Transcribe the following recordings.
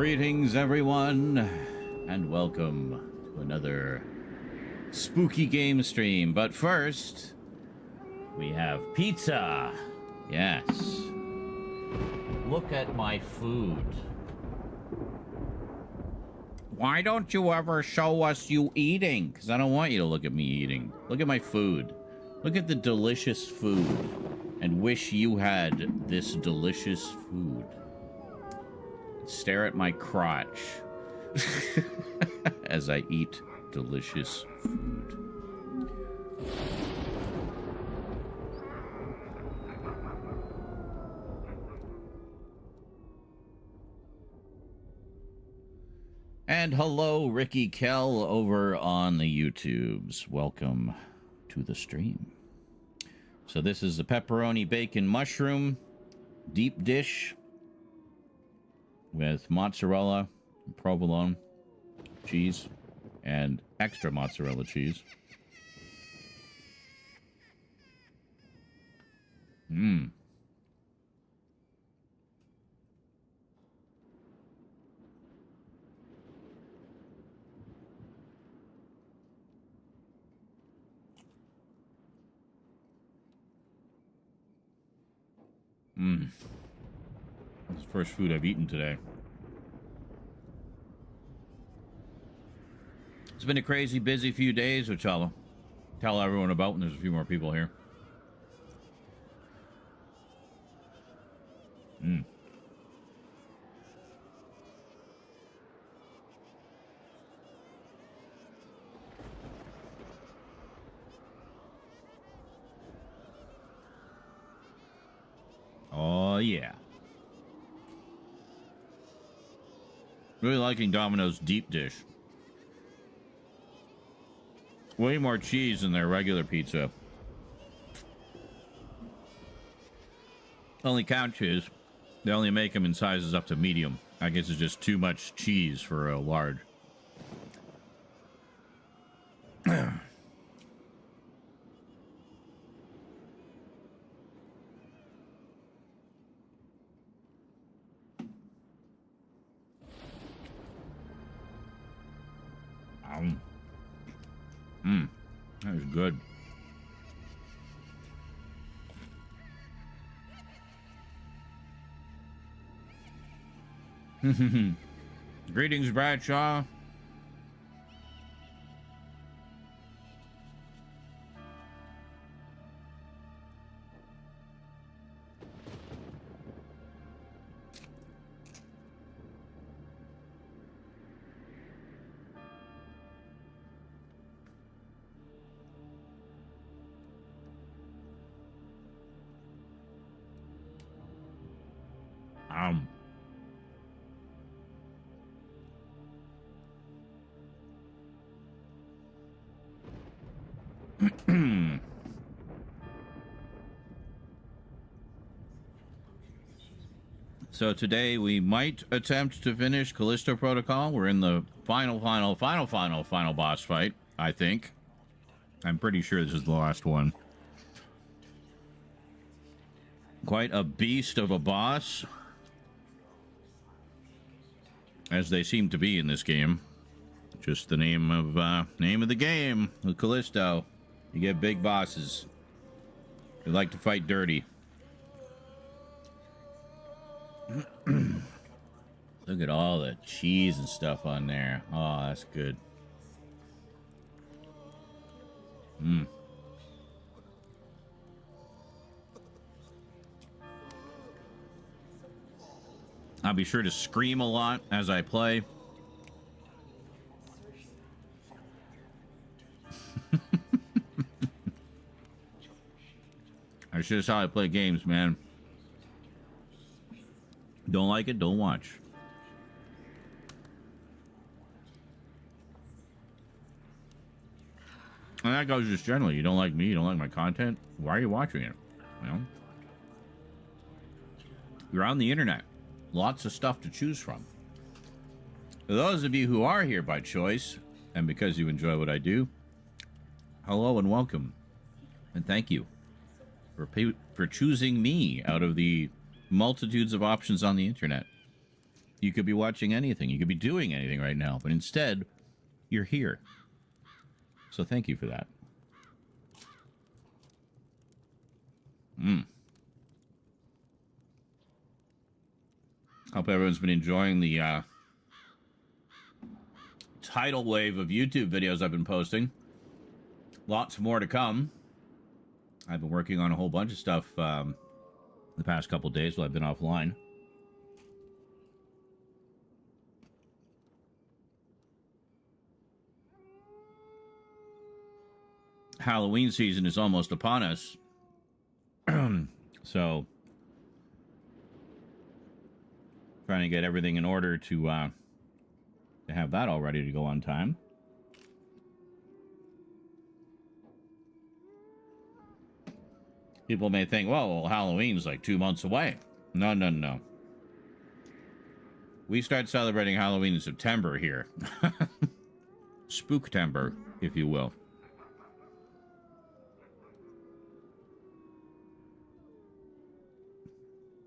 Greetings, everyone, and welcome to another spooky game stream. But first, we have pizza. Yes. Look at my food. Why don't you ever show us you eating? Because I don't want you to look at me eating. Look at my food. Look at the delicious food. And wish you had this delicious food. Stare at my crotch as I eat delicious food. And hello, Ricky Kell over on the YouTubes. Welcome to the stream. So this is the pepperoni bacon mushroom deep dish with mozzarella, provolone cheese, and extra mozzarella cheese. Mmm. Mmm. This is the first food I've eaten today. It's been a crazy, busy few days, which I'll tell everyone about when there's a few more people here. Mmm. Oh, yeah. Really liking Domino's deep dish. Way more cheese than their regular pizza. Only catch is they only make them in sizes up to medium. I guess it's just too much cheese for a large. That is good. Greetings, Bradshaw. So today we might attempt to finish Callisto Protocol. We're in the final boss fight, I think. I'm pretty sure this is the last one. Quite a beast of a boss, as they seem to be in this game. Just the name of the game, with Callisto. You get big bosses. They like to fight dirty. Look at all the cheese and stuff on there. Oh, that's good. I'll be sure to scream a lot as I play. That's just how I play games, man. Don't like it, don't watch. And that goes just generally. You don't like me, you don't like my content. Why are you watching it? You know? You're on the internet. Lots of stuff to choose from. For those of you who are here by choice, and because you enjoy what I do, hello and welcome. And thank you for choosing me out of the multitudes of options on the internet. You could be watching anything. You could be doing anything right now. But instead, you're here. So thank you for that. Hope everyone's been enjoying the tidal wave of YouTube videos I've been posting. Lots more to come. I've been working on a whole bunch of stuff the past couple days while I've been offline. Halloween season is almost upon us. So, trying to get everything in order to have that all ready to go on time. People may think, well, Halloween's like 2 months away. No, no, no. We start celebrating Halloween in September here. Spooktember, if you will.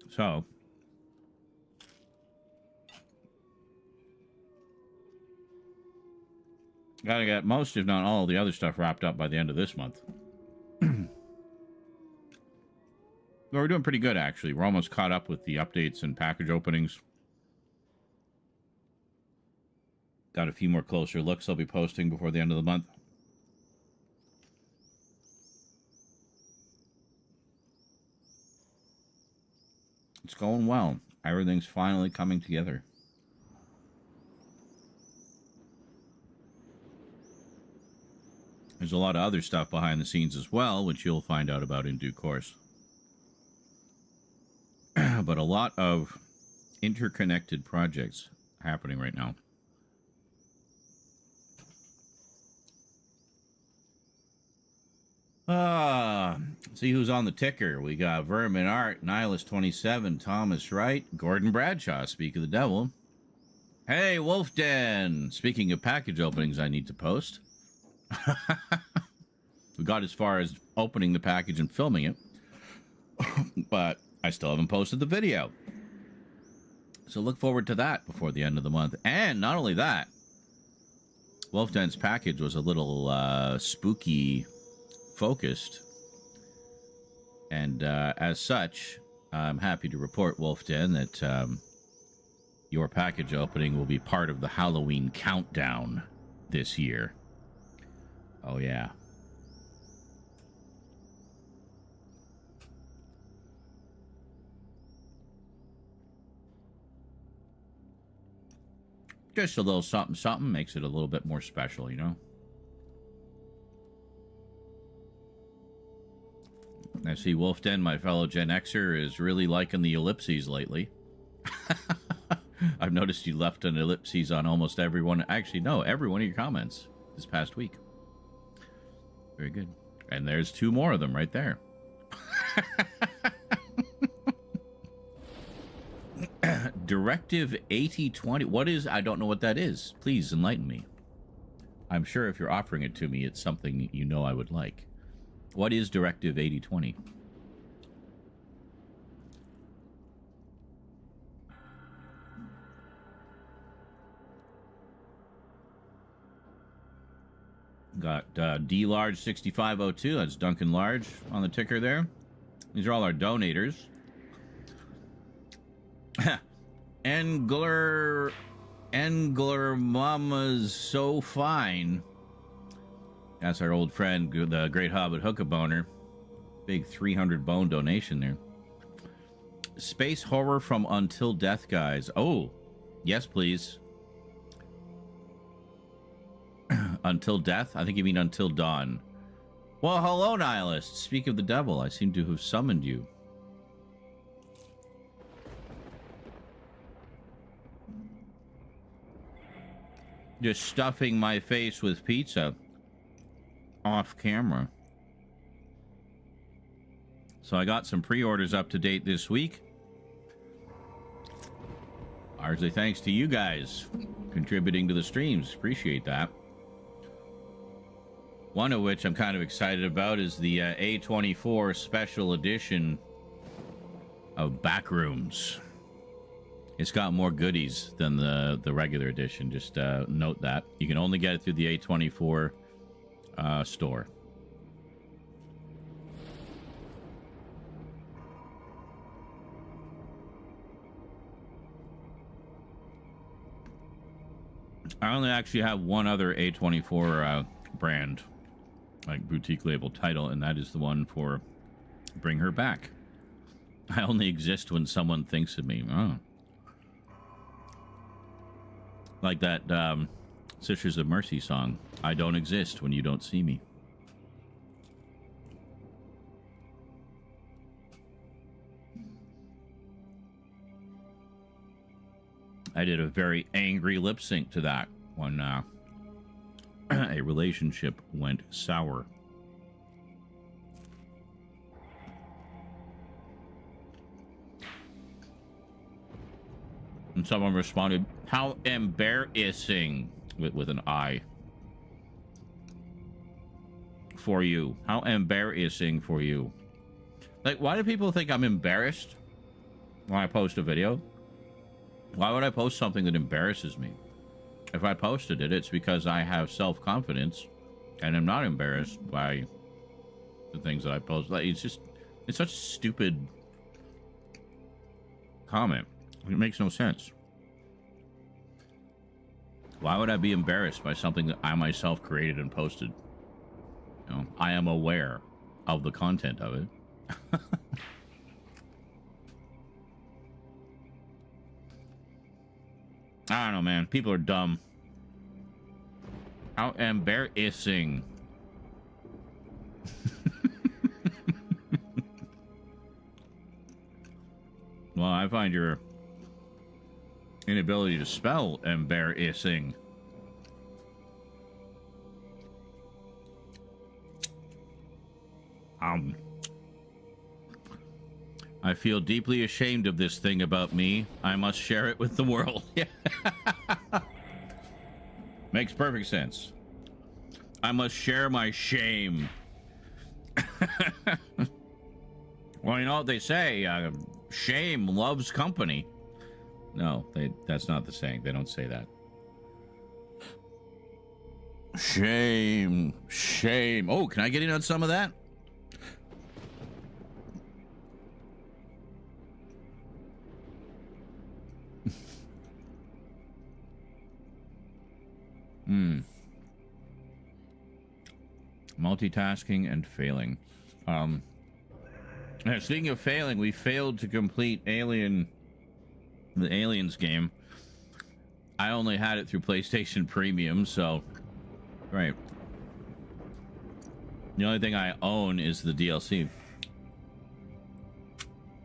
So, gotta get most, if not all, of the other stuff wrapped up by the end of this month. Well, we're doing pretty good, actually. We're almost caught up with the updates and package openings. Got a few more closer looks I'll be posting before the end of the month. It's going well. Everything's finally coming together. There's a lot of other stuff behind the scenes as well, which you'll find out about in due course. But a lot of interconnected projects happening right now. See who's on the ticker. We got Vermin Art, Nihilist27, Thomas Wright, Gordon Bradshaw, Speak of the Devil. Hey, Wolf Den! Speaking of package openings I need to post. We got as far as opening the package and filming it. But I still haven't posted the video. So look forward to that before the end of the month. And not only that, Wolf Den's package was a little spooky focused. And as such, I'm happy to report, Wolf Den, that your package opening will be part of the Halloween countdown this year. Oh, yeah. Just a little something, something makes it a little bit more special, you know? I see Wolf Den, my fellow Gen Xer, is really liking the ellipses lately. I've noticed you left an ellipses on almost everyone. Actually, no, every one of your comments this past week. Very good. And there's 2 more of them right there. Directive 8020. What is? I don't know what that is. Please enlighten me. I'm sure if you're offering it to me, it's something you know I would like. What is Directive 8020? Got D Large 6502. That's Duncan Large on the ticker there. These are all our donators. Engler Mama's so fine. That's our old friend, the Great Hobbit Hookaboner. Big 300 bone donation there. Space horror from Until Death, guys. Oh, yes, please. Until Death? I think you mean Until Dawn. Well, hello, Nihilist. Speak of the devil. I seem to have summoned you. Just stuffing my face with pizza off camera. So I got some pre-orders up to date this week. Largely thanks to you guys contributing to the streams. Appreciate that. One of which I'm kind of excited about is the A24 special edition of Backrooms. It's got more goodies than the regular edition. Just note that. You can only get it through the A24 store. I only actually have one other A24 brand, like boutique label title, and that is the one for Bring Her Back. I only exist when someone thinks of me. Oh. Like that Sisters of Mercy song. I don't exist when you don't see me. I did a very angry lip sync to that when a relationship went sour. And someone responded, how embarrassing, with an I. For you. How embarrassing for you. Like, why do people think I'm embarrassed when I post a video? Why would I post something that embarrasses me? If I posted it, it's because I have self-confidence and I'm not embarrassed by the things that I post. Like, it's such a stupid comment. It makes no sense. Why would I be embarrassed by something that I myself created and posted? You know, I am aware of the content of it. I don't know, man. People are dumb. How embarrassing. Well, I find your inability to spell embarrassing. I feel deeply ashamed of this thing about me. I must share it with the world. Makes perfect sense. I must share my shame. Well, you know what they say, shame loves company. No, that's not the saying. They don't say that. Shame. Shame. Oh, can I get in on some of that? Multitasking and failing. Speaking of failing, we failed to complete the Aliens game. I only had it through PlayStation Premium, so right. The only thing I own is the DLC.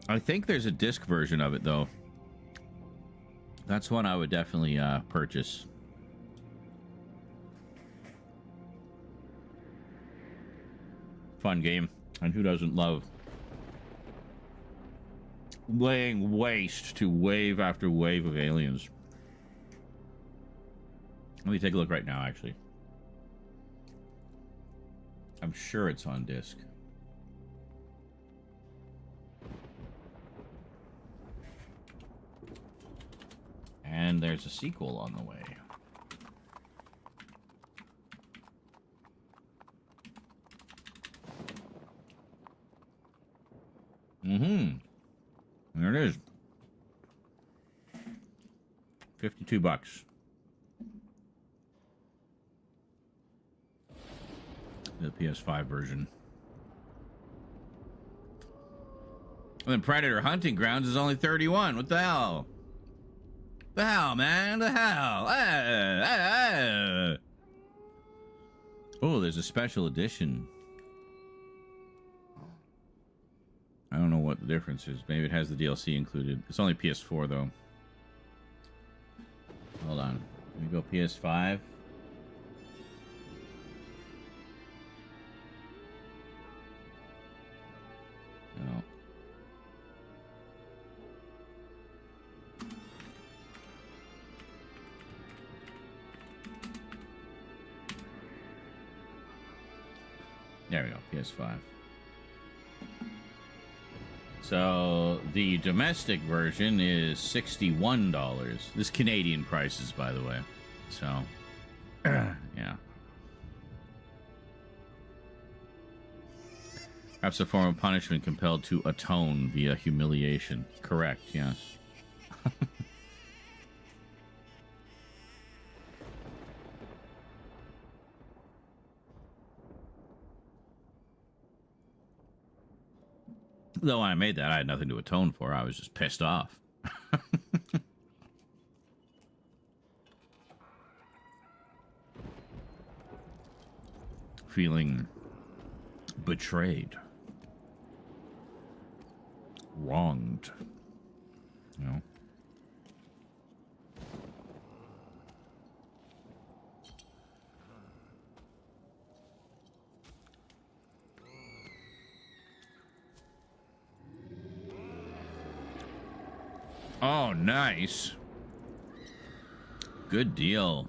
I think there's a disc version of it, though. That's one I would definitely purchase. Fun game, and who doesn't love laying waste to wave after wave of aliens? Let me take a look right now, actually. I'm sure it's on disc. And there's a sequel on the way. There it is. $52. The PS5 version. And then Predator Hunting Grounds is only $31. What the hell? The hell, man? The hell? Oh, there's a special edition. I don't know what the difference is. Maybe it has the DLC included. It's only PS4, though. Hold on. Let me go PS5. No. There we go. PS5. So the domestic version is $61. This Canadian prices, by the way. So, yeah. Perhaps a form of punishment compelled to atone via humiliation. Correct, yes. Though when I made that, I had nothing to atone for. I was just pissed off. Feeling betrayed. Wronged. You know? Oh, nice. Good deal.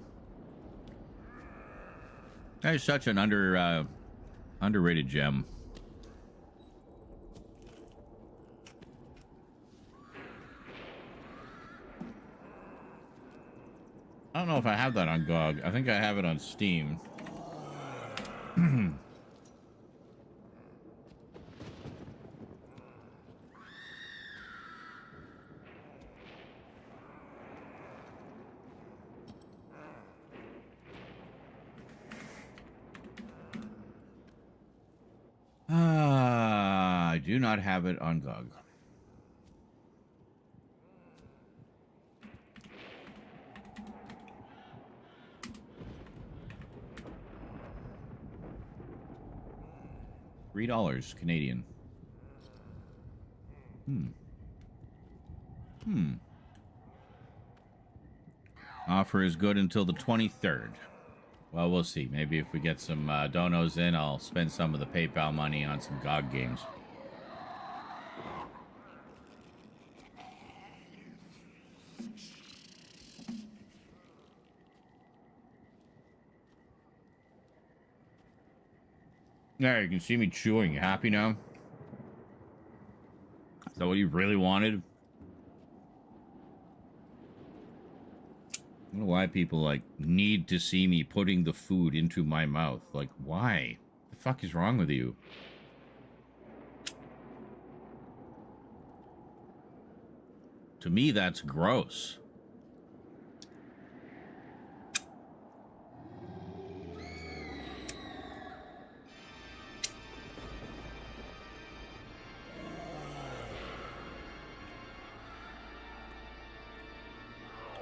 That is such an underrated gem. I don't know if I have that on GOG. I think I have it on Steam. I do not have it on GOG. $3 Canadian. Offer is good until the 23rd. Well, we'll see. Maybe if we get some donos in, I'll spend some of the PayPal money on some GOG games. There, you can see me chewing. You happy now? Is that what you really wanted? I don't know why people, like, need to see me putting the food into my mouth. Like, why? What the fuck is wrong with you? To me, that's gross.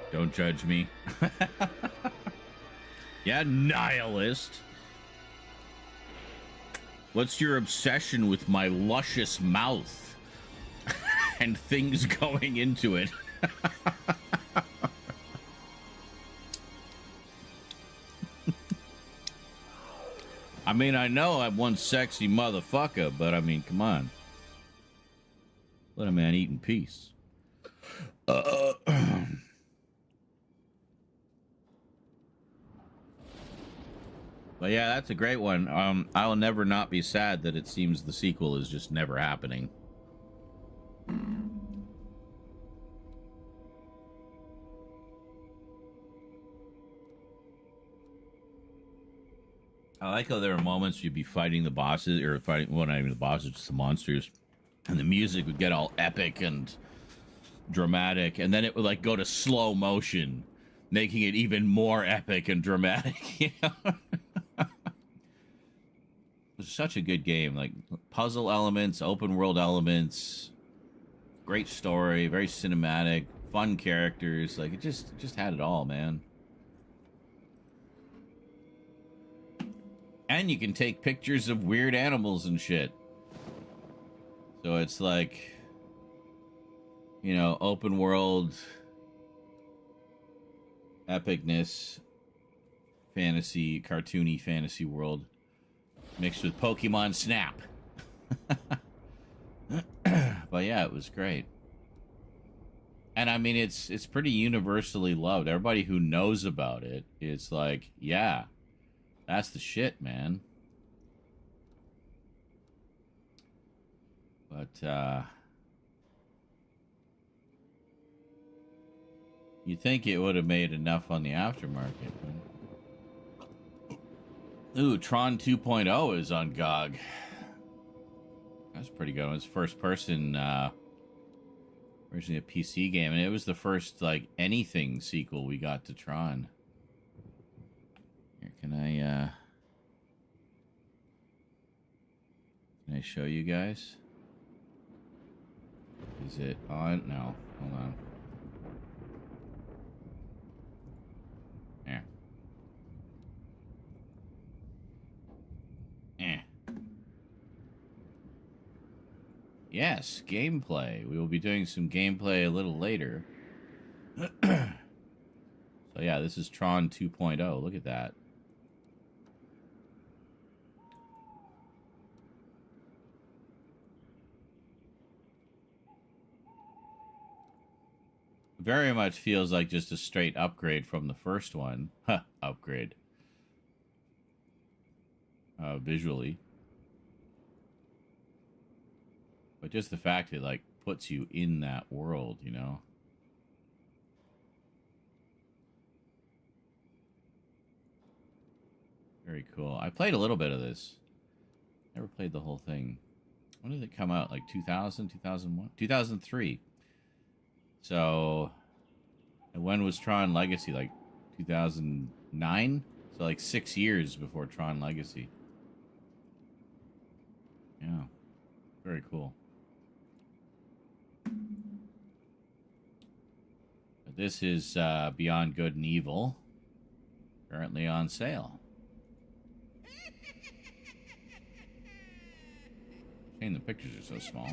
Don't judge me. Yeah, nihilist. What's your obsession with my luscious mouth and things going into it? I mean, I know I'm one sexy motherfucker, but I mean, come on. Let a man eat in peace. But yeah, that's a great one. I will never not be sad that it seems the sequel is just never happening. I like how there are moments you'd be fighting the bosses, or fighting, well, not even the bosses, just the monsters, and the music would get all epic and dramatic, and then it would like go to slow motion, making it even more epic and dramatic. You know? It's such a good game. Like puzzle elements, open world elements, great story, very cinematic, fun characters. Like it just had it all, man. And you can take pictures of weird animals and shit. So it's like, you know, open world epicness, fantasy, cartoony fantasy world mixed with Pokemon Snap. But yeah, it was great. And I mean, it's pretty universally loved. Everybody who knows about it, it's like, yeah, that's the shit, man. But You'd think it would have made enough on the aftermarket. Ooh, Tron 2.0 is on GOG. That's pretty good. It's first person, originally a PC game, and it was the first, like, anything sequel we got to Tron. Here, can I show you guys? Is it on? No. Hold on. There. Yes, gameplay. We will be doing some gameplay a little later. So yeah, this is Tron 2.0. Look at that. Very much feels like just a straight upgrade from the first one. Huh, upgrade. Visually. But just the fact it, like, puts you in that world, you know? Very cool. I played a little bit of this. Never played the whole thing. When did it come out? Like 2000, 2001? 2003. So, and when was Tron Legacy? Like 2009? So like 6 years before Tron Legacy. Yeah. Very cool. But this is Beyond Good and Evil. Currently on sale. Shame the pictures are so small.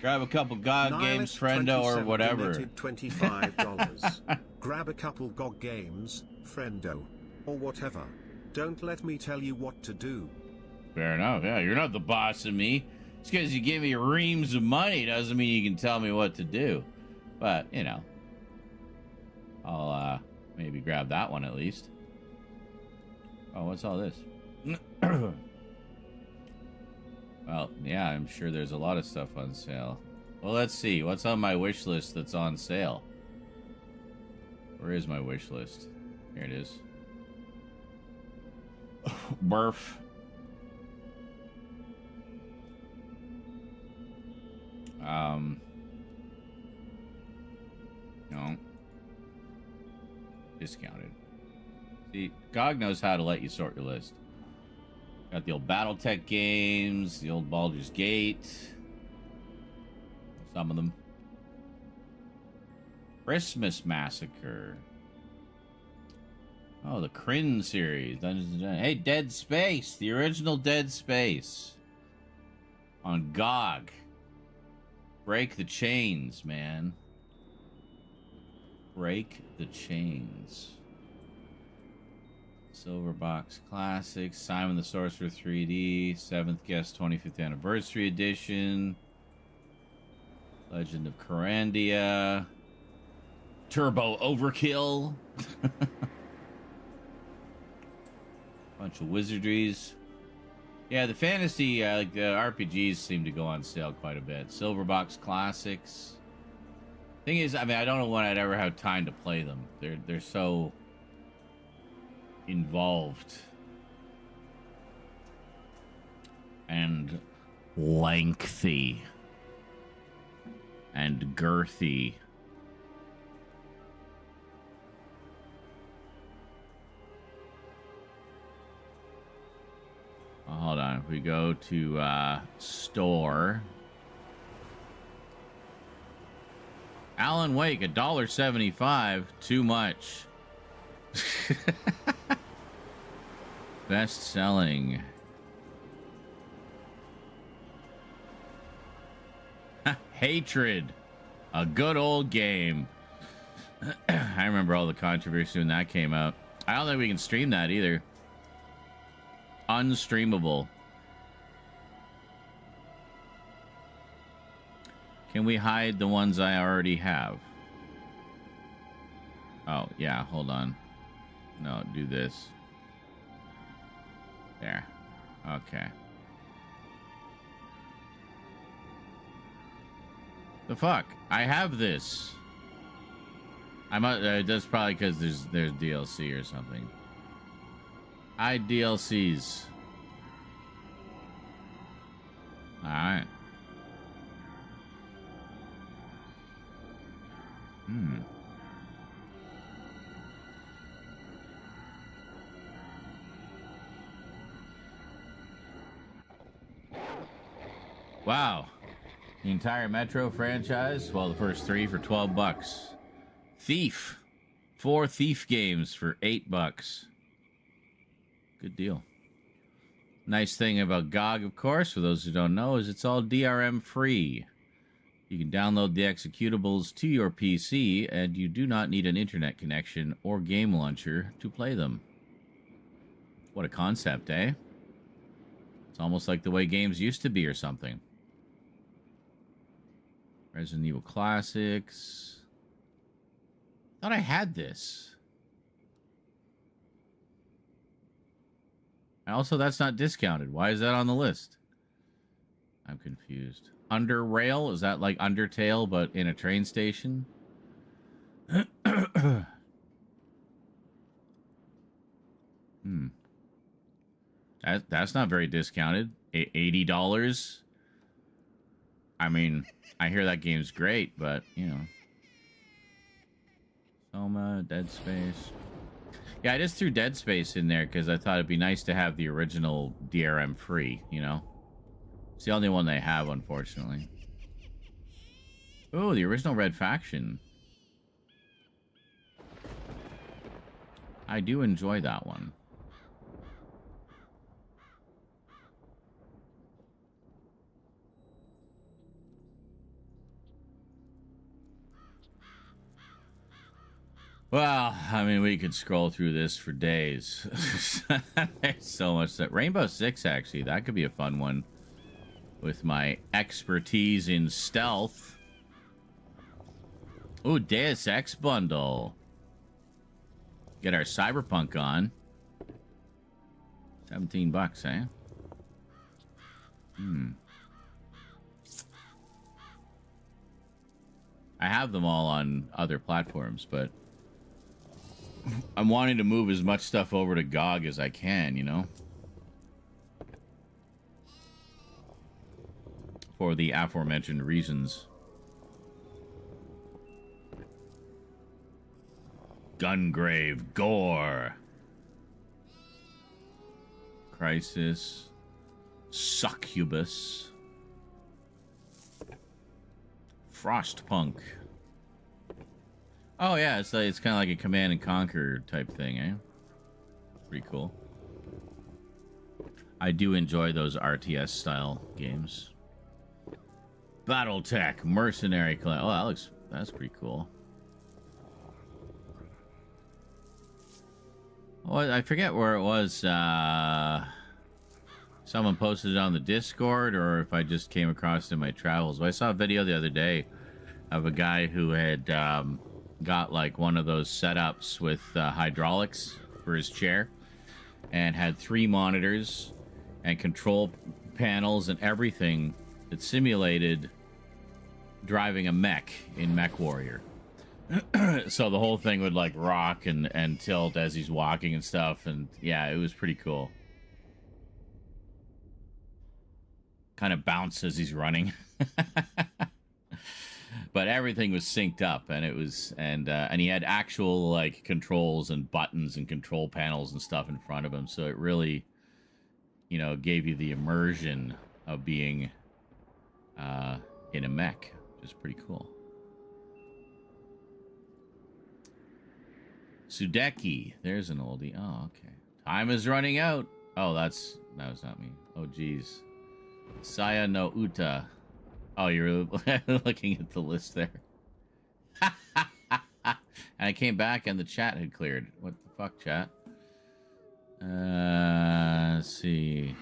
Grab a couple GOG games, friendo, or whatever. $25. Grab a couple GOG games, friendo, or whatever. Don't let me tell you what to do. Fair enough. Yeah, you're not the boss of me. Just because you give me reams of money doesn't mean you can tell me what to do. But, you know, I'll maybe grab that one at least. Oh, what's all this? Well, yeah, I'm sure there's a lot of stuff on sale. Well, let's see. What's on my wish list that's on sale? Where is my wish list? Here it is. Burf. No. Discounted. See, GOG knows how to let you sort your list. Got the old BattleTech games, the old Baldur's Gate. Some of them. Christmas Massacre. Oh, the Kryn series. Dungeons and Dragons. Hey, Dead Space. The original Dead Space. On GOG. Break the chains, man. Break the chains. Silverbox Classics, Simon the Sorcerer 3D, 7th Guest 25th Anniversary Edition, Legend of Corandia, Turbo Overkill, bunch of wizardries. Yeah, the fantasy, like the RPGs seem to go on sale quite a bit. Silverbox Classics. Thing is, I mean, I don't know when I'd ever have time to play them. They're so involved and lengthy and girthy. Hold on. If we go to store, Alan Wake, $1.75. Too much. Best selling. Hatred. A good old game. I remember all the controversy when that came out. I don't think we can stream that either. Unstreamable. Can we hide the ones I already have? Oh, yeah, hold on. No, do this. There. Okay. The fuck? I have this. I must. That's probably because there's DLC or something. DLCs. All right. Wow. The entire Metro franchise? Well, the first 3 for $12. Thief. 4 Thief games for $8. Good deal. Nice thing about GOG, of course, for those who don't know, is it's all DRM free. You can download the executables to your PC, and you do not need an internet connection or game launcher to play them. What a concept, eh? It's almost like the way games used to be or something. Resident Evil Classics. Thought I had this. And also, that's not discounted. Why is that on the list? I'm confused. Under Rail? Is that like Undertale, but in a train station? That's not very discounted. $80? I mean, I hear that game's great, but, you know. Soma, Dead Space. Yeah, I just threw Dead Space in there because I thought it'd be nice to have the original DRM free, you know? It's the only one they have, unfortunately. Oh, the original Red Faction. I do enjoy that one. Well, I mean, we could scroll through this for days. There's so much that Rainbow Six, actually, that could be a fun one with my expertise in stealth. Ooh, Deus Ex bundle. Get our Cyberpunk on. $17, eh? I have them all on other platforms, but I'm wanting to move as much stuff over to GOG as I can, you know? For the aforementioned reasons. Gungrave Gore. Crisis. Succubus. Frostpunk. Oh yeah, it's kind of like a Command and Conquer type thing, eh? Pretty cool. I do enjoy those RTS style games. BattleTech Mercenary Class. Oh, that's pretty cool. Oh, I forget where it was. Someone posted it on the Discord, or if I just came across it in my travels. But I saw a video the other day of a guy who had got like one of those setups with hydraulics for his chair, and had 3 monitors and control panels and everything that simulated driving a mech in MechWarrior. So the whole thing would like rock and tilt as he's walking and stuff, and yeah, it was pretty cool. Kind of bounce as he's running. But everything was synced up, and it was and he had actual like controls and buttons and control panels and stuff in front of him, so it really, you know, gave you the immersion of being in a mech, which is pretty cool. Sudeki, there's an oldie. Oh, okay. Time is running out. Oh, that was not me. Oh, geez. Saya no Uta. Oh, you're looking at the list there. And I came back and the chat had cleared. What the fuck, chat? Let's see.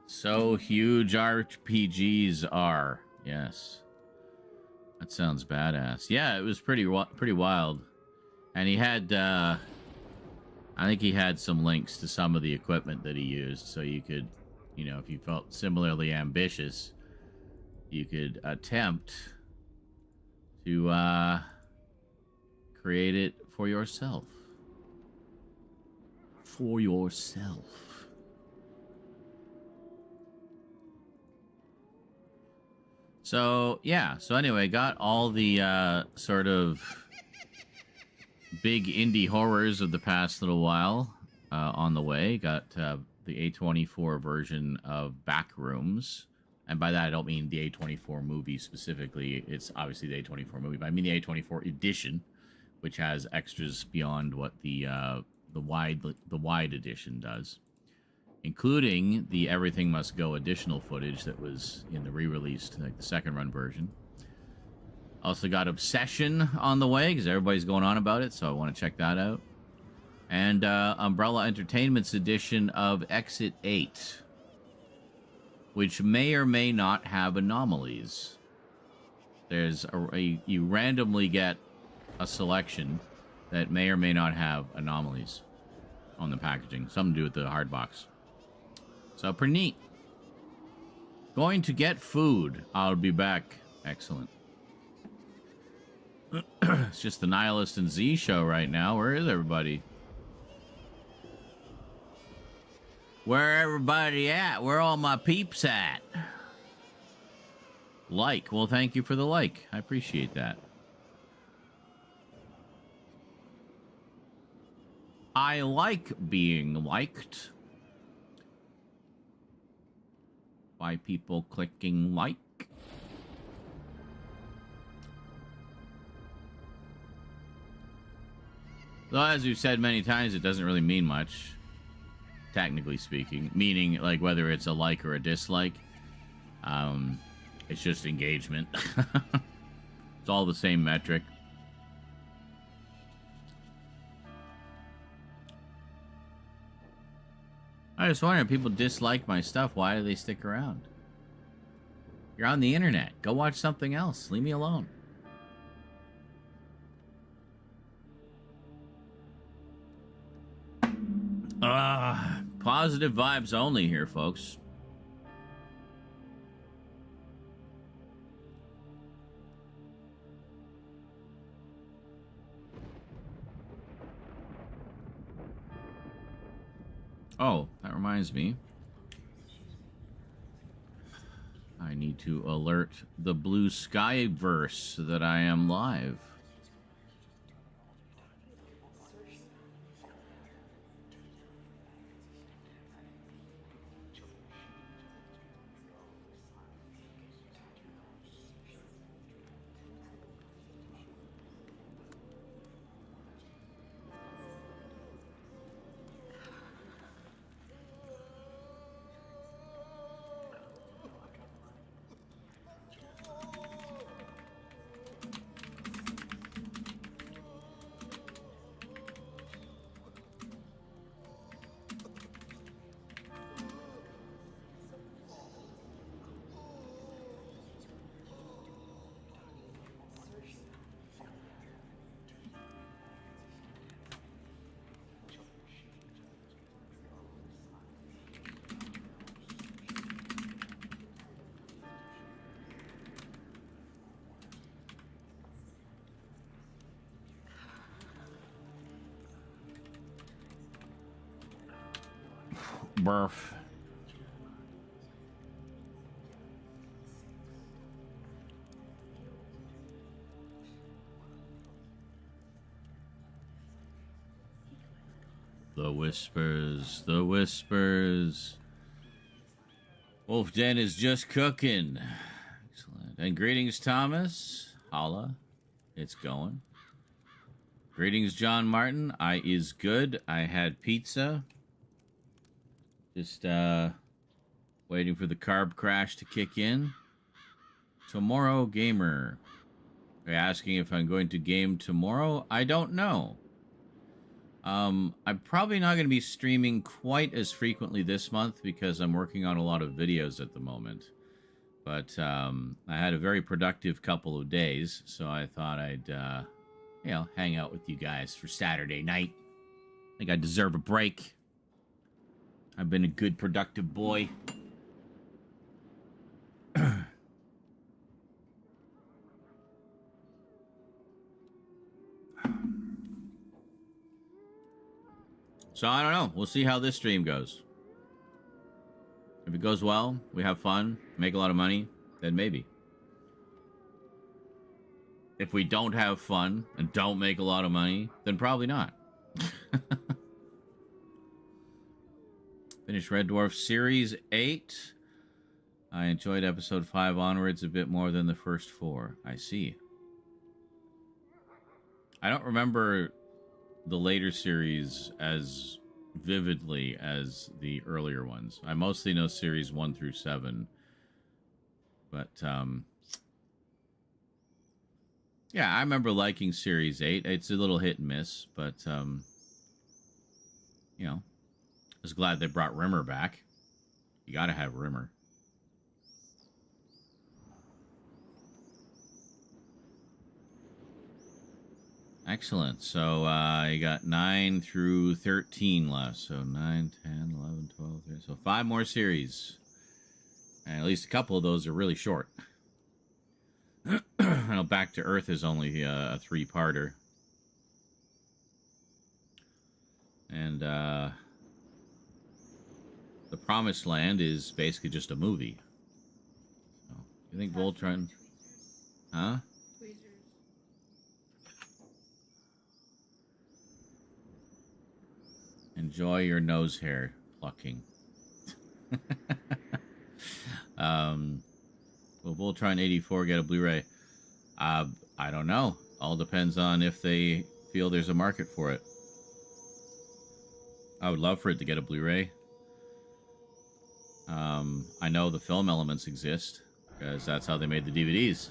So huge RPGs are. Yes. That sounds badass. Yeah, it was pretty wild. And he had, I I think he had some links to some of the equipment that he used, so you could, you know, if you felt similarly ambitious, you could attempt to create it for yourself. For yourself. So, yeah. So anyway, got all the sort of big indie horrors of the past little while on the way. Got the A24 version of Backrooms. And by that, I don't mean the A24 movie specifically. It's obviously the A24 movie, but I mean the A24 edition, which has extras beyond what the wide edition does, including the Everything Must Go additional footage that was in the re-released, like the second run version. Also got Obsession on the way because everybody's going on about it, so I want to check that out. And Umbrella Entertainment's edition of Exit 8, which may or may not have anomalies. There's you randomly get a selection that may or may not have anomalies on the packaging. Something to do with the hard box. So pretty neat. Going to get food. I'll be back. Excellent. It's just the Nihilist and Z show right now. Where is everybody? Where everybody at? Where all my peeps at? Like. Well, thank you for the like. I appreciate that. I like being liked by people clicking like. Though, as we've said many times, it doesn't really mean much, technically speaking. Meaning, like, whether it's a like or a dislike. It's just engagement. It's all the same metric. I just wonder if people dislike my stuff, why do they stick around? You're on the internet. Go watch something else. Leave me alone. Positive vibes only here, folks. Oh, that reminds me. I need to alert the Blue Skyverse that I am live. Burf. The whispers, the whispers. Wolf Den is just cooking. Excellent. And greetings, Thomas. Holla. It's going. Greetings, John Martin. I is good. I had pizza. Just waiting for the carb crash to kick in. Tomorrow Gamer. They're asking if I'm going to game tomorrow. I don't know. I'm probably not going to be streaming quite as frequently this month because I'm working on a lot of videos at the moment. But I had a very productive couple of days, so I thought I'd, hang out with you guys for Saturday night think I deserve a break. I've been a good, productive boy. So I don't know. We'll see how this stream goes. If it goes well, we have fun, make a lot of money, then maybe. If we don't have fun and don't make a lot of money, then probably not. Finished Red Dwarf Series 8. I enjoyed episode 5 onwards a bit more than the first 4. I see. I don't remember the later series as vividly as the earlier ones. I mostly know series 1 through 7. But, yeah, I remember liking series 8. It's a little hit and miss, but, you know, I was glad they brought Rimmer back. You gotta have Rimmer. Excellent. So you got 9 through 13 left. So 9, 10, 11, 12, 13. So 5 more series. And at least a couple of those are really short. I know Back to Earth is only a 3-parter. And The Promised Land is basically just a movie. So, you think Voltron... Huh? Enjoy your nose hair plucking. Will Voltron 84 get a Blu-ray? I don't know. All depends on if they feel there's a market for it. I would love for it to get a Blu-ray. I know the film elements exist because that's how they made the DVDs.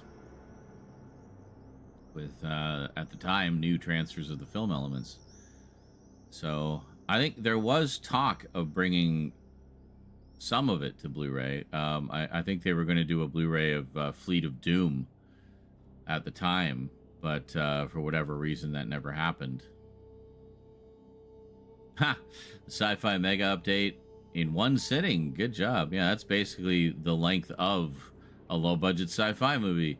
With, at the time, new transfers of the film elements. So I think there was talk of bringing some of it to Blu-ray. I think they were going to do a Blu-ray of Fleet of Doom at the time, but for whatever reason, that never happened. Ha! The Sci-Fi Mega Update in one sitting. Good job. Yeah, that's basically the length of a low-budget sci-fi movie.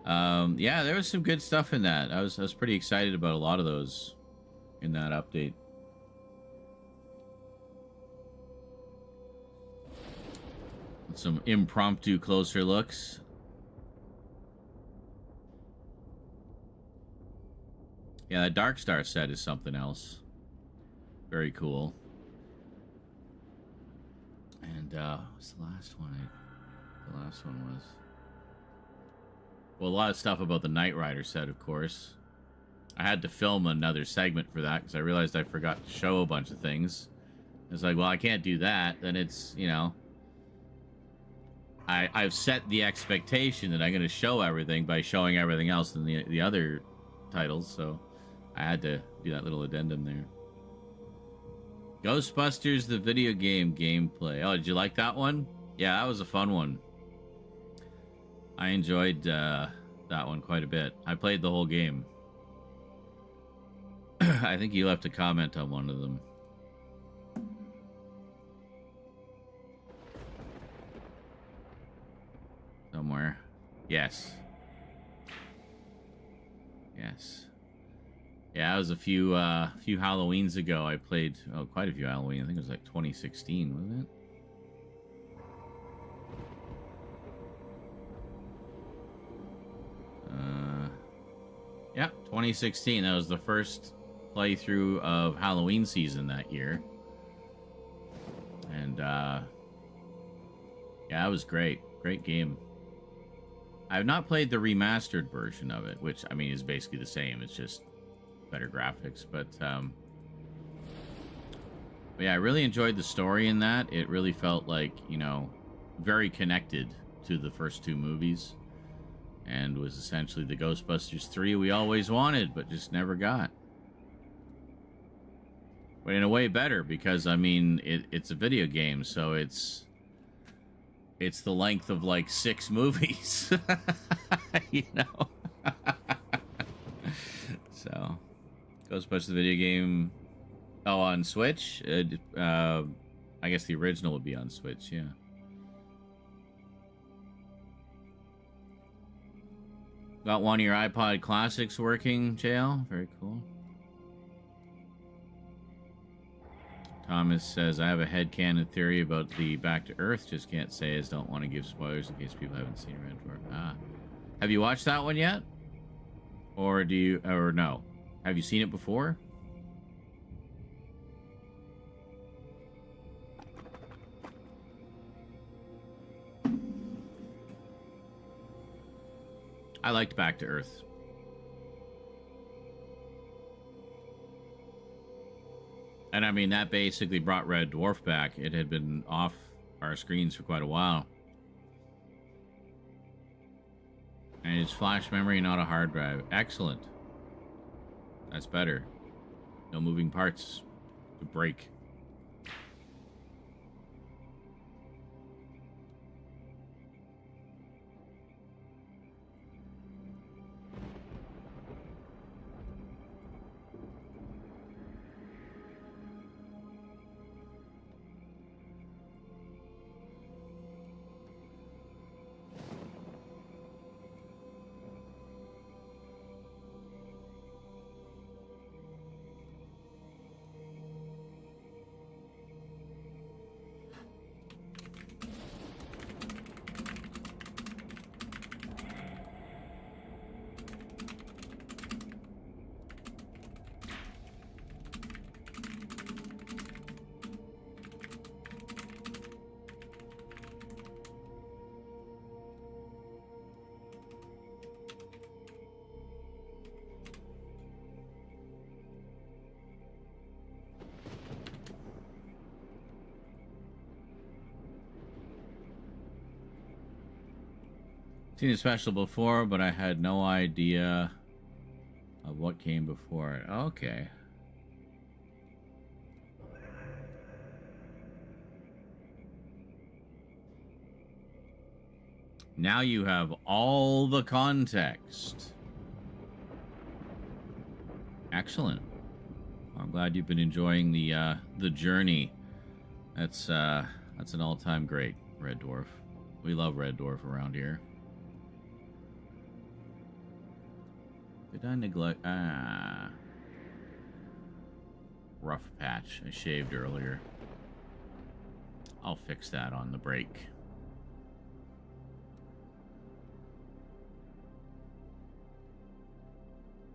Yeah, there was some good stuff in that. I was pretty excited about a lot of those in that update. Some impromptu closer looks. Yeah, that Dark Star set is something else. Very cool. And what's the last one? The last one was... Well, a lot of stuff about the Knight Rider set, of course. I had to film another segment for that because I realized I forgot to show a bunch of things. It's like, well, I can't do that. Then it's, you know... I've set the expectation that I'm going to show everything by showing everything else in the other titles, so I had to do that little addendum there. Ghostbusters, the video game gameplay. Oh, did you like that one? Yeah, that was a fun one. I enjoyed that one quite a bit. I played the whole game. I think you left a comment on one of them. Somewhere. Yes. Yes. Yeah, it was a few Halloweens ago. I played quite a few Halloween. I think it was like 2016, wasn't it? Yeah, 2016. That was the first playthrough of Halloween season that year. And yeah, it was great. Great game. I have not played the remastered version of it, which, I mean, is basically the same. It's just better graphics. But yeah, I really enjoyed the story in that. It really felt like, you know, very connected to the first 2 movies. And was essentially the Ghostbusters 3 we always wanted, but just never got. But in a way better, because, I mean, it's a video game, so it's the length of like 6 movies. You know. So Ghostbusters the video game Oh, on Switch? I guess the original would be on Switch, yeah. Got one of your iPod Classics working, JL? Very cool. Thomas says, I have a headcanon theory about the Back to Earth. Just can't say as don't want to give spoilers in case people haven't seen Red Dwarf. Ah. Have you watched that one yet? Or do you, or no? Have you seen it before? I liked Back to Earth. And I mean, that basically brought Red Dwarf back. It had been off our screens for quite a while. And it's flash memory, not a hard drive. Excellent. That's better. No moving parts to break. Seen the special before, but I had no idea of what came before it. Okay. Now you have all the context. Excellent. I'm glad you've been enjoying the journey. That's an all-time great, Red Dwarf. We love Red Dwarf around here. Did I neglect? Rough patch. I shaved earlier. I'll fix that on the break.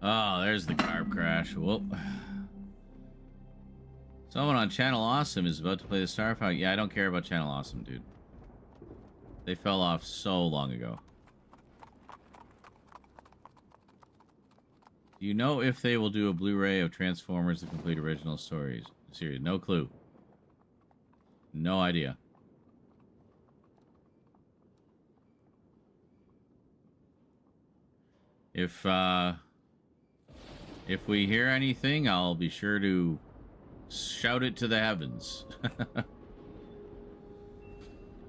Oh, there's the carb crash. Whoop. Someone on Channel Awesome is about to play the Starfighter. Yeah, I don't care about Channel Awesome, dude. They fell off so long ago. Do you know if they will do a Blu-ray of Transformers: The Complete Original Series? No clue. No idea. If we hear anything, I'll be sure to shout it to the heavens.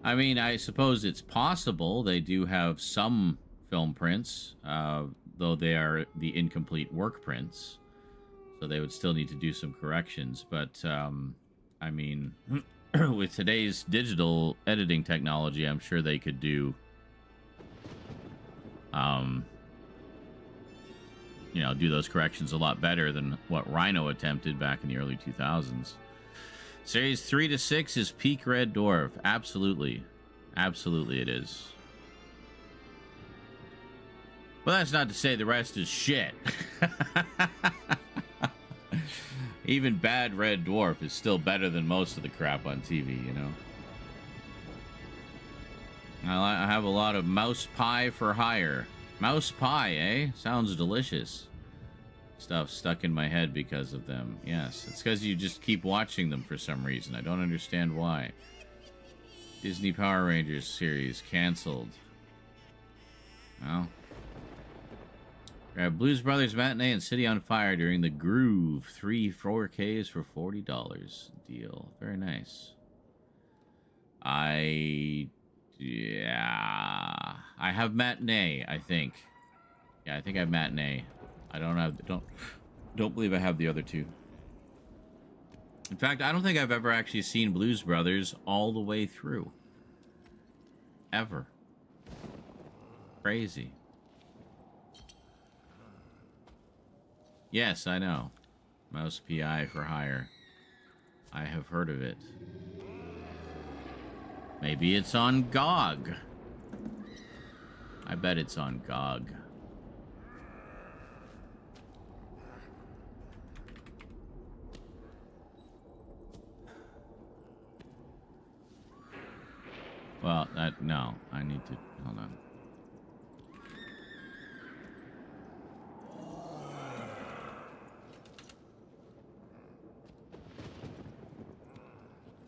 I mean, I suppose it's possible. They do have some film prints, though they are the incomplete work prints. So they would still need to do some corrections. But, I mean, with today's digital editing technology, I'm sure they could do, you know, do those corrections a lot better than what Rhino attempted back in the early 2000s. Series 3 to 6 is peak Red Dwarf. Absolutely. Absolutely it is. Well, that's not to say the rest is shit. Even bad Red Dwarf is still better than most of the crap on TV, you know? I have a lot of mouse pie for hire. Mouse pie, eh? Sounds delicious. Stuff stuck in my head because of them. Yes, it's because you just keep watching them for some reason. I don't understand why. Disney Power Rangers series canceled. Well, grab Blues Brothers Matinee and City on Fire during the Groove. 3 4Ks for $40 deal. Very nice. I have Matinee, I think. Yeah, I think I have Matinee. I don't believe I have the other two. In fact, I don't think I've ever actually seen Blues Brothers all the way through. Ever. Crazy. Yes, I know. Mouse PI for hire. I have heard of it. Maybe it's on GOG. I bet it's on GOG. Well, no. I need to... Hold on.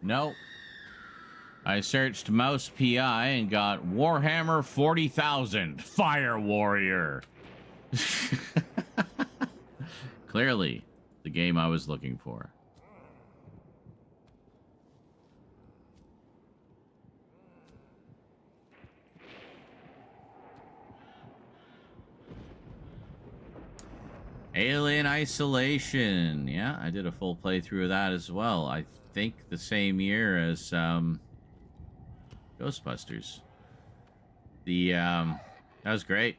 Nope. I searched Mouse PI and got Warhammer 40,000 Fire Warrior. Clearly, the game I was looking for. Alien Isolation. Yeah, I did a full playthrough of that as well. I think the same year as Ghostbusters. That was great.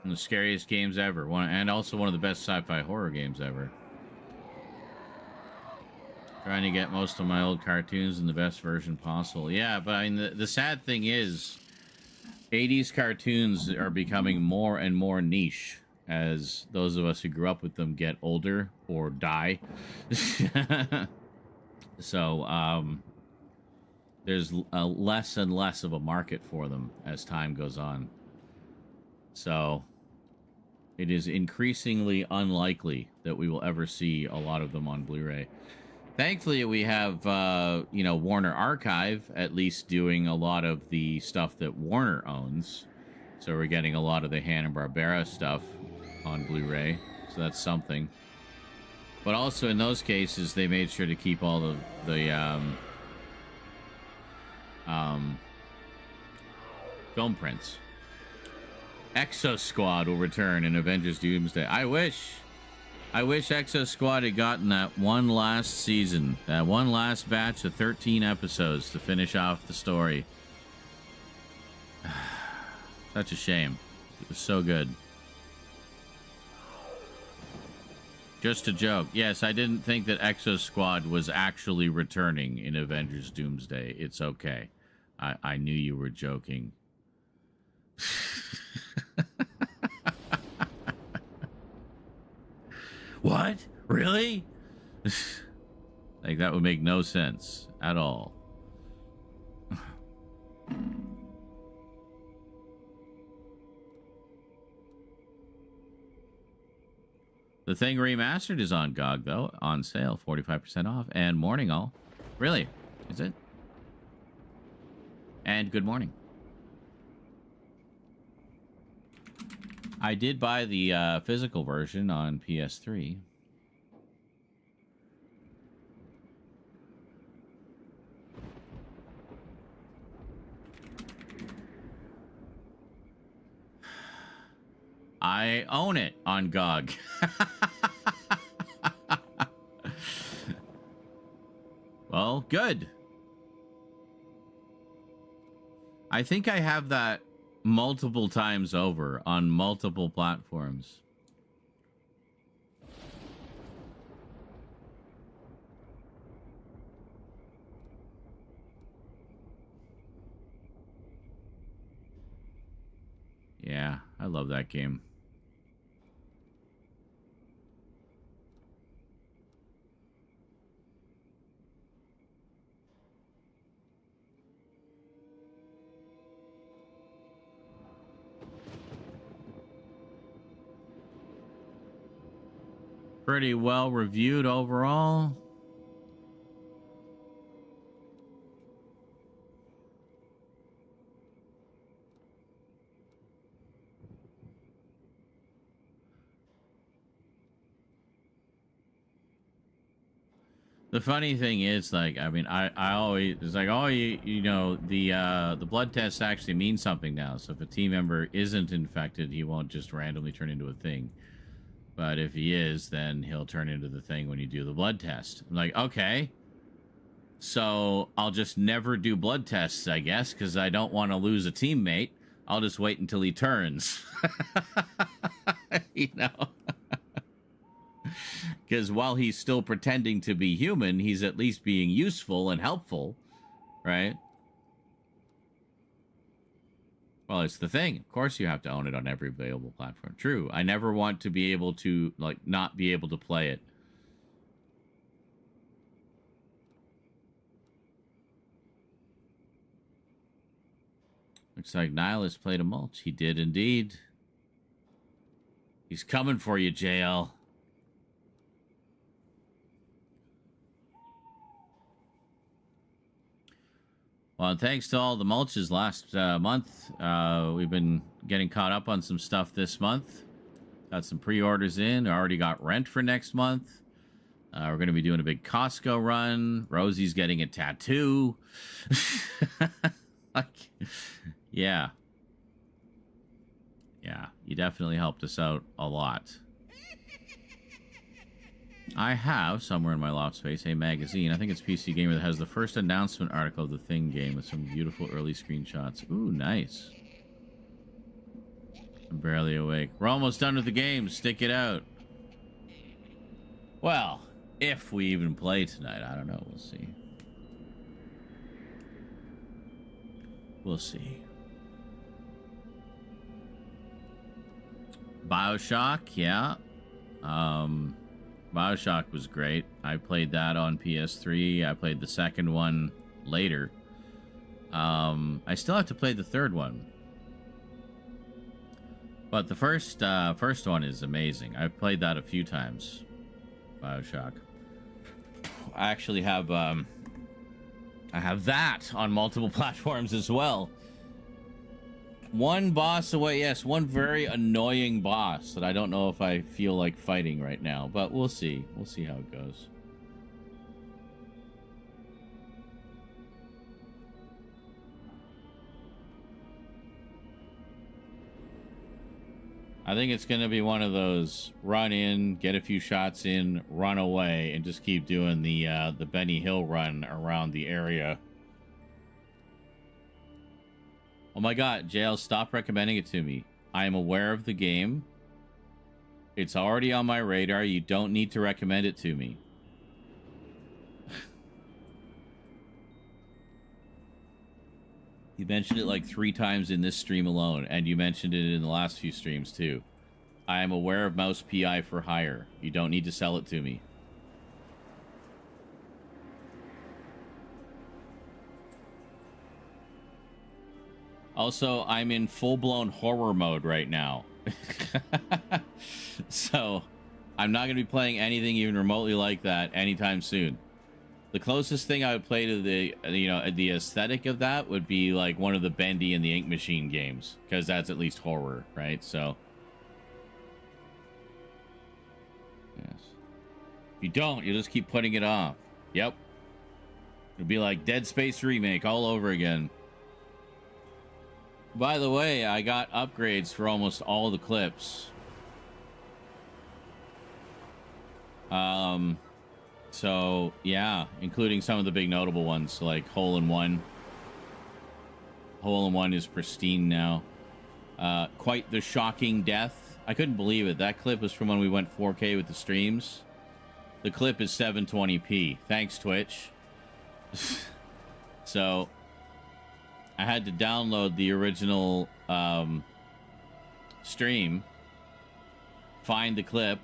One of the scariest games ever. And also one of the best sci-fi horror games ever. Trying to get most of my old cartoons in the best version possible. Yeah, but I mean, the sad thing is 80s cartoons are becoming more and more niche as those of us who grew up with them get older or die. So, there's less and less of a market for them as time goes on. So, it is increasingly unlikely that we will ever see a lot of them on Blu-ray. Thankfully, we have, Warner Archive at least doing a lot of the stuff that Warner owns. So we're getting a lot of the Hanna-Barbera stuff on Blu-ray. So that's something. But also in those cases, they made sure to keep all the film prints. Exo Squad will return in Avengers Doomsday. I wish Exo Squad had gotten that one last season, that one last batch of 13 episodes to finish off the story. Such a shame. It was so good. Just a joke. Yes, I didn't think that Exo Squad was actually returning in Avengers Doomsday. It's okay. I knew you were joking. What? Really? Like, that would make no sense at all. The Thing Remastered is on GOG, though, on sale, 45% off, and morning all. Really? Is it? And good morning. I did buy the physical version on PS3. I own it on GOG. Well, good. I think I have that multiple times over on multiple platforms. Yeah, I love that game. Pretty well reviewed overall. The funny thing is, like, I mean, I always, it's like, oh, you know, the blood test actually means something now. So if a team member isn't infected, he won't just randomly turn into a thing. But if he is, then he'll turn into the thing when you do the blood test. I'm like, okay. So I'll just never do blood tests, I guess, because I don't want to lose a teammate. I'll just wait until he turns. You know? Because while he's still pretending to be human, he's at least being useful and helpful, right? Well, it's the thing. Of course you have to own it on every available platform. True. I never want to be able to, like, not be able to play it. Looks like Nihilus played a mulch. He did indeed. He's coming for you, JL. Well, and thanks to all the mulches last month. We've been getting caught up on some stuff this month. Got some pre-orders in. Already got rent for next month. We're going to be doing a big Costco run. Rosie's getting a tattoo. Like, yeah. Yeah, you definitely helped us out a lot. I have, somewhere in my loft space, a magazine. I think it's PC Gamer that has the first announcement article of the Thing game with some beautiful early screenshots. Ooh, nice. I'm barely awake. We're almost done with the game. Stick it out. Well, if we even play tonight, I don't know. We'll see. We'll see. BioShock, yeah. BioShock was great. I played that on PS3. I played the second one later. I still have to play the third one. But the first one is amazing. I've played that a few times. BioShock. I actually have I have that on multiple platforms as well. One boss away, yes, one very annoying boss that I don't know if I feel like fighting right now, but we'll see. We'll see how it goes. I think it's going to be one of those run in, get a few shots in, run away, and just keep doing the Benny Hill run around the area. Oh my god, JL, stop recommending it to me. I am aware of the game. It's already on my radar. You don't need to recommend it to me. You mentioned it like 3 times in this stream alone, and you mentioned it in the last few streams too. I am aware of Mouse PI for hire. You don't need to sell it to me. Also, I'm in full-blown horror mode right now. So, I'm not going to be playing anything even remotely like that anytime soon. The closest thing I would play to the, the aesthetic of that would be like one of the Bendy and the Ink Machine games, because that's at least horror, right? So, yes. If you don't, you'll just keep putting it off. Yep. It'll be like Dead Space Remake all over again. By the way, I got upgrades for almost all the clips. So, yeah, including some of the big notable ones, like Hole-in-One. Hole-in-One is pristine now. Quite the shocking death. I couldn't believe it. That clip was from when we went 4K with the streams. The clip is 720p. Thanks, Twitch. So, I had to download the original stream, find the clip,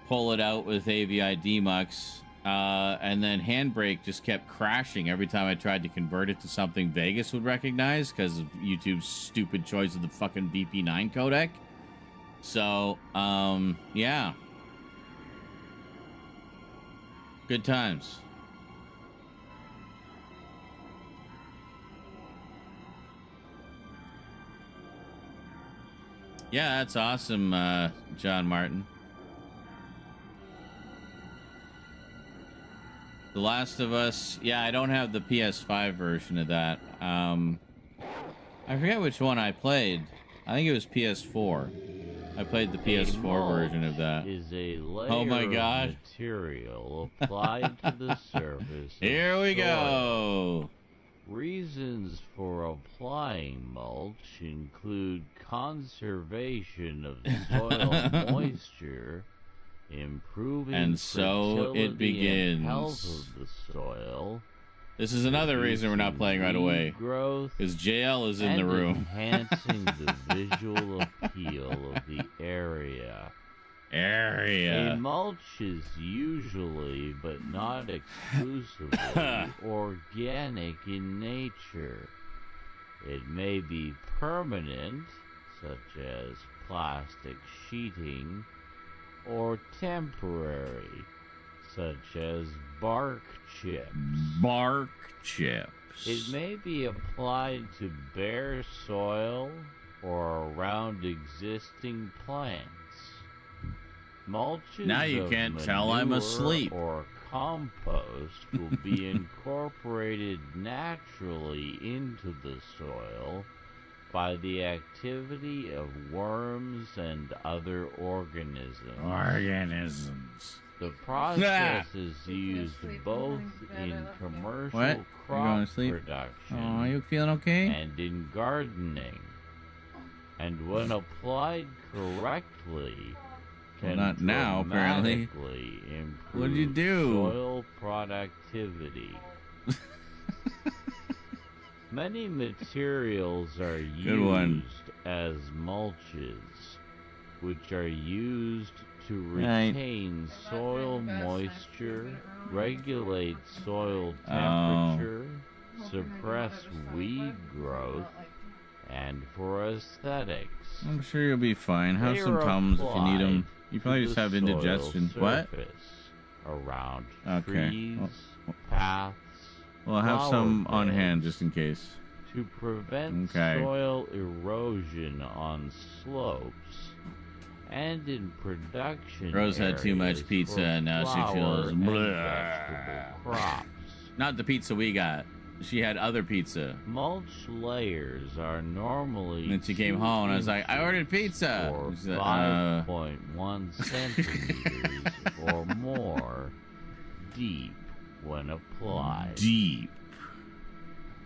pull it out with AVI Demux, and then Handbrake just kept crashing every time I tried to convert it to something Vegas would recognize because of YouTube's stupid choice of the fucking VP9 codec. So, yeah. Good times. Yeah, that's awesome, John Martin. The Last of Us. Yeah, I don't have the PS5 version of that. I forget which one I played. I think it was PS4. I played the PS4 version of that. Is a layer Oh my of God. material applied to the surface. of Here we soil. go. Reasons for applying mulch include conservation of soil moisture, improving And so it fertility and begins. health of the soil. This is another reason we're not playing right away. Growth Because JL is in and the room. enhancing the visual appeal of the area. A mulch is usually, but not exclusively, organic in nature. It may be permanent, such as plastic sheeting, or temporary, such as bark chips. Bark chips. It may be applied to bare soil or around existing plants. Mulches Now you of can't tell I'm manure asleep. or compost will be incorporated naturally into the soil by the activity of worms and other organisms. Organisms. The process is used both in commercial What? You crop going to sleep? production Oh, you feeling okay? and in gardening, and when applied correctly, can not now, apparently. dramatically improve What'd you do? soil productivity. Many materials are Good one. used as mulches, which are used to Right. retain soil moisture, regulate soil Oh. temperature, suppress weed growth, and for aesthetics. I'm sure you'll be fine. Have They some are Tums if you need them. applied You probably to just the have soil indigestion. What? surface, around Okay. trees, Well- paths, Well, have flower some on beds. hand just in case. to prevent Okay. soil erosion on slopes and in production Rose had too much areas pizza for and now she flower feels and bleh. vegetable crops. Not the pizza we got. She had other pizza. Mulch layers are normally And then she came home and I was like, I ordered pizza. or She's like, 5.1 centimeters or more deep when applied. deep.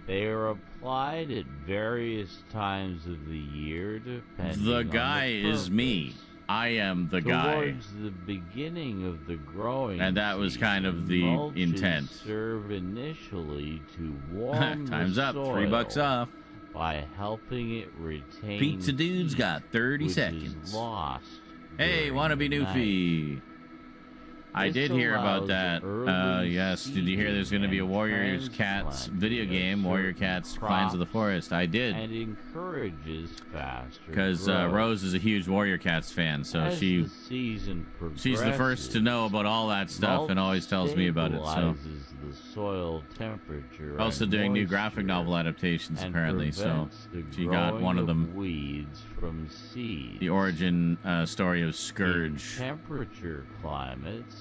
They are applied at various times of the year depending The on guy is me. purpose. I am the guy. Towards the beginning of the growing And that was kind of the season, mulches intent. serve initially to warm Time's the up. soil $3 off. by helping it retain Pizza dude's heat, got 30 which seconds. is lost Hey, during wanna be the night. newfie? I This did hear about allows that. early Yes. Did you hear there's going to be a seeding Warriors and Cats transplanting video of game, Warrior certain Cats Clans of the crops Forest? I did. and encourages faster Because growth. Rose is a huge Warrior Cats fan, so As she the season she's the first to know about all that stuff and always tells me about it. So stabilizes the soil temperature also and doing new graphic moisture novel adaptations and apparently. So prevents the she got growing one of them. weeds from seed. The origin story of In Scourge. temperature climates,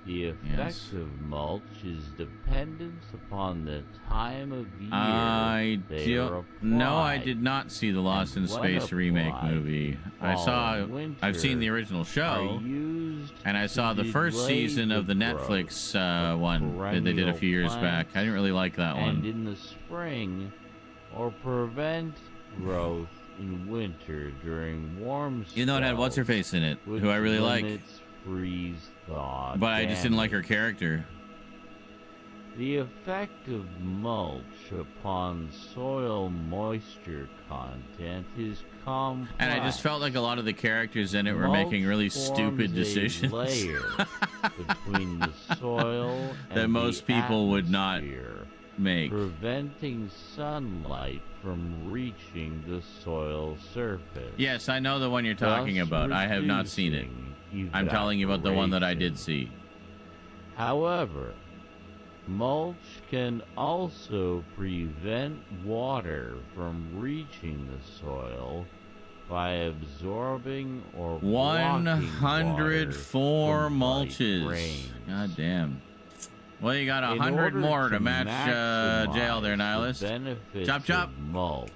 the effect Yes. of mulch is dependent upon the time of year I they are don't. No, I applied. did not see the Lost in And when Space remake applied, movie. I fall saw. and winter I've seen the original are show. used And I to saw the first delay season of the growth Netflix of one that they did a perennial few years back. plants I didn't really like that and one. in the spring, or prevent growth in winter during warm spells, Even though it had what's her face in it, which who I really like, limits freeze thaw but I just didn't like her damage. character. The effect of mulch upon soil moisture content is complex. And I just felt like a lot of the characters in it were Mulch making really forms stupid a decisions layer between the soil and that most the people would not atmosphere, make. preventing sunlight from reaching the soil surface. Yes, I know the one you're talking thus about. I have not seen it. reducing I'm telling you about the one that I did evaporation. see. However, mulch can also prevent water from reaching the soil by absorbing or blocking 104 water from light mulches. rains. God damn. Well, you got In 100 order more to match maximize jail there, the Nihilist. benefits Chop, chop. of mulch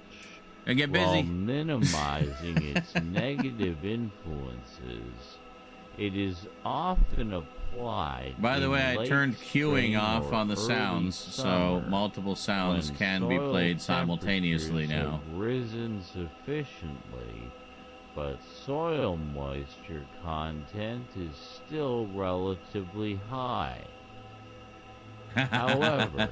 And get while busy. minimizing its negative of influences, it is often applied. By the in way, I late turned queuing spring off or on the early sounds, so summer, multiple sounds when can be soil played simultaneously temperatures now. have risen sufficiently, but soil moisture content is still relatively high. However,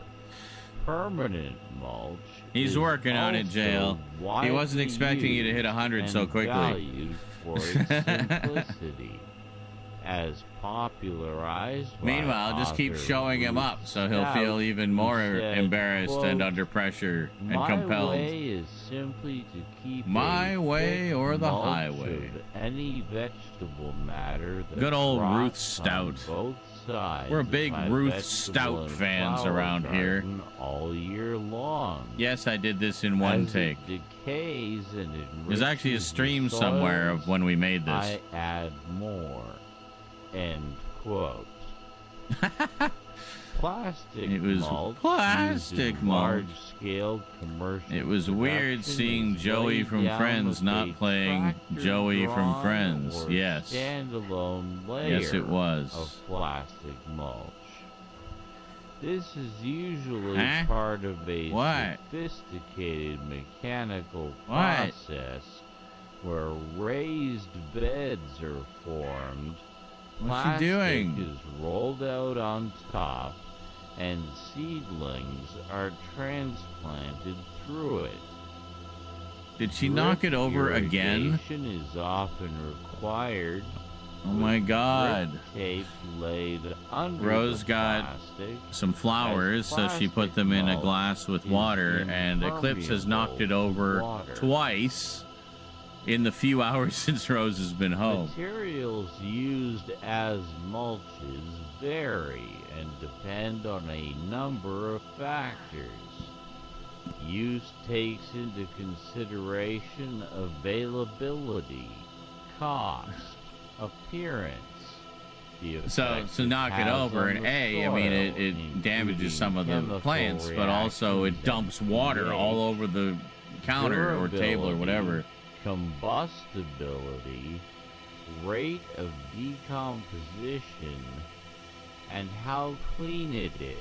permanent mulch He's is working on it, also Jail. He wasn't widely expecting you to hit used 100 so and quickly. valued for its simplicity, as popularized by Meanwhile, just keep author showing him Bruce up so he'll Stout, feel even who more said, embarrassed and quote, under pressure and "My compelled. way is simply to keep My a way thick or the mulch highway." of any vegetable matter that Good old Ruth rots on Stout. both sides We're of big my Ruth vegetable Stout and fans flower around here. garden all year long. Yes, I did this in one As take. it decays and There's actually a enriches the stream somewhere of soils, when we made this. I add more. End quote. Plastic It was mulch plastic used in mulch. large-scale commercial It was weird production seeing is Joey laid from down Friends with not a playing Joey from tractor-drawn Friends. or Yes. standalone layer Yes, it was. of plastic mulch. This is usually Huh? part of a What? sophisticated mechanical What? process where raised beds are formed. What's she Plastic doing? is rolled out on top, and seedlings are transplanted through it. Did she knock it over again? Irrigation is often required. Oh my with god. drip tape laid under Rose the got plastic. Some flowers, so she put them in a glass with water, and Eclipse has knocked it over twice in the few hours since Rose has been home. Materials used as mulches vary and depend on a number of factors. Use takes into consideration availability, cost, appearance. So knock it over, and I mean, it damages some of the plants, but also it dumps water all over the counter or table or whatever. Combustibility, rate of decomposition, and how clean it is.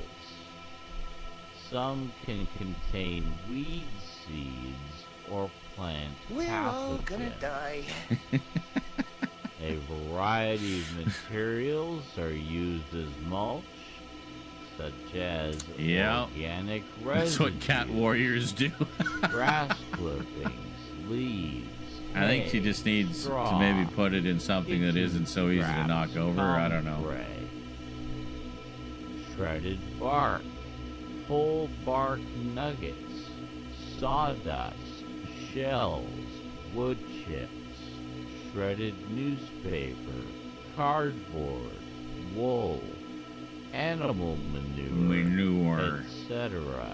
Some can contain weed seeds or plant We're all gonna pathogens. die. A variety of materials are used as mulch, such as Yep. organic That's what cat residue, warriors do. grass clippings, leaves. I think she hay, just needs straw, to maybe put it in something that kitchen isn't so easy to scraps, knock over. I don't know. comfrey, shredded bark, whole bark nuggets, sawdust, shells, wood chips, shredded newspaper, cardboard, wool, animal manure,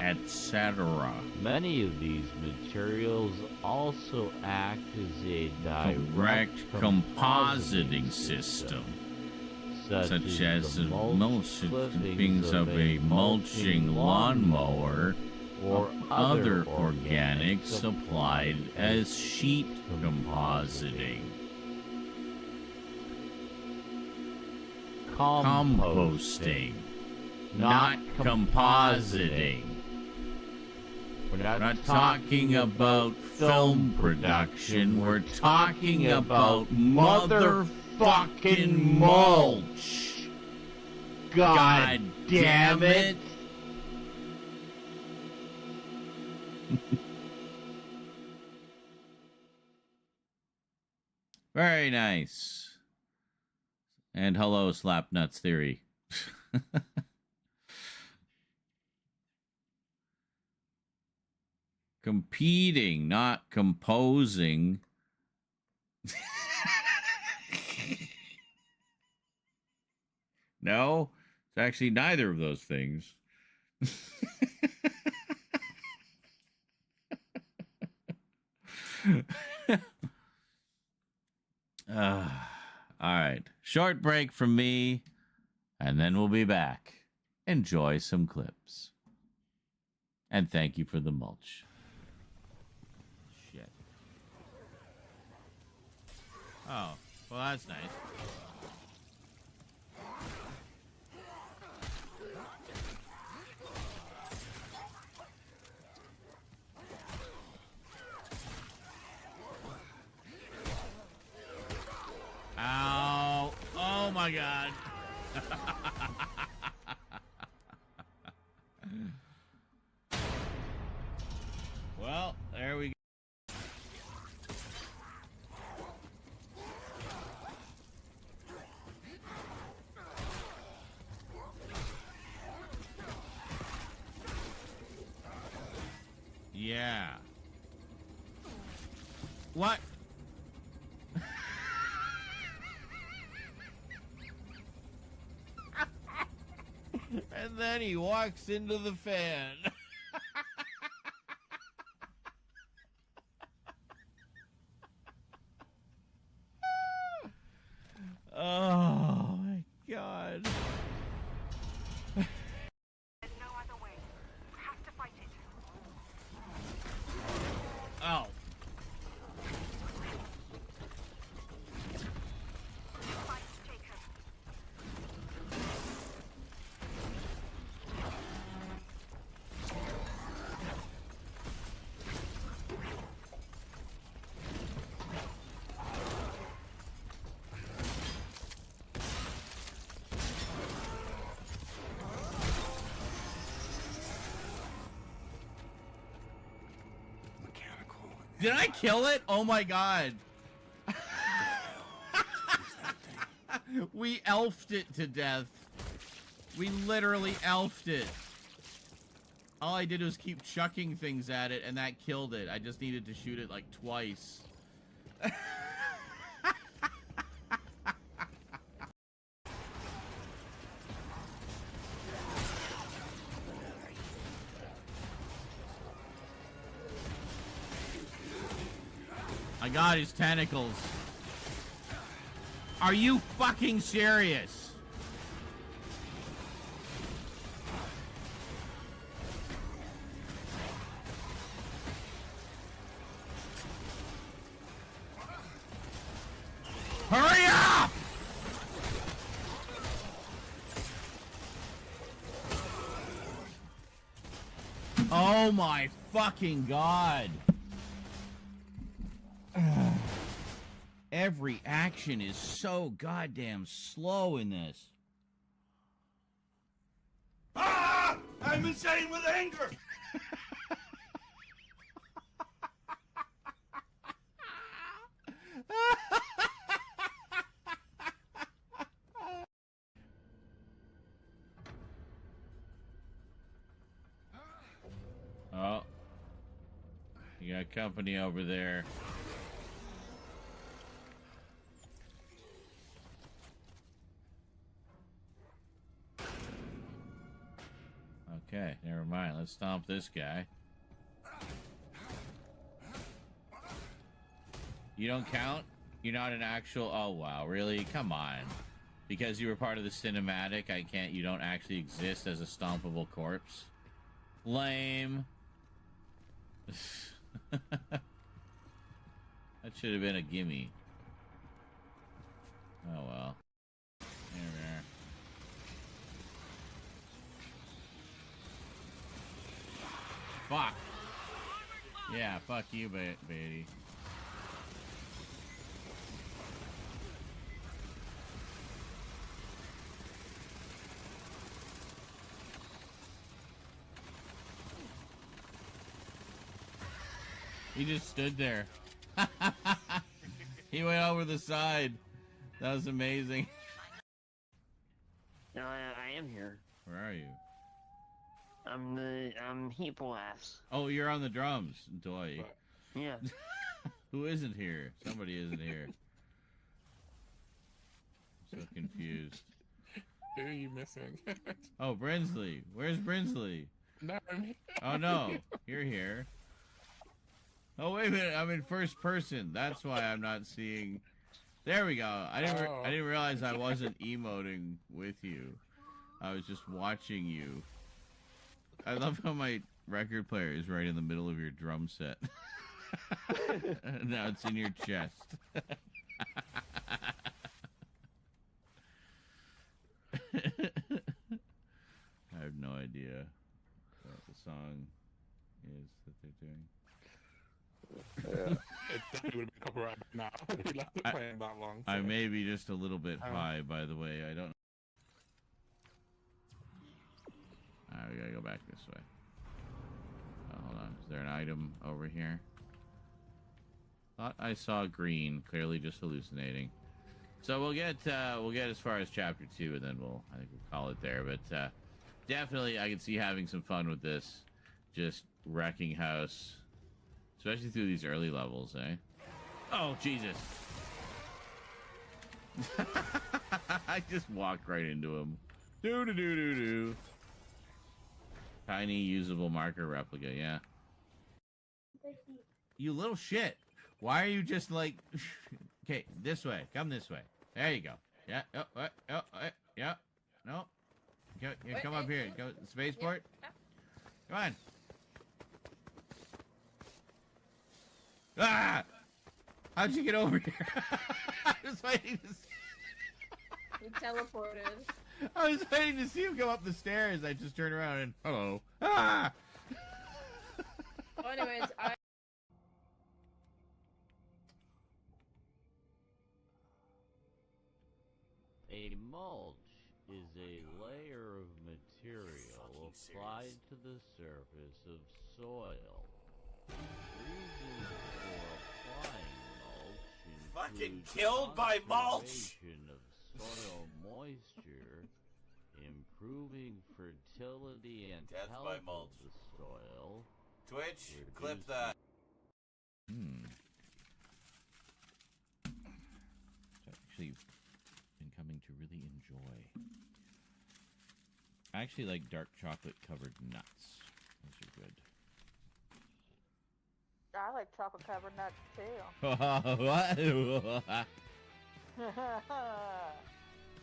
etc. Many of these materials also act as a Direct compositing system, such as the mulch clippings of a mulching lawnmower or other organics applied as sheet compositing. Composting, not compositing. We're We're not talking about film production, we're talking about motherfucking mulch. God damn it! Very nice. And hello, Slapnuts Theory. Competing, not composing. No, it's actually neither of those things. All right. Short break from me, and then we'll be back. Enjoy some clips. And thank you for the mulch. Shit. Oh, well, that's nice. Ow. Oh my god. Well, there we go. Yeah. What? And then he walks into the fan. Oh my god. There's no other way. You have to fight it. Oh. Fight Jacob. Did I kill it? Oh my god. We elfed it to death. We literally elfed it. All I did was keep chucking things at it and that killed it. I just needed to shoot it like twice. I got his tentacles. Are you fucking serious? Hurry up! Oh my fucking god. Every action is so goddamn slow in this. Ah! I'm insane with anger! Oh. You got company over there. Okay, never mind. Let's stomp this guy. You don't count? You're not an actual... Oh, wow. Really? Come on. Because you were part of the cinematic, I can't... You don't actually exist as a stompable corpse? Lame. That should have been a gimme. Oh, well. There we are. Fuck. Yeah, fuck you, Beatty. He just stood there. He went over the side. That was amazing. No, I am here. Where are you? I'm Heeple ass. Oh, you're on the drums, Doy. Yeah. Who isn't here? Somebody isn't here. I'm so confused. Who are you missing? Oh, Brinsley. Where's Brinsley? No, I'm here. Oh, no. You're here. Oh, wait a minute. I'm in first person. That's why I'm not seeing... There we go. I didn't realize I wasn't emoting with you. I was just watching you. I love how my record player is right in the middle of your drum set. Now it's in your chest. the song is that they're doing. It definitely would have been copyright by now. He left it playing that long. I so- may be just a little bit high, by the way. I don't. Alright, we gotta go back this way. Hold on. Is there an item over here? Thought I saw green. Clearly just hallucinating. So we'll get as far as chapter 2, and then I think we'll call it there. But definitely, I can see having some fun with this. Just wrecking house, especially through these early levels, eh? Oh Jesus! I just walked right into him. Do do do do do. Tiny usable marker replica, yeah. You little shit. Why are you just like... Okay, this way. Come this way. There you go. Yeah. Yeah. No. Come up here. Go spaceport. Come on. Ah! How'd you get over here? I was waiting to see... You teleported. I was waiting to see him go up the stairs. I just turned around and... Hello. Ah! Well, anyways, A mulch is a layer of material applied to the surface of soil. Reasons for applying mulch Fucking include killed by mulch! conservation of soil moisture, improving fertility and Death health by of mulch. the soil. Twitch, Reduce clip that. I've actually been coming to really enjoy. I actually like dark chocolate covered nuts. Those are good. I like chocolate covered nuts What? too.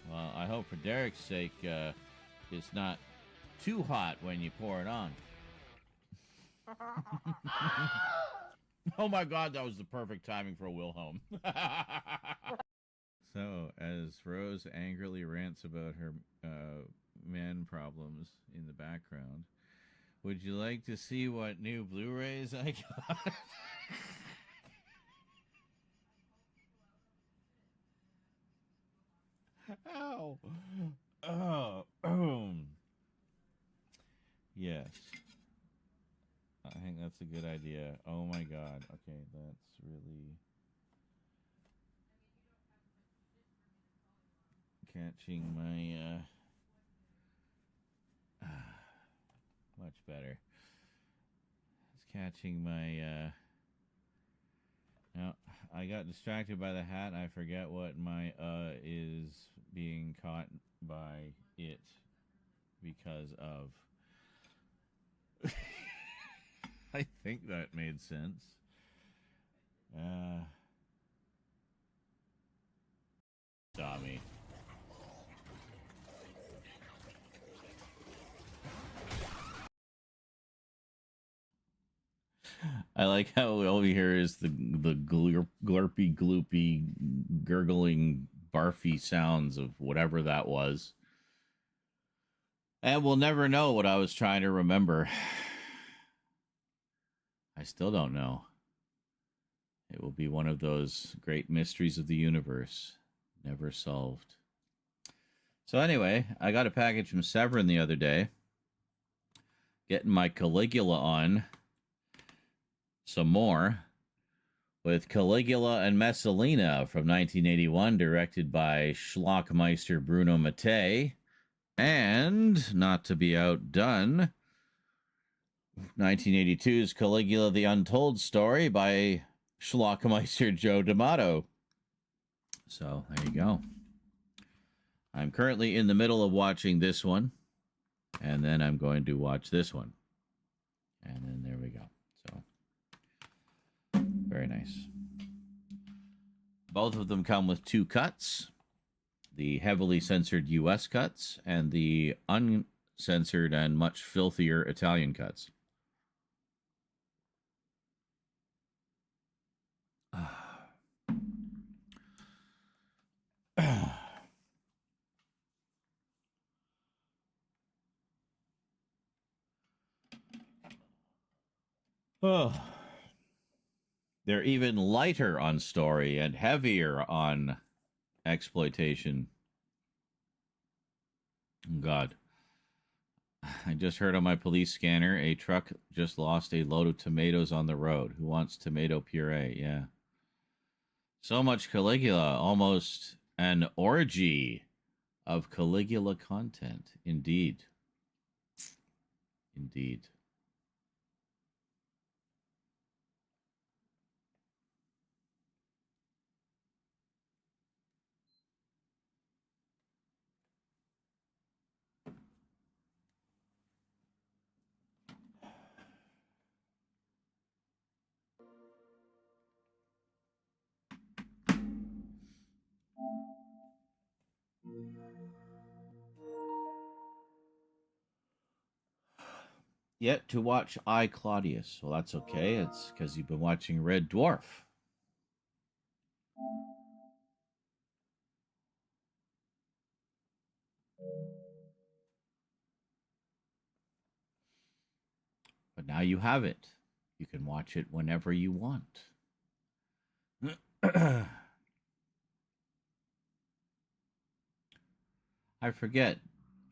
Well, I hope for Derek's sake, it's not too hot when you pour it on. Oh my God, that was the perfect timing for a Wilhelm. So, as Rose angrily rants about her man problems in the background, would you like to see what new Blu-rays I got? Ow. Yes. I think that's a good idea. Oh my God. Okay, that's really catching my much better. It's catching my no, I got distracted by the hat. I forget what my is being caught by it because of. I think that made sense. Saw me. I like how all we hear is the glurpy, gloopy, gurgling, barfy sounds of whatever that was. And we'll never know what I was trying to remember. I still don't know. It will be one of those great mysteries of the universe, never solved. So anyway, I got a package from Severin the other day. Getting my Caligula on some more with Caligula and Messalina from 1981, directed by Schlockmeister Bruno Mattei. And, not to be outdone, 1982's Caligula the Untold Story by Schlockmeister Joe D'Amato. So, there you go. I'm currently in the middle of watching this one, and then I'm going to watch this one. And then there we go. So, very nice. Both of them come with 2 cuts. The heavily censored US cuts and the uncensored and much filthier Italian cuts. Oh. They're even lighter on story and heavier on exploitation. Oh, God. I just heard on my police scanner a truck just lost a load of tomatoes on the road. Who wants tomato puree? Yeah. So much Caligula, almost an orgy of Caligula content. Indeed. Indeed. Yet to watch I, Claudius. Well, that's okay. It's because you've been watching Red Dwarf. But now you have it. You can watch it whenever you want. I forget.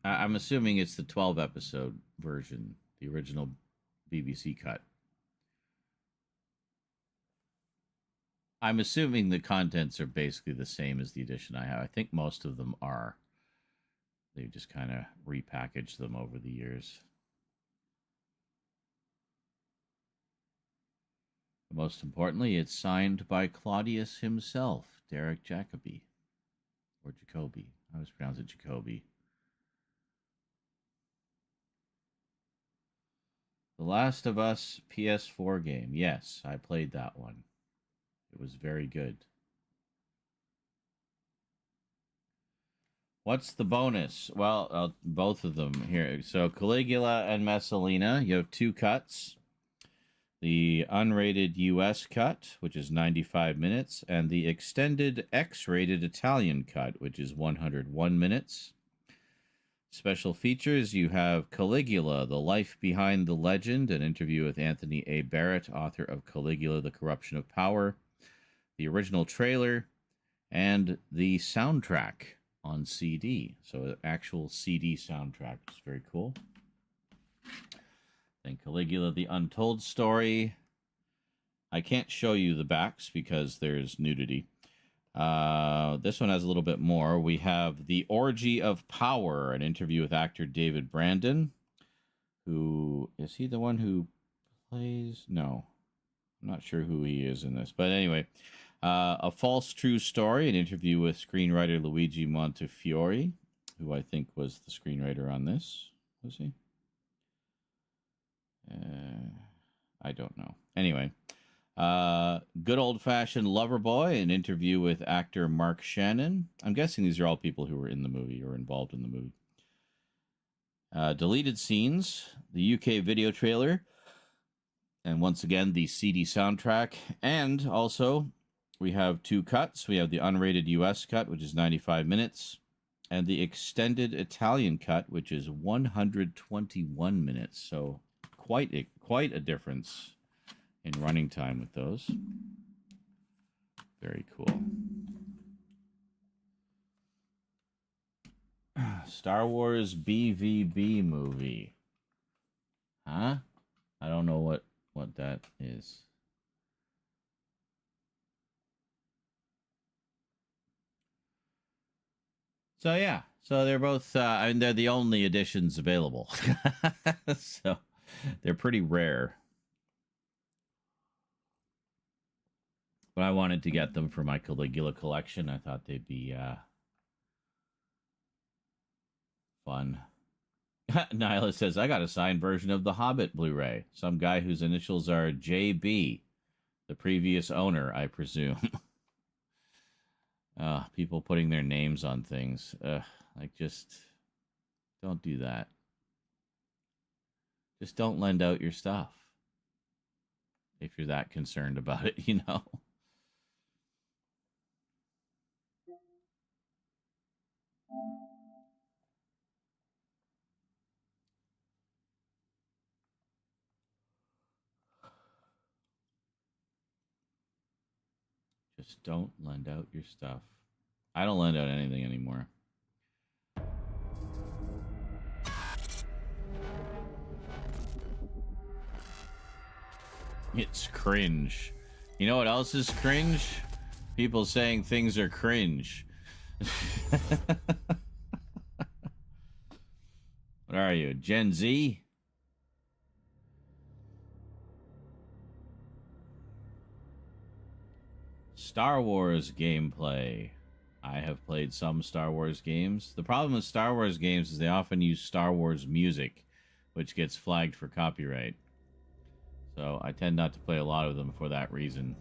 I'm assuming it's the 12 episode version, the original BBC cut. I'm assuming the contents are basically the same as the edition I have. I think most of them are. They've just kind of repackaged them over the years. Most importantly, it's signed by Claudius himself, Derek Jacobi. Or Jacoby. I always pronounce it Jacoby. The Last of Us PS4 game. Yes, I played that one. It was very good. What's the bonus? Well, both of them here. So Caligula and Messalina, you have two cuts. The unrated US cut, which is 95 minutes, and the extended X-rated Italian cut, which is 101 minutes. Special features, you have Caligula, The Life Behind the Legend, an interview with Anthony A. Barrett, author of Caligula, The Corruption of Power, the original trailer, and the soundtrack on CD. So an actual CD soundtrack, which is very cool. Then Caligula, The Untold Story. I can't show you the backs because there's nudity. This one has a little bit more. We have The Orgy of Power, an interview with actor David Brandon. Who is he the one who plays? No, I'm not sure who he is in this. But anyway, A False True Story, an interview with screenwriter Luigi Montefiore, who I think was the screenwriter on this. Was he? I don't know. Anyway, Good Old Fashioned Lover Boy, an interview with actor Mark Shannon. I'm guessing these are all people who were in the movie or involved in the movie. Deleted Scenes, the UK video trailer, and once again, the CD soundtrack. And also, we have two cuts. We have the unrated US cut, which is 95 minutes, and the extended Italian cut, which is 121 minutes. So quite a difference in running time with those. Very cool. Star Wars BVB movie. Huh? I don't know what that is. So yeah, so they're both. I mean, they're the only editions available, so they're pretty rare. But I wanted to get them for my Caligula collection. I thought they'd be fun. Nyla says, I got a signed version of The Hobbit Blu-ray. Some guy whose initials are JB, the previous owner, I presume. People putting their names on things. Just don't do that. Just don't lend out your stuff. If you're that concerned about it, you know. Just don't lend out your stuff. I don't lend out anything anymore. It's cringe. You know what else is cringe? People saying things are cringe. What are you, Gen Z? Star Wars gameplay. I have played some Star Wars games. The problem with Star Wars games is they often use Star Wars music, which gets flagged for copyright. So I tend not to play a lot of them for that reason.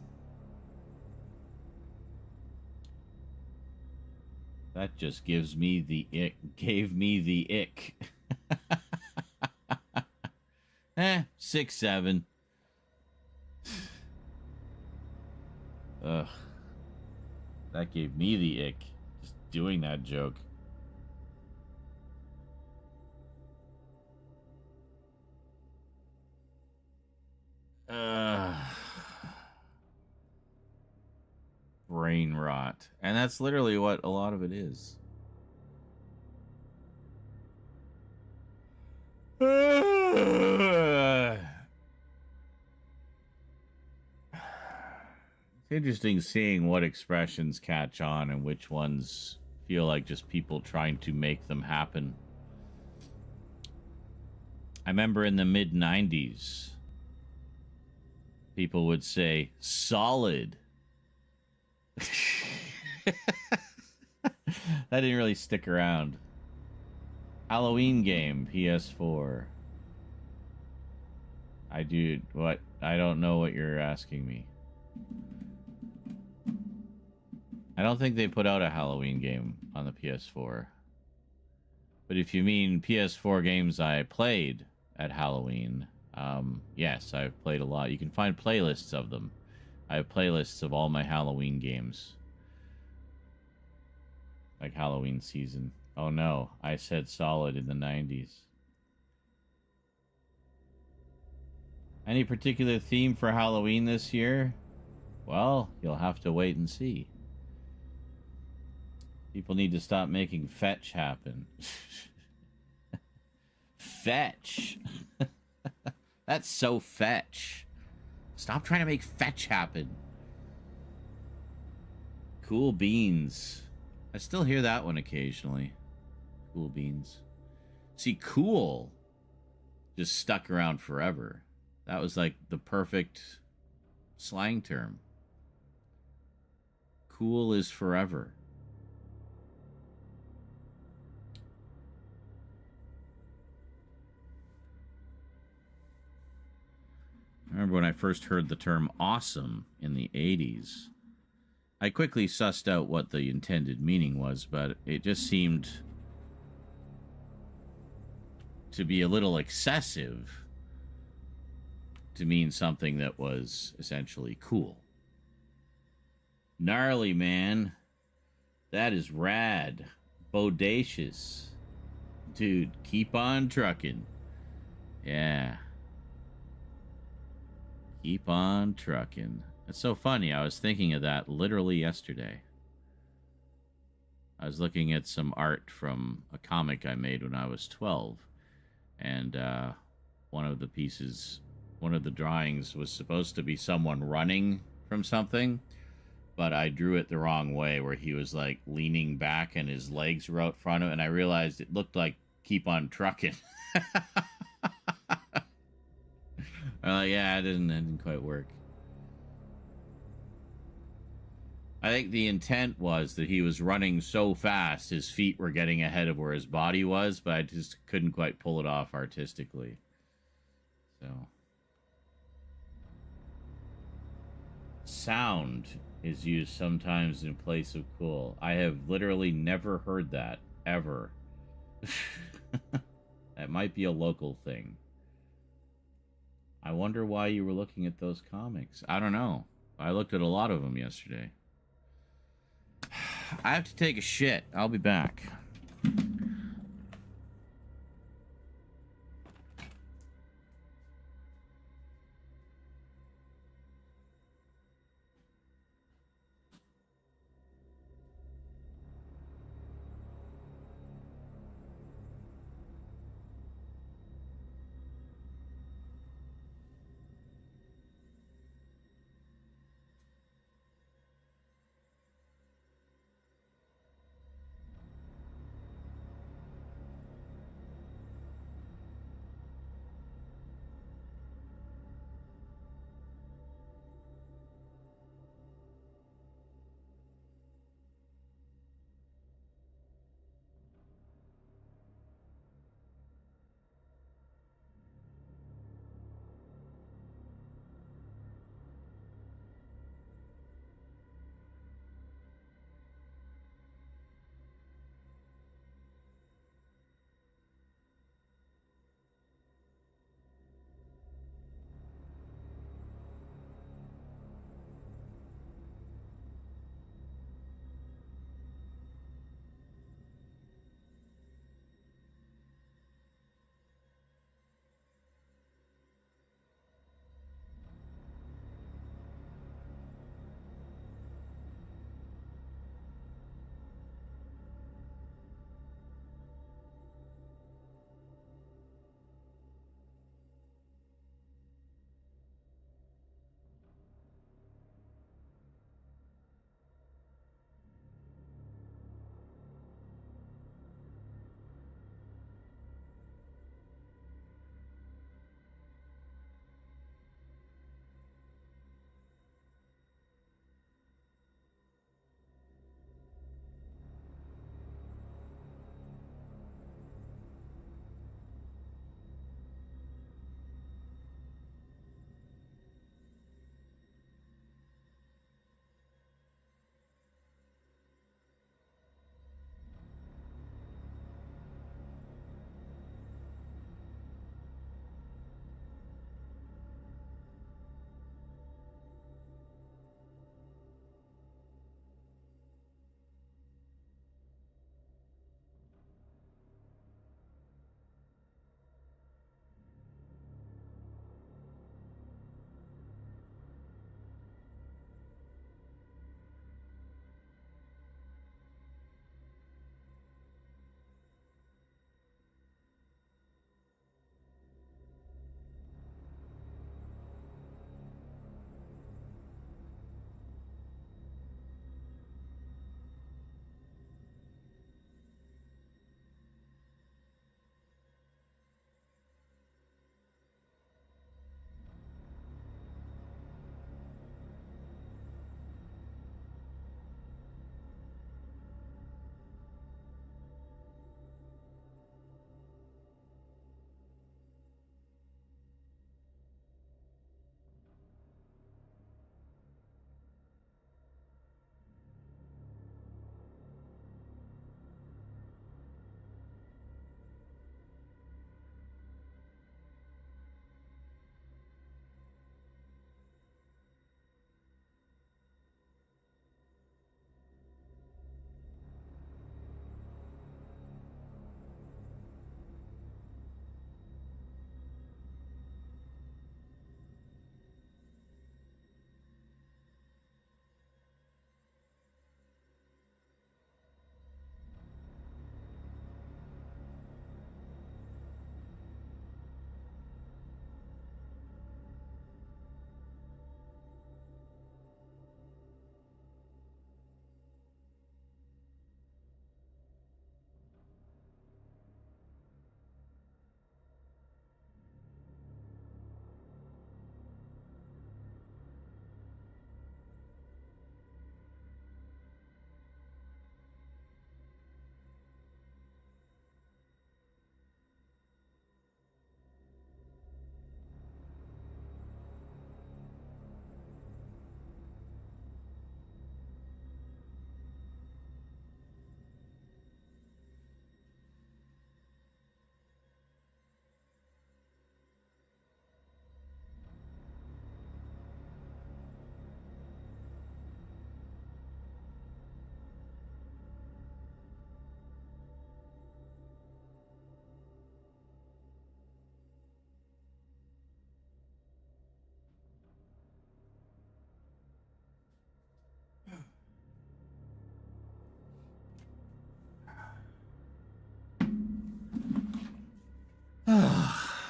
That just gives me the ick. Gave me the ick. 6, 7. Ugh. That gave me the ick. Just doing that joke. Brain rot. And that's literally what a lot of it is. It's interesting seeing what expressions catch on and which ones feel like just people trying to make them happen. I remember in the mid-90s, people would say, solid. That didn't really stick around. Halloween game, PS4. I don't know what you're asking me. I don't think they put out a Halloween game on the PS4. But if you mean PS4 games I played at Halloween, yes, I've played a lot. You can find playlists of them. I have playlists of all my Halloween games. Like Halloween season. Oh no, I said solid in the 90s. Any particular theme for Halloween this year? Well, you'll have to wait and see. People need to stop making fetch happen. Fetch. That's so fetch. Stop trying to make fetch happen. Cool beans. I still hear that one occasionally. Cool beans. See, cool just stuck around forever. That was like the perfect slang term. Cool is forever. I remember when I first heard the term awesome in the 80s. I quickly sussed out what the intended meaning was, but it just seemed to be a little excessive to mean something that was essentially cool. Gnarly, man. That is rad. Bodacious. Dude, keep on trucking. Yeah. Keep on trucking. It's so funny. I was thinking of that literally yesterday. I was looking at some art from a comic I made when I was 12. And one of the drawings was supposed to be someone running from something. But I drew it the wrong way, where he was like leaning back and his legs were out front of it. And I realized it looked like keep on trucking. Yeah, it didn't quite work. I think the intent was that he was running so fast his feet were getting ahead of where his body was, but I just couldn't quite pull it off artistically. So, sound is used sometimes in place of cool. I have literally never heard that, ever. That might be a local thing. I wonder why you were looking at those comics. I don't know. I looked at a lot of them yesterday. I have to take a shit. I'll be back.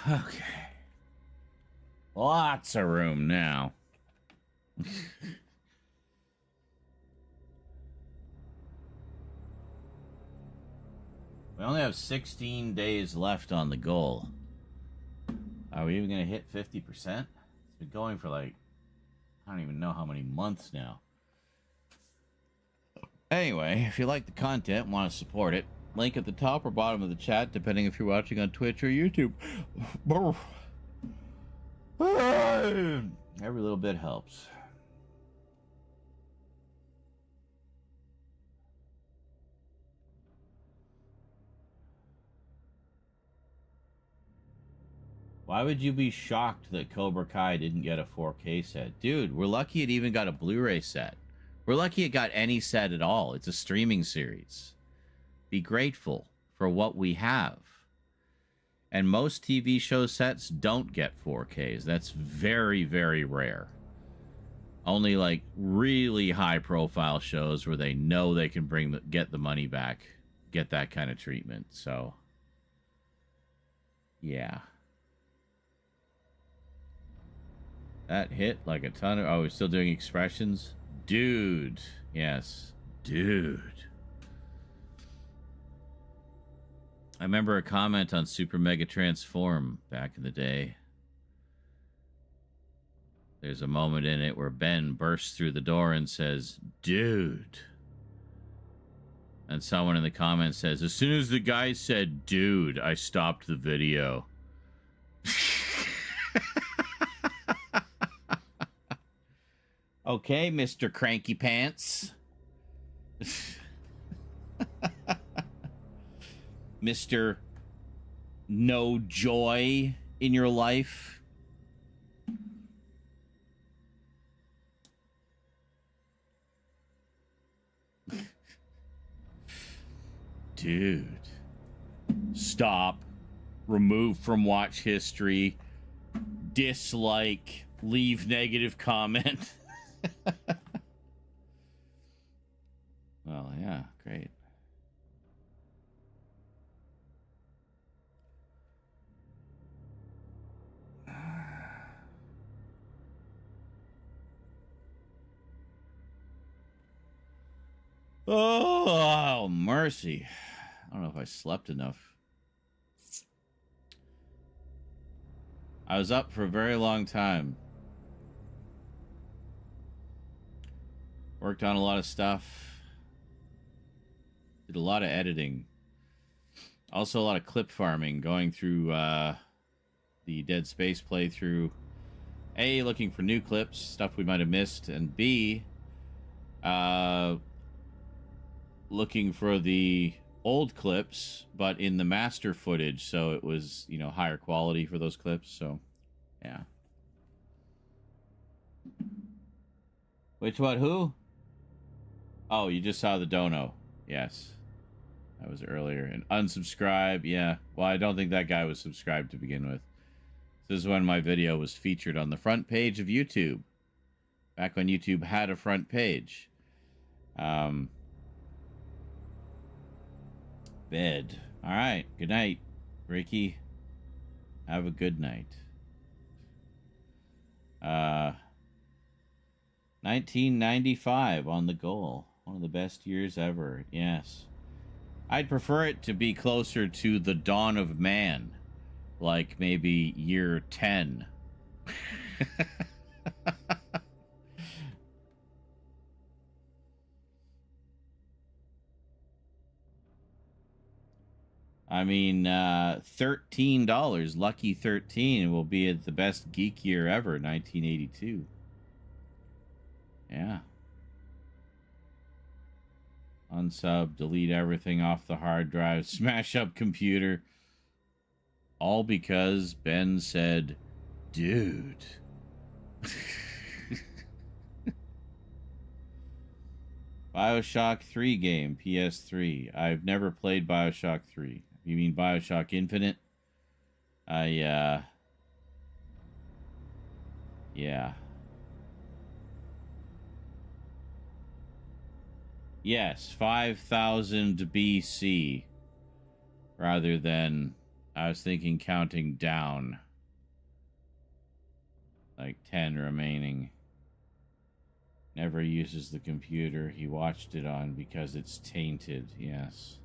Okay. Lots of room now. We only have 16 days left on the goal. Are we even going to hit 50%? It's been going for like, I don't even know how many months now. Anyway, if you like the content and want to support it, link at the top or bottom of the chat, depending if you're watching on Twitch or YouTube. Every little bit helps. Why would you be shocked that Cobra Kai didn't get a 4K set? Dude, we're lucky it even got a Blu-ray set. We're lucky it got any set at all. It's a streaming series. Be grateful for what we have. And most TV show sets don't get 4Ks. That's very, very rare. Only like really high-profile shows where they know they can get the money back, get that kind of treatment. So, yeah. That hit like a ton of... Oh, we're still doing expressions? Dude. Yes. Dude. I remember a comment on Super Mega Transform back in the day. There's a moment in it where Ben bursts through the door and says, dude. And someone in the comments says, as soon as the guy said, dude, I stopped the video. Okay, Mr. Cranky Pants. Mr. No joy in your life. Dude. Stop. Remove from watch history. Dislike. Leave negative comment. Well, yeah, great. Oh, mercy. I don't know if I slept enough. I was up for a very long time. Worked on a lot of stuff. Did a lot of editing. Also a lot of clip farming, going through the Dead Space playthrough. A, looking for new clips, stuff we might have missed, and B, looking for the old clips, but in the master footage, so it was, you know, higher quality for those clips, so, yeah. Which what, who? Oh, you just saw the dono. Yes. That was earlier. And unsubscribe, yeah. Well, I don't think that guy was subscribed to begin with. This is when my video was featured on the front page of YouTube. Back when YouTube had a front page. Bed. Alright. Good night, Ricky. Have a good night. 1995 on the goal. One of the best years ever. Yes. I'd prefer it to be closer to the dawn of man. Like maybe year 10. I mean, $13. Lucky 13 will be at the best geek year ever, 1982. Yeah. Unsub, delete everything off the hard drive, smash up computer. All because Ben said, dude. BioShock 3 game, PS3. I've never played BioShock 3. You mean BioShock Infinite? Yeah. Yes, 5000 BC rather than I was thinking counting down. Like 10 remaining. Never uses the computer he watched it on because it's tainted. Yes.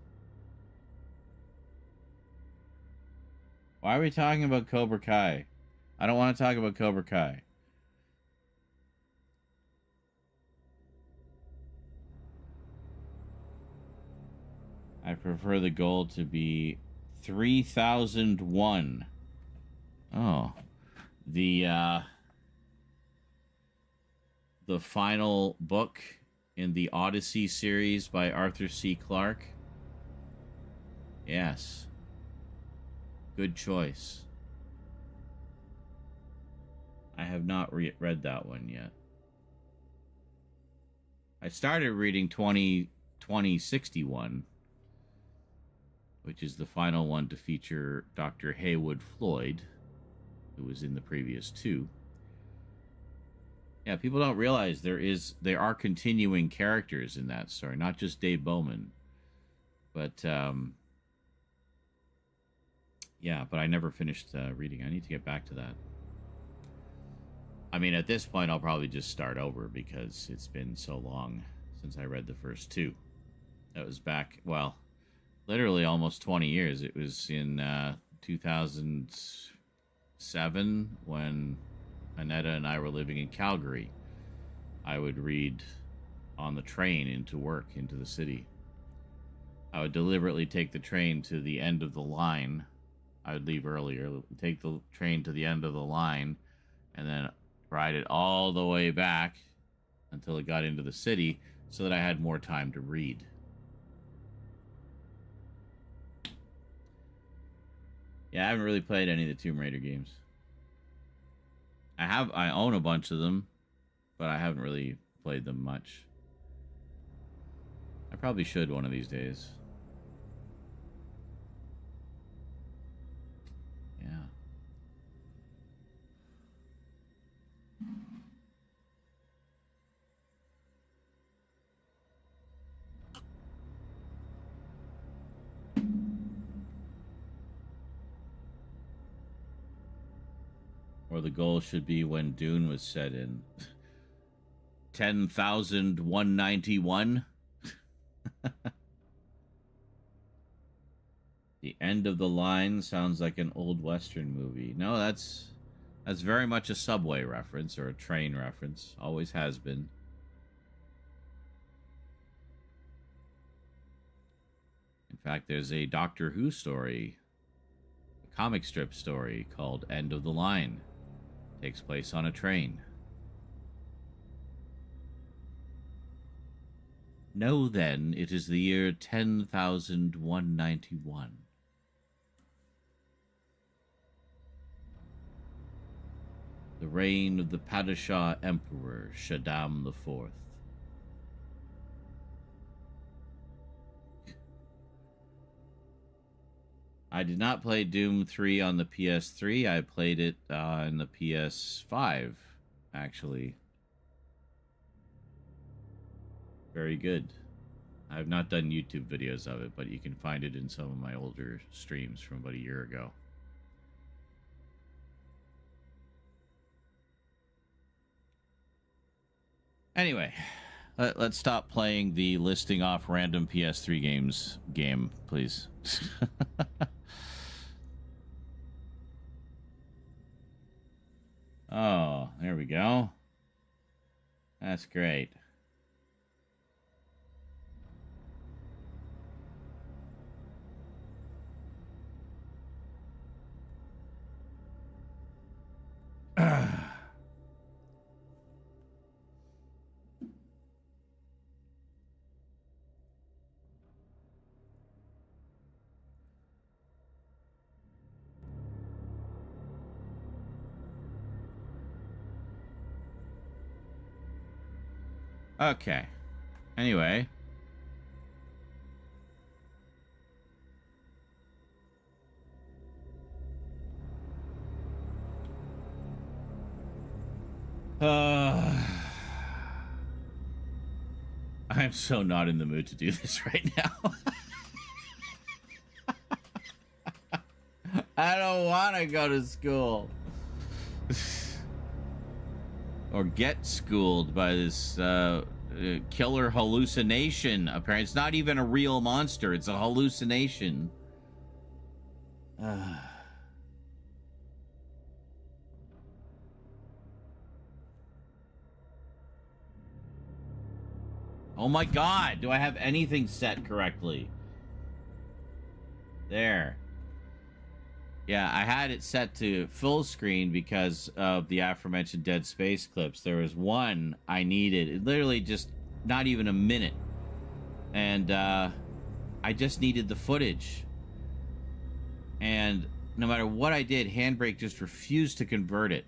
Why are we talking about Cobra Kai? I don't want to talk about Cobra Kai. I prefer the goal to be 3001. Oh. The final book in the Odyssey series by Arthur C. Clarke. Yes. Good choice. I have not read that one yet. I started reading 2061, which is the final one to feature Dr. Haywood Floyd, who was in the previous two. Yeah, people don't realize there are continuing characters in that story, not just Dave Bowman. But yeah, but I never finished reading. I need to get back to that. I mean, at this point, I'll probably just start over because it's been so long since I read the first two. That was back, well, literally almost 20 years. It was in 2007 when Annetta and I were living in Calgary. I would read on the train into work, into the city. I would deliberately take the train to the end of the line. I would leave earlier, take the train to the end of the line, and then ride it all the way back until it got into the city so that I had more time to read. Yeah, I haven't really played any of the Tomb Raider games. I own a bunch of them, but I haven't really played them much. I probably should one of these days. Yeah. Or the goal should be when Dune was set in 10,191. The end of the line sounds like an old Western movie. No, that's very much a subway reference or a train reference. Always has been. In fact, there's a Doctor Who story, a comic strip story called End of the Line. Takes place on a train. Know then, it is the year 10,191. The reign of the Padishah Emperor Shaddam IV. I did not play Doom 3 on the PS3. I played it in the PS5, actually. Very good. I have not done YouTube videos of it, but you can find it in some of my older streams from about a year ago. Anyway, let's stop playing the listing off random PS3 games game, please. Oh, there we go. That's great. Okay. Anyway. I'm so not in the mood to do this right now. I don't want to go to school. Or get schooled by this killer hallucination. Apparently, it's not even a real monster. It's a hallucination. Oh my god, do I have anything set correctly? There. Yeah, I had it set to full screen because of the aforementioned Dead Space clips. There was one I needed. It literally just not even a minute. And I just needed the footage. And no matter what I did, Handbrake just refused to convert it.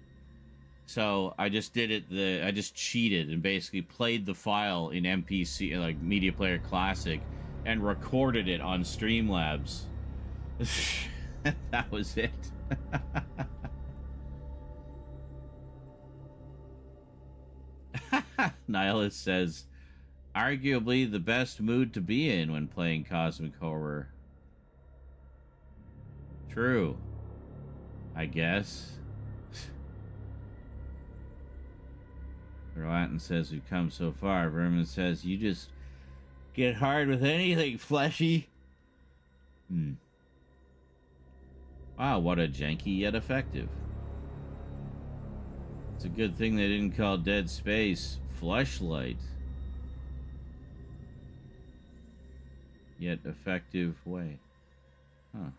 So I just did it. I just cheated and basically played the file in MPC, like Media Player Classic, and recorded it on Streamlabs. That was it. Nihilist says, arguably the best mood to be in when playing Cosmic Horror. True. I guess. Latin says we've come so far. Vermin says you just get hard with anything fleshy. Wow, what a janky yet effective. It's a good thing they didn't call Dead Space Fleshlight. Yet effective way. Huh.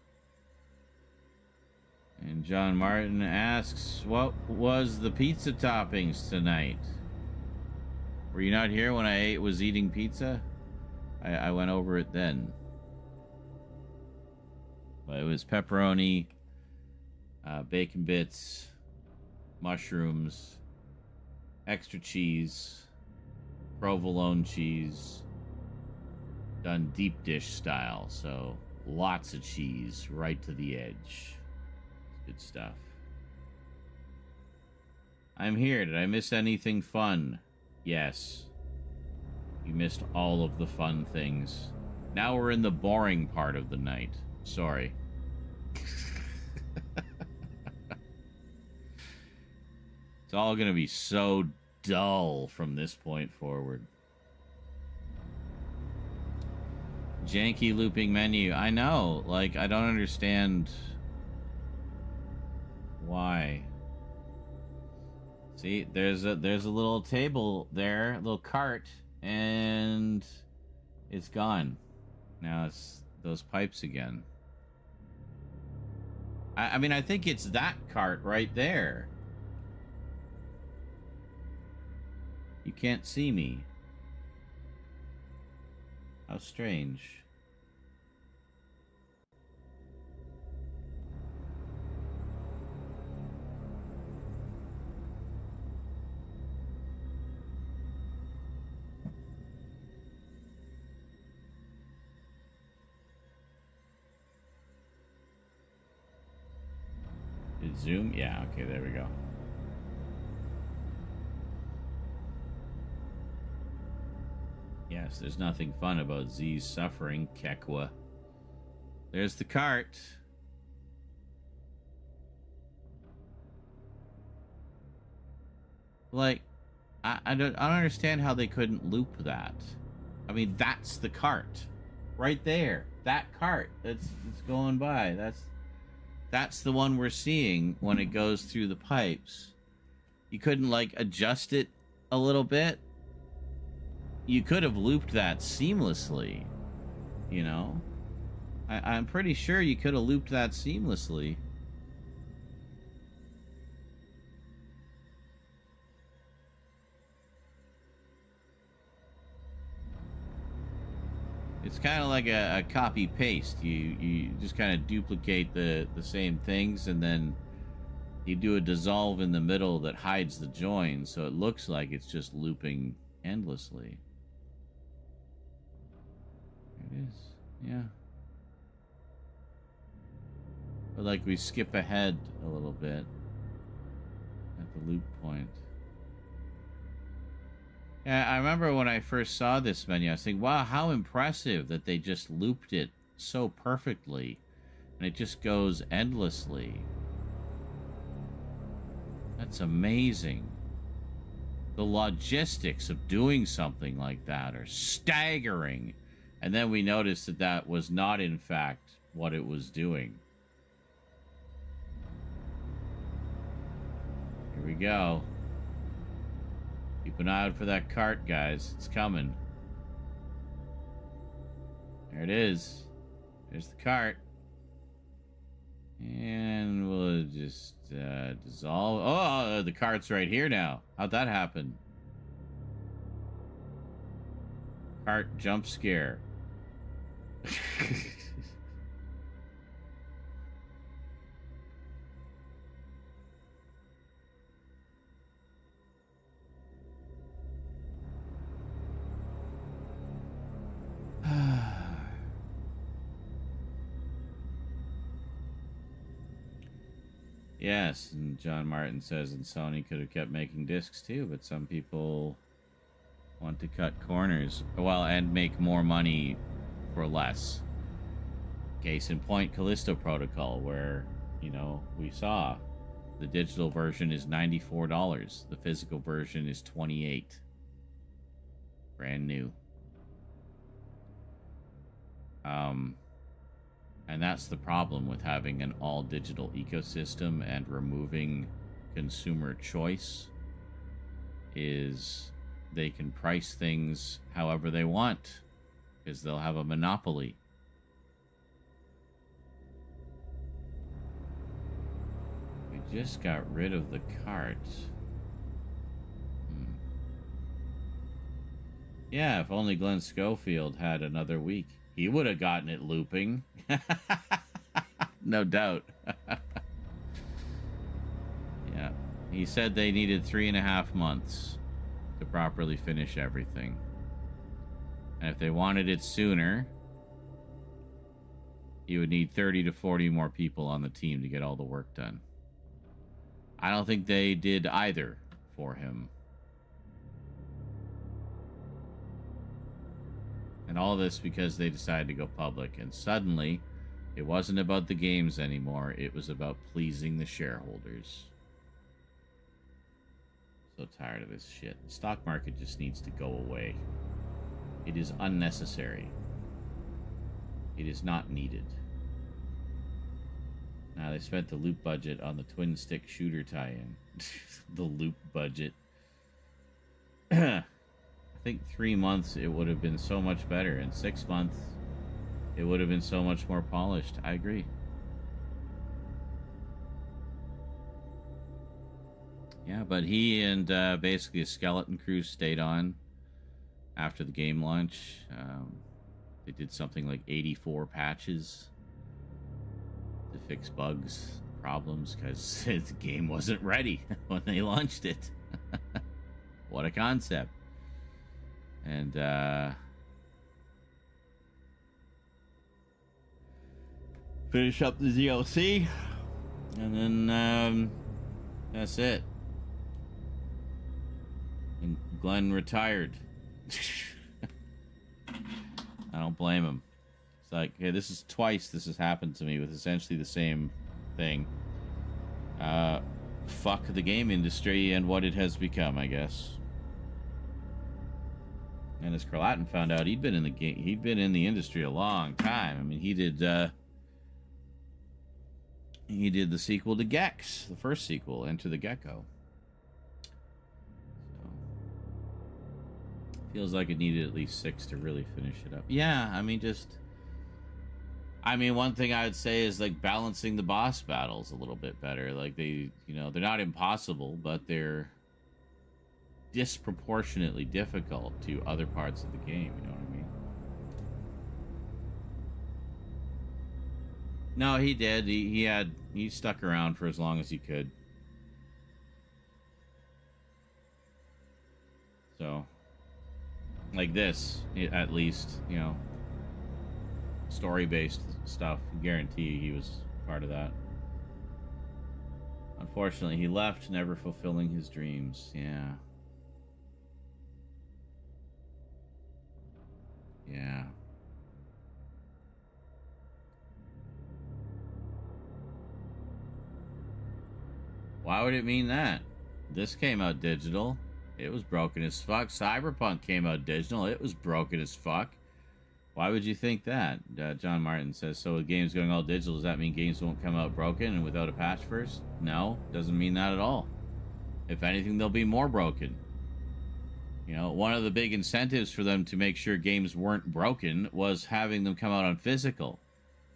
And John Martin asks, what was the pizza toppings tonight? Were you not here when I was eating pizza? I went over it then. But it was pepperoni, bacon bits, mushrooms, extra cheese, provolone cheese, done deep dish style, so lots of cheese right to the edge. Good stuff. I'm here. Did I miss anything fun? Yes. You missed all of the fun things. Now we're in the boring part of the night. Sorry. It's all gonna be so dull from this point forward. Janky looping menu. I know. Like, I don't understand why. See, there's a little table there, a little cart, and it's gone. Now it's those pipes again. I mean, I think it's that cart right there. You can't see me. How strange. Zoom? Yeah, okay, there we go. Yes, there's nothing fun about Z's suffering, Kekwa. There's the cart. Like, I don't understand how they couldn't loop that. I mean, that's the cart. Right there. That cart that's going by. That's the one we're seeing when it goes through the pipes. You couldn't, like, adjust it a little bit? You could have looped that seamlessly, you know? I'm pretty sure you could have looped that seamlessly. It's kind of like a copy paste. You just kind of duplicate the same things, and then you do a dissolve in the middle that hides the join, so it looks like it's just looping endlessly. There it is. Yeah. But like we skip ahead a little bit at the loop point. Yeah, I remember when I first saw this menu, I was thinking, wow, how impressive that they just looped it so perfectly. And it just goes endlessly. That's amazing. The logistics of doing something like that are staggering. And then we noticed that that was not, in fact, what it was doing. Here we go. Keep an eye out for that cart, guys. It's coming. There it is. There's the cart. And we'll just dissolve. Oh, the cart's right here now. How'd that happen? Cart jump scare. Yes, and John Martin says, and Sony could have kept making discs too, but some people want to cut corners, well, and make more money for less. Case in point, Callisto Protocol, where, you know, we saw the digital version is $94. The physical version is $28. Brand new. And that's the problem with having an all-digital ecosystem and removing consumer choice, is they can price things however they want, because they'll have a monopoly. We just got rid of the cart. Yeah, if only Glenn Schofield had another week. He would have gotten it looping. No doubt. Yeah. He said they needed 3.5 months to properly finish everything. And if they wanted it sooner, you would need 30 to 40 more people on the team to get all the work done. I don't think they did either for him. And all this because they decided to go public. And suddenly, it wasn't about the games anymore. It was about pleasing the shareholders. So tired of this shit. The stock market just needs to go away. It is unnecessary. It is not needed. Now, they spent the loop budget on the twin stick shooter tie-in. The loop budget. I think 3 months it would have been so much better. In 6 months it would have been so much more polished. I agree. Yeah, but he and basically a skeleton crew stayed on after the game launch. They did something like 84 patches to fix bugs, problems, because the game wasn't ready when they launched it. What a concept. And finish up the DLC, and then that's it. And Glenn retired. I don't blame him. It's like, hey, this is twice this has happened to me with essentially the same thing. Fuck the game industry and what it has become, I guess. And as Carlatin found out, he'd been in the industry a long time. I mean, he did the sequel to Gex, the first sequel, Enter the Gecko. So feels like it needed at least 6 to really finish it up. Yeah, I mean, one thing I would say is like balancing the boss battles a little bit better. Like they're not impossible, but they're disproportionately difficult to other parts of the game, you know what I mean? No, he did. He stuck around for as long as he could. So, like this, at least, you know, story-based stuff, I guarantee he was part of that. Unfortunately, he left, never fulfilling his dreams. Yeah. Yeah. Why would it mean that? This came out digital. It was broken as fuck. Cyberpunk came out digital. It was broken as fuck. Why would you think that? John Martin says, so with games going all digital, does that mean games won't come out broken and without a patch first? No, doesn't mean that at all. If anything, they'll be more broken. You know, one of the big incentives for them to make sure games weren't broken was having them come out on physical.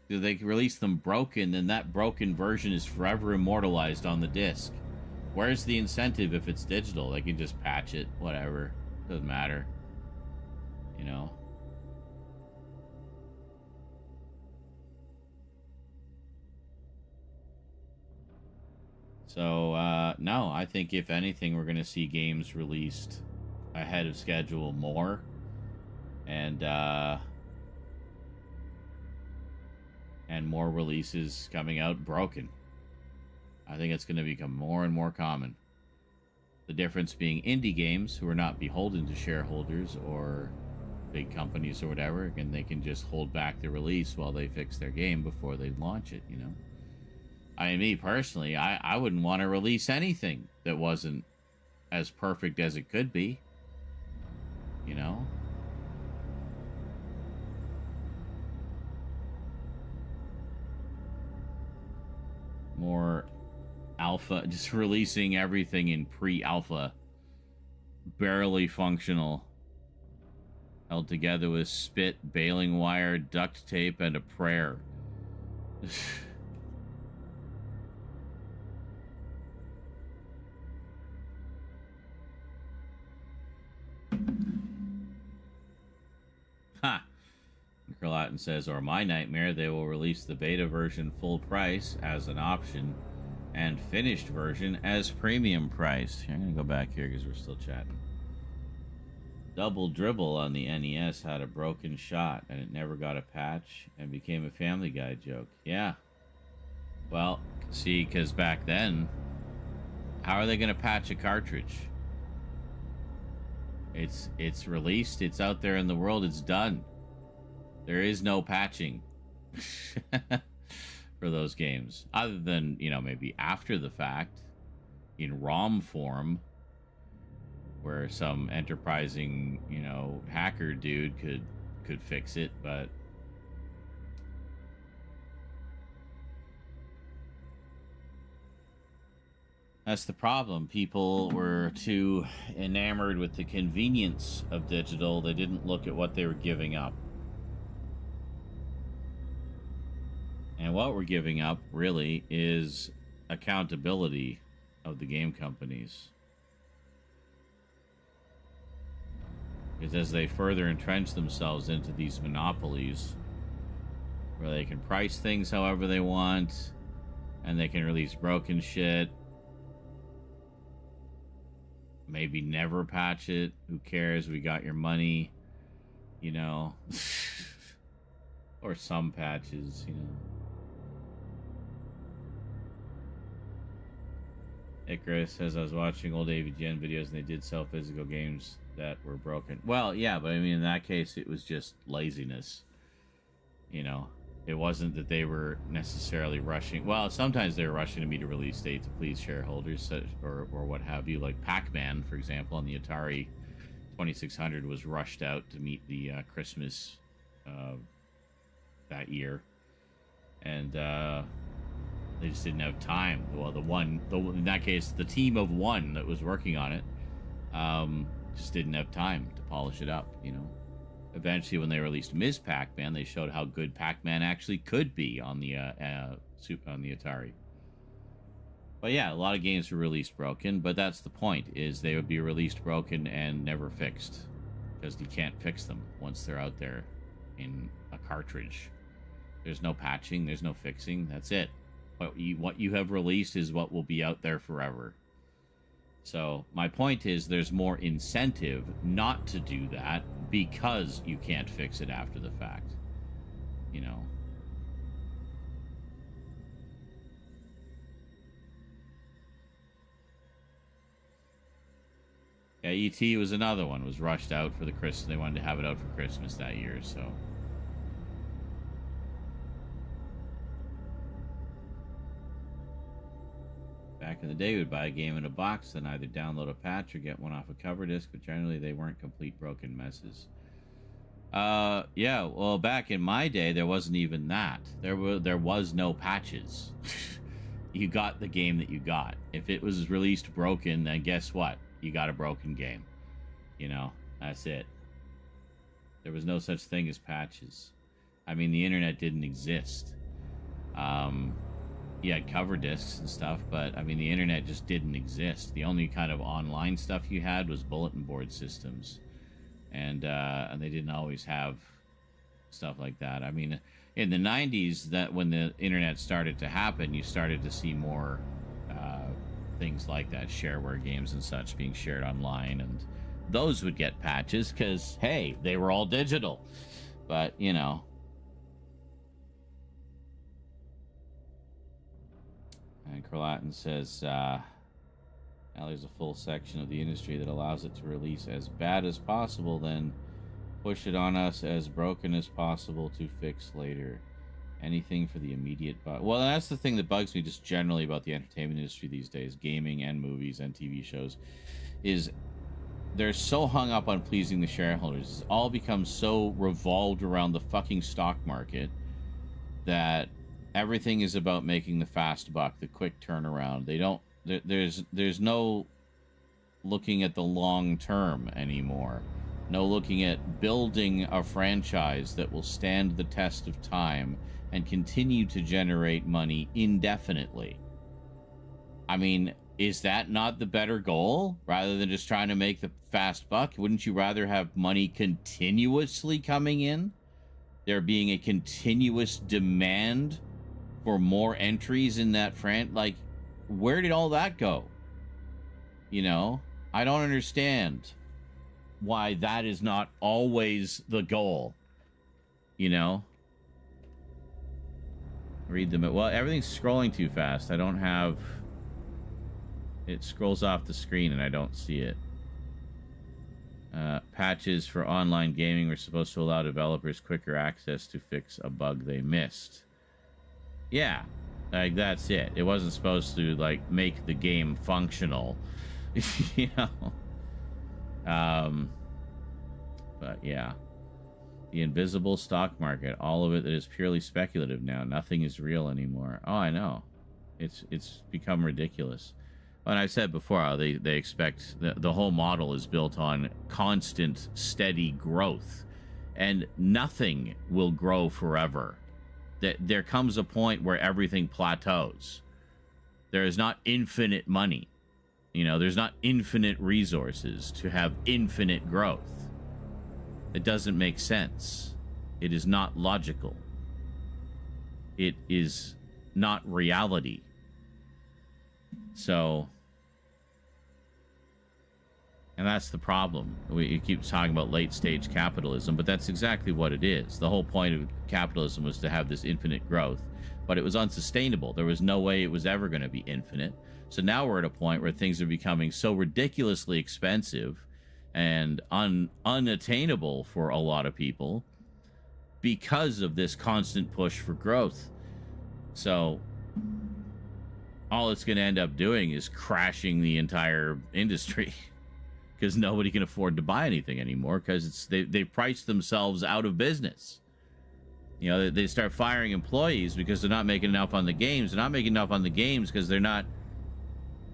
If they release them broken, then that broken version is forever immortalized on the disc. Where's the incentive if it's digital? They can just patch it, whatever. Doesn't matter. You know? So, no, I think if anything, we're going to see games released ahead of schedule more. And more releases coming out broken. I think it's going to become more and more common. The difference being indie games who are not beholden to shareholders or big companies or whatever, and they can just hold back the release while they fix their game before they launch it, you know? I mean, me personally, I wouldn't want to release anything that wasn't as perfect as it could be. You know? More alpha, just releasing everything in pre-alpha. Barely functional. Held together with spit, baling wire, duct tape, and a prayer. Ha! Latin says, or my nightmare, they will release the beta version full price as an option and finished version as premium price. I'm going to go back here because we're still chatting. Double Dribble on the NES had a broken shot and it never got a patch and became a Family Guy joke. Yeah. Well, see, because back then, how are they going to patch a cartridge? It's released, it's out there in the world, it's done. There is no patching for those games. Other than, you know, maybe after the fact, in ROM form, where some enterprising, you know, hacker dude could fix it, but that's the problem. People were too enamored with the convenience of digital. They didn't look at what they were giving up. And what we're giving up, really, is accountability of the game companies. Because as they further entrench themselves into these monopolies, where they can price things however they want, and they can release broken shit, maybe never patch it, who cares, we got your money, you know. Or some patches, you know. Icarus says, I was watching old AVGN videos and they did sell physical games that were broken. Well, yeah, but I mean, in that case, it was just laziness. You know, it wasn't that they were necessarily rushing. Well, sometimes they were rushing to meet a release date to please shareholders or what have you. Like Pac-Man, for example, on the Atari 2600 was rushed out to meet the Christmas that year. And they just didn't have time. Well, in that case, the team of one that was working on it just didn't have time to polish it up, you know. Eventually, when they released Ms. Pac-Man, they showed how good Pac-Man actually could be on the Atari. But yeah, a lot of games were released broken, but that's the point, is they would be released broken and never fixed. Because you can't fix them once they're out there in a cartridge. There's no patching, there's no fixing, that's it. What you have released is what will be out there forever. So my point is there's more incentive not to do that because you can't fix it after the fact. You know. Yeah, E.T. was another one. Was rushed out for the Christmas. They wanted to have it out for Christmas that year, so. Back in the day, we'd buy a game in a box, then either download a patch or get one off a cover disc, but generally they weren't complete broken messes. Yeah, well, back in my day, there wasn't even that. There was no patches. You got the game that you got. If it was released broken, then guess what? You got a broken game. You know, that's it. There was no such thing as patches. I mean, the internet didn't exist. You had cover discs and stuff, but I mean, the internet just didn't exist. The only kind of online stuff you had was bulletin board systems, and they didn't always have stuff like that. I mean, in the 90s, that when the internet started to happen, you started to see more things like that, shareware games and such being shared online, and those would get patches because, hey, they were all digital. But, you know. And Carlatin says, now there's a full section of the industry that allows it to release as bad as possible, then push it on us as broken as possible to fix later. Anything for the immediate well, that's the thing that bugs me just generally about the entertainment industry these days, gaming and movies and TV shows, is they're so hung up on pleasing the shareholders. It's all becomes so revolved around the fucking stock market that everything is about making the fast buck, the quick turnaround. They don't there's no looking at the long term anymore. No looking at building a franchise that will stand the test of time and continue to generate money indefinitely. I mean, is that not the better goal? Rather than just trying to make the fast buck, wouldn't you rather have money continuously coming in? There being a continuous demand for more entries in that like, where did all that go? You know, I don't understand why that is not always the goal. You know, read them. Well, everything's scrolling too fast. I don't have it. Scrolls off the screen and I don't see it. Patches for online gaming were supposed to allow developers quicker access to fix a bug they missed. Yeah, like that's it. It wasn't supposed to like make the game functional. You know. But yeah, the invisible stock market, all of it that is purely speculative now. Nothing is real anymore. Oh, I know. It's become ridiculous. And I said before, how they expect the whole model is built on constant, steady growth, and nothing will grow forever. There comes a point where everything plateaus. There is not infinite money. You know, there's not infinite resources to have infinite growth. It doesn't make sense. It is not logical. It is not reality. So, and that's the problem. We keep talking about late stage capitalism, but that's exactly what it is. The whole point of capitalism was to have this infinite growth, but it was unsustainable. There was no way it was ever going to be infinite. So now we're at a point where things are becoming so ridiculously expensive and unattainable for a lot of people because of this constant push for growth. So all it's going to end up doing is crashing the entire industry because nobody can afford to buy anything anymore because they've priced themselves out of business. You know, they start firing employees because they're not making enough on the games. They're not making enough on the games because they're not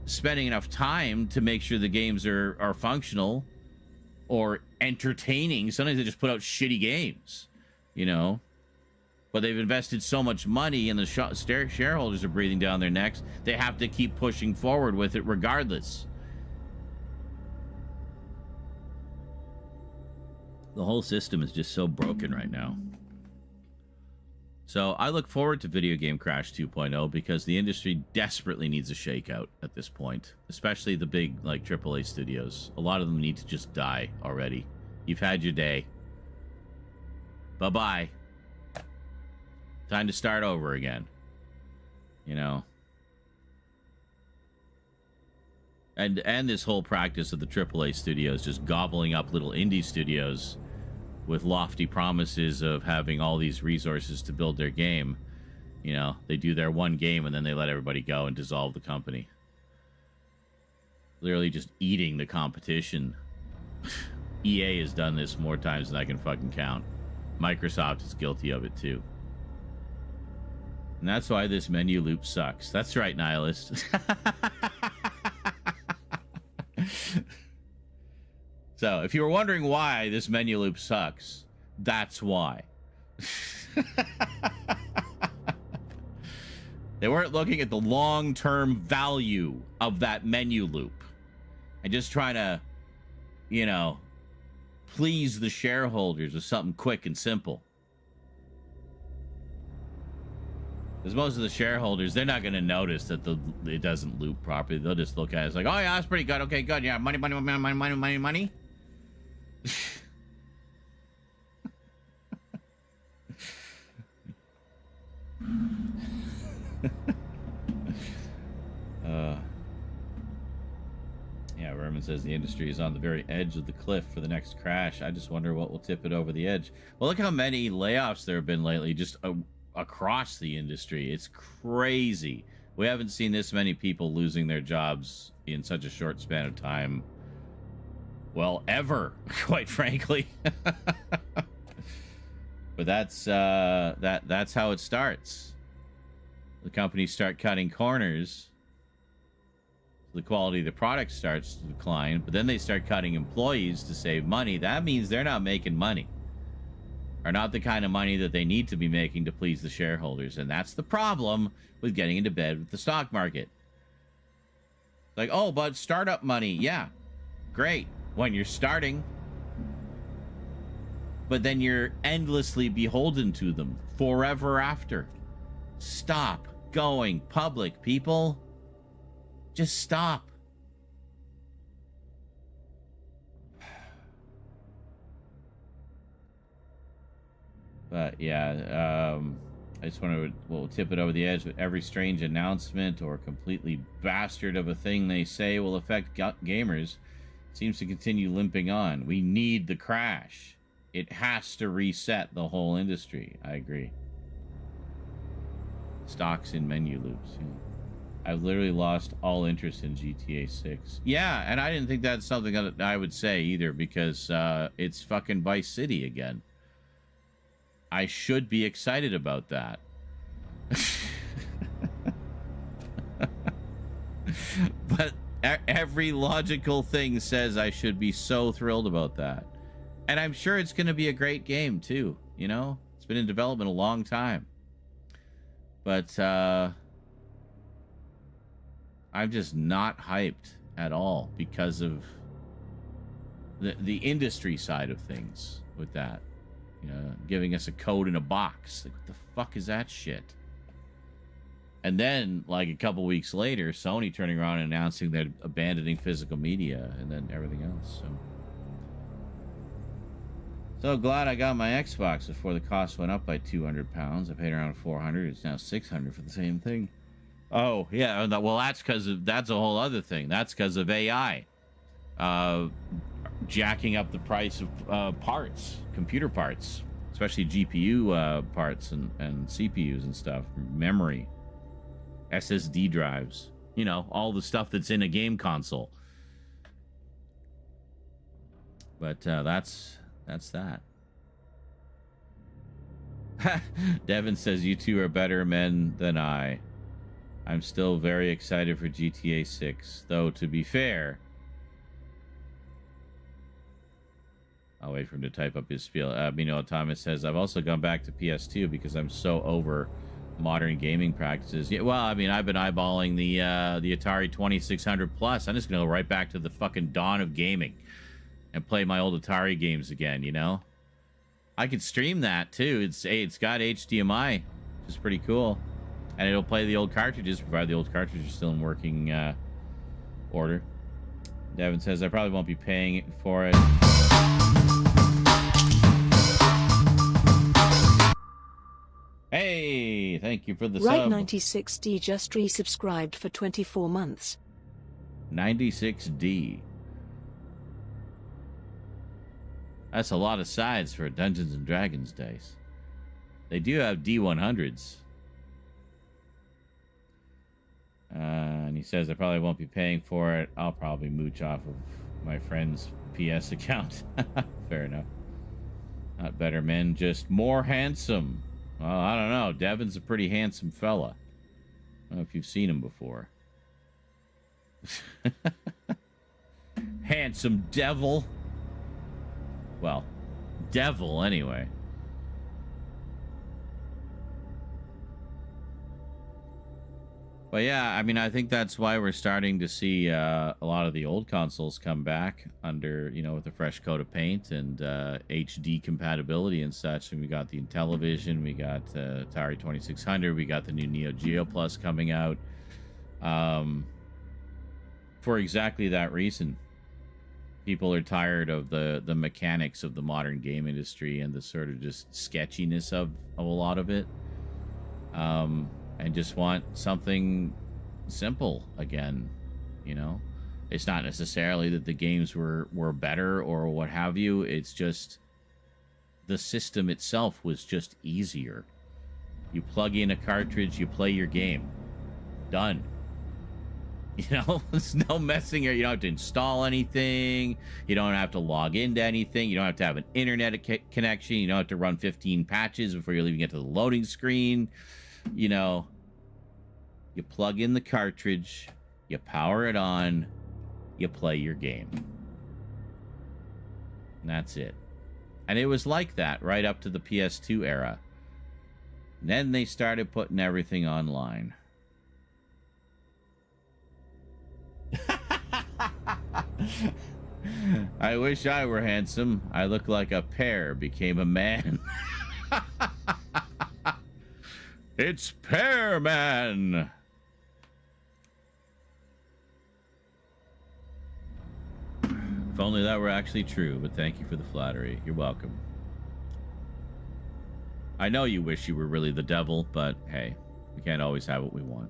spending enough time to make sure the games are functional or entertaining. Sometimes they just put out shitty games, you know, but they've invested so much money and the shareholders are breathing down their necks. They have to keep pushing forward with it regardless. The whole system is just so broken right now. So I look forward to Video Game Crash 2.0 because the industry desperately needs a shakeout at this point, especially the big like AAA studios. A lot of them need to just die already. You've had your day. Bye-bye. Time to start over again. You know. And this whole practice of the AAA studios just gobbling up little indie studios with lofty promises of having all these resources to build their game. You know, they do their one game and then they let everybody go and dissolve the company. Literally just eating the competition. EA has done this more times than I can fucking count. Microsoft is guilty of it too. And that's why this menu loop sucks. That's right, Nihilist. So, if you were wondering why this menu loop sucks, that's why. They weren't looking at the long-term value of that menu loop and just trying to, you know, please the shareholders with something quick and simple. Because most of the shareholders, they're not going to notice that it doesn't loop properly. They'll just look at it. It's like, oh, yeah, that's pretty good. Okay, good. Yeah, money, money, money, money, money, money, money. Yeah, Vermin says the industry is on the very edge of the cliff for the next crash. I just wonder what will tip it over the edge. Well, look how many layoffs there have been lately, just across the industry. It's crazy. We haven't seen this many people losing their jobs in such a short span of time. Well, ever, quite frankly. But that's how it starts. The companies start cutting corners. The quality of the product starts to decline, but then they start cutting employees to save money. That means they're not making money, or not the kind of money that they need to be making to please the shareholders. And that's the problem with getting into bed with the stock market. Like, oh, but startup money, yeah, great when you're starting, but then you're endlessly beholden to them forever after. Stop going public, people. Just stop. But yeah, I just want to, we'll tip it over the edge with every strange announcement or completely bastard of a thing they say will affect gamers. Seems to continue limping on. We need the crash. It has to reset the whole industry. I agree. Stocks in menu loops. Yeah. I've literally lost all interest in GTA 6. Yeah, and I didn't think that's something that I would say either, because it's fucking Vice City again. I should be excited about that. But every logical thing says I should be so thrilled about that. And I'm sure it's going to be a great game, too. You know? It's been in development a long time. But, I'm just not hyped at all because of the industry side of things with that. You know, giving us a code in a box. Like, what the fuck is that shit? And then, like, a couple weeks later, Sony turning around and announcing they're abandoning physical media, and then everything else. So glad I got my Xbox before the cost went up by 200 pounds. I paid around 400. It's now 600 for the same thing. Oh, yeah. Well, that's a whole other thing. That's because of AI. Jacking up the price of parts, computer parts, especially GPU parts and CPUs and stuff, memory, SSD drives, you know, all the stuff that's in a game console. But that's that. Devin says you two are better men than I. I'm still very excited for GTA 6, though, to be fair. I'll wait for him to type up his spiel. Thomas says, I've also gone back to PS2 because I'm so over modern gaming practices. Yeah, well, I mean, I've been eyeballing the Atari 2600 Plus. I'm just going to go right back to the fucking dawn of gaming and play my old Atari games again, you know? I could stream that, too. It's got HDMI, which is pretty cool. And it'll play the old cartridges, provided the old cartridges are still in working order. Devin says, I probably won't be paying for it. Hey, thank you for the sub. Right96D just resubscribed for 24 months. 96D. That's a lot of sides for a Dungeons and Dragons dice. They do have D100s. And he he says I probably won't be paying for it. I'll probably mooch off of my friend's PS account. Fair enough. Not better men, just more handsome. Well, I don't know. Devin's a pretty handsome fella. I don't know if you've seen him before. Handsome devil. Well, devil anyway. But yeah, I mean, I think that's why we're starting to see a lot of the old consoles come back under, you know, with a fresh coat of paint and HD compatibility and such. And we got the Intellivision, we got Atari 2600, we got the new Neo Geo Plus coming out. For exactly that reason. People are tired of the mechanics of the modern game industry and the sort of just sketchiness of a lot of it. And just want something simple again, you know? It's not necessarily that the games were better or what have you. It's just the system itself was just easier. You plug in a cartridge, you play your game. Done. You know, there's no messing here. You don't have to install anything. You don't have to log into anything. You don't have to have an internet connection. You don't have to run 15 patches before you're leaving it to the loading screen. You know, you plug in the cartridge, you power it on, you play your game. And that's it. And it was like that right up to the PS2 era. And then they started putting everything online. I wish I were handsome. I look like a pear became a man. It's Pear Man. If only that were actually true, but thank you for the flattery. You're welcome. I know you wish you were really the devil, but hey, we can't always have what we want.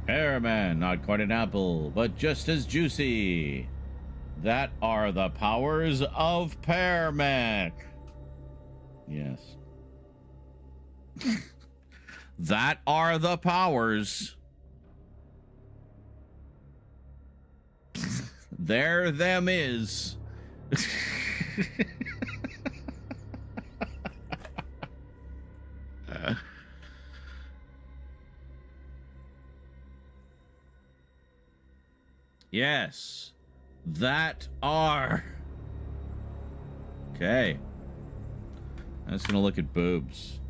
Pearman, not quite an apple, but just as juicy. That are the powers of Pearmac. Yes. That are the powers. There them is. Yes, that are. Okay. I'm just gonna look at boobs.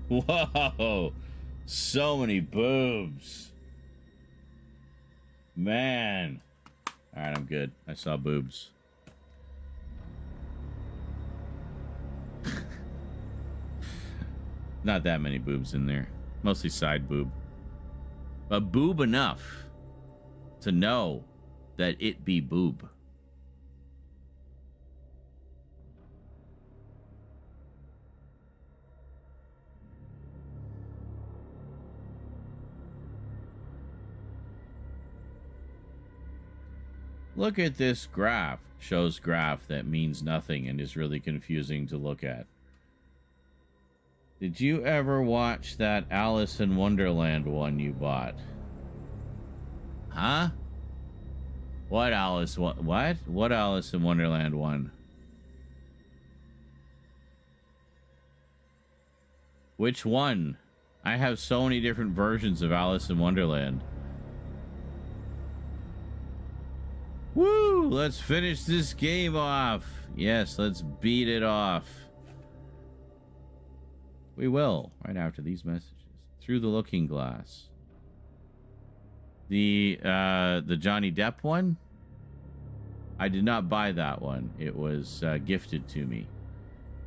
Whoa, so many boobs. Man. All right, I'm good. I saw boobs. Not that many boobs in there. Mostly side boob. But boob enough to know that it be boob. Look at this graph. Shows graph that means nothing and is really confusing to look at. Did you ever watch that Alice in Wonderland one you bought? Huh? What Alice? What? What Alice in Wonderland one? Which one? I have so many different versions of Alice in Wonderland. Woo! Let's finish this game off. Yes, let's beat it off. We will, right after these messages. Through the Looking Glass. The Johnny Depp one? I did not buy that one. It was gifted to me,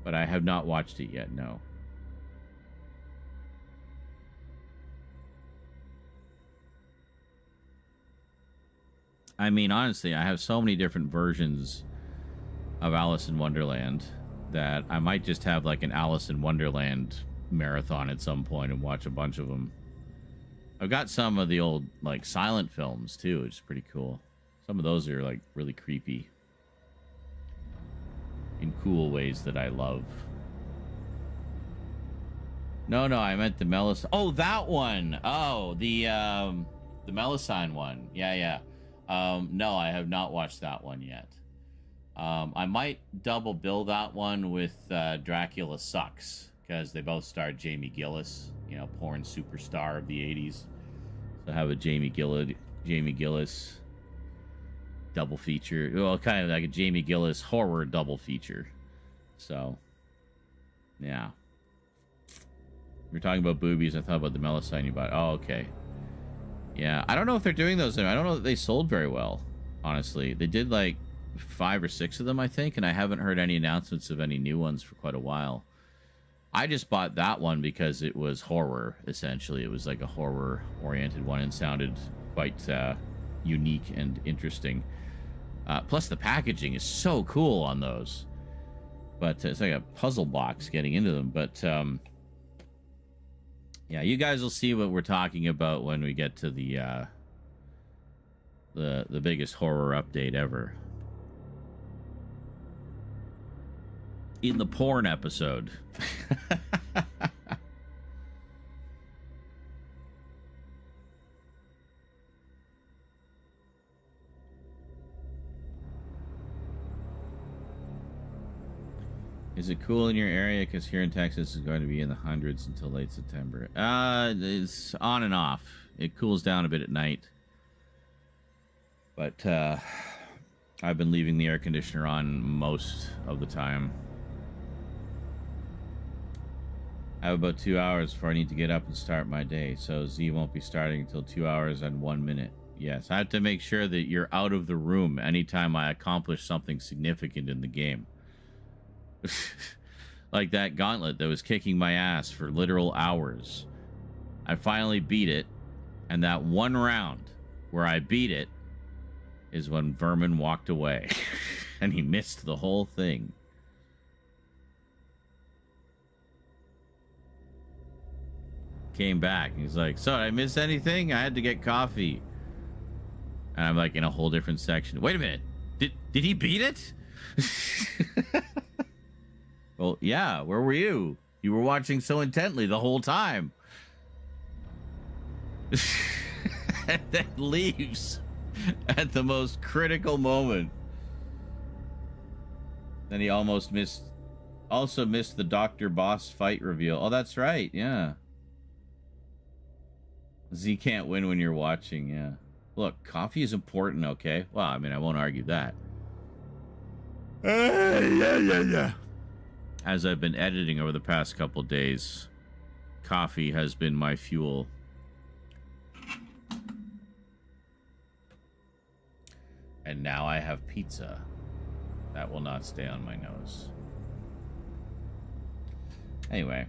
but I have not watched it yet. No. I mean, honestly, I have so many different versions of Alice in Wonderland that I might just have like an Alice in Wonderland marathon at some point and watch a bunch of them. I've got some of the old like silent films too, which is pretty cool. Some of those are like really creepy in cool ways that I love. No, I meant the Melis. Oh, that one. Oh, the Melusine one. Yeah. No, I have not watched that one yet. I might double bill that one with Dracula Sucks, because they both starred Jamie Gillis, you know, porn superstar of the 80s. So have a Jamie Gillis double feature. Well, kind of like a Jamie Gillis horror double feature. So, yeah. We're talking about boobies. I thought about the Melusine you bought. Oh, okay. Yeah, I don't know if they're doing those. I don't know that they sold very well, honestly. They did like 5 or 6 of them, I think, and I haven't heard any announcements of any new ones for quite a while. I just bought that one because it was horror, essentially. It was like a horror-oriented one and sounded quite unique and interesting. Plus, the packaging is so cool on those. But it's like a puzzle box getting into them. But yeah, you guys will see what we're talking about when we get to the biggest horror update ever. In the porn episode. Is it cool in your area? Because here in Texas it's going to be in the hundreds until late September. It's on and off. It cools down a bit at night. But I've been leaving the air conditioner on most of the time. I have about 2 hours before I need to get up and start my day. So Z won't be starting until 2 hours and 1 minute. Yes, I have to make sure that you're out of the room anytime I accomplish something significant in the game. Like that gauntlet that was kicking my ass for literal hours. I finally beat it, and that one round where I beat it is when Vermin walked away. And he missed the whole thing. Came back, and he's like, so did I miss anything? I had to get coffee. And I'm like in a whole different section. Wait a minute, did he beat it? Well, yeah, where were you? You were watching so intently the whole time. And then leaves at the most critical moment. Then he also missed the Dr. Boss fight reveal. Oh, that's right, yeah. Z can't win when you're watching, yeah. Look, coffee is important, okay? Well, I mean, I won't argue that. Yeah. As I've been editing over the past couple days, coffee has been my fuel. And now I have pizza. That will not stay on my nose. Anyway.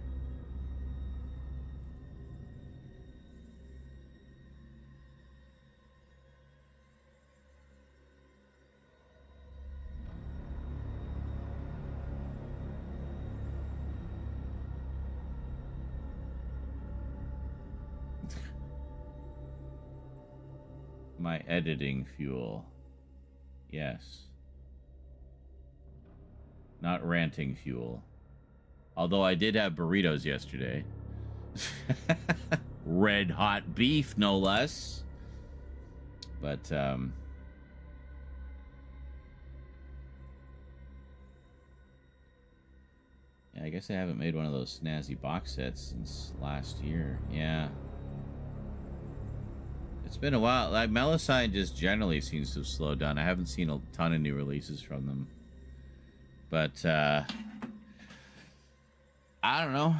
My editing fuel. Yes. Not ranting fuel. Although I did have burritos yesterday. Red hot beef, no less. But, yeah, I guess I haven't made one of those snazzy box sets since last year. Yeah. It's been a while. Like, Melusine just generally seems to have slowed down. I haven't seen a ton of new releases from them. But, I don't know.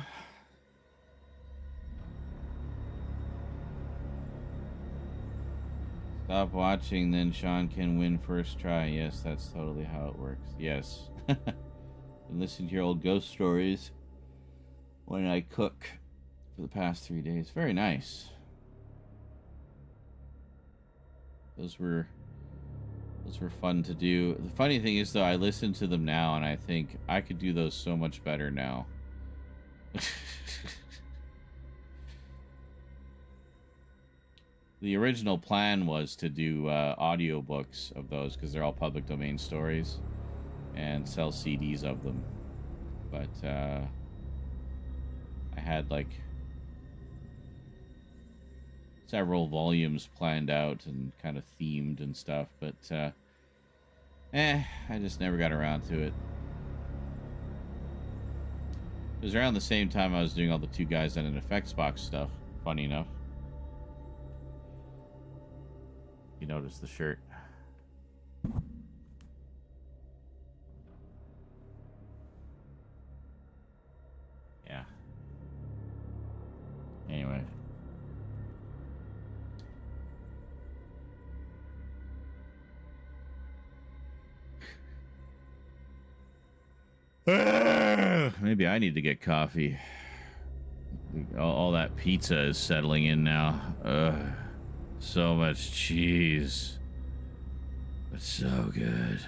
Stop watching, then Sean can win first try. Yes, that's totally how it works. Yes. Been listening to your old ghost stories when I cook for the past 3 days. Very nice. Those were fun to do. The funny thing is, though, I listen to them now and I think I could do those so much better now. The original plan was to do audiobooks of those because they're all public domain stories and sell CDs of them. But I had like several volumes planned out and kind of themed and stuff, but I just never got around to it. It was around the same time I was doing all the Two Guys and an Effects Box stuff, funny enough. You notice the shirt. Yeah. Anyway. Maybe I need to get coffee. All that pizza is settling in now. So much cheese. It's so good.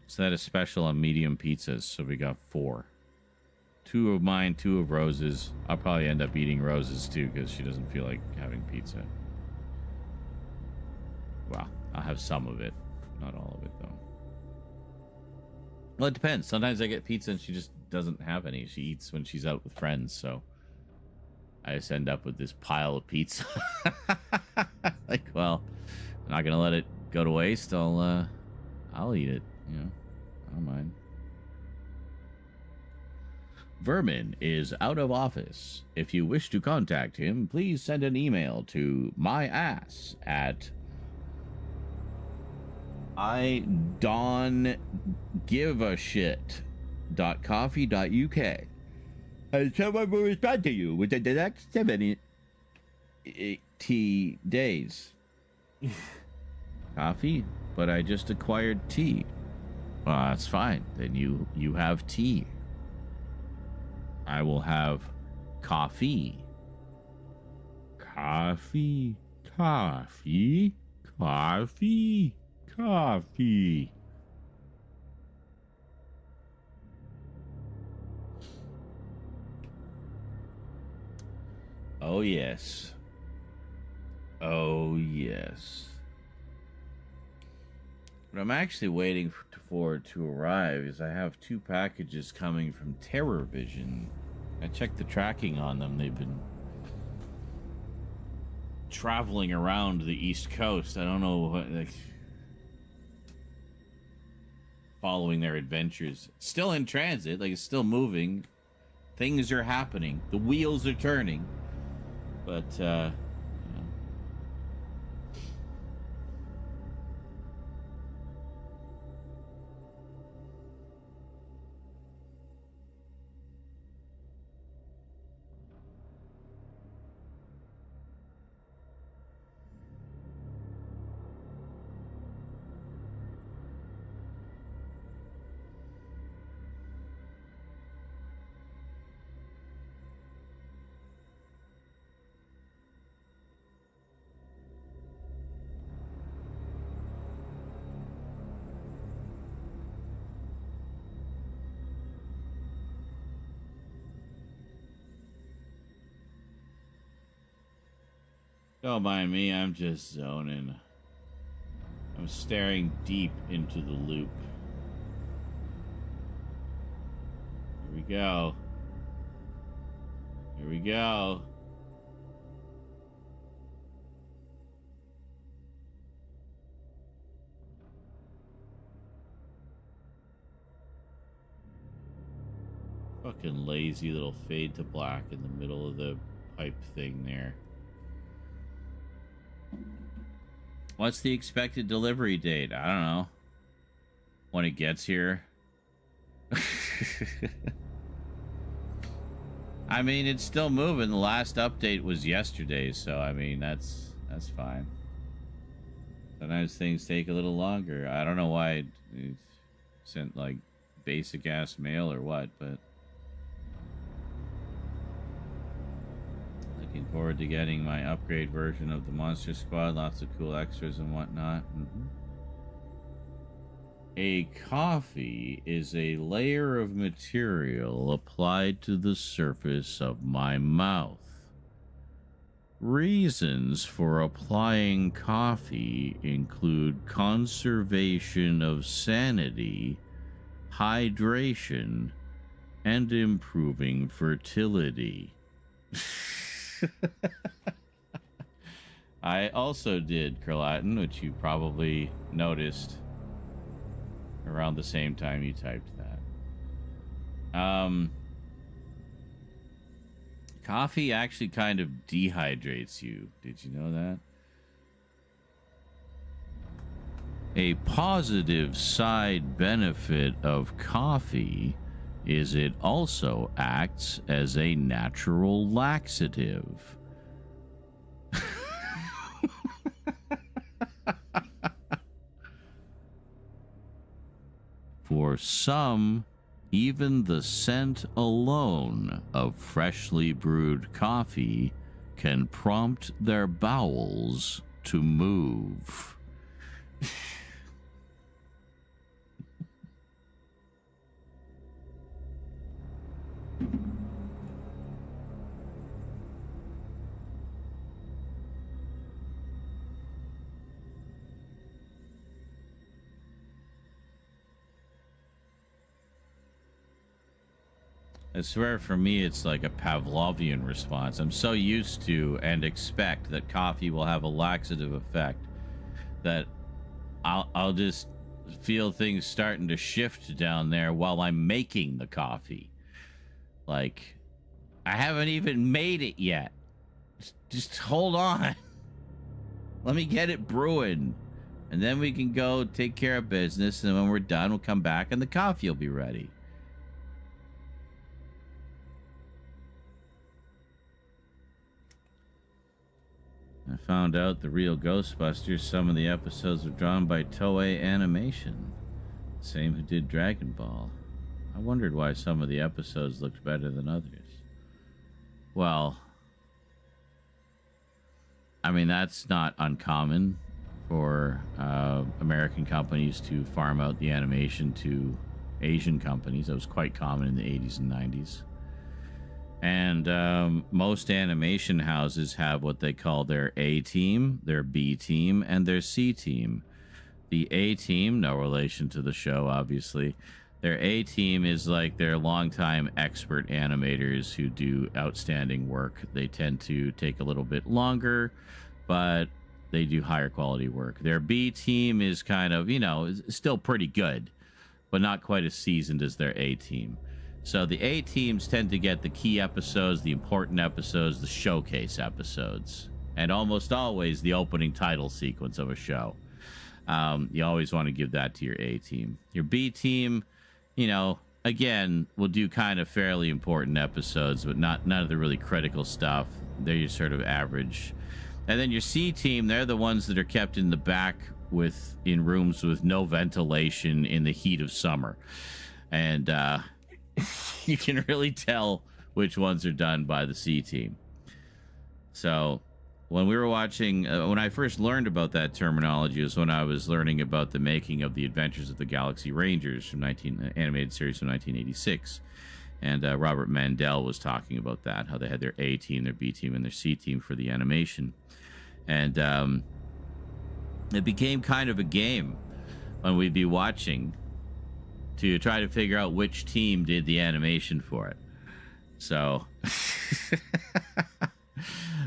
So that is special on medium pizzas. So we got 4. 2 of mine, 2 of Rose's. I'll probably end up eating Rose's too because she doesn't feel like having pizza. Well, I'll have some of it. Not all of it though. Well, it depends. Sometimes I get pizza and she just doesn't have any. She eats when she's out with friends, so I just end up with this pile of pizza. Like, well, I'm not gonna let it go to waste. I'll eat it. You know, I don't mind. Vermin is out of office. If you wish to contact him, please send an email to myass at idon'tgiveashit.coffee.uk. And someone will respond to you within the next 70 days. Coffee? But I just acquired tea. Well, that's fine. Then you have tea. I will have coffee. Coffee. Coffee. Coffee. Coffee. Oh, yes. Oh, yes. What I'm actually waiting for to arrive is I have 2 packages coming from Terror Vision. I checked the tracking on them. They've been traveling around the East Coast. I don't know what, like, following their adventures. Still in transit, like, it's still moving. Things are happening. The wheels are turning. But, you know. Don't mind me, I'm just zoning. I'm staring deep into the loop. Here we go. Here we go. Fucking lazy little fade to black in the middle of the pipe thing there. What's the expected delivery date? I don't know. When it gets here. I mean, it's still moving. The last update was yesterday, so I mean, that's That's fine. Sometimes things take a little longer. I don't know why it sent like basic ass mail or what, but looking forward to getting my upgrade version of the Monster Squad. Lots of cool extras and whatnot. A coffee is a layer of material applied to the surface of my mouth. Reasons for applying coffee include conservation of sanity, hydration, and improving fertility. I also did Curlatin, which you probably noticed around the same time you typed that. Coffee actually kind of dehydrates you. Did you know that? A positive side benefit of coffee is it also acts as a natural laxative. For some, even the scent alone of freshly brewed coffee can prompt their bowels to move. I swear for me it's like a Pavlovian response. I'm so used to and expect that coffee will have a laxative effect that I'll just feel things starting to shift down there while I'm making the coffee. Like, I haven't even made it yet. Just hold on. Let me get it brewing. And then we can go take care of business. And when we're done, we'll come back and the coffee will be ready. I found out the real Ghostbusters, some of the episodes were drawn by Toei Animation. Same who did Dragon Ball. I wondered why some of the episodes looked better than others. Well, I mean, that's not uncommon for American companies to farm out the animation to Asian companies. That was quite common in the 80s and 90s. And most animation houses have what they call their A team, their B team, and their C team. The A team, no relation to the show, obviously. Their A team is like their longtime expert animators who do outstanding work. They tend to take a little bit longer, but they do higher quality work. Their B team is kind of, you know, still pretty good, but not quite as seasoned as their A team. So the A teams tend to get the key episodes, the important episodes, the showcase episodes, and almost always the opening title sequence of a show. You always want to give that to your A team. Your B team, you know, again, will do kind of fairly important episodes, but none of the really critical stuff. They're your sort of average. And then your C team, they're the ones that are kept in the back in rooms with no ventilation in the heat of summer. And you can really tell which ones are done by the C team. So when we were watching, when I first learned about that terminology was when I was learning about the making of the Adventures of the Galaxy Rangers from animated series from 1986. And Robert Mandel was talking about that, how they had their A team, their B team, and their C team for the animation. And it became kind of a game when we'd be watching to try to figure out which team did the animation for it. So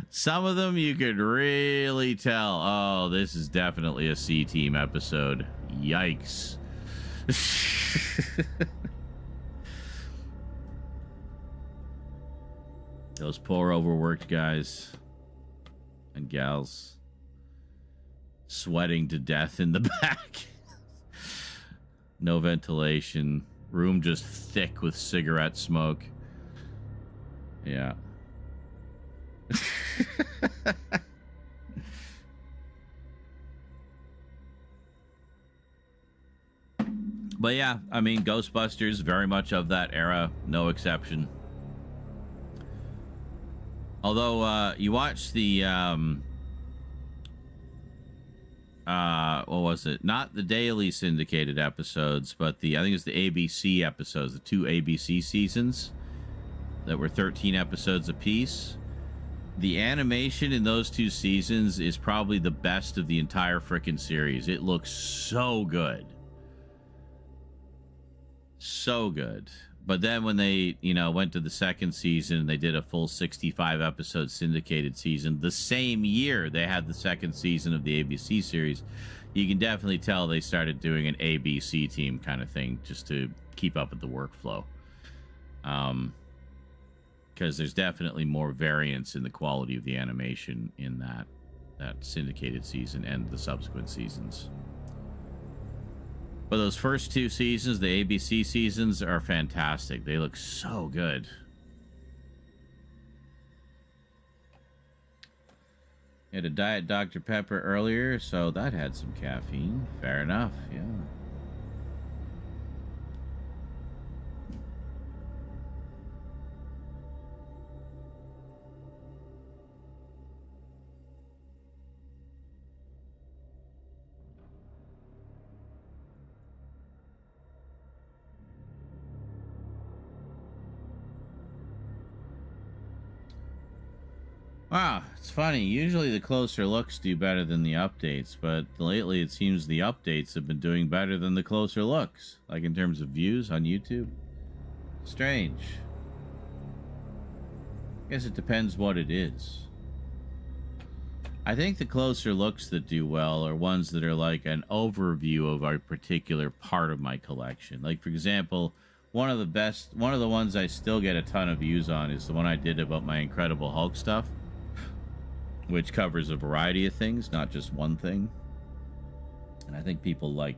some of them you could really tell, oh, this is definitely a C team episode. Yikes. Those poor overworked guys and gals sweating to death in the back. No ventilation. Room just thick with cigarette smoke. Yeah. But yeah, I mean, Ghostbusters, very much of that era, no exception. Although, you watch the, what was it? Not the daily syndicated episodes, but I think it's the ABC episodes, the 2 ABC seasons that were 13 episodes apiece. The animation in those 2 seasons is probably the best of the entire frickin' series. It looks so good. So good. But then when they, went to the second season, they did a full 65 episode syndicated season. The same year they had the second season of the ABC series. You can definitely tell they started doing an ABC team kind of thing just to keep up with the workflow. Because there's definitely more variance in the quality of the animation in that syndicated season and the subsequent seasons. But those first 2 seasons, the ABC seasons, are fantastic. They look so good. You had a Diet Dr. Pepper earlier, so that had some caffeine. Fair enough, yeah. Wow, it's funny. Usually the closer looks do better than the updates, but lately it seems the updates have been doing better than the closer looks, like in terms of views on YouTube. Strange. I guess it depends what it is. I think the closer looks that do well are ones that are like an overview of a particular part of my collection. Like, for example, one of the ones I still get a ton of views on is the one I did about my Incredible Hulk stuff, which covers a variety of things, not just one thing. And I think people like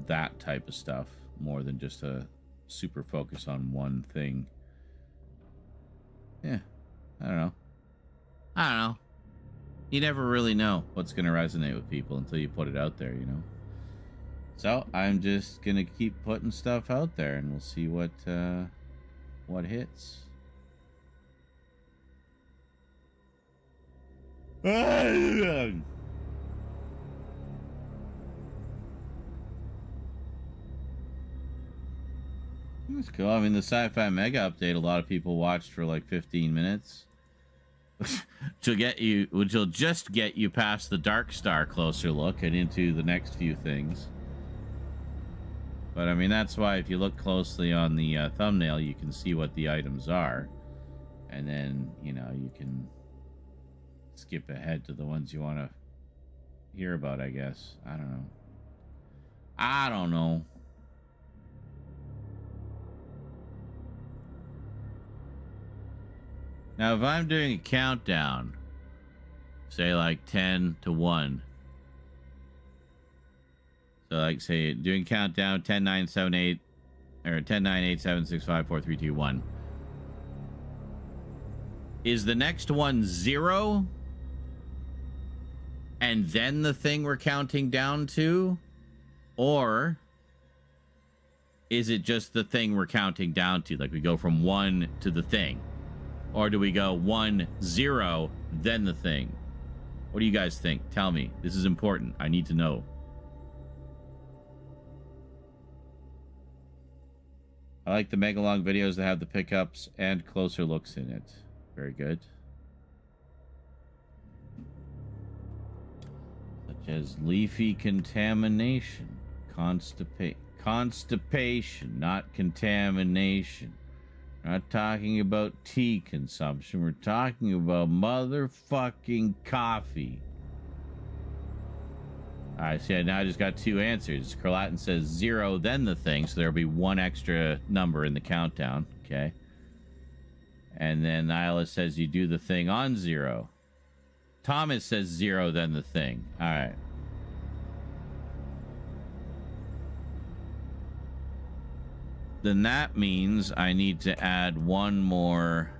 that type of stuff more than just a super focus on one thing. Yeah, I don't know. You never really know what's going to resonate with people until you put it out there, So I'm just going to keep putting stuff out there, and we'll see what hits. That's cool. I mean, the Sci-Fi Mega update, a lot of people watched for like 15 minutes. Which will just get you past the Dark Star closer look and into the next few things. But I mean, that's why if you look closely on the thumbnail, you can see what the items are. And then, you can skip ahead to the ones you want to hear about, I guess. I don't know. Now, if I'm doing a countdown, say like 10 to 1. So like say doing countdown 10, 9, 7, 8, or 10, 9, 8, 7, 6, 5, 4, 3, 2, 1. Is the next one 0? And then the thing we're counting down to? Or is it just the thing we're counting down to? Like we go from 1 to the thing? Or do we go 1, 0, then the thing? What do you guys think? Tell me. This is important. I need to know. I like the Megalong videos that have the pickups and closer looks in it. Very good. Such as leafy contamination. Constipation, not contamination. We're not talking about tea consumption. We're talking about motherfucking coffee. All right, see, now I just got 2 answers. Carlatin says 0, then the thing, so there'll be 1 extra number in the countdown. Okay. And then Nyla says you do the thing on 0. Thomas says 0, then the thing. All right. Then that means I need to add 1 more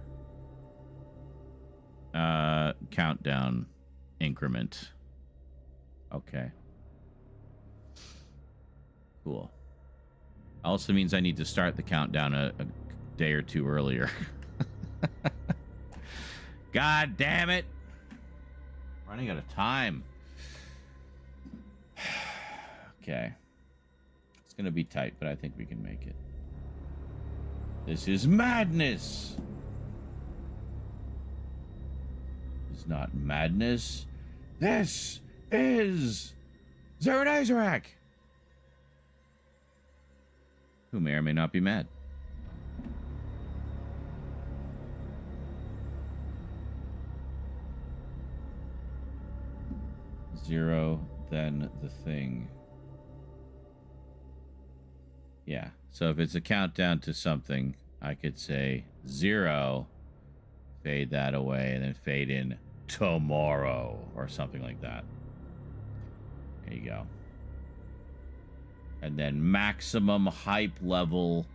countdown increment. Okay. Cool. Also means I need to start the countdown a day or two earlier. God damn it. Running out of time. Okay. It's going to be tight, but I think we can make it. This is madness. It's not madness. This is Zerun Isaac, who may or may not be mad. Zero, then the thing. Yeah, so if it's a countdown to something, I could say 0, fade that away, and then fade in tomorrow, or something like that. There you go. And then maximum hype level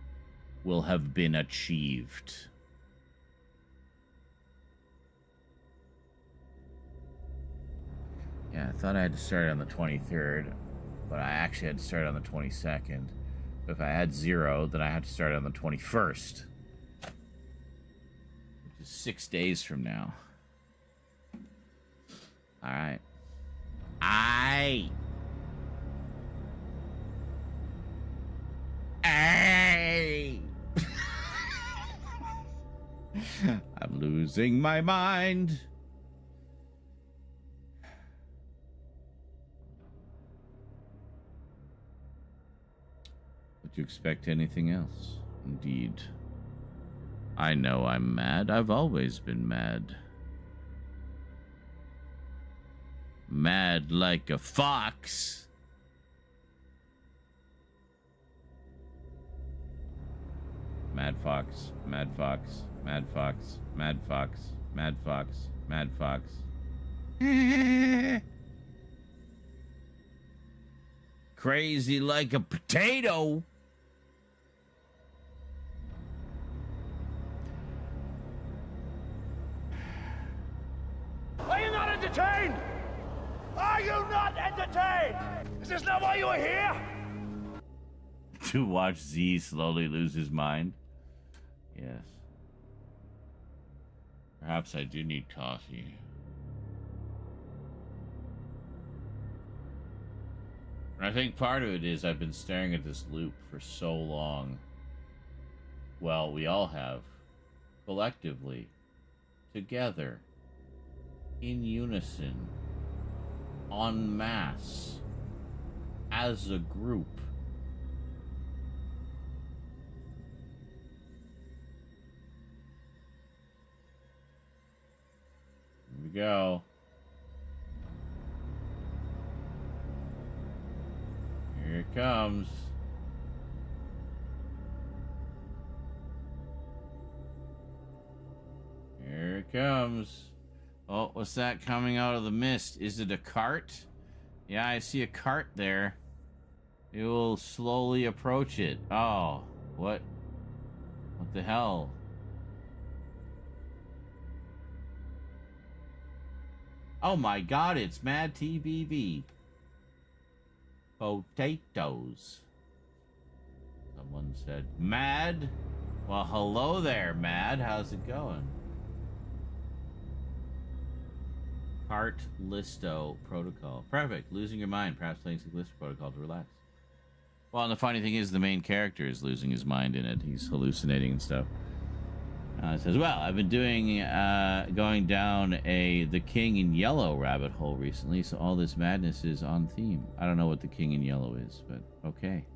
will have been achieved. Yeah, I thought I had to start on the 23rd, but I actually had to start on the 22nd. But if I had 0, then I had to start on the 21st, which is 6 days from now. All right. I'm losing my mind. Would you expect anything else? Indeed. I know I'm mad. I've always been mad. Mad like a fox. Mad fox, mad fox, mad fox, mad fox, mad fox, mad fox. Crazy like a potato. Are you not entertained? Are you not entertained? Is this not why you are here? To watch Z slowly lose his mind. Yes. Perhaps I do need coffee. I think part of it is I've been staring at this loop for so long. Well, we all have. Collectively. Together. In unison. En masse. As a group. Here we go. Here it comes. Here it comes. Oh, what's that coming out of the mist? Is it a cart? Yeah, I see a cart there. It will slowly approach it. Oh, what? What the hell? Oh my god, it's Mad TBV. Potatoes. Someone said, Mad? Well, hello there, Mad. How's it going? Heart Listo Protocol. Perfect. Losing your mind. Perhaps playing some Listo Protocol to relax. Well, and the funny thing is the main character is losing his mind in it. He's hallucinating and stuff. It says, well, I've been doing, going down the King in Yellow rabbit hole recently, so all this madness is on theme. I don't know what the King in Yellow is, but okay.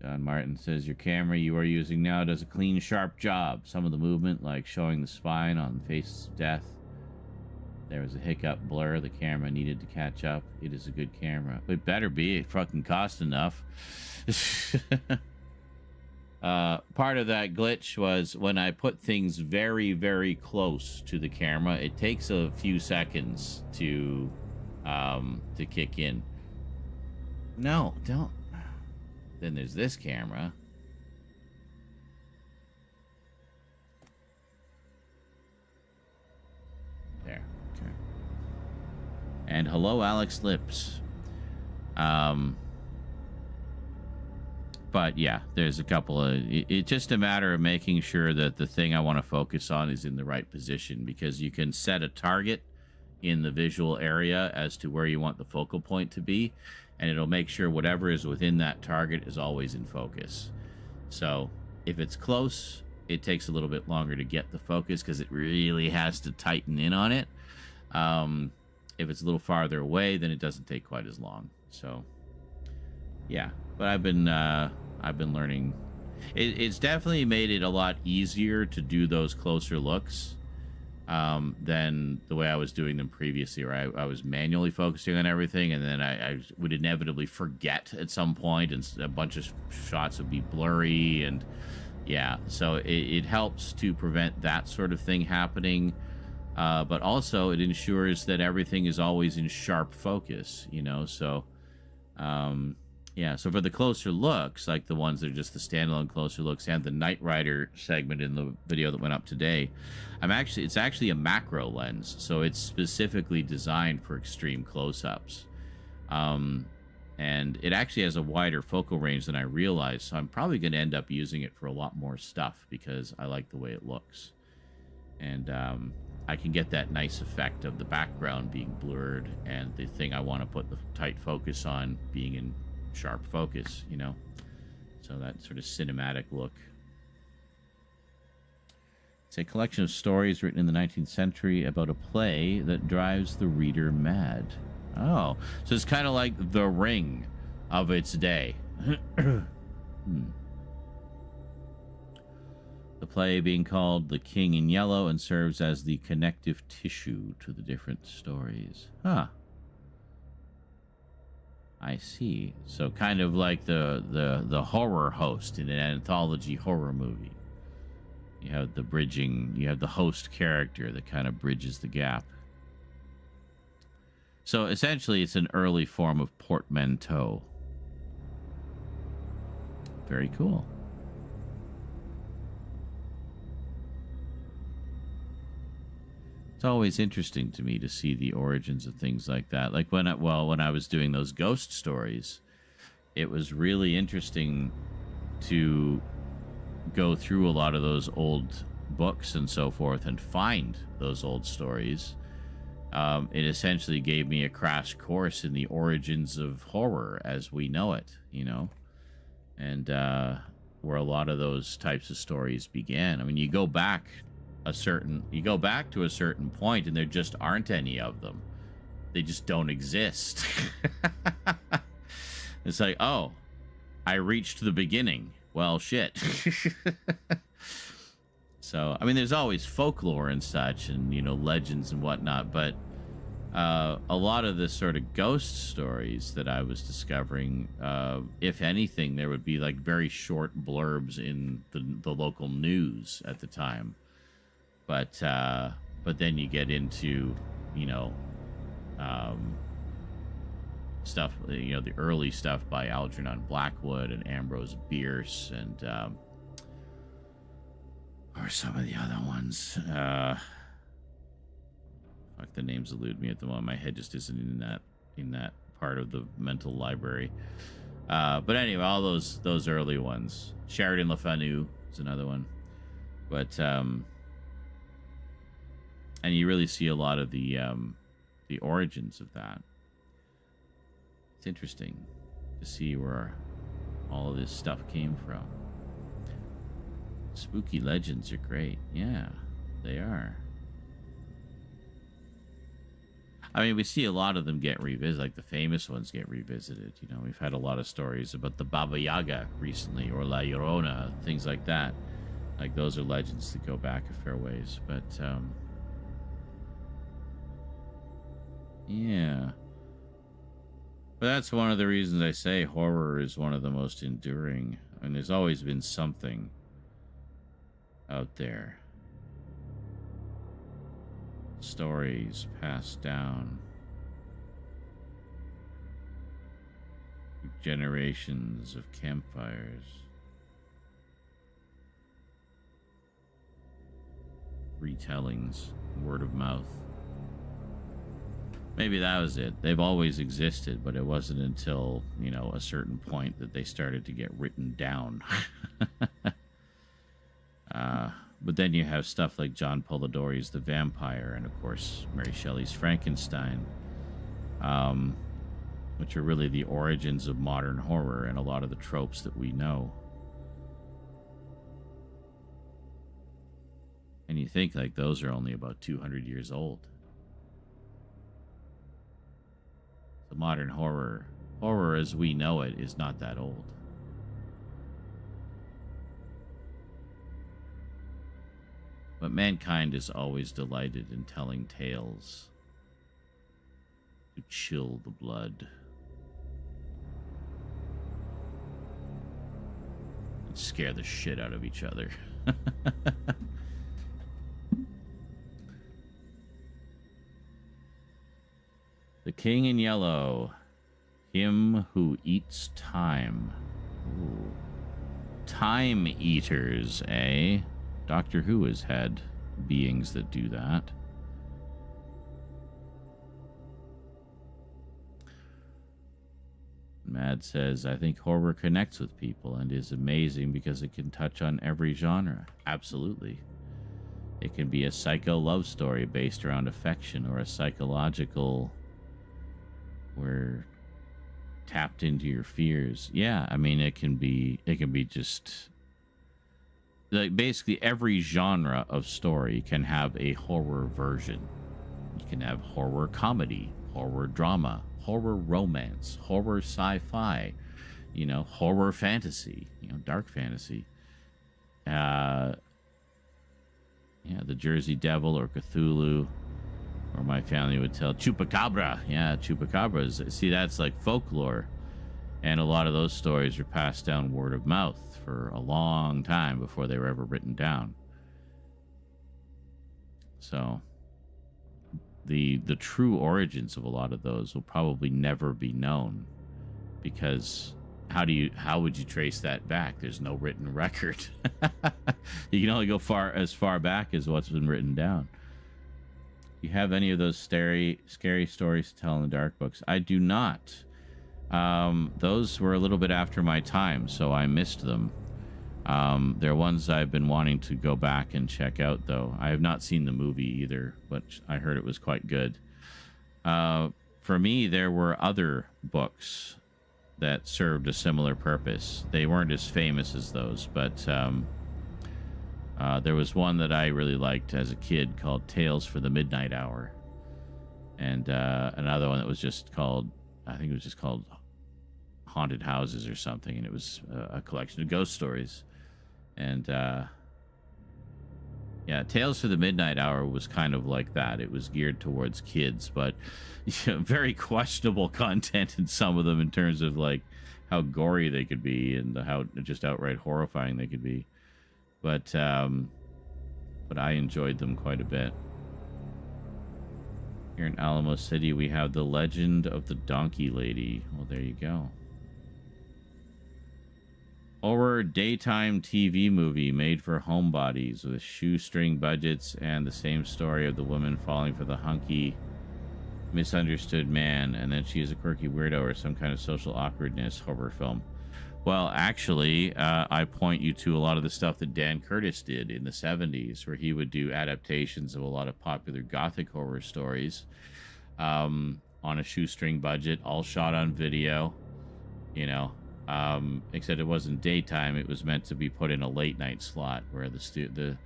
John Martin says, your camera you are using now does a clean, sharp job. Some of the movement, like showing the spine on Face of Death. There was a hiccup blur. The camera needed to catch up. It is a good camera. It better be. It fucking cost enough. Part of that glitch was when I put things very, very close to the camera, it takes a few seconds to kick in. No, don't. Then there's this camera. There. Okay. And hello, Alex Lips. But yeah, there's a couple of... It's just a matter of making sure that the thing I want to focus on is in the right position, because you can set a target in the visual area as to where you want the focal point to be, and it'll make sure whatever is within that target is always in focus. So if it's close, it takes a little bit longer to get the focus because it really has to tighten in on it. If it's a little farther away, then it doesn't take quite as long. So yeah, but I've been learning. It's definitely made it a lot easier to do those closer looks than the way I was doing them previously, where I was manually focusing on everything, and then I would inevitably forget at some point, and a bunch of shots would be blurry, and yeah, so it helps to prevent that sort of thing happening, but also it ensures that everything is always in sharp focus, you know, so yeah, so for the closer looks, like the ones that are just the standalone closer looks and the Knight Rider segment in the video that went up today, it's actually a macro lens, so it's specifically designed for extreme close-ups. And it actually has a wider focal range than I realized, so I'm probably going to end up using it for a lot more stuff because I like the way it looks. And I can get that nice effect of the background being blurred and the thing I want to put the tight focus on being in sharp focus, you know, so that sort of cinematic look. It's a collection of stories written in the 19th century about a play that drives the reader mad. Oh, so it's kind of like The Ring of its day. The play being called The King in Yellow and serves as the connective tissue to the different stories. Huh. I see. So kind of like the horror host in an anthology horror movie. You have the bridging, you have the host character that kind of bridges the gap. So essentially it's an early form of portmanteau. Very cool. It's always interesting to me to see the origins of things like that. Like when I was doing those ghost stories, it was really interesting to go through a lot of those old books and so forth and find those old stories. It essentially gave me a crash course in the origins of horror as we know it, you know, and where a lot of those types of stories began. I mean, you go back to a certain point and there just aren't any of them. They just don't exist. It's like, oh, I reached the beginning. Well, shit. So, I mean, there's always folklore and such and, you know, legends and whatnot, but a lot of the sort of ghost stories that I was discovering, if anything, there would be like very short blurbs in the local news at the time. But then you get into, you know, stuff, you know, the early stuff by Algernon Blackwood and Ambrose Bierce and or some of the other ones. Fuck, the names elude me at the moment. My head just isn't in that part of the mental library. But anyway, all those early ones. Sheridan Le Fanu is another one. But and you really see a lot of the origins of that. It's interesting to see where all of this stuff came from. Spooky legends are great. Yeah, they are. I mean, we see a lot of them get revisited, like the famous ones get revisited. You know, we've had a lot of stories about the Baba Yaga recently, or La Llorona, things like that. Like, those are legends that go back a fair ways. But, yeah. But that's one of the reasons I say horror is one of the most enduring. And there's always been something out there. Stories passed down. Generations of campfires. Retellings. Word of mouth. Maybe that was it. They've always existed, but it wasn't until, you know, a certain point that they started to get written down. But then you have stuff like John Polidori's The Vampire, and of course Mary Shelley's Frankenstein, which are really the origins of modern horror and a lot of the tropes that we know. And you think like those are only about 200 years old. The modern horror as we know it is not that old. But mankind is always delighted in telling tales to chill the blood and scare the shit out of each other. The King in Yellow. Him who eats time. Ooh. Time eaters, eh? Doctor Who has had beings that do that. Mad says, I think horror connects with people and is amazing because it can touch on every genre. Absolutely. It can be a psycho love story based around affection, or a psychological where tapped into your fears. Yeah, I mean, it can be just like basically every genre of story can have a horror version. You can have horror comedy, horror drama, horror romance, horror sci-fi, you know, horror fantasy, you know, dark fantasy. Yeah, the Jersey Devil or Cthulhu, or my family would tell Chupacabra. Yeah, Chupacabras. See, that's like folklore. And a lot of those stories are passed down word of mouth for a long time before they were ever written down. So the true origins of a lot of those will probably never be known, because how would you trace that back? There's no written record. You can only go as far back as what's been written down. You have any of those scary stories to tell in the dark books? I do not. Those were a little bit after my time, so I missed them. They're ones I've been wanting to go back and check out, though. I have not seen the movie either, but I heard it was quite good. For me, there were other books that served a similar purpose. They weren't as famous as those, but there was one that I really liked as a kid called Tales for the Midnight Hour. And another one that was just called, I think it was just called Haunted Houses or something, and it was a collection of ghost stories. And yeah, Tales for the Midnight Hour was kind of like that. It was geared towards kids, but you know, very questionable content in some of them in terms of like how gory they could be and how just outright horrifying they could be. But I enjoyed them quite a bit. Here in Alamo City, we have The Legend of the Donkey Lady. Well, there you go. Horror daytime TV movie made for homebodies with shoestring budgets and the same story of the woman falling for the hunky, misunderstood man, and then she is a quirky weirdo or some kind of social awkwardness horror film. Well, actually, I point you to a lot of the stuff that Dan Curtis did in the 70s, where he would do adaptations of a lot of popular gothic horror stories on a shoestring budget, all shot on video, you know, except it wasn't daytime. It was meant to be put in a late night slot where the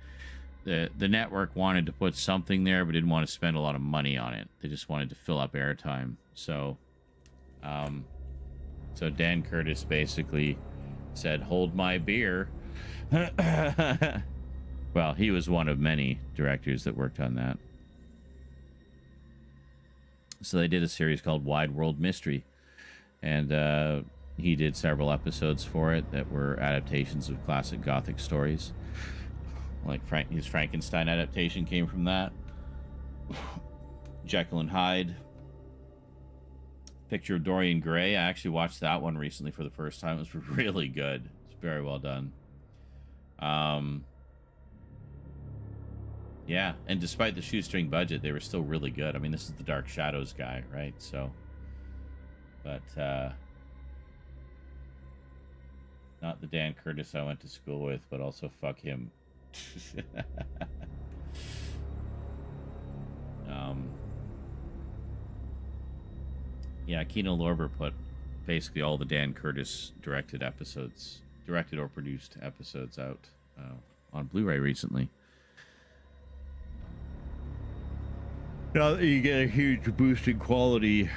network wanted to put something there but didn't want to spend a lot of money on it. They just wanted to fill up airtime. So Dan Curtis basically said, hold my beer. Well, he was one of many directors that worked on that. So they did a series called Wide World Mystery. And he did several episodes for it that were adaptations of classic Gothic stories. Like his Frankenstein adaptation came from that. Jekyll and Hyde. Picture of Dorian Gray. I actually watched that one recently for the first time. It was really good. It's very well done. Yeah, and despite the shoestring budget, they were still really good. I mean, this is the Dark Shadows guy, right? So, but not the Dan Curtis I went to school with, but also fuck him. Yeah, Kino Lorber put basically all the Dan Curtis directed or produced episodes out on Blu-ray recently. Now that you get a huge boost in quality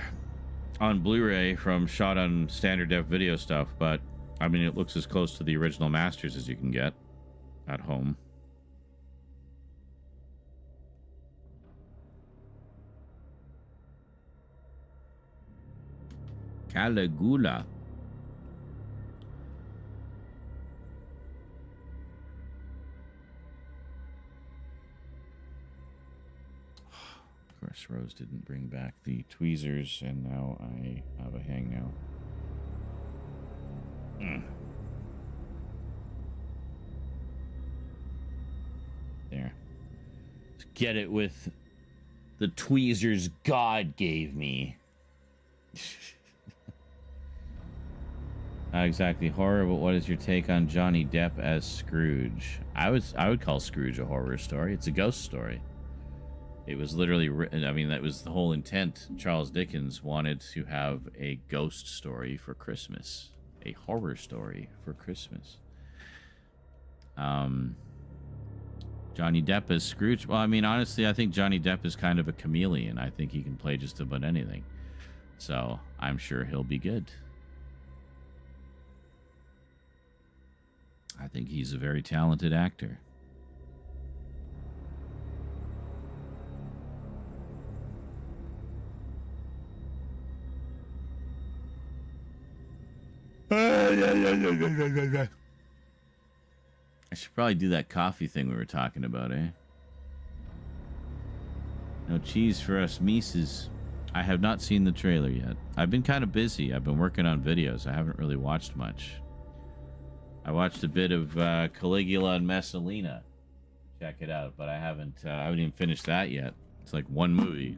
on Blu-ray from shot on standard def video stuff, but I mean, it looks as close to the original masters as you can get at home. Caligula. Of course, Rose didn't bring back the tweezers, and now I have a hang now. There. Let's get it with the tweezers God gave me. Not exactly horror, but what is your take on Johnny Depp as Scrooge? I would call Scrooge a horror story. It's a ghost story. It was literally written, I mean, that was the whole intent. Charles Dickens wanted to have a ghost story for Christmas, a horror story for Christmas. Johnny Depp as Scrooge. Well, I mean, honestly, I think Johnny Depp is kind of a chameleon. I think he can play just about anything. So I'm sure he'll be good. I think he's a very talented actor. I should probably do that coffee thing we were talking about, eh? No cheese for us Mises. I have not seen the trailer yet. I've been kind of busy. I've been working on videos. I haven't really watched much. I watched a bit of Caligula and Messalina. Check it out, but I haven't even finished that yet. It's like one movie.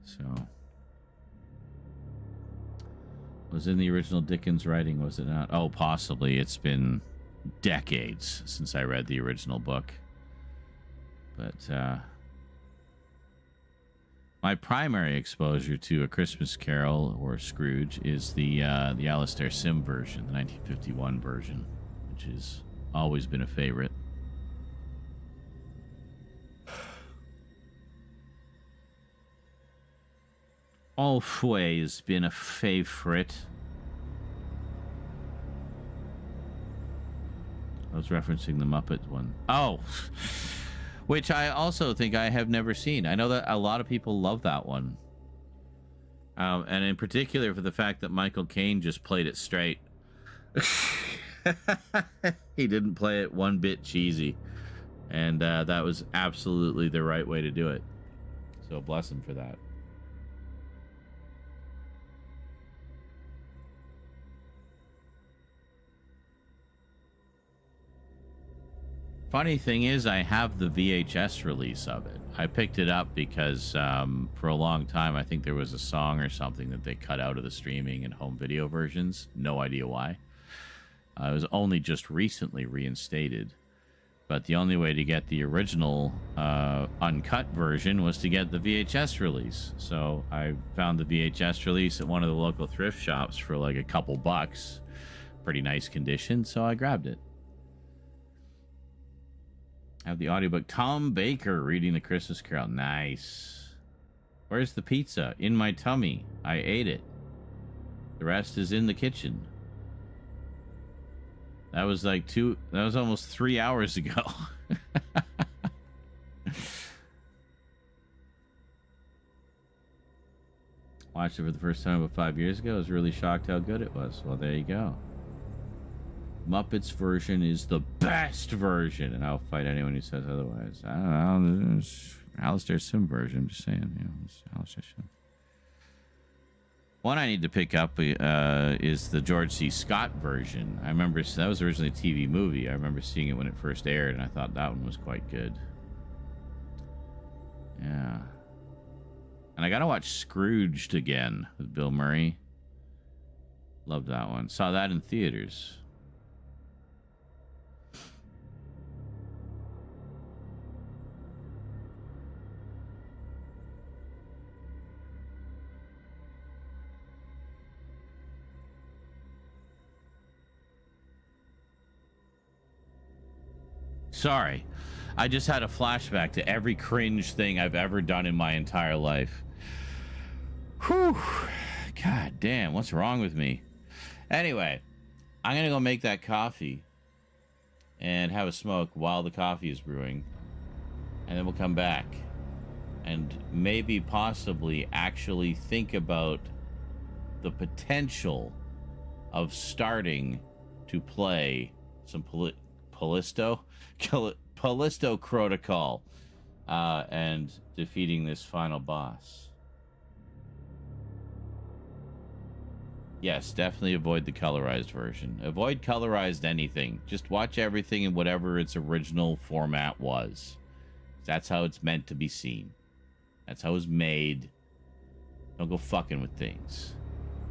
So, was in the original Dickens writing, was it not? Oh, possibly. It's been decades since I read the original book. But my primary exposure to A Christmas Carol or Scrooge is the Alastair Sim version, the 1951 version, which has always been a favorite. Always been a favorite. I was referencing the Muppet one. Oh, which I also think I have never seen. I know that a lot of people love that one. And in particular for the fact that Michael Caine just played it straight. He didn't play it one bit cheesy. And that was absolutely the right way to do it. So bless him for that. Funny thing is, I have the VHS release of it. I picked it up because for a long time, I think there was a song or something that they cut out of the streaming and home video versions. No idea why. It was only just recently reinstated. But the only way to get the original uncut version was to get the VHS release. So I found the VHS release at one of the local thrift shops for like a couple bucks. Pretty nice condition, so I grabbed it. Have the audiobook. Tom Baker reading the Christmas Carol. Nice. Where's the pizza? In my tummy. I ate it. The rest is in the kitchen. That was like that was almost 3 hours ago. Watched it for the first time about 5 years ago. I was really shocked how good it was. Well, there you go. Muppets version is the best version, and I'll fight anyone who says otherwise. I don't know. There's Alastair Sim version. I'm just saying, you know, it's Alastair Sim. One I need to pick up is the George C. Scott version. I remember that was originally a TV movie. I remember seeing it when it first aired, and I thought that one was quite good. I gotta watch Scrooged again with Bill Murray. Loved that one. Saw that in theaters. Sorry. I just had a flashback to every cringe thing I've ever done in my entire life. Whew. God damn, what's wrong with me? Anyway, I'm going to go make that coffee and have a smoke while the coffee is brewing. And then we'll come back and maybe possibly actually think about the potential of starting to play some Callisto Protocol and defeating this final boss. Yes, definitely avoid the colorized version. Avoid colorized anything. Just watch everything in whatever its original format was. That's how it's meant to be seen. That's how it was made. Don't go fucking with things.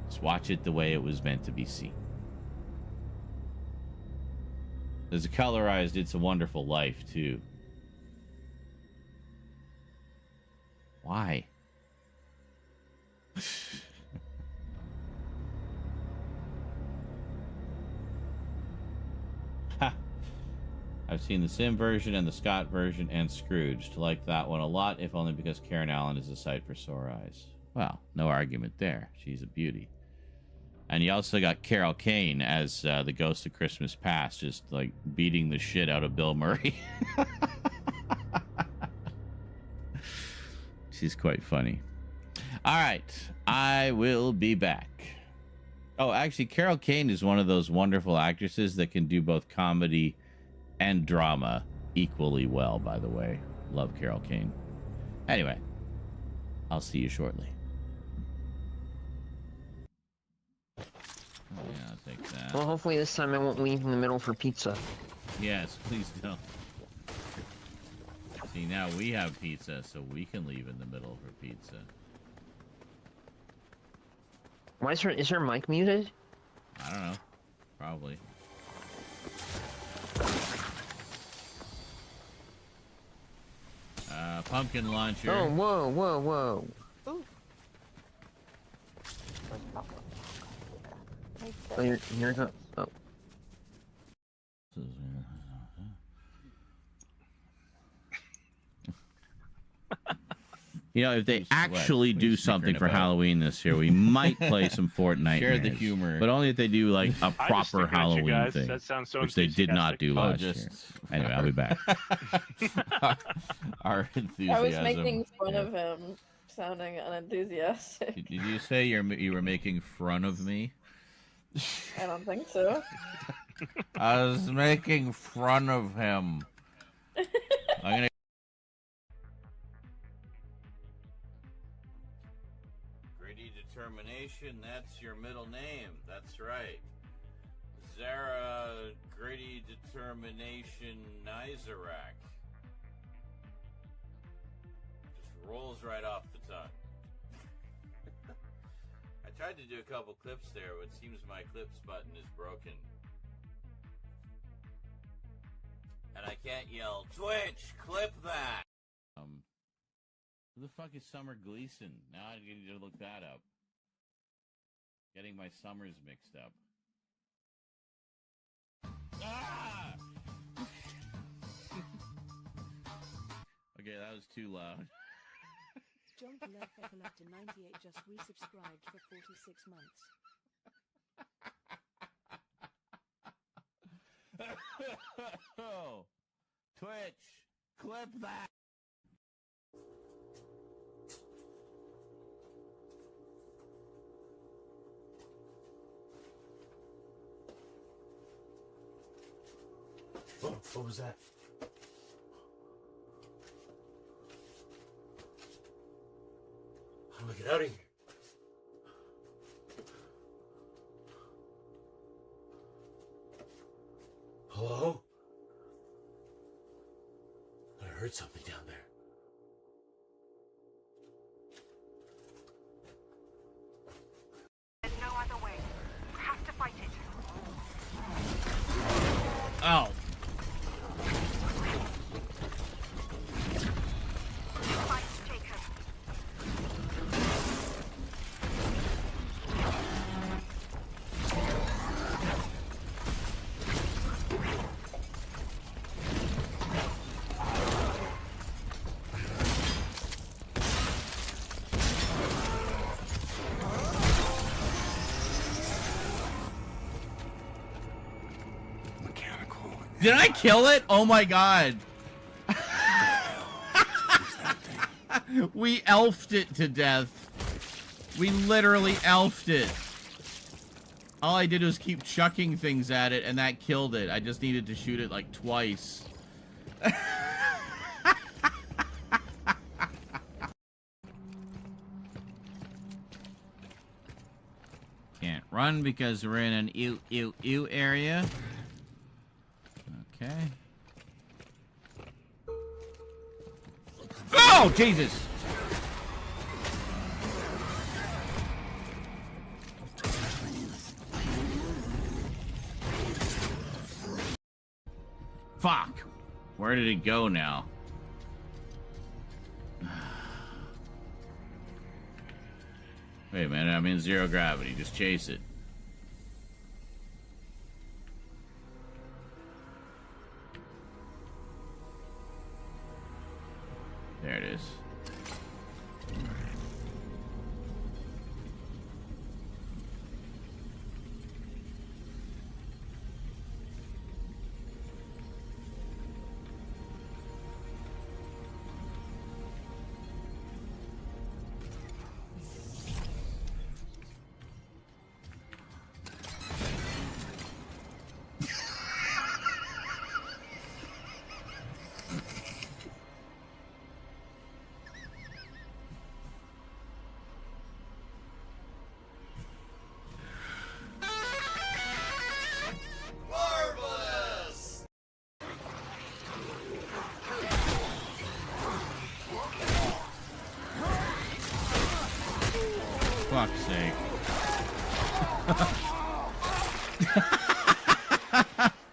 Just watch it the way it was meant to be seen. There's a colorized It's a Wonderful Life, too. Why? Ha! I've seen the Sim version and the Scott version and Scrooged. Like that one a lot, if only because Karen Allen is a sight for sore eyes. Well, no argument there. She's a beauty. And you also got Carol Kane as the Ghost of Christmas Past, just like beating the shit out of Bill Murray. She's quite funny. All right, I will be back. Oh, actually, Carol Kane is one of those wonderful actresses that can do both comedy and drama equally well, by the way. Love Carol Kane. Anyway, I'll see you shortly. Oh, yeah, I'll take that. Well, hopefully this time I won't leave in the middle for pizza. Yes, please don't. See, now we have pizza, so we can leave in the middle for pizza. Why is her mic muted? I don't know. Probably. Pumpkin launcher. Oh, whoa, whoa, whoa. Oh, you're not. Oh. You know, if they actually do something for Halloween this year, we might play some Fortnite. Share the humor, but only if they do like a proper Halloween thing, that sounds so which they did not do last year. Anyway, I'll be back. Our enthusiasm. I was making fun of him, sounding unenthusiastic. Did you say you were making fun of me? I don't think so. I was making fun of him. I'm gonna. Gritty Determination, that's your middle name. That's right. Zara Gritty Determination Nizarak. Just rolls right off the tongue. I tried to do a couple clips there, but it seems my clips button is broken. And I can't yell, Twitch, clip that! Who the fuck is Summer Gleason? Now I need to look that up. Getting my summers mixed up. Ah! Okay, that was too loud. John Blair Featherleft in 98 just resubscribed for 46 months. Oh, Twitch, clip that. What was that? How do I get out of here? Hello? I heard something down there. Did I kill it? Oh my god. We elfed it to death. We literally elfed it. All I did was keep chucking things at it, and that killed it. I just needed to shoot it like twice. Can't run because we're in an ew area. Okay. Oh, Jesus! Fuck! Where did it go now? Wait a minute, I'm in zero gravity. Just chase it. There it is. Fuck's sake.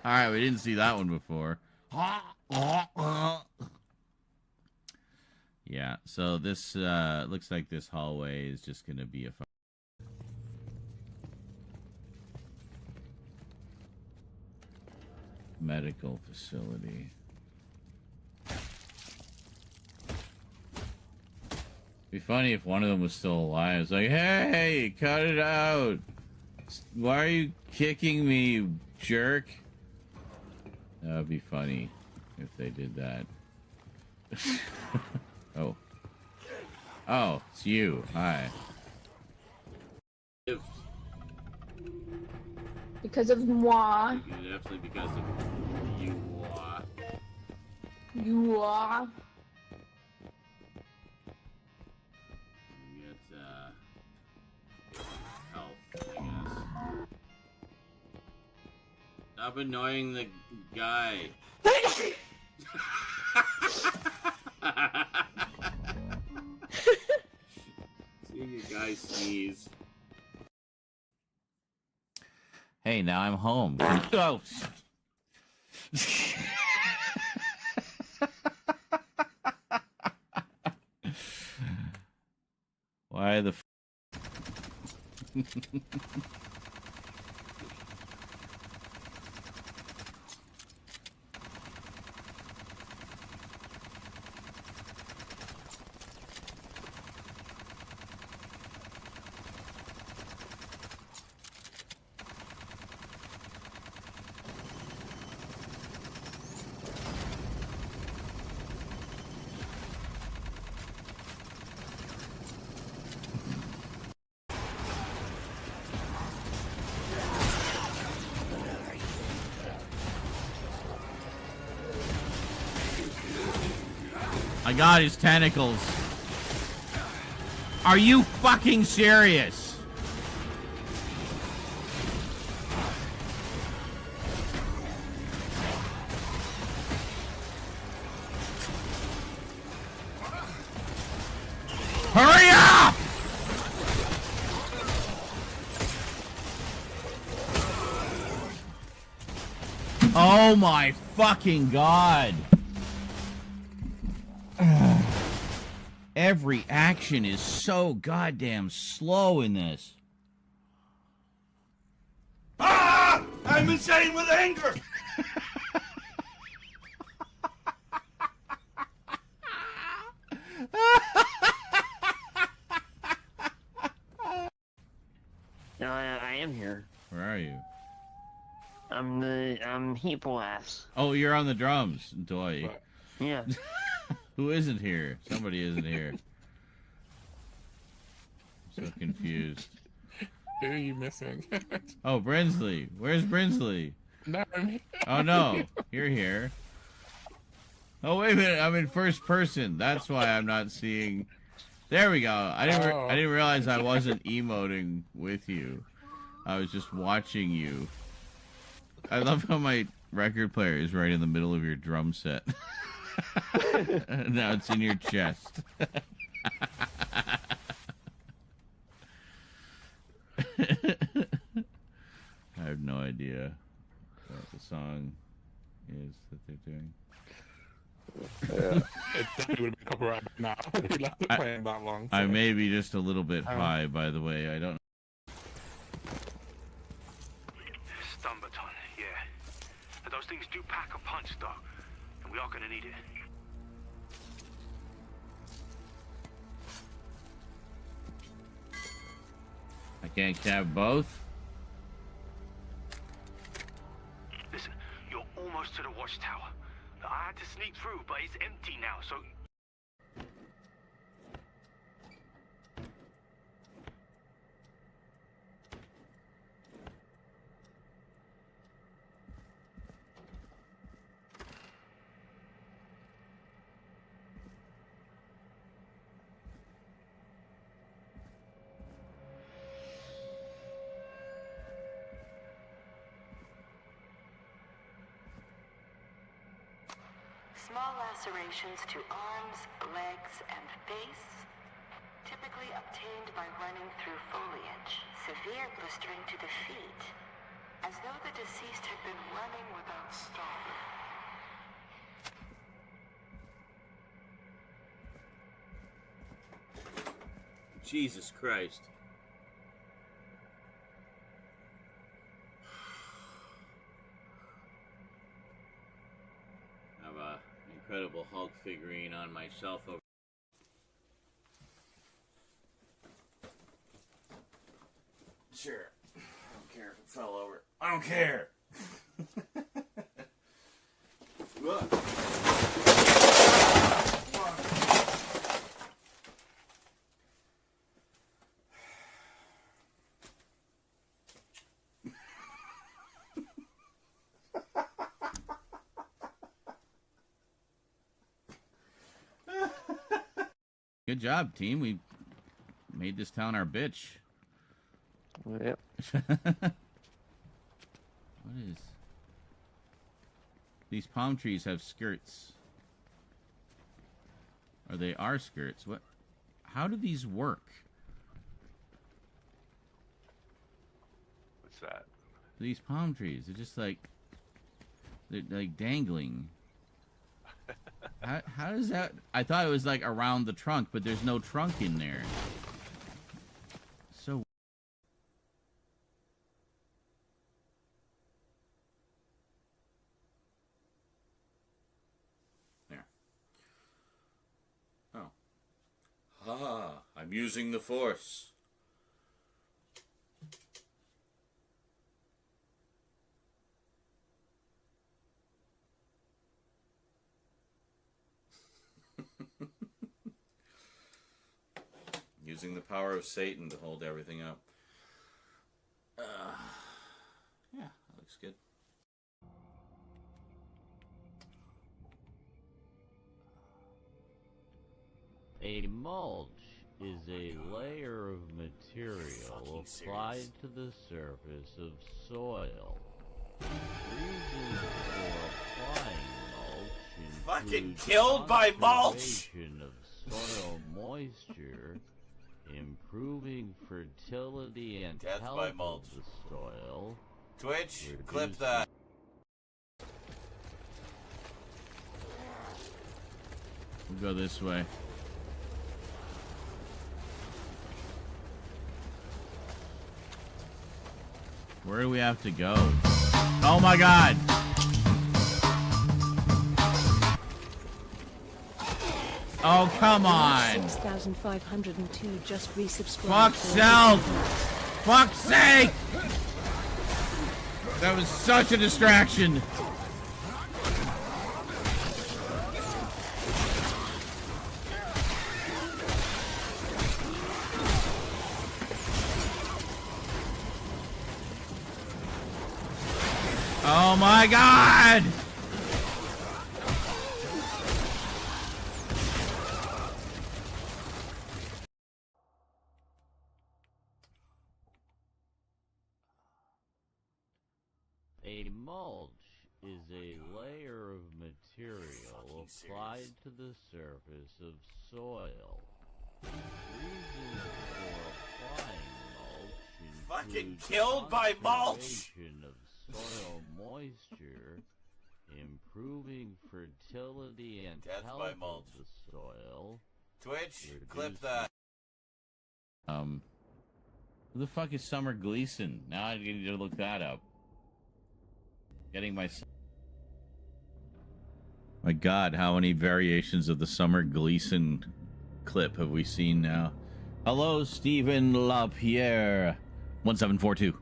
Alright, we didn't see that one before. Yeah, so this looks like this hallway is just gonna be a medical facility. Be funny if one of them was still alive. It's like, hey, cut it out. Why are you kicking me, you jerk? That would be funny if they did that. Oh. Oh, it's you. Hi. Because of moi. Definitely because of you. You are. Health, I guess. Stop annoying the guy. Seeing a guy sneeze. Hey, now I'm home. Oh. Why the I got his tentacles. Are you fucking serious? Hurry up! Oh my fucking god. Every action is so goddamn slow in this. Ah! I'm insane with anger! No, I am here. Where are you? I'm Heeple ass. Oh, you're on the drums, Doy. But Yeah. Who isn't here? Somebody isn't here. I'm so confused. who are you missing? Oh, Brinsley. Where's Brinsley? No, I'm here. Oh no, you're here. Oh wait a minute, I'm in first person. That's why I'm not seeing. There we go. I didn't realize I wasn't emoting with you. I was just watching you. I love how my record player is right in the middle of your drum set. Now it's in your chest. I have no idea what the song is that they're doing. It definitely would have been copyrighted now. We left it playing that long. I so- may be just a little bit high, by the way. I don't. Stumbaton, yeah. And those things do pack a punch, though. And we are gonna need it. I can't have both. Listen, you're almost to the watchtower. I had to sneak through, but it's empty now, so... Small lacerations to arms, legs, and face, typically obtained by running through foliage. Severe blistering to the feet, as though the deceased had been running without stopping. Jesus Christ. I have a Incredible Hulk figurine on my shelf over. Sure. I don't care if it fell over. I don't care. Good job, team. We made this town our bitch. Yep. What is... These palm trees have skirts. Or they are skirts. What? How do these work? What's that? These palm trees, they're just like... They're like dangling. How does that... I thought it was like around the trunk, but there's no trunk in there. So... There. Oh. Ah, I'm using the Force. Using the power of Satan to hold everything up. Yeah, that looks good. A mulch is a layer of material applied to the surface of soil. Reasons for applying mulch Fucking include killed by mulch! conservation of soil moisture, improving fertility and Death health by of mulch. the soil. Twitch, clip reducing- that. We'll go this way. Where do we have to go? Oh my god! Oh, come on! 6,502 just resubscribed. Fuck's self! Fuck's sake! That was such a distraction. Oh my God! A mulch is a layer of material applied to the surface of soil. Reasons for applying mulch Fucking killed by mulch! conservation of soil moisture, improving fertility and Death health by of mulch. the soil. Twitch, clip that. Who the fuck is Summer Gleason? Now I need to look that up. Getting my God, how many variations of the Summer Gleason clip have we seen now? Hello, Stephen LaPierre, 1742.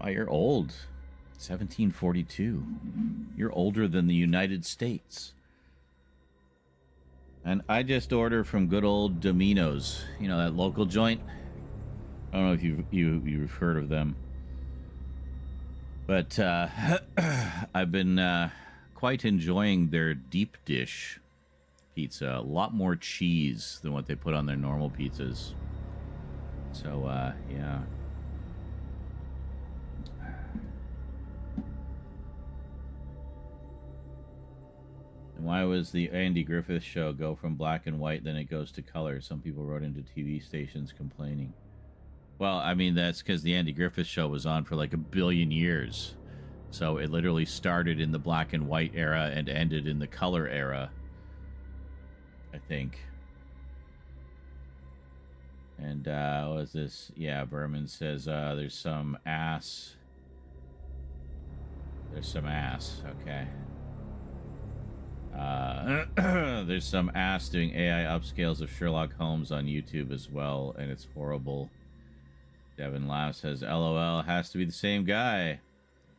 Oh, you're old. 1742. You're older than the United States. And I just order from good old Domino's. You know, that local joint. I don't know if you've heard of them. But I've been quite enjoying their deep dish pizza. A lot more cheese than what they put on their normal pizzas. So, yeah. And why was the Andy Griffith show go from black and white, then it goes to color? Some people wrote into TV stations complaining. Well, I mean, that's because the Andy Griffith show was on for like a billion years. So it literally started in the black and white era and ended in the color era, I think. And what was this? Yeah, Berman says there's some ass. There's some ass, okay. There's some ass doing AI upscales of Sherlock Holmes on YouTube as well, and it's horrible. Devin laughs, says, LOL, has to be the same guy.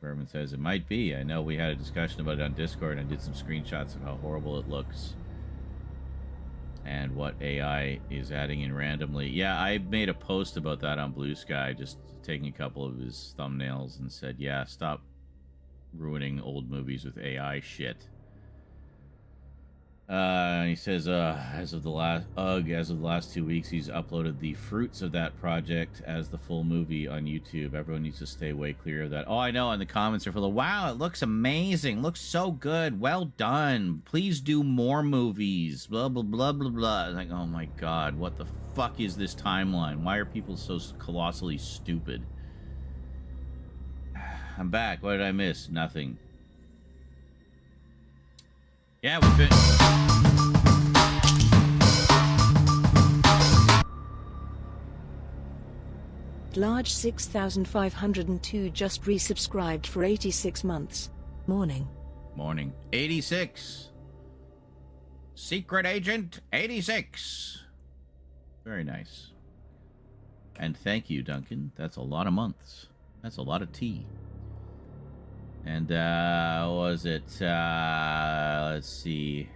Berman says, it might be. I know we had a discussion about it on Discord, and I did some screenshots of how horrible it looks. And what AI is adding in randomly. Yeah, I made a post about that on Blue Sky, just taking a couple of his thumbnails and said, yeah, stop ruining old movies with AI shit. He says, as of the last 2 weeks, he's uploaded the fruits of that project as the full movie on YouTube. Everyone needs to stay way clear of that. Oh, I know, and the comments are full of, wow, it looks amazing, looks so good, well done, please do more movies, blah, blah, blah, blah, blah. Like, oh my God, what the fuck is this timeline? Why are people so colossally stupid? I'm back. What did I miss? Nothing. Yeah, we fit. Large 6502 just resubscribed for 86 months. Morning. Morning. 86. Secret Agent 86. Very nice. And thank you, Duncan. That's a lot of months. That's a lot of tea. And, what was it? Let's see.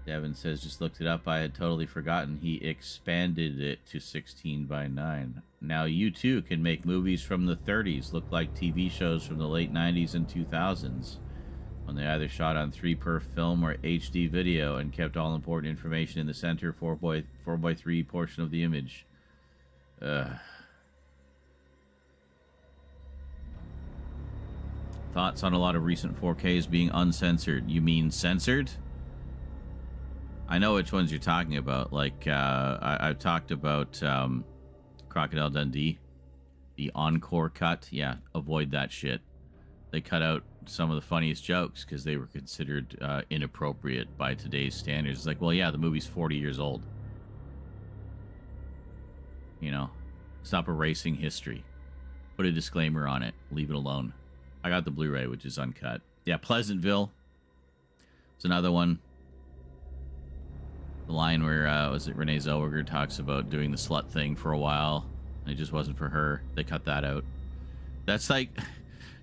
Devin says, just looked it up. I had totally forgotten. He expanded it to 16:9. Now you too can make movies from the 30s look like TV shows from the late 90s and 2000s, when they either shot on 3x film or HD video and kept all important information in the center 4x3 portion of the image. Thoughts on a lot of recent 4Ks being uncensored? You mean censored? I know which ones you're talking about. Like, I've talked about Crocodile Dundee. The encore cut. Yeah, avoid that shit. They cut out some of the funniest jokes because they were considered inappropriate by today's standards. It's like, well, yeah, the movie's 40 years old. You know, stop erasing history. Put a disclaimer on it. Leave it alone. I got the Blu-ray, which is uncut. Yeah, Pleasantville. It's another one. The line where, was it Renee Zellweger talks about doing the slut thing for a while. And it just wasn't for her. They cut that out. That's like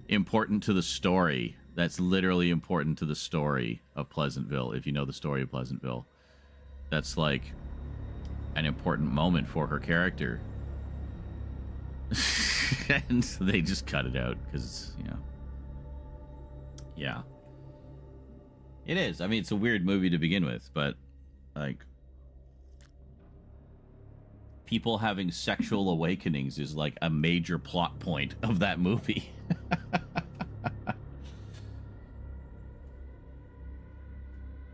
important to the story. That's literally important to the story of Pleasantville. If you know the story of Pleasantville, that's like an important moment for her character. And so they just cut it out because, you know. Yeah. It is. I mean, it's a weird movie to begin with, but like people having sexual awakenings is like a major plot point of that movie.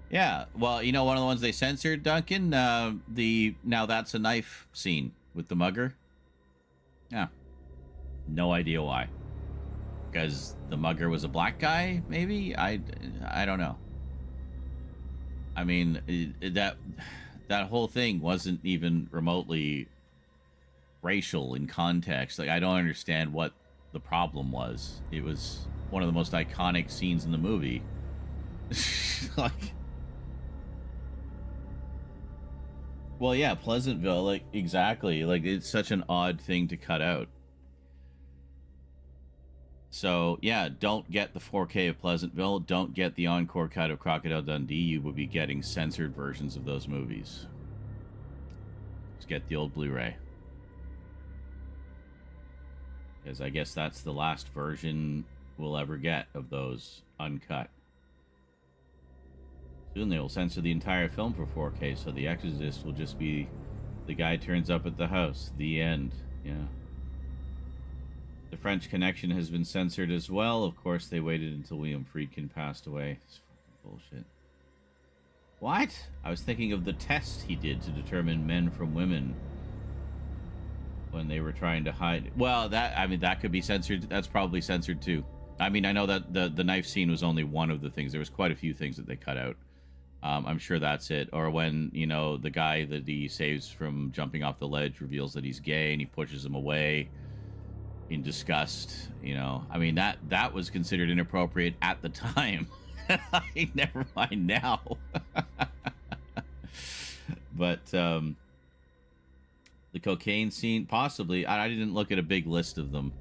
Yeah, well, you know, one of the ones they censored, Duncan, the "Now That's a Knife" scene with the mugger. Yeah, no idea why. Because the mugger was a black guy, maybe? I don't know. I mean, that whole thing wasn't even remotely racial in context. Like, I don't understand what the problem was. It was one of the most iconic scenes in the movie. Like, well, yeah, Pleasantville, like, exactly. Like, it's such an odd thing to cut out. So, yeah, don't get the 4K of Pleasantville. Don't get the encore cut of Crocodile Dundee. You will be getting censored versions of those movies. Just get the old Blu-ray. Because I guess that's the last version we'll ever get of those uncut. Soon they will censor the entire film for 4K, so The Exorcist will just be the guy turns up at the house. The end. Yeah. The French Connection has been censored as well. Of course, they waited until William Friedkin passed away. It's fucking bullshit. What? I was thinking of the test he did to determine men from women when they were trying to hide. Well, that could be censored. That's probably censored too. I mean, I know that the knife scene was only one of the things. There was quite a few things that they cut out. I'm sure that's it. Or when, you know, the guy that he saves from jumping off the ledge reveals that he's gay and he pushes him away in disgust, you know. I mean, that was considered inappropriate at the time. Never mind now. But the cocaine scene, possibly. I didn't look at a big list of them.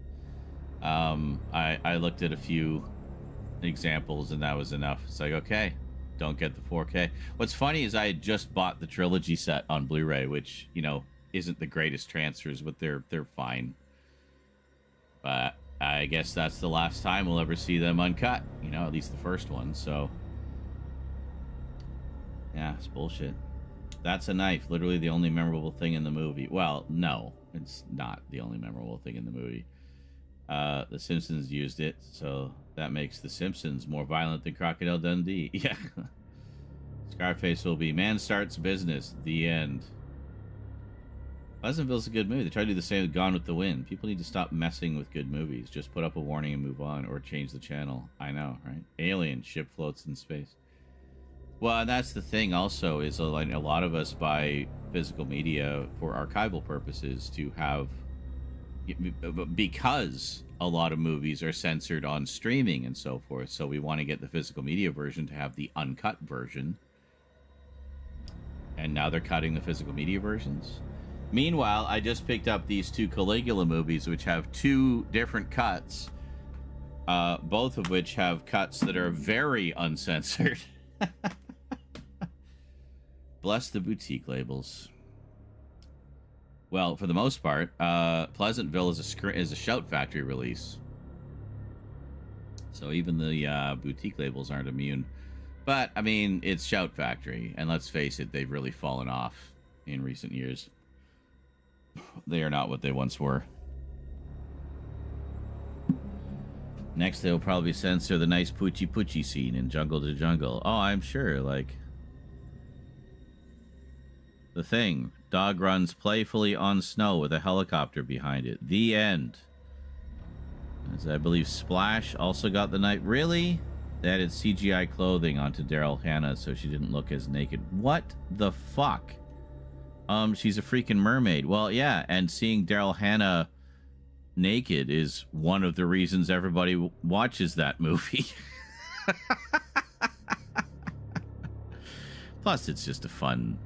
I looked at a few examples and that was enough. It's like, okay, don't get the 4K. What's funny is I had just bought the trilogy set on Blu-ray, which, you know, isn't the greatest transfers, but they're fine. But I guess that's the last time we'll ever see them uncut, you know, at least the first one. So yeah, it's bullshit. That's a knife, literally the only memorable thing in the movie. Well, no, it's not the only memorable thing in the movie. The Simpsons used it, so that makes The Simpsons more violent than Crocodile Dundee. Yeah. Scarface will be man starts business. The end. Pleasantville's a good movie. They try to do the same with Gone with the Wind. People need to stop messing with good movies. Just put up a warning and move on, or change the channel. I know, right? Alien, ship floats in space. Well, and that's the thing also, is like a lot of us buy physical media for archival purposes to have, because a lot of movies are censored on streaming and so forth. So we want to get the physical media version to have the uncut version. And now they're cutting the physical media versions. Meanwhile, I just picked up these two Caligula movies, which have two different cuts, both of which have cuts that are very uncensored. Bless the boutique labels. Well, for the most part, Pleasantville is a Shout Factory release, so even the boutique labels aren't immune. But I mean, it's Shout Factory, and let's face it, they've really fallen off in recent years. They are not what they once were. Next, they'll probably censor the nice Poochie Poochie scene in Jungle to Jungle. Oh, I'm sure, like The Thing. Dog runs playfully on snow with a helicopter behind it. The end. As I believe Splash also got the knife. Really? They added CGI clothing onto Daryl Hannah so she didn't look as naked. What the fuck? She's a freaking mermaid. Well, yeah, and seeing Daryl Hannah naked is one of the reasons everybody watches that movie. Plus, it's just a fun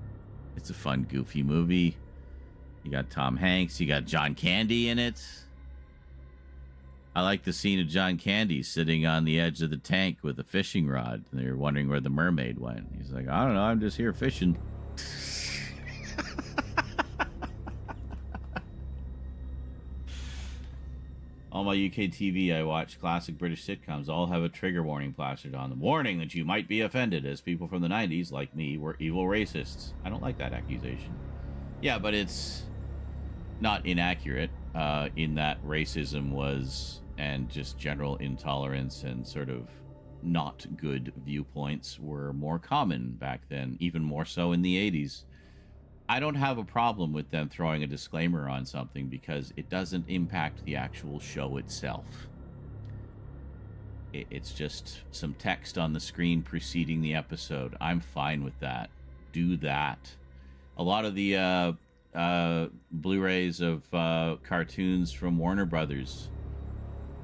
goofy movie. You got Tom Hanks, you got John Candy in it. I like the scene of John Candy sitting on the edge of the tank with a fishing rod. And they're wondering where the mermaid went. He's like, I don't know, I'm just here fishing. All my UK TV I watch classic British sitcoms all have a trigger warning plastered on them. Warning that you might be offended, as people from the 90s, like me, were evil racists. I don't like that accusation. Yeah, but it's not inaccurate in that racism was, and just general intolerance and sort of not good viewpoints were more common back then, even more so in the 80s. I don't have a problem with them throwing a disclaimer on something because it doesn't impact the actual show itself. It's just some text on the screen preceding the episode. I'm fine with that. Do that. A lot of the Blu-rays of cartoons from Warner Brothers,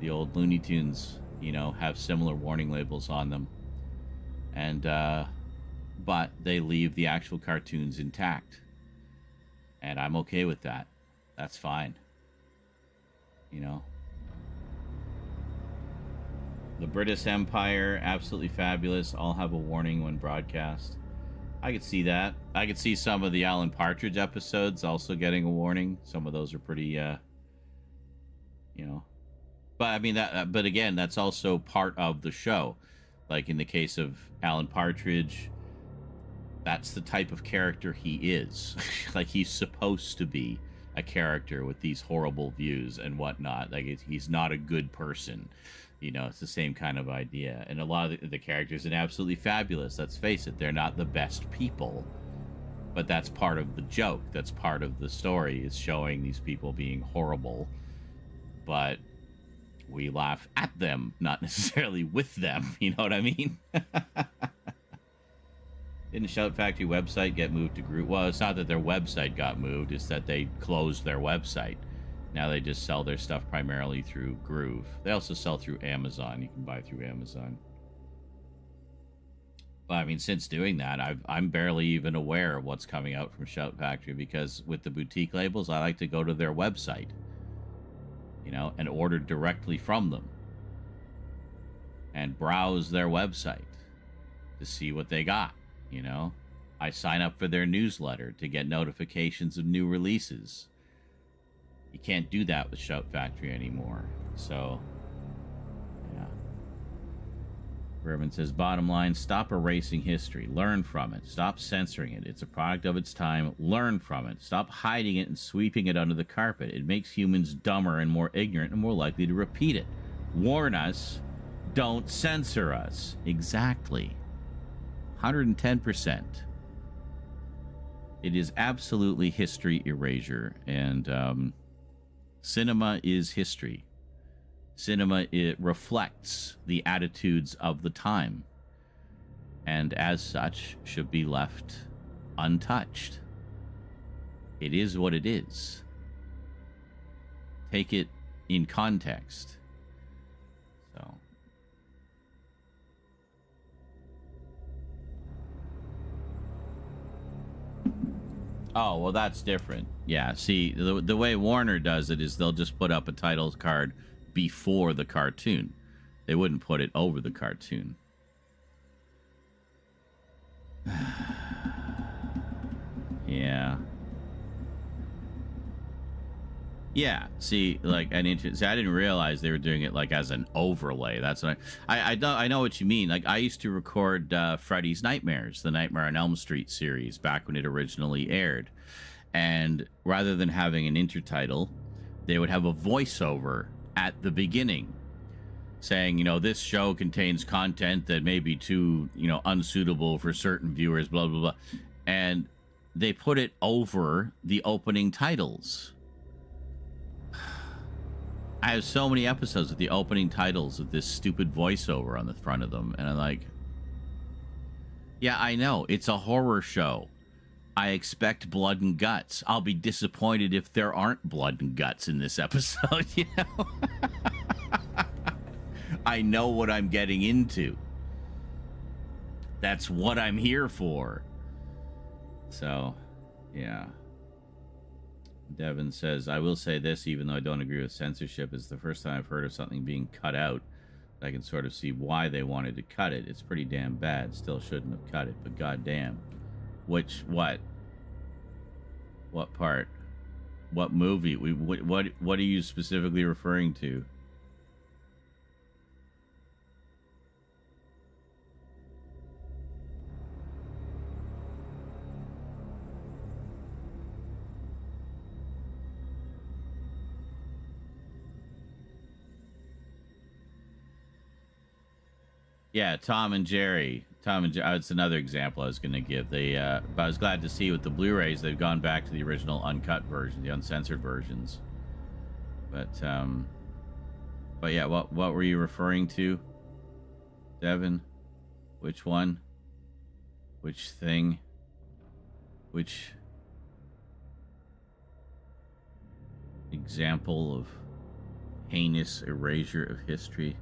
the old Looney Tunes, you know, have similar warning labels on them. And but they leave the actual cartoons intact. And I'm okay with that. That's fine. You know. The British Empire, absolutely fabulous. All have a warning when broadcast. I could see that. I could see some of the Alan Partridge episodes also getting a warning. Some of those are pretty, you know. But I mean, but again, that's also part of the show. Like in the case of Alan Partridge, that's the type of character he is. Like, he's supposed to be a character with these horrible views and whatnot. Like, he's not a good person. You know, it's the same kind of idea. And a lot of the characters are absolutely fabulous. Let's face it, they're not the best people. But that's part of the joke. That's part of the story, is showing these people being horrible. But we laugh at them, not necessarily with them. You know what I mean? Didn't Shout Factory website get moved to Groove? Well, it's not that their website got moved. It's that they closed their website. Now they just sell their stuff primarily through Groove. They also sell through Amazon. You can buy through Amazon. But, I mean, since doing that, I'm barely even aware of what's coming out from Shout Factory, because with the boutique labels, I like to go to their website, you know, and order directly from them. And browse their website to see what they got. You know, I sign up for their newsletter to get notifications of new releases. You can't do that with Shout Factory anymore. So, yeah. Berman says, bottom line, stop erasing history. Learn from it. Stop censoring it. It's a product of its time. Learn from it. Stop hiding it and sweeping it under the carpet. It makes humans dumber and more ignorant and more likely to repeat it. Warn us. Don't censor us. Exactly. 110%. It is absolutely history erasure, and cinema is history. Cinema, it reflects the attitudes of the time, and as such should be left untouched. It is what it is. Take it in context. So. Oh, well, that's different. Yeah, see, the way Warner does it is they'll just put up a title card before the cartoon. They wouldn't put it over the cartoon. Yeah. Yeah, see, like, I didn't realize they were doing it like as an overlay. That's what I know what you mean. Like, I used to record Freddy's Nightmares, the Nightmare on Elm Street series, back when it originally aired. And rather than having an intertitle, they would have a voiceover at the beginning saying, you know, this show contains content that may be too, you know, unsuitable for certain viewers, blah, blah, blah. And they put it over the opening titles. I have so many episodes with the opening titles with this stupid voiceover on the front of them. And I'm like, yeah, I know. It's a horror show. I expect blood and guts. I'll be disappointed if there aren't blood and guts in this episode, you know? I know what I'm getting into. That's what I'm here for. So, yeah. Devin says, I will say this, even though I don't agree with censorship, it's the first time I've heard of something being cut out. I can sort of see why they wanted to cut it. It's pretty damn bad. Still shouldn't have cut it, but goddamn. What part? What movie? What are you specifically referring to? Yeah, Tom and Jerry. It's another example I was going to give. But I was glad to see with the Blu-rays they've gone back to the original uncut version, the uncensored versions. But yeah, what were you referring to, Devin? Which one? Which thing? Which example of heinous erasure of history?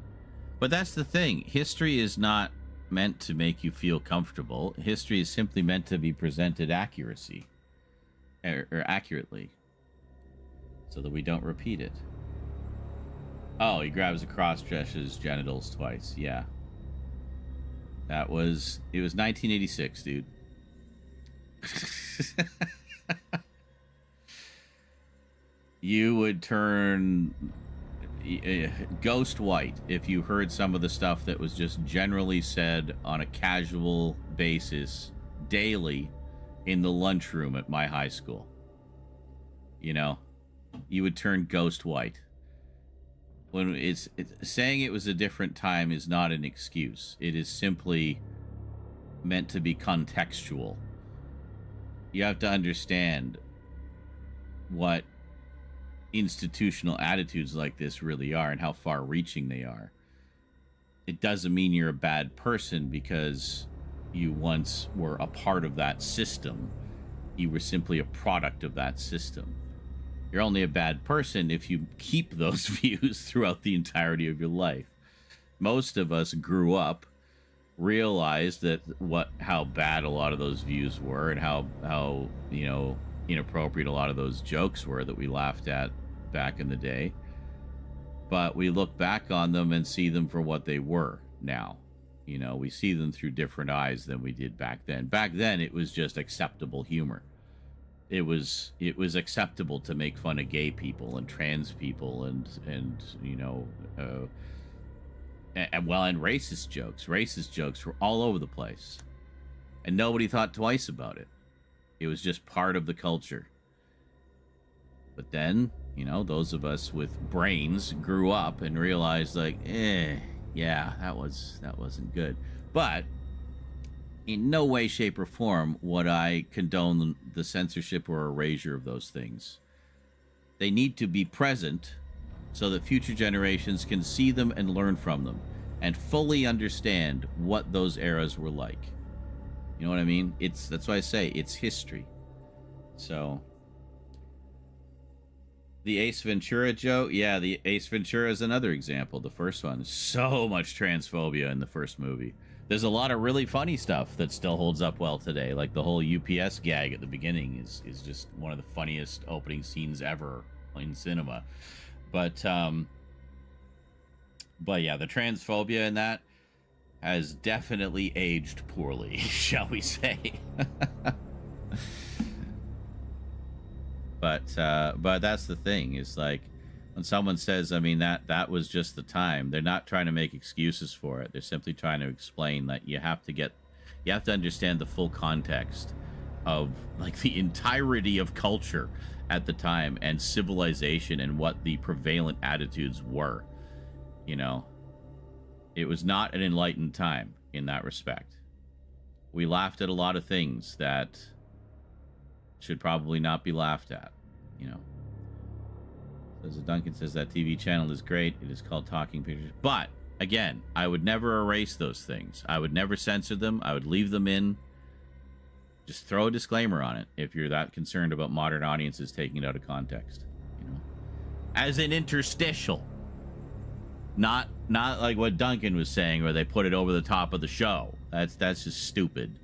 But that's the thing. History is not meant to make you feel comfortable. History is simply meant to be presented accurately, so that we don't repeat it. Oh, he grabs a cross-dresser's genitals twice. Yeah. It was 1986, dude. You would turn ghost white if you heard some of the stuff that was just generally said on a casual basis daily in the lunchroom at my high school. You know, you would turn ghost white. When it's saying it was a different time is not an excuse. It is simply meant to be contextual. You have to understand what institutional attitudes like this really are and how far-reaching they are. It doesn't mean you're a bad person because you once were a part of that system. You were simply a product of that system. You're only a bad person if you keep those views throughout the entirety of your life. Most of us grew up, realized that how bad a lot of those views were and how inappropriate a lot of those jokes were that we laughed at back in the day. But we look back on them and see them for what they were now. You know, we see them through different eyes than we did back then. Back then, it was just acceptable humor. It was acceptable to make fun of gay people and trans people and racist jokes. Racist jokes were all over the place. And nobody thought twice about it. It was just part of the culture. But then, those of us with brains grew up and realized, yeah, that wasn't good. But in no way, shape, or form would I condone the censorship or erasure of those things. They need to be present so that future generations can see them and learn from them and fully understand what those eras were like. You know what I mean? That's why I say it's history. So, the Ace Ventura joke, yeah, the Ace Ventura is another example. The first one, so much transphobia in the first movie. There's a lot of really funny stuff that still holds up well today, like the whole UPS gag at the beginning is just one of the funniest opening scenes ever in cinema. But yeah, the transphobia in that has definitely aged poorly, shall we say. But that's the thing, is like when someone says, that was just the time, they're not trying to make excuses for it. They're simply trying to explain that you have to understand the full context of like the entirety of culture at the time and civilization and what the prevalent attitudes were. It was not an enlightened time in that respect. We laughed at a lot of things that should probably not be laughed at, As Duncan says, that TV channel is great. It is called Talking Pictures. But, again, I would never erase those things. I would never censor them. I would leave them in. Just throw a disclaimer on it if you're that concerned about modern audiences taking it out of context. As an interstitial. Not like what Duncan was saying, where they put it over the top of the show. That's just stupid.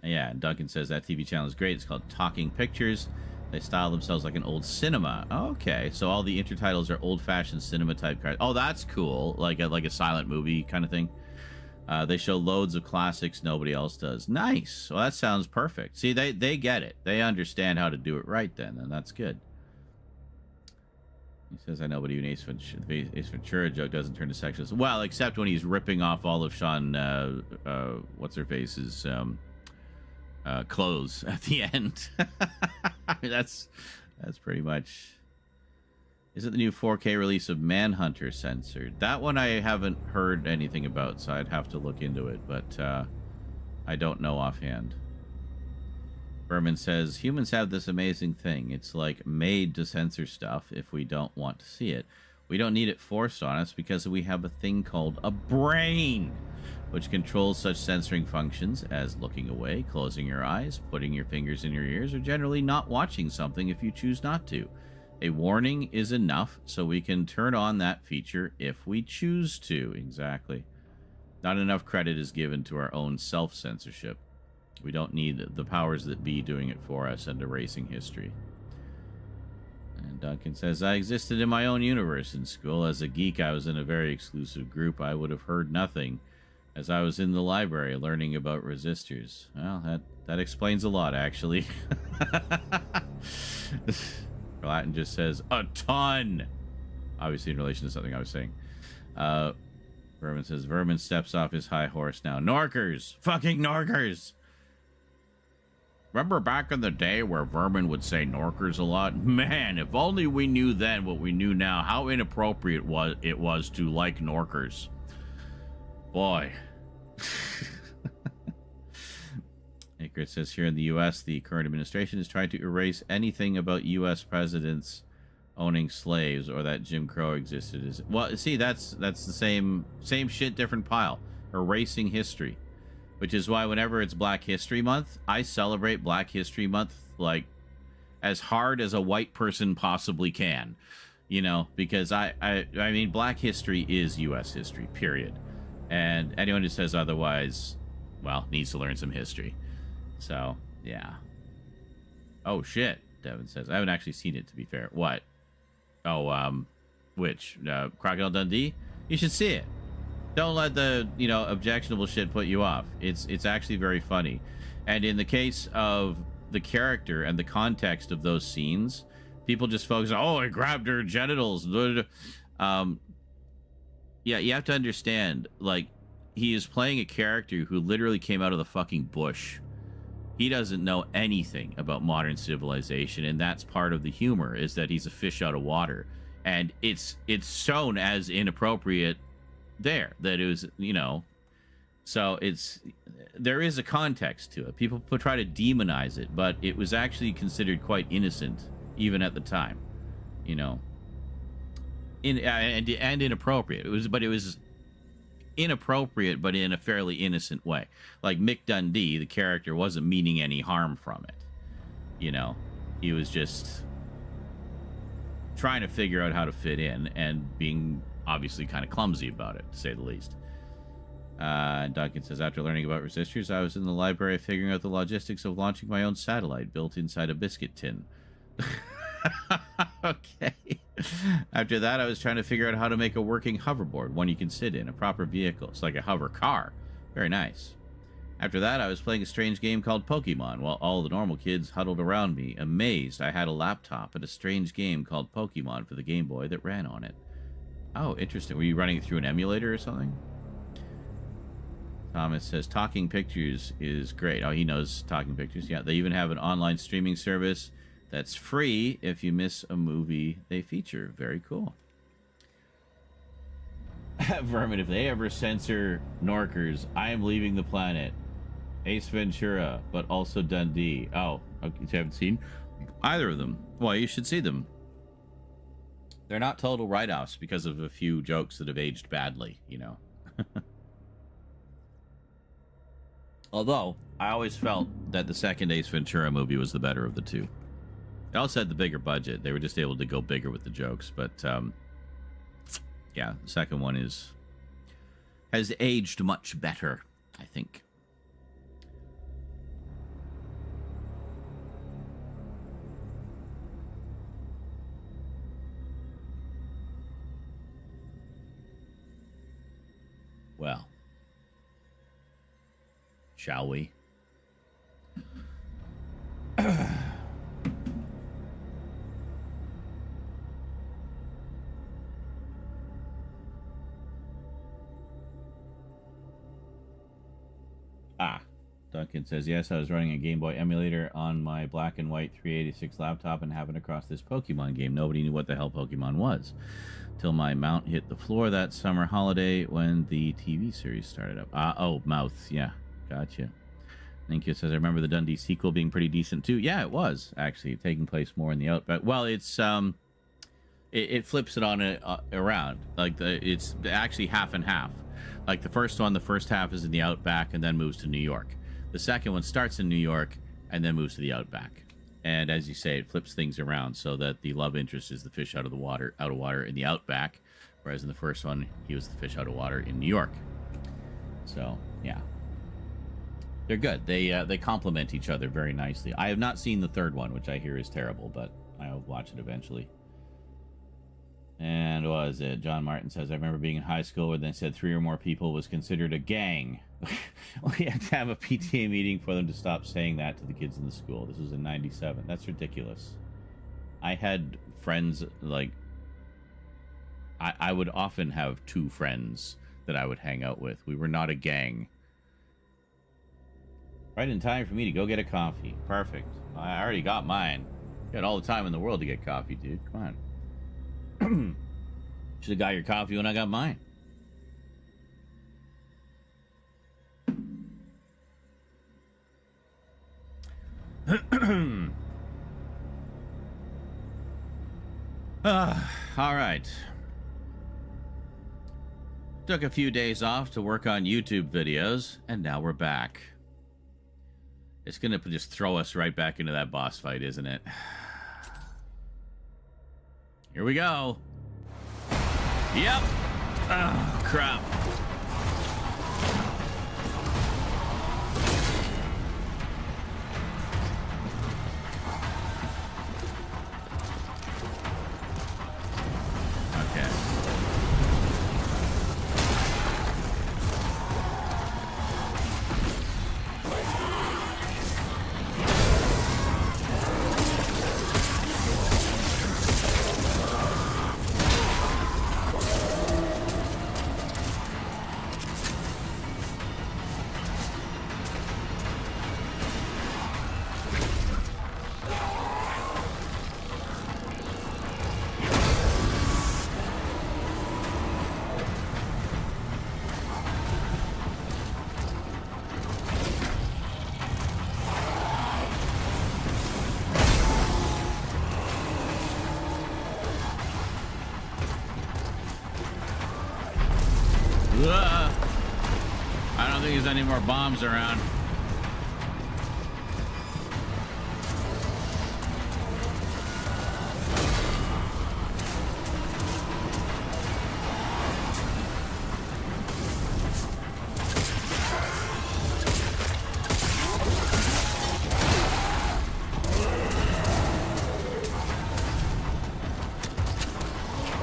Yeah, and Duncan says that TV channel is great. It's called Talking Pictures. They style themselves like an old cinema. Okay, so all the intertitles are old-fashioned cinema type cards. Oh, that's cool. Like a silent movie kind of thing. They show loads of classics nobody else does. Nice. Well, that sounds perfect. See, they get it. They understand how to do it right then, and that's good. He says, I know, but even Ace Ventura joke doesn't turn to sexual. Well, except when he's ripping off all of Sean, what's-her-face's clothes at the end. I mean, that's pretty much... Is it the new 4K release of Manhunter censored? That one I haven't heard anything about, so I'd have to look into it, but I don't know offhand. Berman says, humans have this amazing thing. It's like made to censor stuff if we don't want to see it. We don't need it forced on us because we have a thing called a brain, which controls such censoring functions as looking away, closing your eyes, putting your fingers in your ears, or generally not watching something if you choose not to. A warning is enough, so we can turn on that feature if we choose to. Exactly. Not enough credit is given to our own self-censorship. We don't need the powers that be doing it for us and erasing history. And Duncan says, I existed in my own universe in school. As a geek, I was in a very exclusive group. I would have heard nothing as I was in the library learning about resistors. Well, that explains a lot, actually. Latin just says, a ton! Obviously in relation to something I was saying. Vermin says, Vermin steps off his high horse now. Norkers! Fucking Norkers! Remember back in the day where Vermin would say Norkers a lot? Man, if only we knew then what we knew now, how inappropriate it was to like Norkers. Boy. Akrit says, here in the U.S., the current administration is trying to erase anything about U.S. presidents owning slaves or that Jim Crow existed. Well, see, that's the same shit, different pile. Erasing history. Which is why whenever it's Black History Month, I celebrate Black History Month like as hard as a white person possibly can. You know, because I mean, Black history is U.S. history, period. And anyone who says otherwise, well, needs to learn some history. So, yeah. Oh, shit, Devin says. I haven't actually seen it, to be fair. What? Oh, which? Crocodile Dundee? You should see it. Don't let the, objectionable shit put you off. It's actually very funny. And in the case of the character and the context of those scenes, people just focus on, oh, I grabbed her genitals. Yeah, you have to understand, like, he is playing a character who literally came out of the fucking bush. He doesn't know anything about modern civilization, and that's part of the humor, is that he's a fish out of water. And it's shown as inappropriate there, that it was, so there is a context to it. People try to demonize it, but it was actually considered quite innocent, even at the time, and inappropriate. It was inappropriate, but in a fairly innocent way. Like Mick Dundee, the character, wasn't meaning any harm from it. He was just trying to figure out how to fit in and being obviously kind of clumsy about it, to say the least. Duncan says, after learning about resistors, I was in the library figuring out the logistics of launching my own satellite built inside a biscuit tin. Okay. After that, I was trying to figure out how to make a working hoverboard, one you can sit in, a proper vehicle. It's like a hover car. Very nice. After that, I was playing a strange game called Pokemon, while all the normal kids huddled around me, amazed I had a laptop and a strange game called Pokemon for the Game Boy that ran on it. Oh, interesting. Were you running it through an emulator or something? Thomas says, Talking Pictures is great. Oh, he knows Talking Pictures. Yeah, they even have an online streaming service that's free if you miss a movie they feature. Very cool. Vermin, if they ever censor Norkers, I am leaving the planet. Ace Ventura, but also Dundee. Oh, okay, you haven't seen either of them. Well, you should see them. They're not total write-offs because of a few jokes that have aged badly, Although, I always felt that the second Ace Ventura movie was the better of the two. They also had the bigger budget. They were just able to go bigger with the jokes. But, yeah, the second one has aged much better, I think. shall we? Duncan says, yes, I was running a Game Boy emulator on my black and white 386 laptop and happened across this Pokemon game. Nobody knew what the hell Pokemon was till my mount hit the floor that summer holiday when the TV series started up. Oh, mouth. Yeah, gotcha. Ninkyo says, I remember the Dundee sequel being pretty decent too. Yeah, it was, actually, taking place more in the Outback. Well, it's, it flips it on it around. Like, it's actually half and half. Like, the first one, the first half is in the Outback and then moves to New York. The second one starts in New York and then moves to the Outback. And as you say, it flips things around so that the love interest is the fish out of water in the Outback, whereas in the first one, he was the fish out of water in New York. So, yeah. They're good. They complement each other very nicely. I have not seen the third one, which I hear is terrible, but I'll watch it eventually. And what was it? John Martin says, I remember being in high school where they said 3 or more people was considered a gang. We had to have a PTA meeting for them to stop saying that to the kids in the school. This was in 97. That's ridiculous. I had friends, like, I would often have 2 friends that I would hang out with. We were not a gang. Right in time for me to go get a coffee. Perfect. I already got mine. Got all the time in the world to get coffee, dude. Come on. Should have got your coffee when I got mine. All right. Took a few days off to work on YouTube videos, and now we're back. It's gonna just throw us right back into that boss fight, isn't it? Here we go. Yep. Oh, crap. Okay. I don't think there's any more bombs around.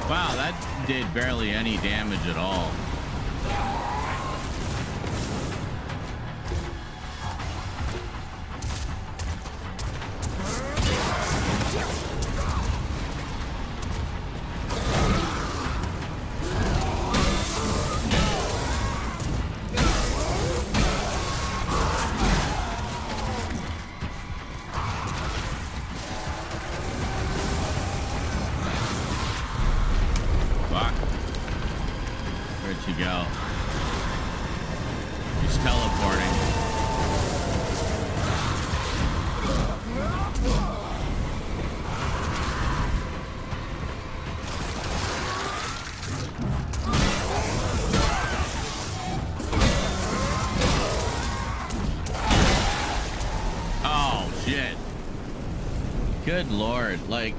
Wow, that did barely any damage at all. Good lord, like,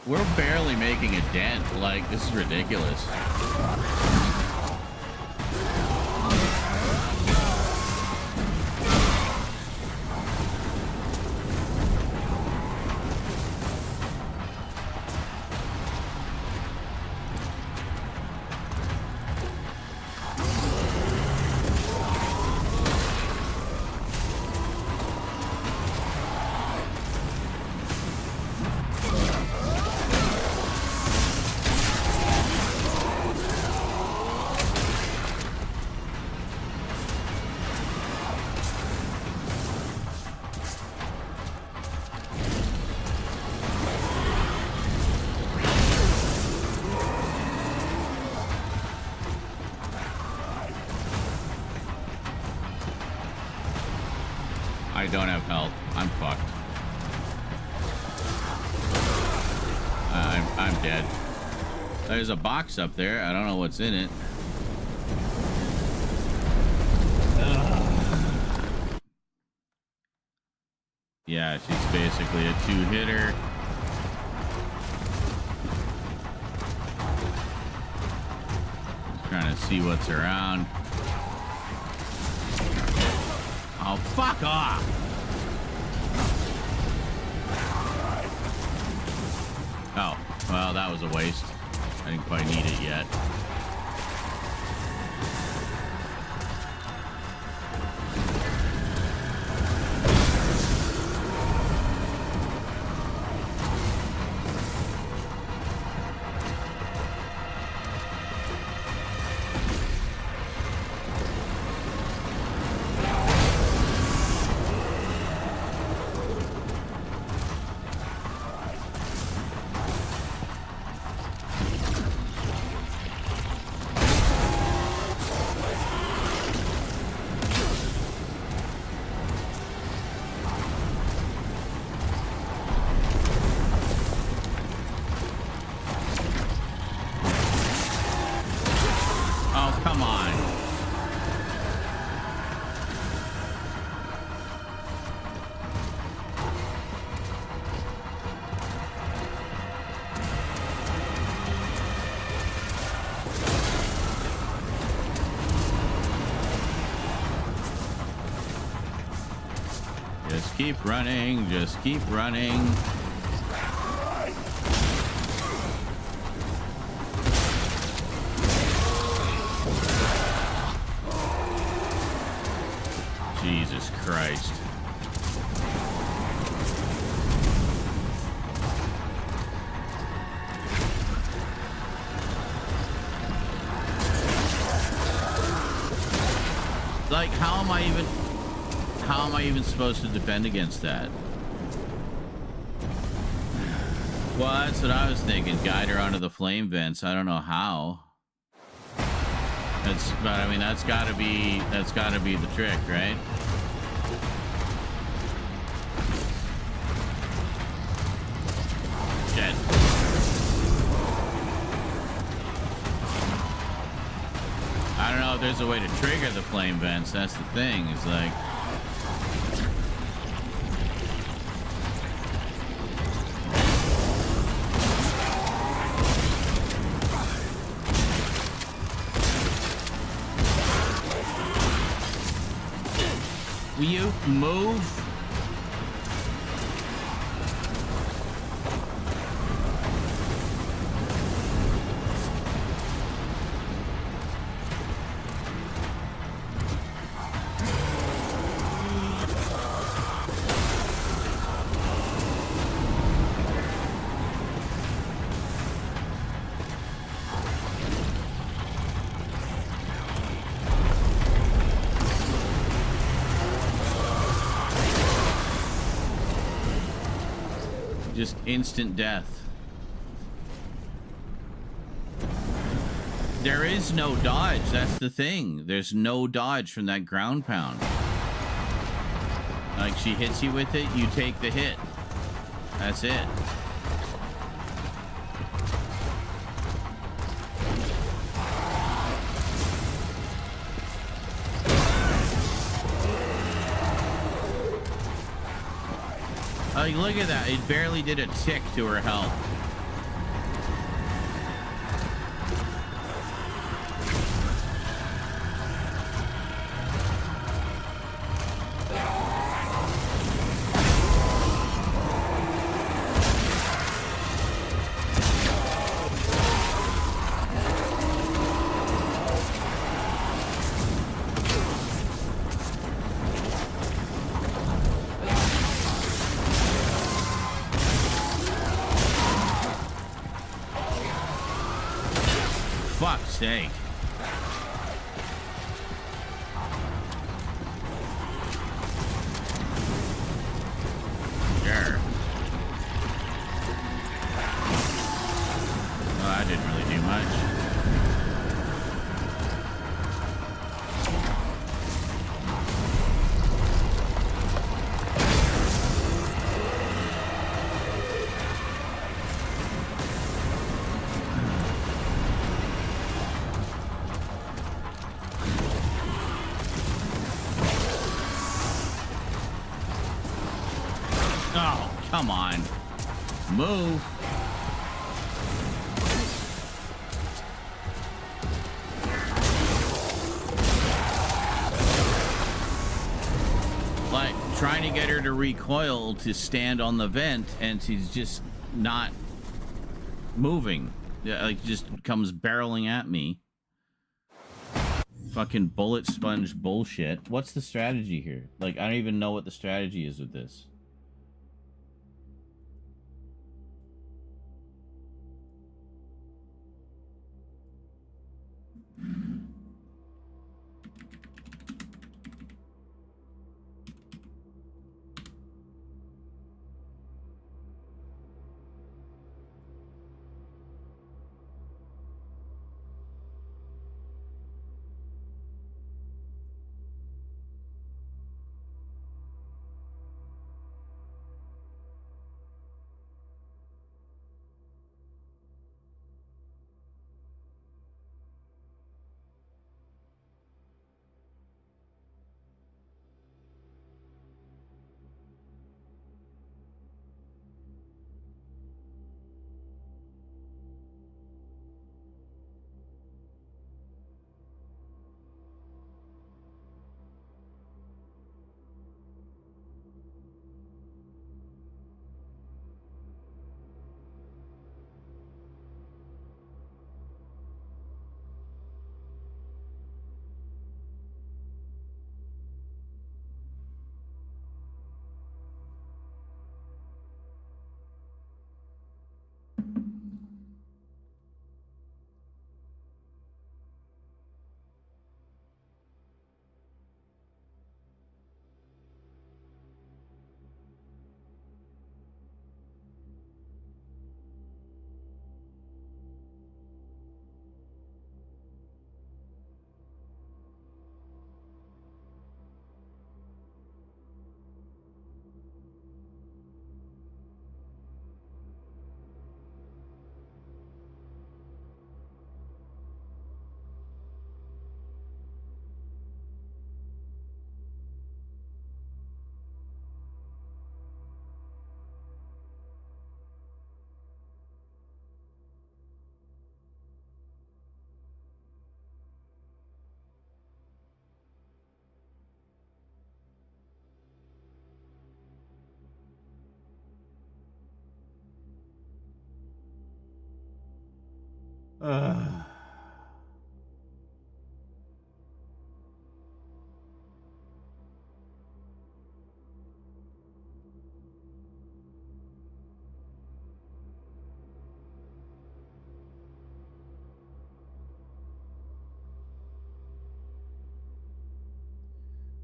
we're barely making a dent. Like, this is ridiculous. I don't have health. I'm fucked. I'm dead. There's a box up there. I don't know what's in it. Yeah, she's basically a two-hitter. Trying to see what's around. Oh, fuck off! Oh, well, that was a waste. I didn't quite need it yet. Keep running, just keep running. Jesus Christ. Like, how am I even supposed to defend against that? Well, that's what I was thinking. Guide her onto the flame vents. I don't know how. But I mean, that's gotta be the trick, right? Dead. I don't know if there's a way to trigger the flame vents. That's the thing. It's like, will you move? Just instant death. There is no dodge. That's the thing. There's no dodge from that ground pound. Like, she hits you with it, you take the hit. That's it. Like, look at that. It barely did a tick to her health. Fuck's sake. Sure. Well, that didn't really do much. Oh, come on. Move. Like, trying to get her to recoil to stand on the vent, and she's just not moving. Yeah, like, just comes barreling at me. Fucking bullet sponge bullshit. What's the strategy here? Like, I don't even know what the strategy is with this.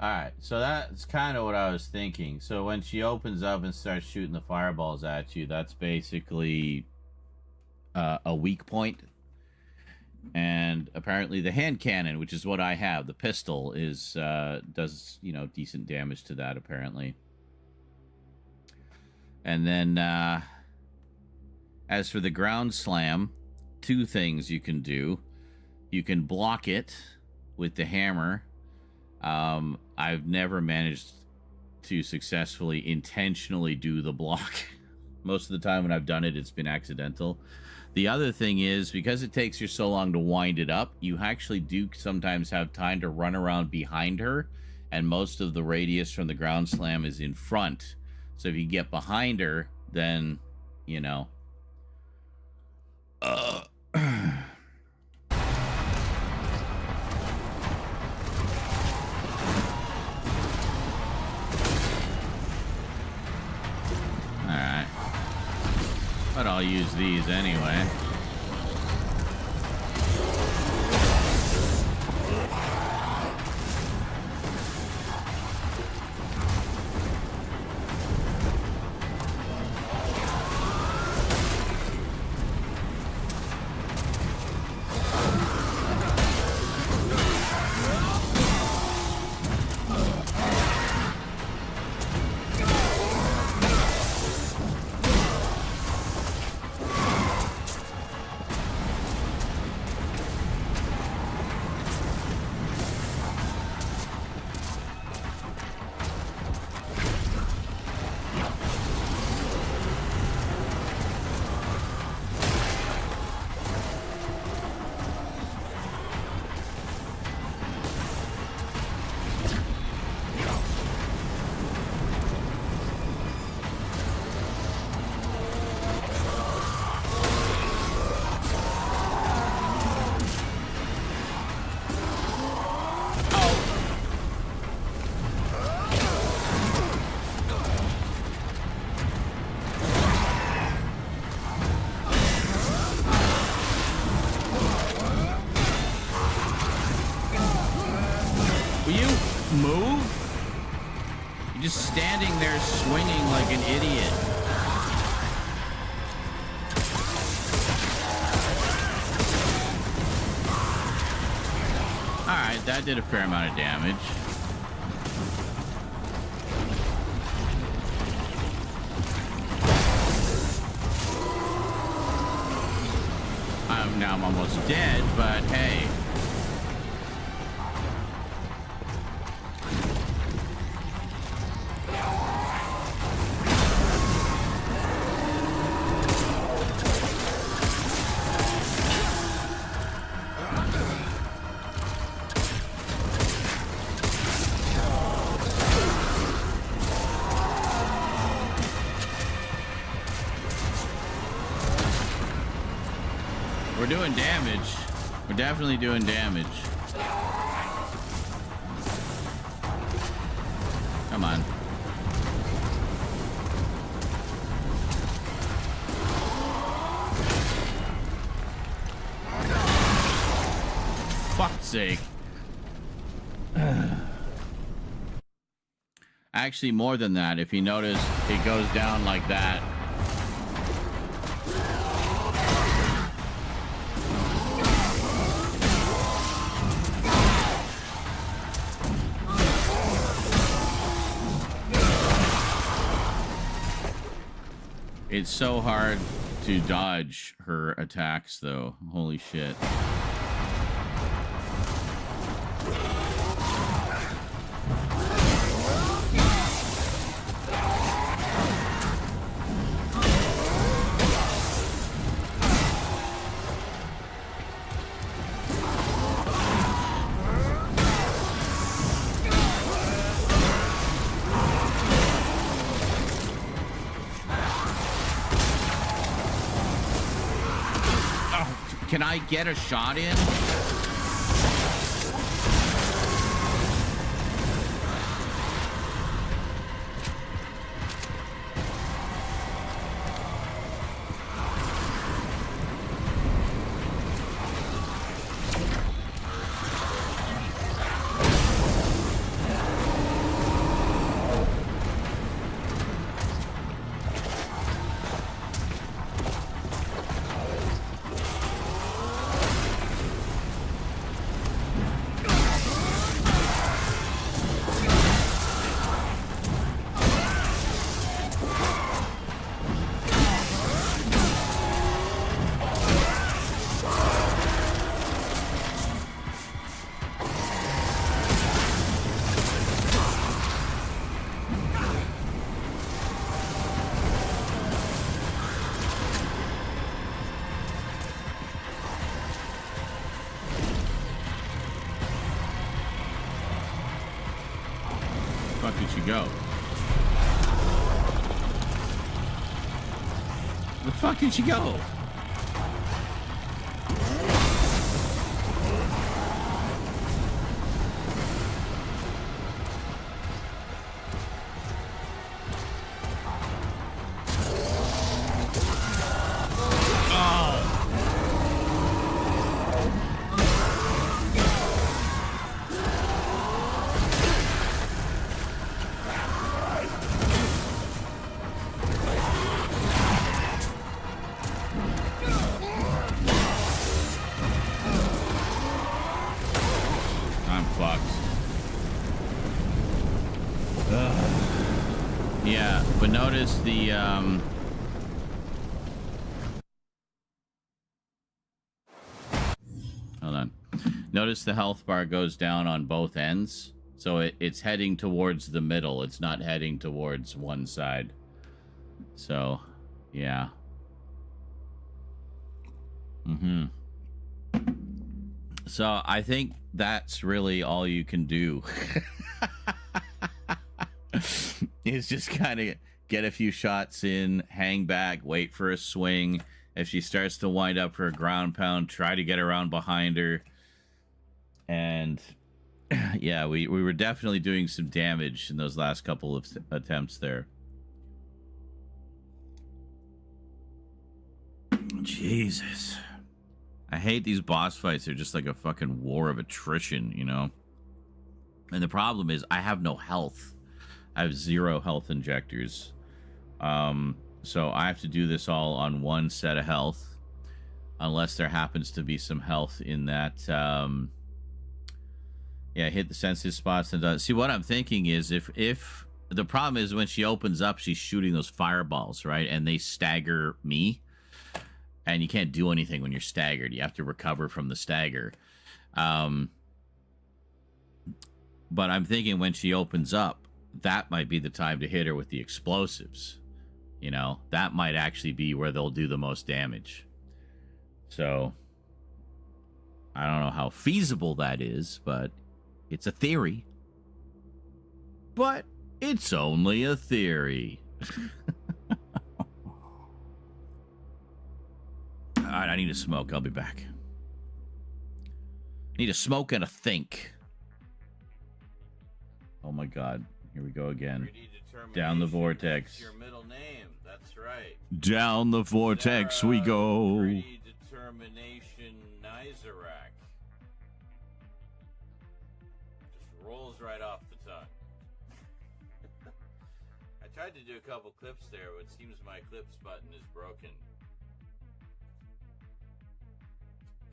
Alright, so that's kind of what I was thinking. So when she opens up and starts shooting the fireballs at you, that's basically a weak point. And apparently the hand cannon, which is what I have, the pistol, is does, you know, decent damage to that, apparently. And then as for the ground slam, two things you can do. You can block it with the hammer. I've never managed to successfully intentionally do the block. Most of the time when I've done it, it's been accidental. The other thing is, because it takes you so long to wind it up, you actually do sometimes have time to run around behind her, and most of the radius from the ground slam is in front. So if you get behind her, then, you know... Alright. But I'll use these anyway. Will you move? You're just standing there swinging like an idiot. Alright, that did a fair amount of damage. Now I'm almost dead, but hey. We're doing damage. We're definitely doing damage. Come on. Fuck's sake. Actually, more than that. If you notice, it goes down like that. It's so hard to dodge her attacks, though. Holy shit. Can I get a shot in? Go. Where the fuck did she go? Yeah, but notice the hold on. Notice the health bar goes down on both ends. So it's heading towards the middle. It's not heading towards one side. So, yeah. So I think that's really all you can do. Is just kind of get a few shots in, hang back, wait for a swing. If she starts to wind up for a ground pound, try to get around behind her. And yeah, we were definitely doing some damage in those last couple of attempts there. Jesus. I hate these boss fights. They're just like a fucking war of attrition, you know? And the problem is I have no health. I have 0 health injectors. So I have to do this all on one set of health. Unless there happens to be some health in that... yeah, hit the sensitive spots and does. See, what I'm thinking is if the problem is when she opens up, she's shooting those fireballs, right? And they stagger me. And you can't do anything when you're staggered. You have to recover from the stagger. But I'm thinking when she opens up, that might be the time to hit her with the explosives. You know, that might actually be where they'll do the most damage. So, I don't know how feasible that is, but it's a theory. But it's only a theory. Alright, I need a smoke. I'll be back. Need a smoke and a think. Oh my god. Here we go again. Down the vortex. Your middle name. That's right. Down the vortex we go. Predetermination Nizarak. Just rolls right off the tongue. I tried to do a couple clips there, but it seems my clips button is broken.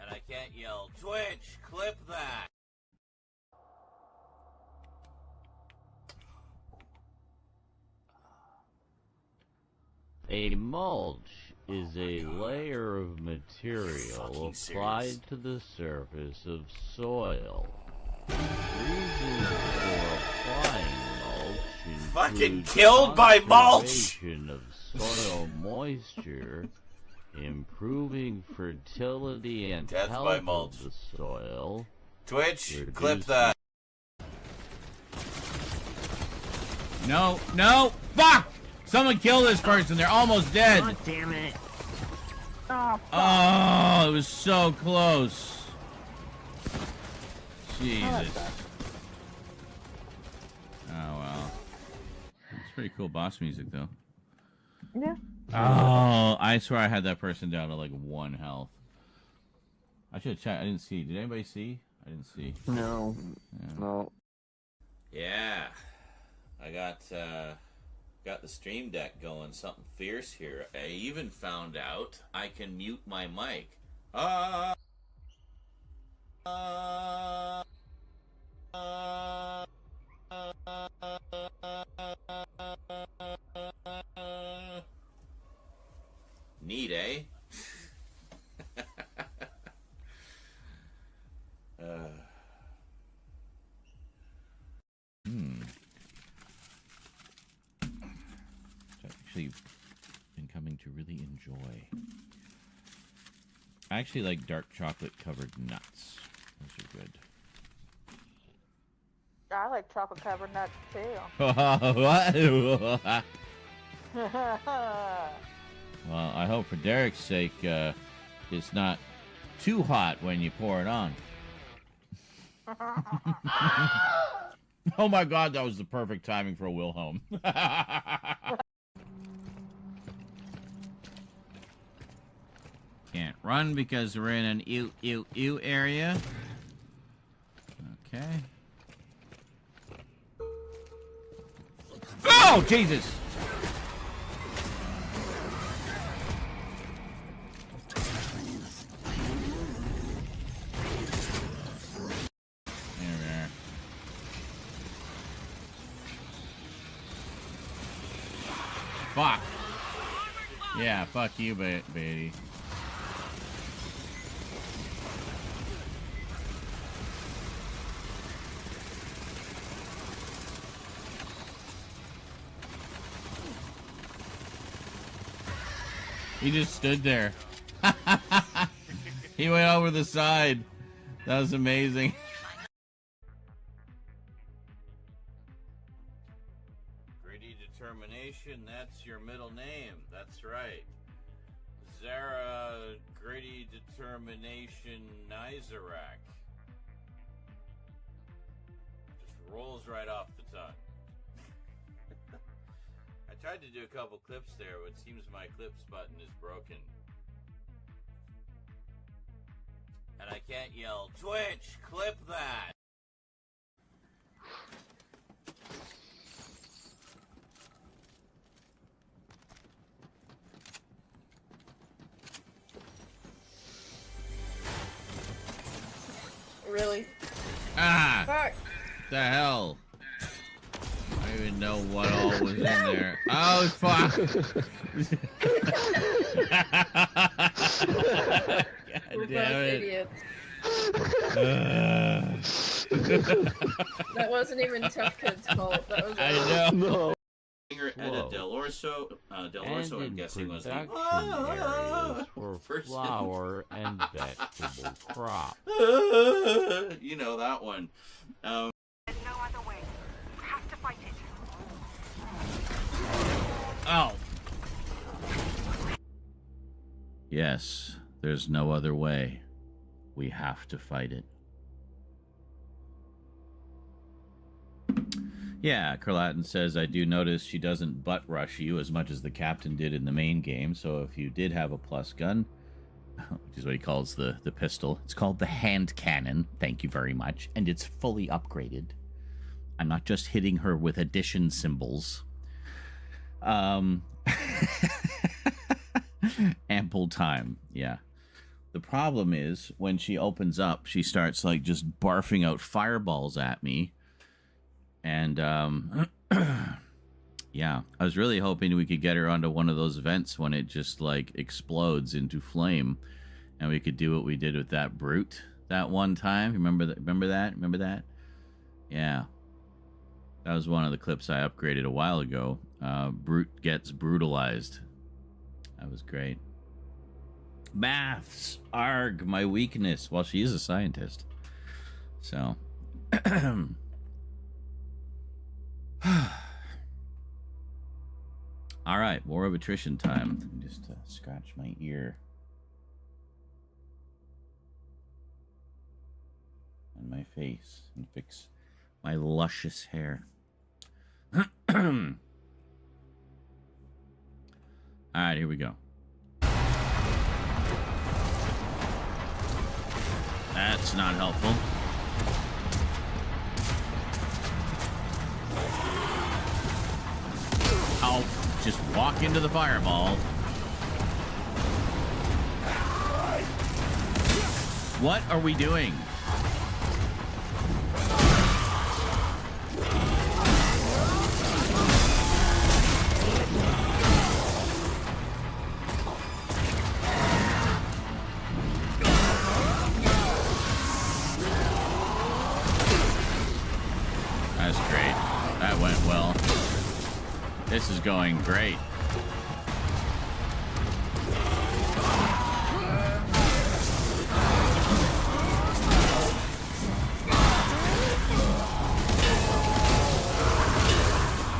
And I can't yell, Twitch, clip that! A mulch is a layer of material applied to the surface of soil. Reasons for applying mulch Fucking include killed by mulch! conservation of soil moisture, improving fertility and Death health by of mulch. the soil. Twitch, clip that. No, no, fuck! Someone kill this person. They're almost dead. God damn it. Oh, it was so close. Jesus. Oh, well. It's pretty cool boss music, though. Yeah. Oh, I swear I had that person down to like 1 health. I should have checked. I didn't see. Did anybody see? I didn't see. No. Yeah. No. Yeah. I got the stream deck going something fierce here. I even found out I can mute my mic. Neat, eh? I've actually been coming to really enjoy. I actually like dark chocolate covered nuts. Those are good. I like chocolate covered nuts too. What? Well, I hope for Derek's sake, it's not too hot when you pour it on. Oh my god, that was the perfect timing for a Wilhelm. Can't run because we're in an ew area. Okay. Oh, Jesus! There. Fuck. Yeah, fuck you, baby. He just stood there. He went over the side. That was amazing. Gritty Determination, that's your middle name. That's right. Zara Gritty Determination Nizarak. Just rolls right off the tongue. I tried to do a couple clips there, but it seems my clips button is broken. And I can't yell, Twitch, clip that! the hell? I don't even know what all was in there. Oh, fuck. God damn it. Idiots. That wasn't even Tough Kid's fault. That was I know. At a Del Orso, I'm guessing was the areas for First- flower and vegetable crops. you know that one. There's no other way. You have to fight it. Oh. Yes, there's no other way. We have to fight it. Yeah, Kurlatin says, I do notice she doesn't butt rush you as much as the captain did in the main game, so if you did have a plus gun, which is what he calls the pistol, it's called the hand cannon, thank you very much, and it's fully upgraded. I'm not just hitting her with addition symbols. Ample time, yeah. The problem is, when she opens up, she starts, like, just barfing out fireballs at me. And, yeah, I was really hoping we could get her onto one of those vents when it just, like, explodes into flame. And we could do what we did with that brute that one time. Remember that? Yeah. That was one of the clips I upgraded a while ago. Brute gets brutalized. That was great. Maths. Arg, my weakness. Well, she is a scientist. So... All right, war of attrition time. Let me just scratch my ear and my face and fix my luscious hair. All right, here we go. That's not helpful. I'll just walk into the fireball. What are we doing? That's great. That went well. This is going great.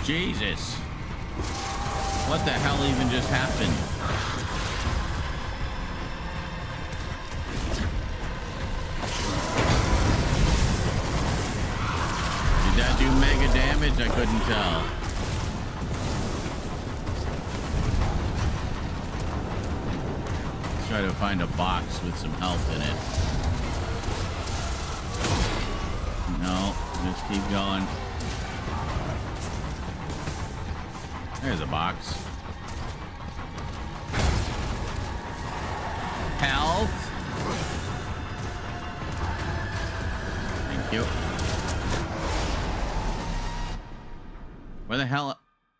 Jesus. What the hell even just happened? Did that do mega damage? I couldn't tell. Try to find a box with some health in it. No, just keep going. There's a box. Health. Thank you. Where the hell?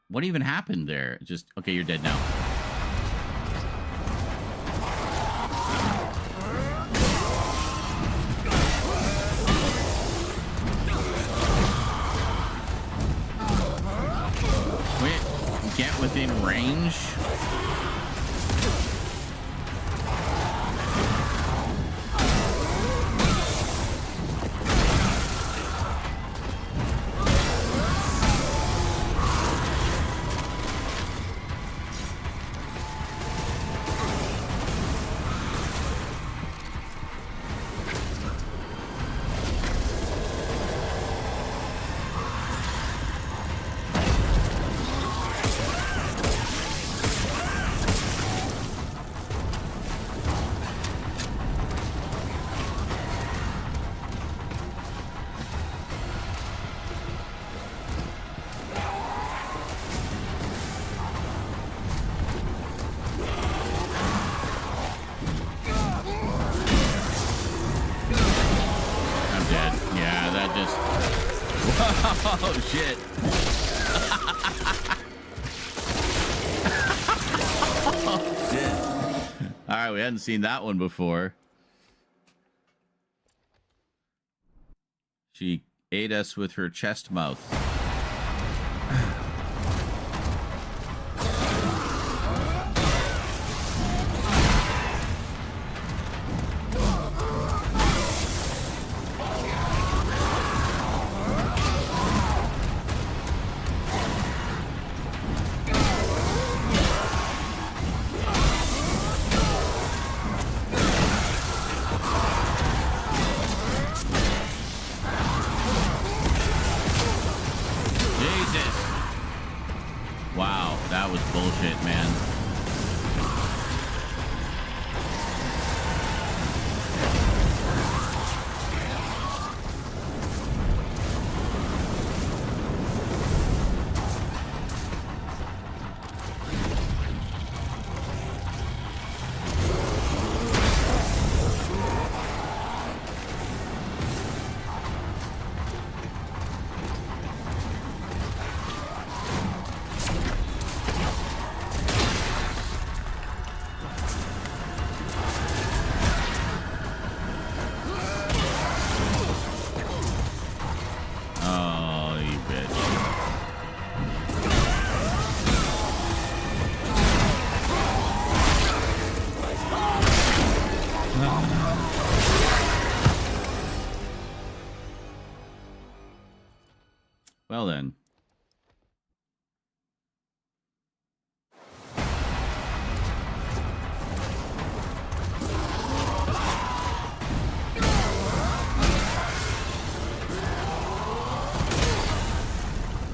What even happened there? Just, okay, you're dead now. Get within range. Oh, shit. Oh, shit. All right, we hadn't seen that one before. She ate us with her chest mouth. Wow, that was bullshit, man. Oh, you bitch. Well then.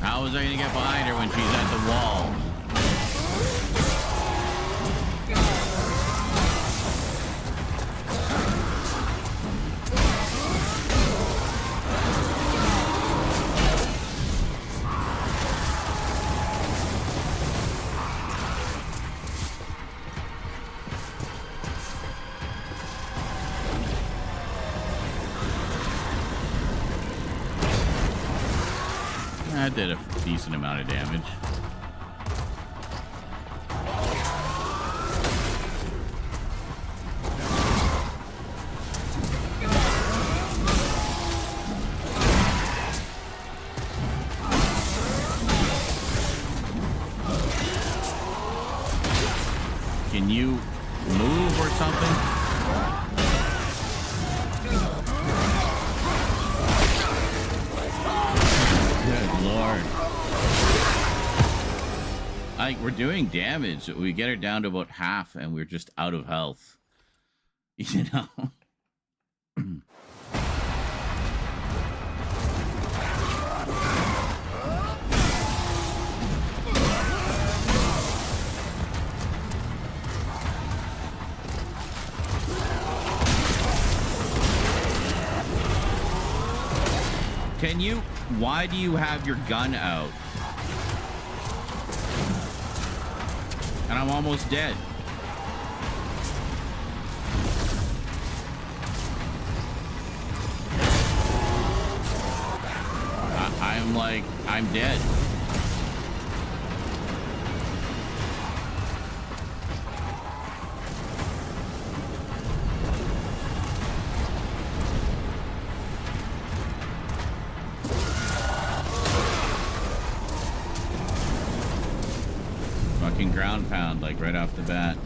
How was I going to get behind her when she's at the wall? That did a decent amount of damage. Can you move or something? Good Lord. Like, we're doing damage. We get her down to about half and we're just out of health. You know? Can you... Why do you have your gun out? And I'm almost dead. I'm like, I'm dead. Fucking ground pound, like right off the bat.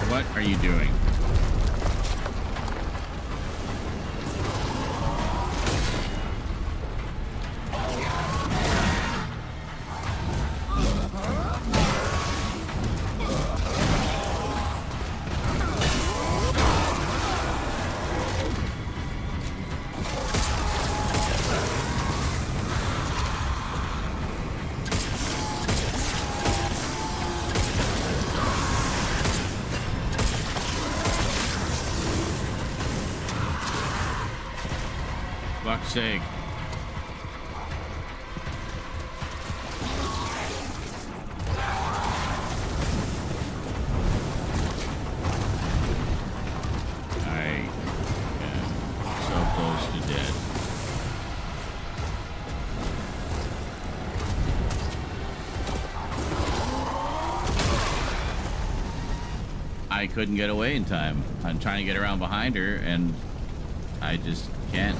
What are you doing? Fuck's sake. I am so close to dead. I couldn't get away in time. I'm trying to get around behind her, and I just can't.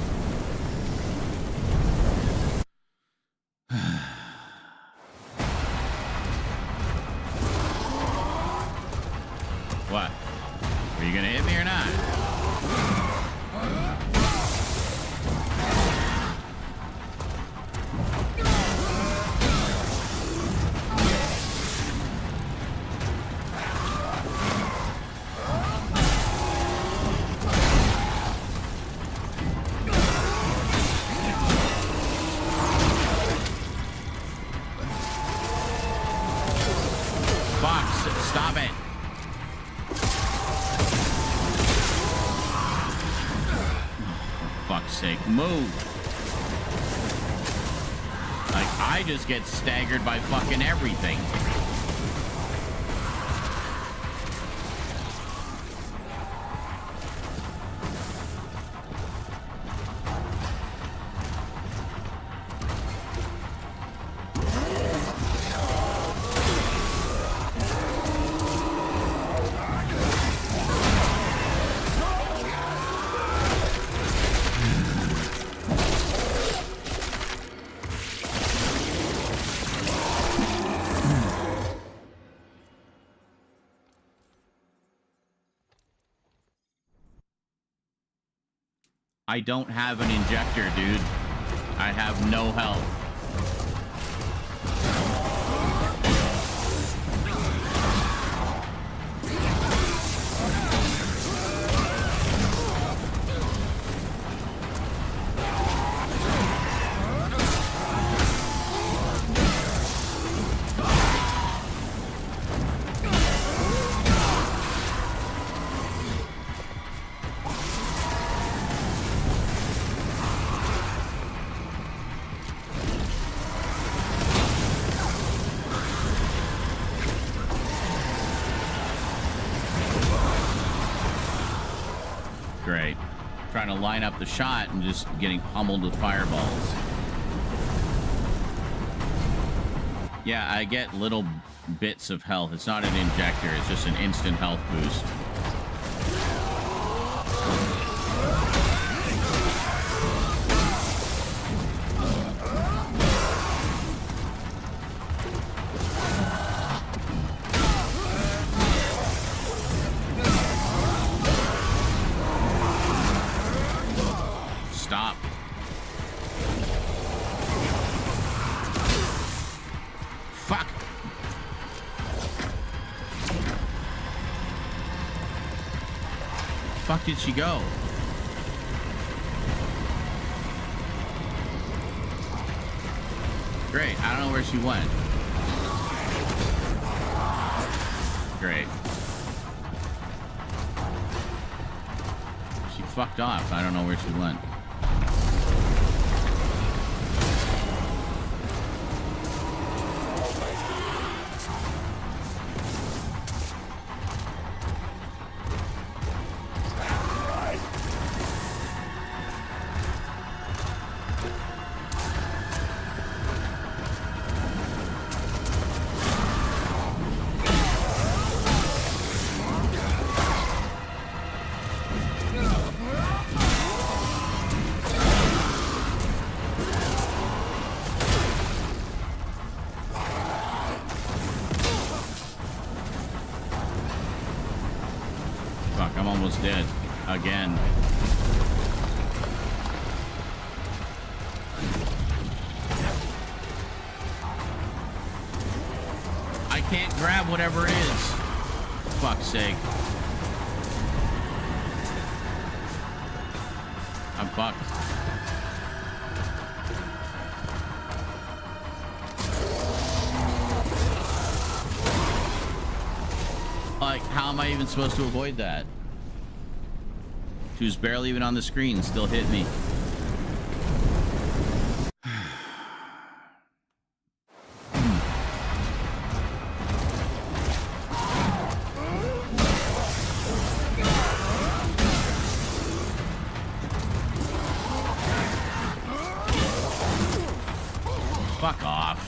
What? Are you gonna hit me or not? Fox, stop it. Fuck's sake, move. Like, I just get staggered by fucking everything. I don't have an injector, dude. I have no health. Great. Trying to line up the shot and just getting pummeled with fireballs. Yeah, I get little bits of health. It's not an injector, it's just an instant health boost. Stop. Fuck. Fuck did she go? Great. I don't know where she went. Great. She fucked off. I don't know where she went. Fuck, I'm almost dead. Again. I can't grab whatever it is. Fuck's sake. I'm fucked. Like, how am I even supposed to avoid that? She was barely even on the screen, still hit me. Fuck off.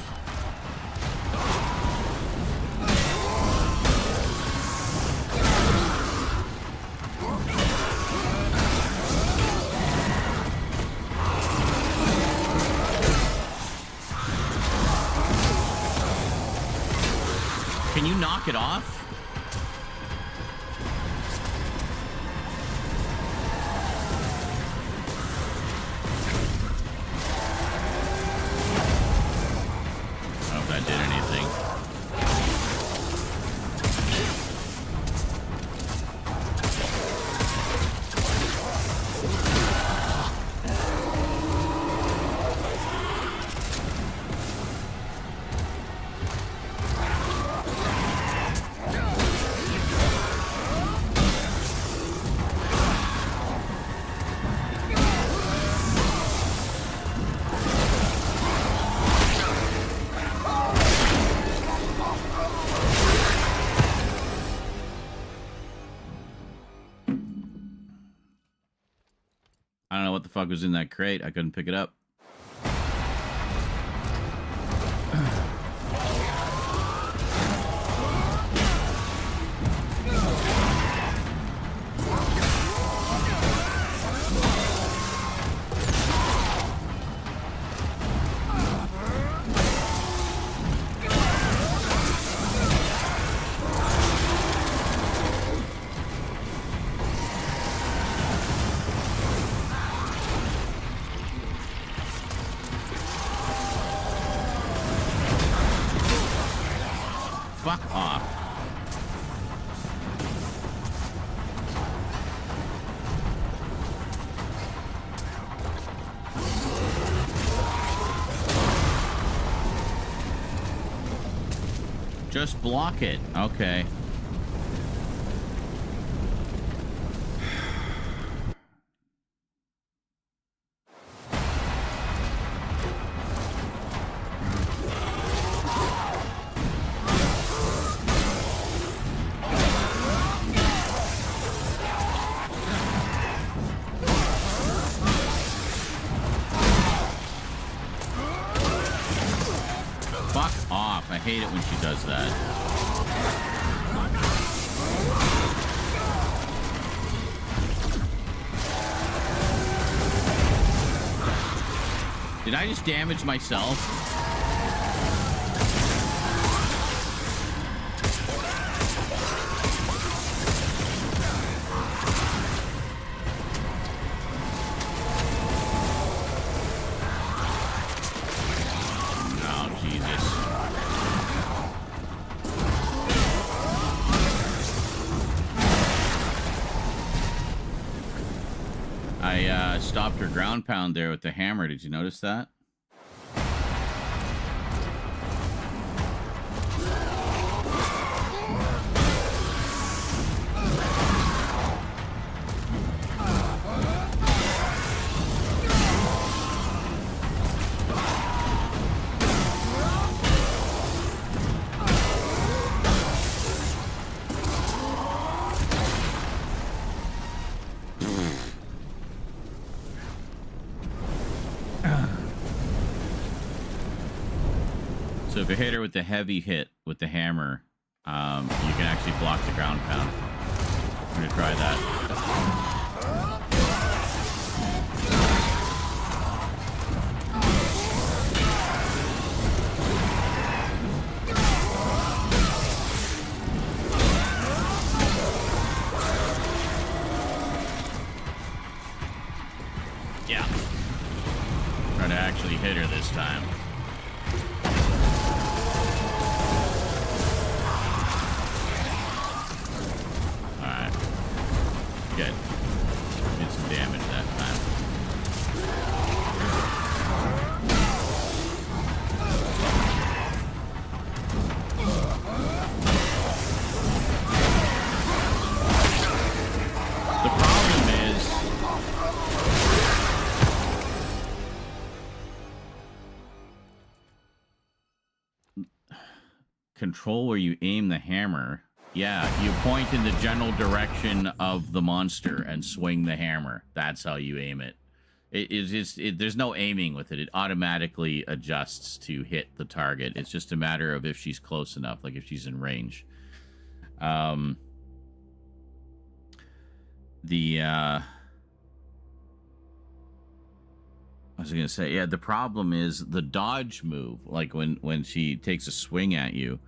Can you knock it off? I don't know if that did anything. I don't know what the fuck was in that crate. I couldn't pick it up. Fuck off. Just block it. Okay. Fuck off. I hate it when she does that. Did I just damage myself? Oh, Jesus. I stopped her ground pound there with the hammer. Did you notice that? So if you hit her with the heavy hit with the hammer, you can actually block the ground pound. I'm gonna try that. time. Alright. Good. Did some damage that time. The problem is, control where you aim the hammer. Yeah, you point in the general direction of the monster and swing the hammer. That's how you aim it. There's no aiming with it. It automatically adjusts to hit the target. It's just a matter of if she's close enough, like if she's in range. I was gonna say, yeah, the problem is the dodge move, like when she takes a swing at you.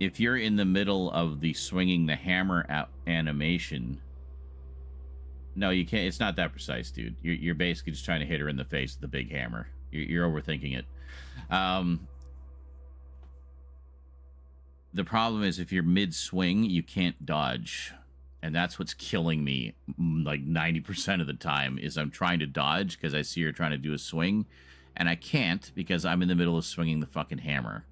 If you're in the middle of the swinging the hammer animation, no, you can't. It's not that precise, dude. You're basically just trying to hit her in the face with the big hammer. You're overthinking it. The problem is if you're mid-swing, you can't dodge. And that's what's killing me like 90% of the time is I'm trying to dodge because I see her trying to do a swing. And I can't because I'm in the middle of swinging the fucking hammer.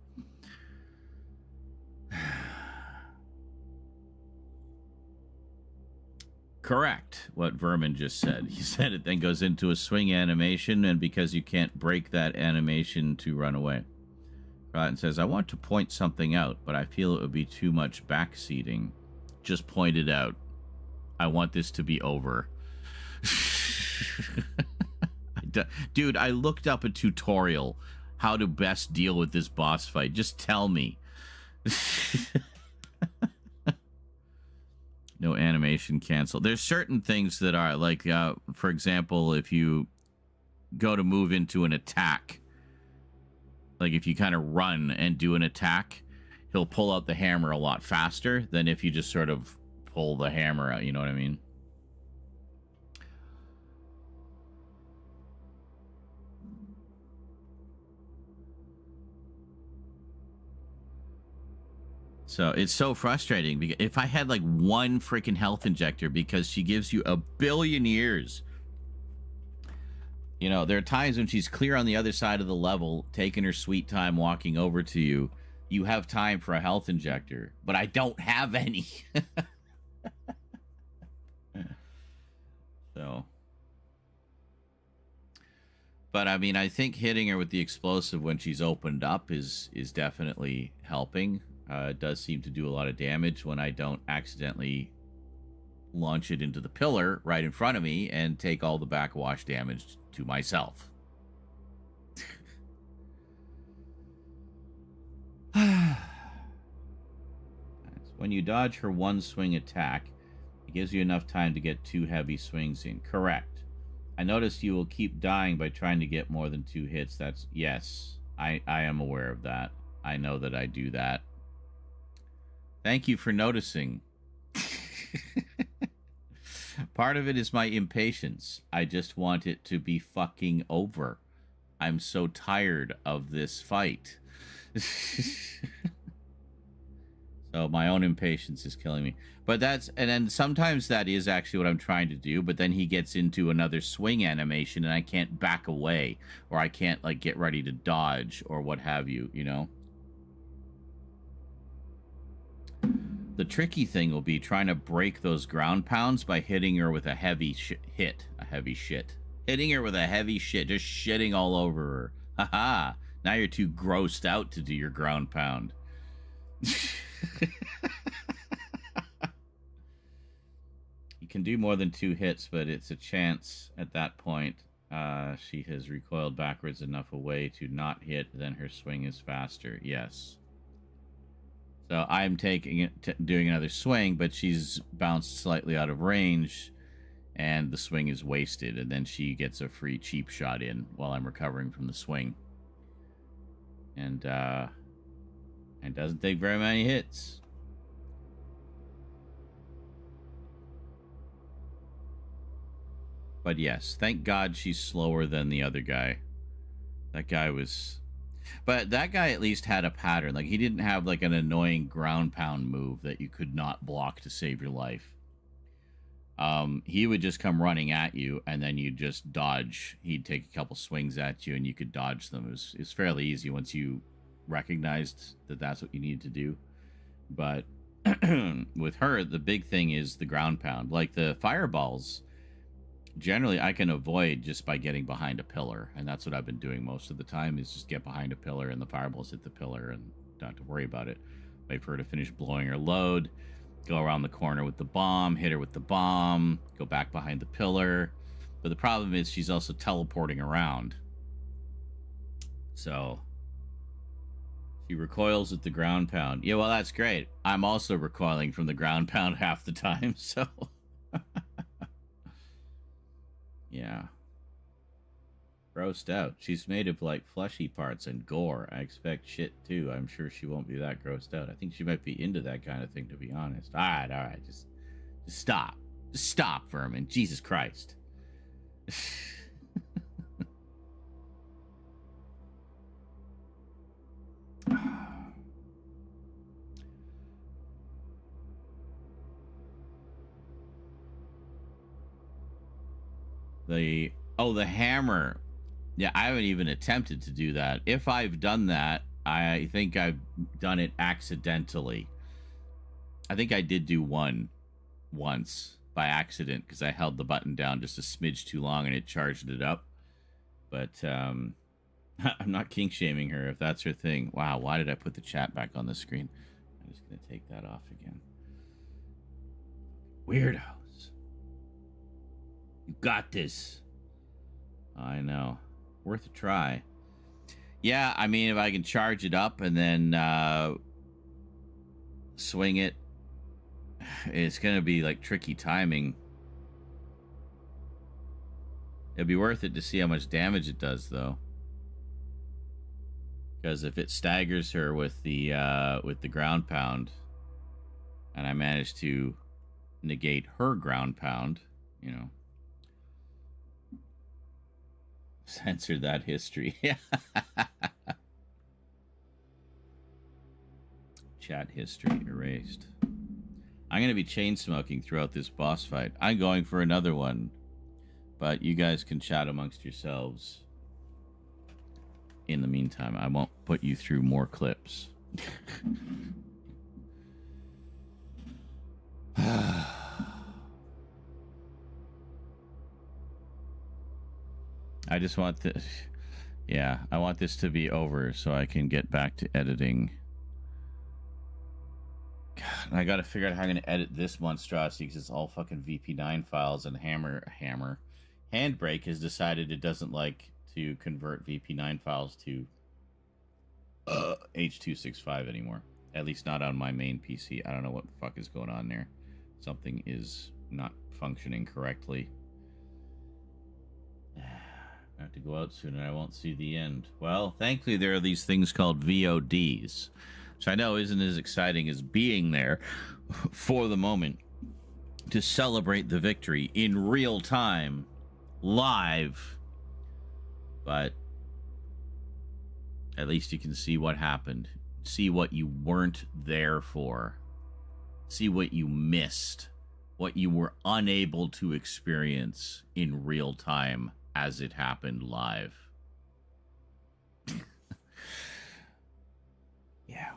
Correct what Vermin just said. He said it then goes into a swing animation, and because you can't break that animation to run away. Rotten says, I want to point something out, but I feel it would be too much backseating. Just point it out. I want this to be over. Dude, I looked up a tutorial how to best deal with this boss fight. Just tell me. No animation cancel. There's certain things that are like, for example, if you go to move into an attack, like if you kind of run and do an attack, he'll pull out the hammer a lot faster than if you just sort of pull the hammer out. You know what I mean? So it's so frustrating because if I had like one freaking health injector, because she gives you 1 billion years. You know, there are times when she's clear on the other side of the level, taking her sweet time walking over to you. You have time for a health injector, but I don't have any. So, but I mean, I think hitting her with the explosive when she's opened up is definitely helping. It does seem to do a lot of damage when I don't accidentally launch it into the pillar right in front of me and take all the backwash damage to myself. When you dodge her one swing attack, it gives you enough time to get 2 heavy swings in. Correct. I notice you will keep dying by trying to get more than 2 hits. That's, yes, I am aware of that. I know that I do that. Thank you for noticing. Part of it is my impatience. I just want it to be fucking over. I'm so tired of this fight. So my own impatience is killing me. But and then sometimes that is actually what I'm trying to do, but then he gets into another swing animation and I can't back away, or I can't like get ready to dodge or what have you, you know? The tricky thing will be trying to break those ground pounds by hitting her with a heavy hit. A heavy shit. Hitting her with a heavy shit. Just shitting all over her. Haha. Now you're too grossed out to do your ground pound. You can do more than 2 hits, but it's a chance at that point. She has recoiled backwards enough away to not hit, then her swing is faster. Yes. So I'm taking it, doing another swing, but she's bounced slightly out of range, and the swing is wasted, and then she gets a free cheap shot in while I'm recovering from the swing. And it doesn't take very many hits. But yes, thank God she's slower than the other guy. That guy was... But that guy at least had a pattern. Like, he didn't have, like, an annoying ground pound move that you could not block to save your life. He would just come running at you, and then you'd just dodge. He'd take a couple swings at you, and you could dodge them. It was fairly easy once you recognized that that's what you needed to do. But with her, the big thing is the ground pound. Like, the fireballs, generally I can avoid just by getting behind a pillar, and that's what I've been doing most of the time, is just get behind a pillar, and the fireballs hit the pillar, and don't have to worry about it. Wait for her to finish blowing her load. Go around the corner with the bomb, hit her with the bomb, go back behind the pillar. But the problem is she's also teleporting around. So she recoils at the ground pound. Yeah, well, that's great. I'm also recoiling from the ground pound half the time, so... yeah. Grossed out. She's made of, like, fleshy parts and gore. I expect shit, too. I'm sure she won't be that grossed out. I think she might be into that kind of thing, to be honest. All right. Just stop. Just stop, Vermin. Jesus Christ. The hammer. Yeah, I haven't even attempted to do that. If I've done that, I think I've done it accidentally. I think I did do one once by accident because I held the button down just a smidge too long and it charged it up. But I'm not kink shaming her if that's her thing. Wow, why did I put the chat back on the screen? I'm just going to take that off again. Weirdos. You got this. I know. Worth a try. Yeah, I mean, if I can charge it up and then swing it, it's going to be like tricky timing. It'd be worth it to see how much damage it does, though. Because if it staggers her with the ground pound, and I manage to negate her ground pound, you know. Censor that history. Chat history erased. I'm going to be chain smoking throughout this boss fight. I'm going for another one. But you guys can chat amongst yourselves. In the meantime, I won't put you through more clips. I just want this... Yeah, I want this to be over so I can get back to editing. God, I gotta figure out how I'm gonna edit this monstrosity because it's all fucking VP9 files, and Handbrake has decided it doesn't like to convert VP9 files to H.265 anymore. At least not on my main PC. I don't know what the fuck is going on there. Something is not functioning correctly. I have to go out soon and I won't see the end. Well, thankfully there are these things called VODs, which I know isn't as exciting as being there for the moment to celebrate the victory in real time, live. But at least you can see what happened. See what you weren't there for. See what you missed. What you were unable to experience in real time as it happened live. Yeah.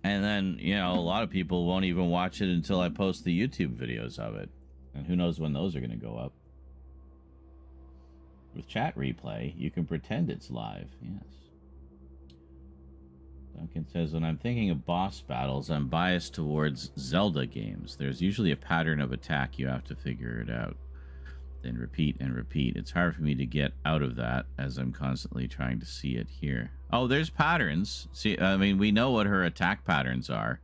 And then, you know, a lot of people won't even watch it until I post the YouTube videos of it. And who knows when those are going to go up. With chat replay, you can pretend it's live. Yes. Duncan says, when I'm thinking of boss battles, I'm biased towards Zelda games. There's usually a pattern of attack. You have to figure it out. Then repeat and repeat. It's hard for me to get out of that as I'm constantly trying to see it here. Oh, there's patterns. See, I mean, we know what her attack patterns are.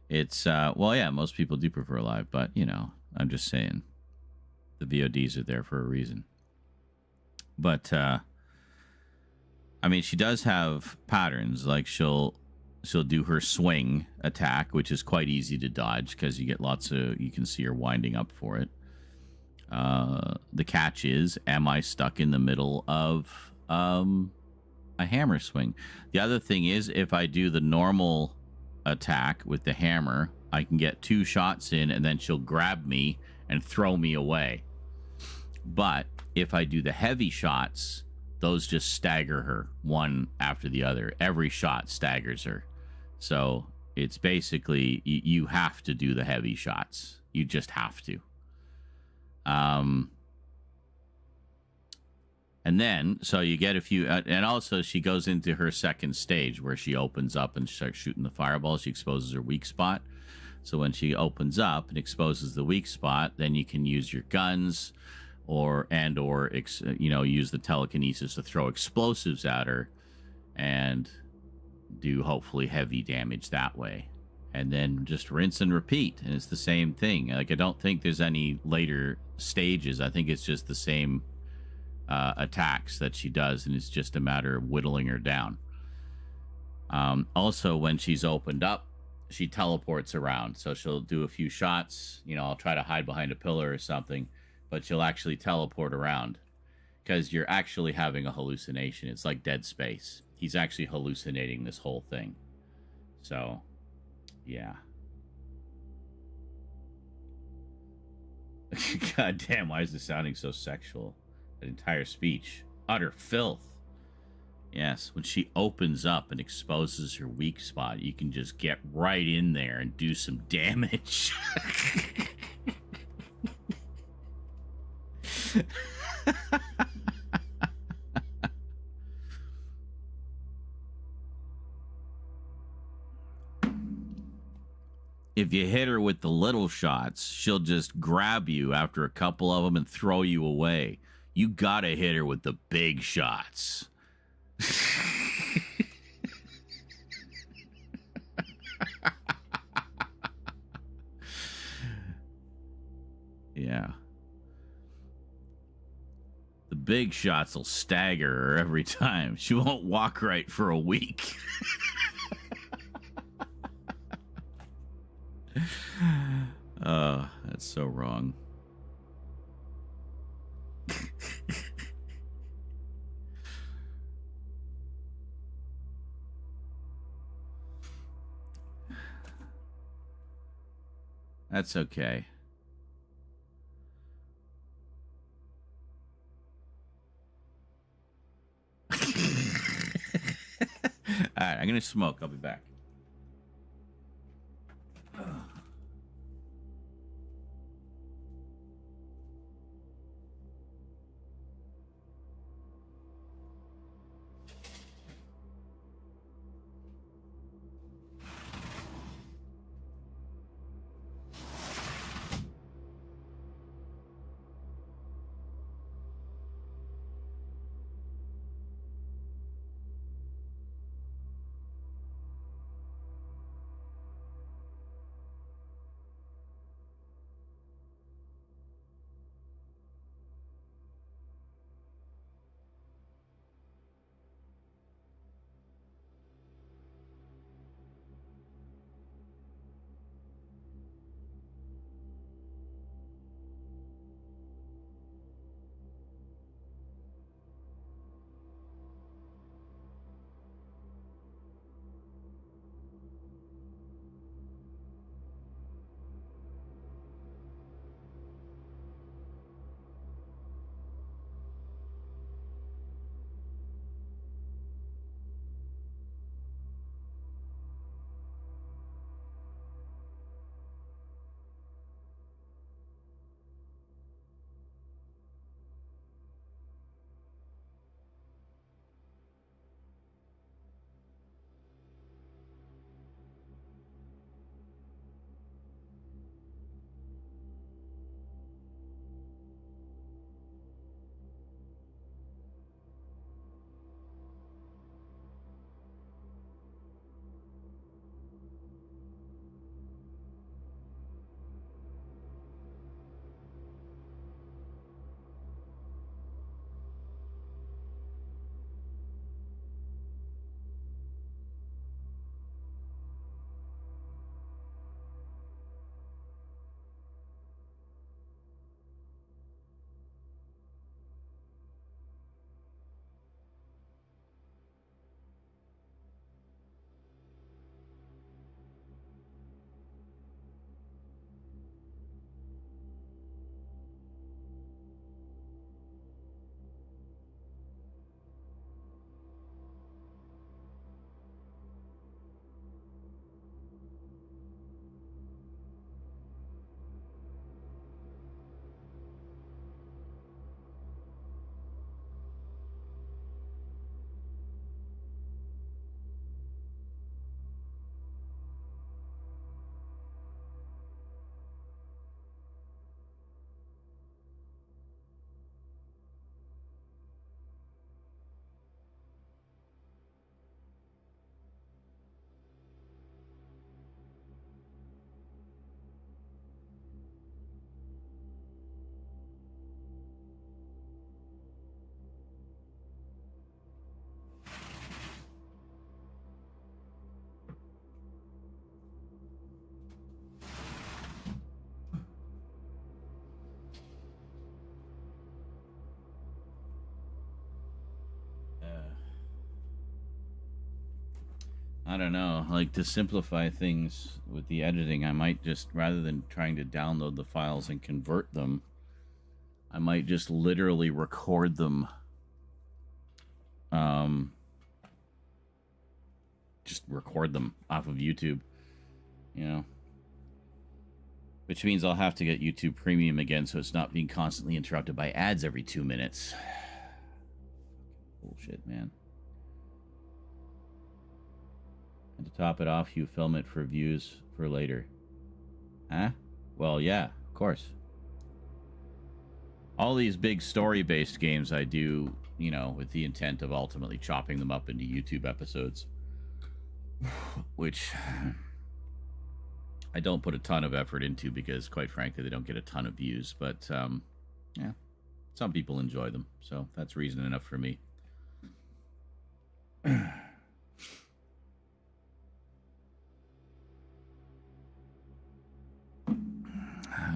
It's, well, yeah, most people do prefer live, but, you know, I'm just saying. The VODs are there for a reason. But, I mean, she does have patterns. Like she'll do her swing attack, which is quite easy to dodge because you get lots of, you can see her winding up for it. The catch is, am I stuck in the middle of a hammer swing? The other thing is, if I do the normal attack with the hammer, I can get 2 shots in and then she'll grab me and throw me away. But if I do the heavy shots, those just stagger her one after the other. Every shot staggers her. So it's basically, you have to do the heavy shots. You just have to. And then, so you get a few, and also she goes into her second stage where she opens up and starts shooting the fireballs. She exposes her weak spot. So when she opens up and exposes the weak spot, then you can use your guns or use the telekinesis to throw explosives at her and do hopefully heavy damage that way. And then just rinse and repeat. And it's the same thing. Like, I don't think there's any later stages. I think it's just the same attacks that she does, and it's just a matter of whittling her down. Also, when she's opened up, she teleports around. So she'll do a few shots. I'll try to hide behind a pillar or something, but she'll actually teleport around because you're actually having a hallucination. It's like Dead Space. He's actually hallucinating this whole thing. So, yeah. God damn, why is this sounding so sexual? That entire speech. Utter filth. Yes, when she opens up and exposes her weak spot, you can just get right in there and do some damage. If you hit her with the little shots, she'll just grab you after a couple of them and throw you away. You gotta hit her with the big shots. Yeah. The big shots will stagger her every time. She won't walk right for a week. That's so wrong. That's okay. All right, I'm gonna smoke. I'll be back. I don't know, like to simplify things with the editing, I might just, rather than trying to download the files and convert them, I might just literally record them. Just record them off of YouTube, you know. Which means I'll have to get YouTube Premium again, so it's not being constantly interrupted by ads every 2 minutes. Bullshit, man. And to top it off, you film it for views for later. Huh? Well, yeah, of course. All these big story-based games I do, you know, with the intent of ultimately chopping them up into YouTube episodes. Which I don't put a ton of effort into because, quite frankly, they don't get a ton of views. But, yeah, some people enjoy them. So that's reason enough for me.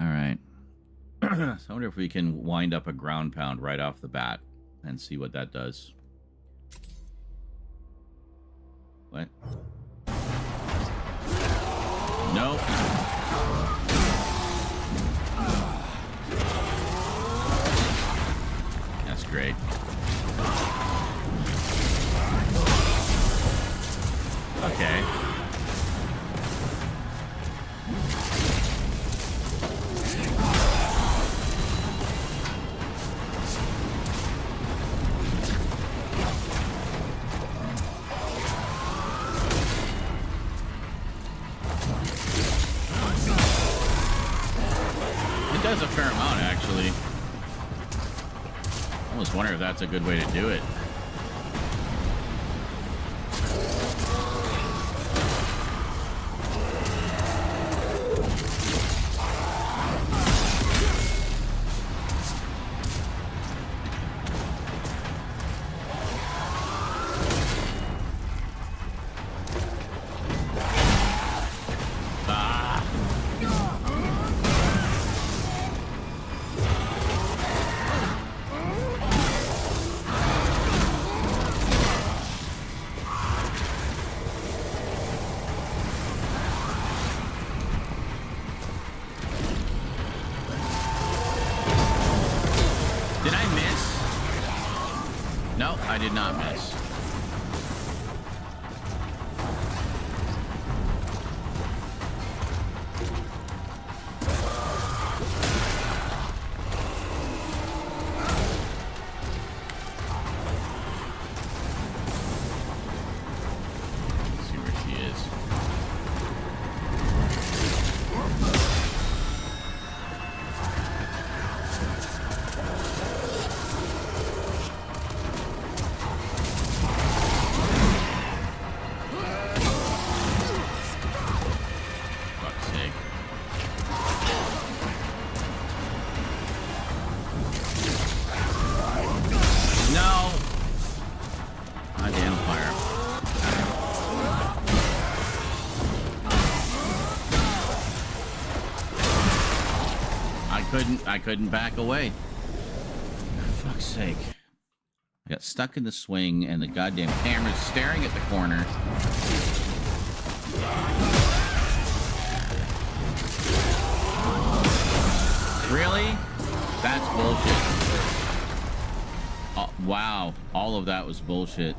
All right. So I wonder if we can wind up a ground pound right off the bat and see what that does. What? Nope. That's great. Okay. Does a fair amount, actually. I almost wonder if that's a good way to do it. I did not miss. Let's see where she is. I couldn't back away. For fuck's sake. I got stuck in the swing and the goddamn camera's staring at the corner. Really? That's bullshit. Oh, wow. All of that was bullshit.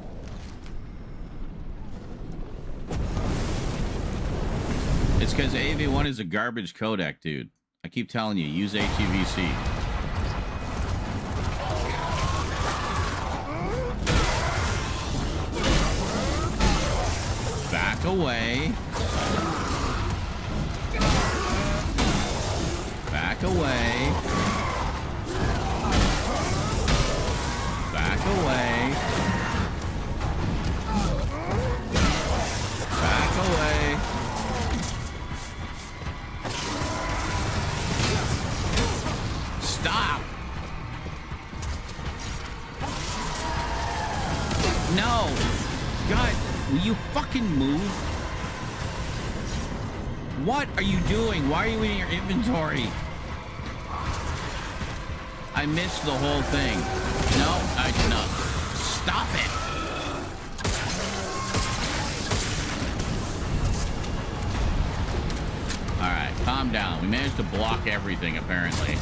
It's because AV1 is a garbage codec, dude. I keep telling you, use HEVC. Back away. Back away. Back away. Back away. Stop! No! God, will you fucking move? What are you doing? Why are you in your inventory? I missed the whole thing. No, I did not. Stop it! calm down. We managed to block everything, apparently.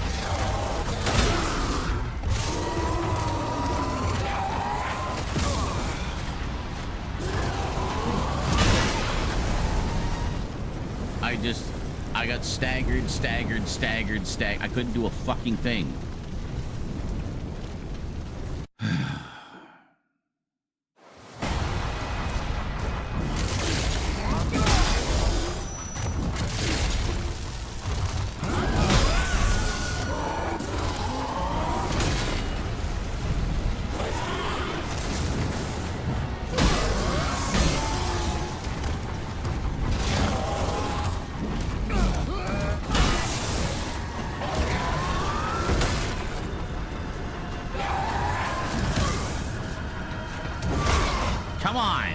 I got staggered. I couldn't do a fucking thing. Come on.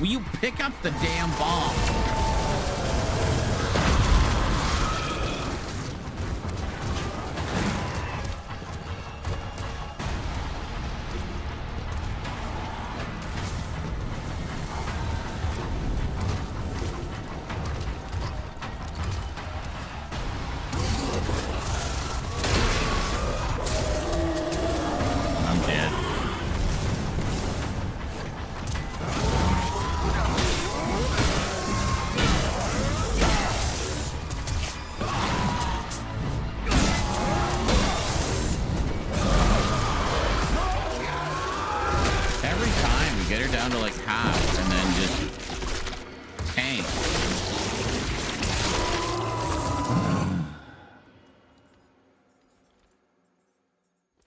Will you pick up the damn bomb?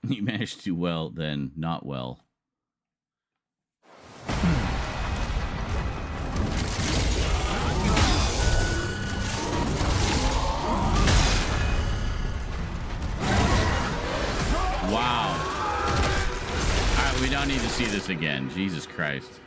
You managed to well, then not well. Wow. All right, we don't need to see this again. Jesus Christ.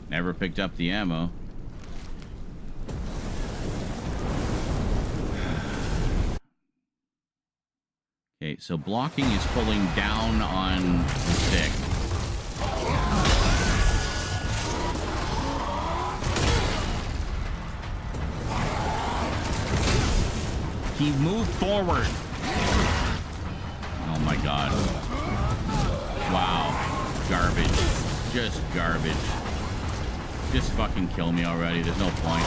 Never picked up the ammo. Okay, so blocking is pulling down on the stick. He moved forward. Oh my god. Wow. Garbage. Just garbage. Just fucking kill me already. There's no point.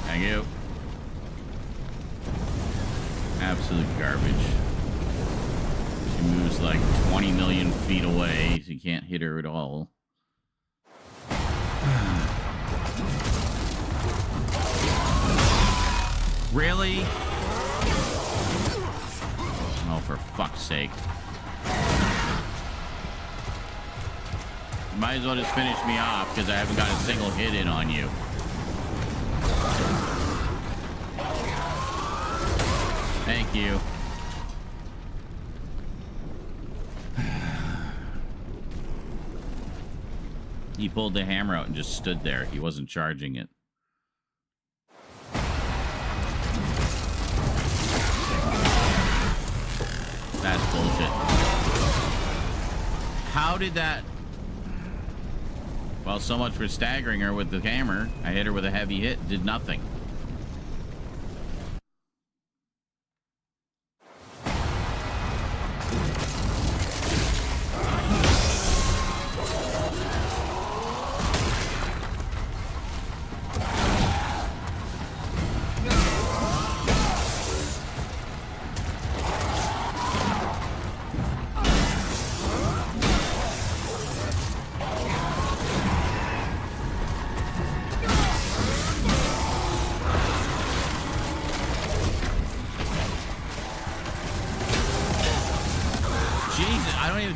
Thank you. Absolute garbage. She moves like 20 million feet away, so you can't hit her at all. Really? Oh, for fuck's sake. Might as well just finish me off, because I haven't got a single hit in on you. Thank you. He pulled the hammer out and just stood there. He wasn't charging it. That's bullshit. How did that... Well, so much for staggering her with the hammer. I hit her with a heavy hit, did nothing.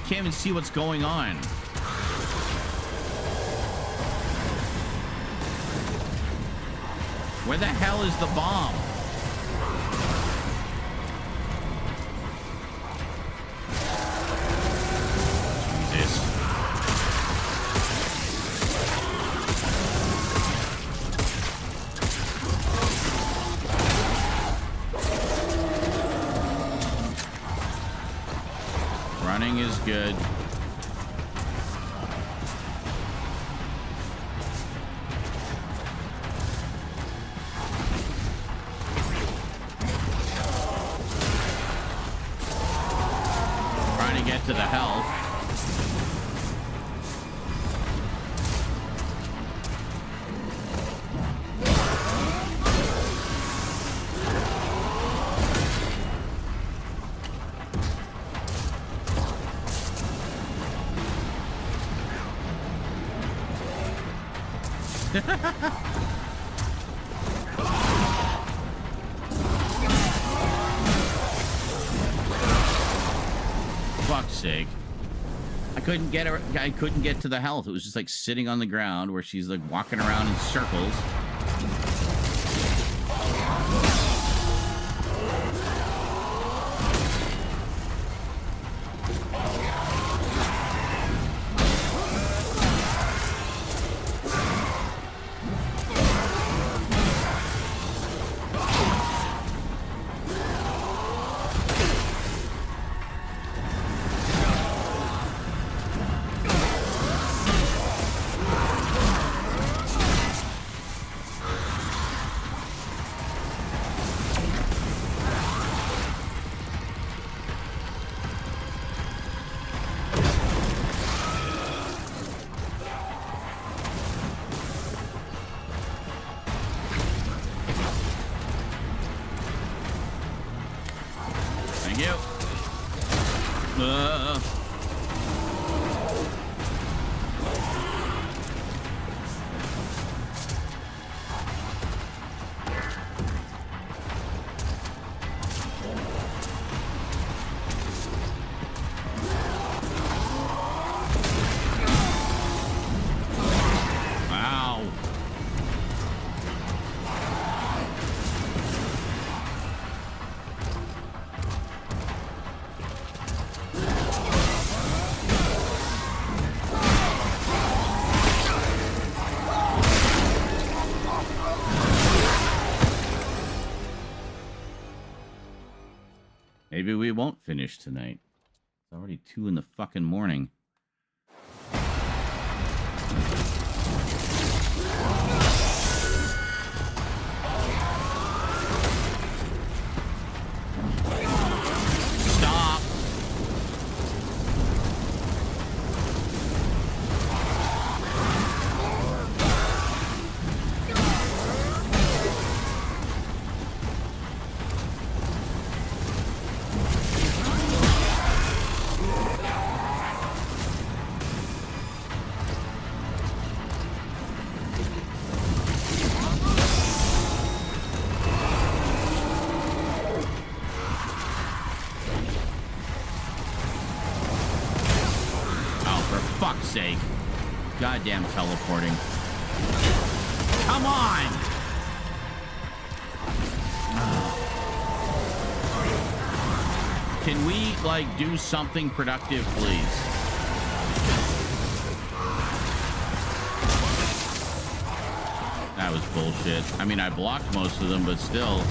Can't even see what's going on. Where the hell is the bomb? Jesus. Running is good. Trying to get to the health. Fuck's sake. I couldn't get her. I couldn't get to the health. It was just like sitting on the ground where she's like walking around in circles. Maybe we won't finish tonight. It's already 2 in the fucking morning. Stop. Sake. Goddamn teleporting. Come on! Can we, like, do something productive, please? That was bullshit. I mean, I blocked most of them, but still.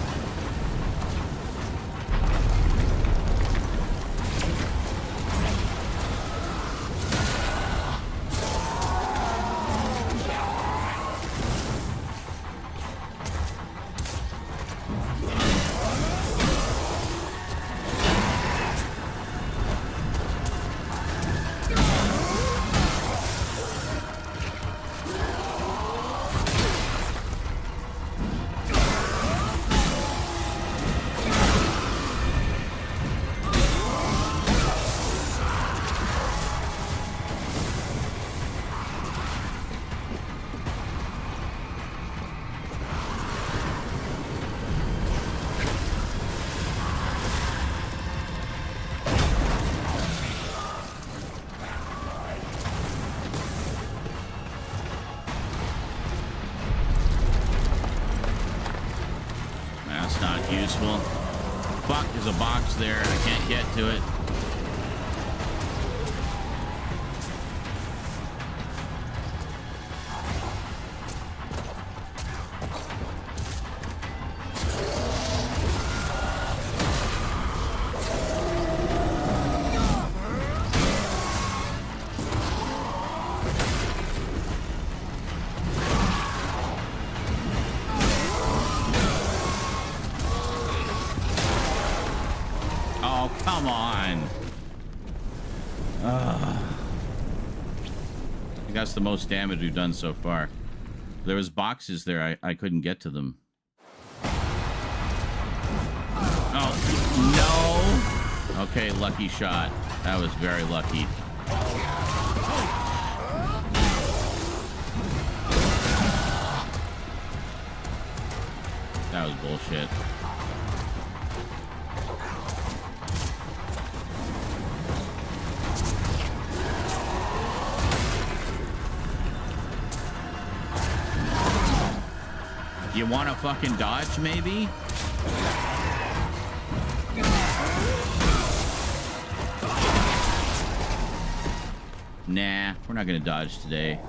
useful. Fuck, there's a box there. I can't get to it. Come on. I think that's the most damage we've done so far. There was boxes there. I couldn't get to them. Oh, no. Okay, lucky shot. That was very lucky. That was bullshit. You want to fucking dodge, maybe? Nah, we're not gonna dodge today.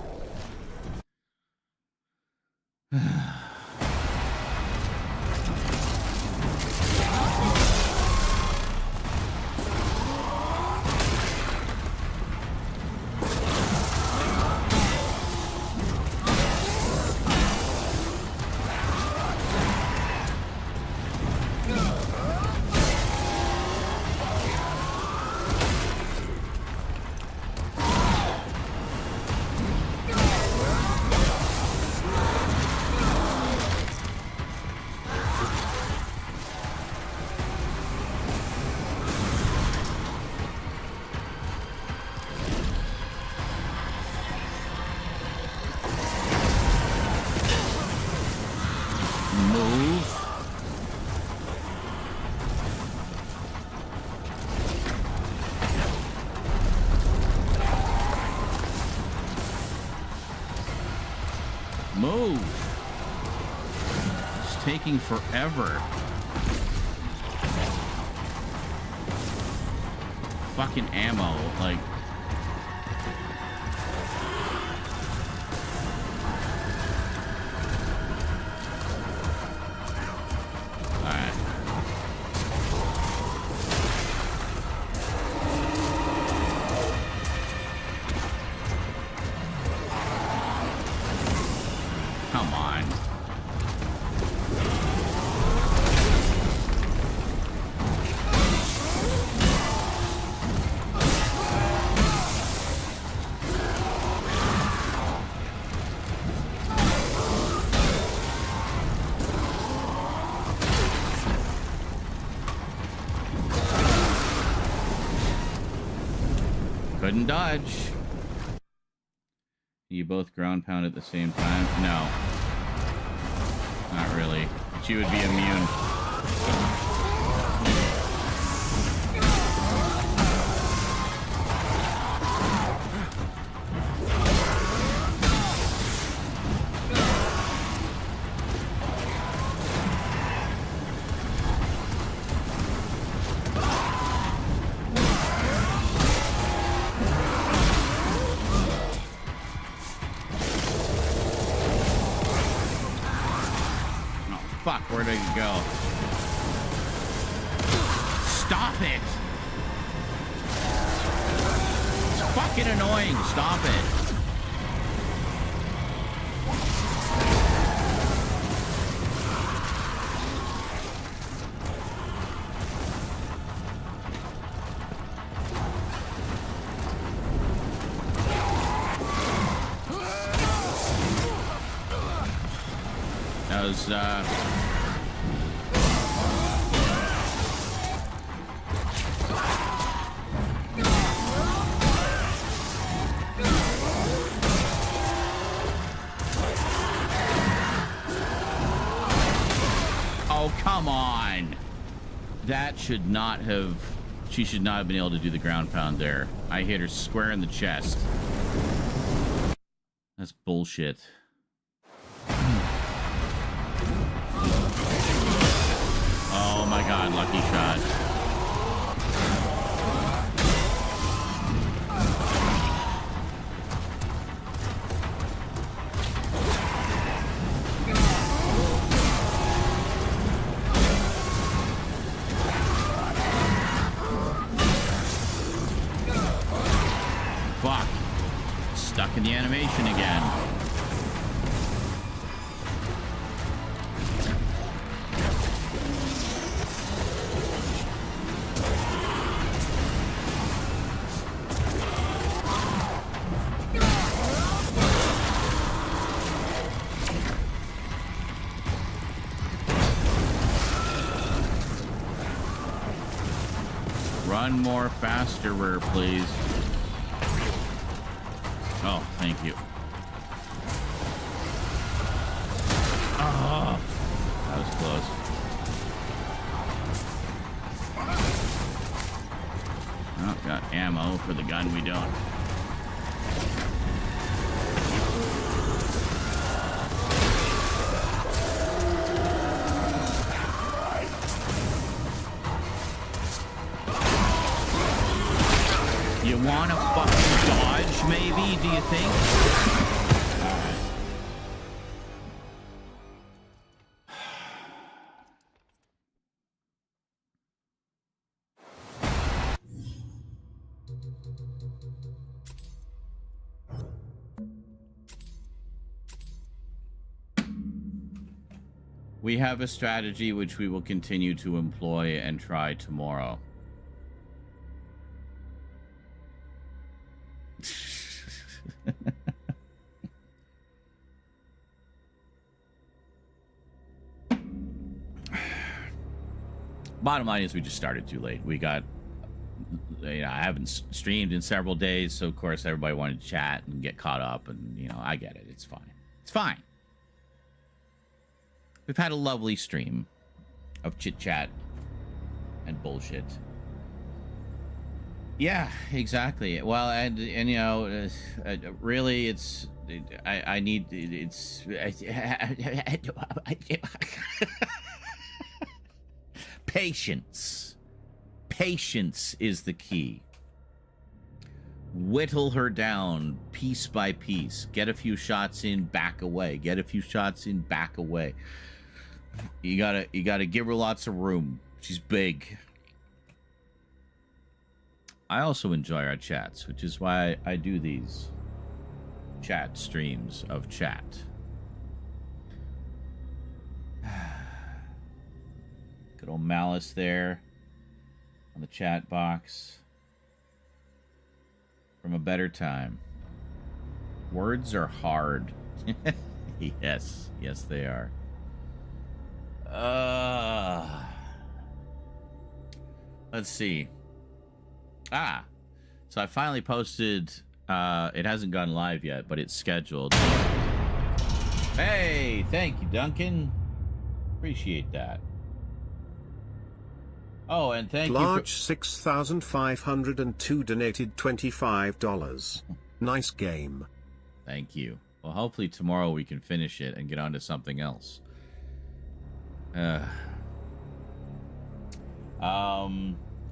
Move. It's taking forever. Fucking ammo, like. Alright. Come on. Couldn't dodge. You both ground pound at the same time? No. Not really. She would be immune. Fuck, where did it go? Stop it! It's fucking annoying. Stop it. That was, oh, come on. That should not have... She should not have been able to do the ground pound there. I hit her square in the chest. That's bullshit. my god, lucky shot. Fuck. Stuck in the animation again. Run more faster, please. Oh, thank you. Oh, that was close. Oh, got ammo for the gun we don't. You want to fucking dodge, maybe, do you think? Alright. We have a strategy which we will continue to employ and try tomorrow. Bottom line is we just started too late. We got, I haven't streamed in several days, so of course everybody wanted to chat and get caught up, and I get it. It's fine. It's fine. We've had a lovely stream of chit chat and bullshit. Yeah, exactly. Well, and really, it's I need it's patience. Patience is the key. Whittle her down piece by piece. Get a few shots in, back away. Get a few shots in, back away. You gotta give her lots of room. She's big. I also enjoy our chats, which is why I do these chat streams of chat. Good old Malice there on the chat box. From a better time. Words are hard. Yes, they are. Let's see. So I finally posted, it hasn't gone live yet, but it's scheduled. Hey, thank you, Duncan. Appreciate that. Oh, and thank Large you for 6,502 donated $25. Nice game. Thank you. Well, hopefully tomorrow we can finish it and get on to something else.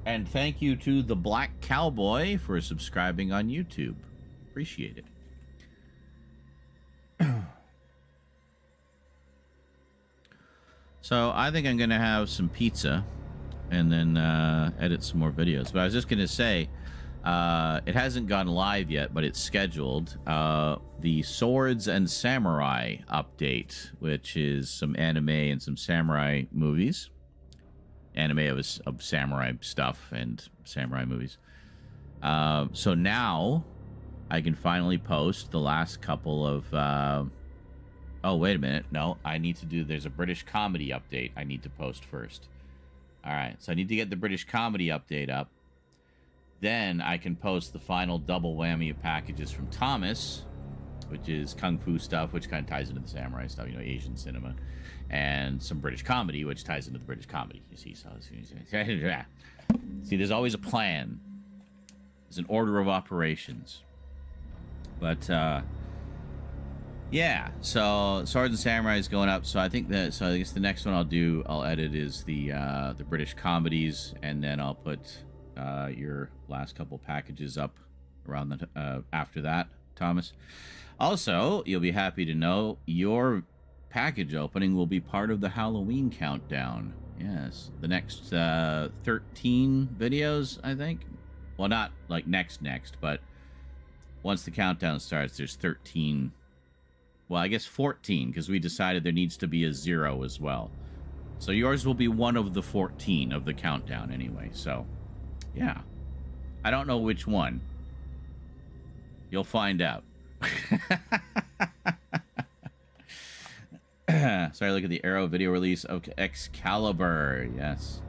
And thank you to the Black Cowboy for subscribing on YouTube. Appreciate it. So I think I'm going to have some pizza and then edit some more videos. But I was just going to say, it hasn't gone live yet, but it's scheduled. The Swords and Samurai update, which is some anime and some samurai movies. Anime of samurai stuff and samurai movies. So now I can finally post the last couple of... oh, wait a minute. No, I need to do... There's a British comedy update I need to post first. All right, so I need to get the British comedy update up. Then I can post the final double whammy of packages from Thomas, which is Kung Fu stuff, which kind of ties into the samurai stuff, Asian cinema. And some British comedy, which ties into the British comedy. You see, see, there's always a plan. There's an order of operations. But Yeah, so Swords and Samurai is going up. So I think that, so I guess the next one I'll edit is the British comedies, and then I'll put your last couple packages up around the after that, Thomas. Also, you'll be happy to know your package opening will be part of the Halloween countdown. Yes, the next 13 videos, I think. Well, not like next, but once the countdown starts, there's 13. Well, I guess 14, because we decided there needs to be a 0 as well. So yours will be one of the 14 of the countdown anyway. So, yeah. I don't know which one. You'll find out. Sorry, look at the Arrow video release of Excalibur. Yes.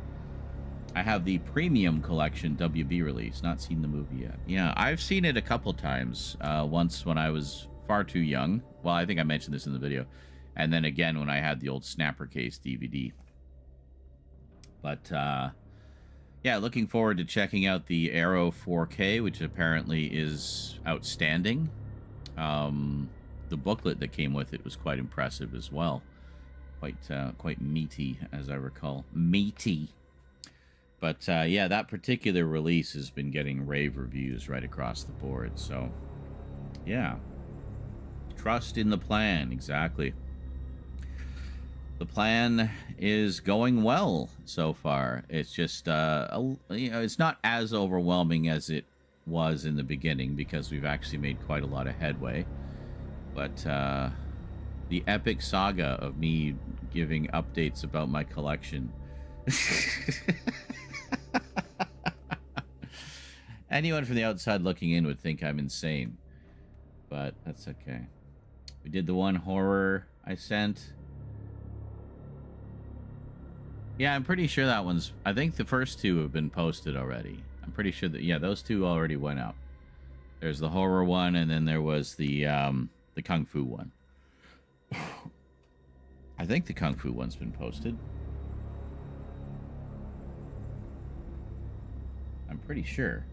I have the Premium Collection WB release. Not seen the movie yet. Yeah, I've seen it a couple times. Once when I was far too young. Well, I think I mentioned this in the video. And then again when I had the old Snapper Case DVD. But, yeah, looking forward to checking out the Arrow 4K, which apparently is outstanding. The booklet that came with it was quite impressive as well. Quite meaty, as I recall. Meaty. But, yeah, that particular release has been getting rave reviews right across the board. So, yeah. Trust in the plan, exactly. The plan is going well so far. It's just, it's not as overwhelming as it was in the beginning because we've actually made quite a lot of headway. But the epic saga of me giving updates about my collection. Anyone from the outside looking in would think I'm insane, but that's okay. We did the one horror I sent. Yeah, I'm pretty sure that one's... I think the first two have been posted already. I'm pretty sure that... Yeah, those two already went up. There's the horror one, and then there was the Kung Fu one. I think the Kung Fu one's been posted. I'm pretty sure.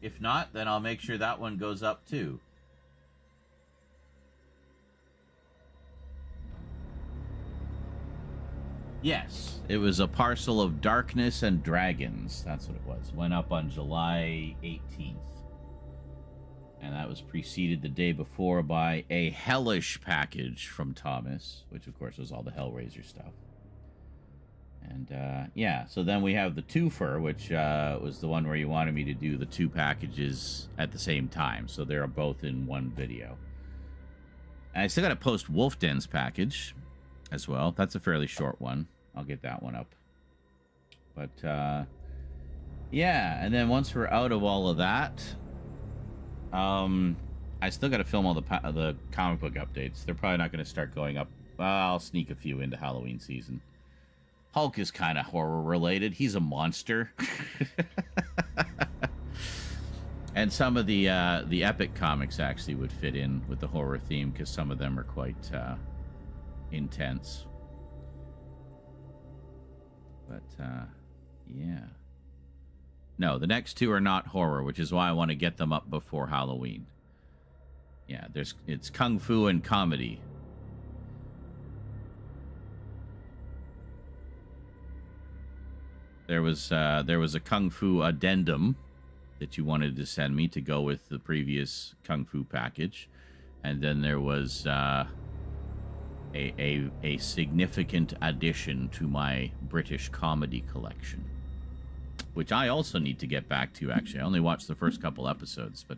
If not, then I'll make sure that one goes up too. Yes, it was A Parcel of Darkness and Dragons. That's what it was. Went up on July 18th. And that was preceded the day before by a hellish package from Thomas, which of course was all the Hellraiser stuff. And, yeah, so then we have the twofer, which was the one where you wanted me to do the two packages at the same time. So they're both in one video. And I still got to post Wolf Den's package as well. That's a fairly short one. I'll get that one up. But, yeah, and then once we're out of all of that, I still got to film all the comic book updates. They're probably not going to start going up. I'll sneak a few into Halloween season. Hulk is kind of horror related. He's a monster. And some of the epic comics actually would fit in with the horror theme because some of them are quite intense. But yeah. No, the next two are not horror, which is why I want to get them up before Halloween. Yeah, it's Kung Fu and comedy. There was a Kung Fu addendum that you wanted to send me to go with the previous Kung Fu package, and then there was a significant addition to my British comedy collection, which I also need to get back to. Actually, I only watched the first couple episodes, but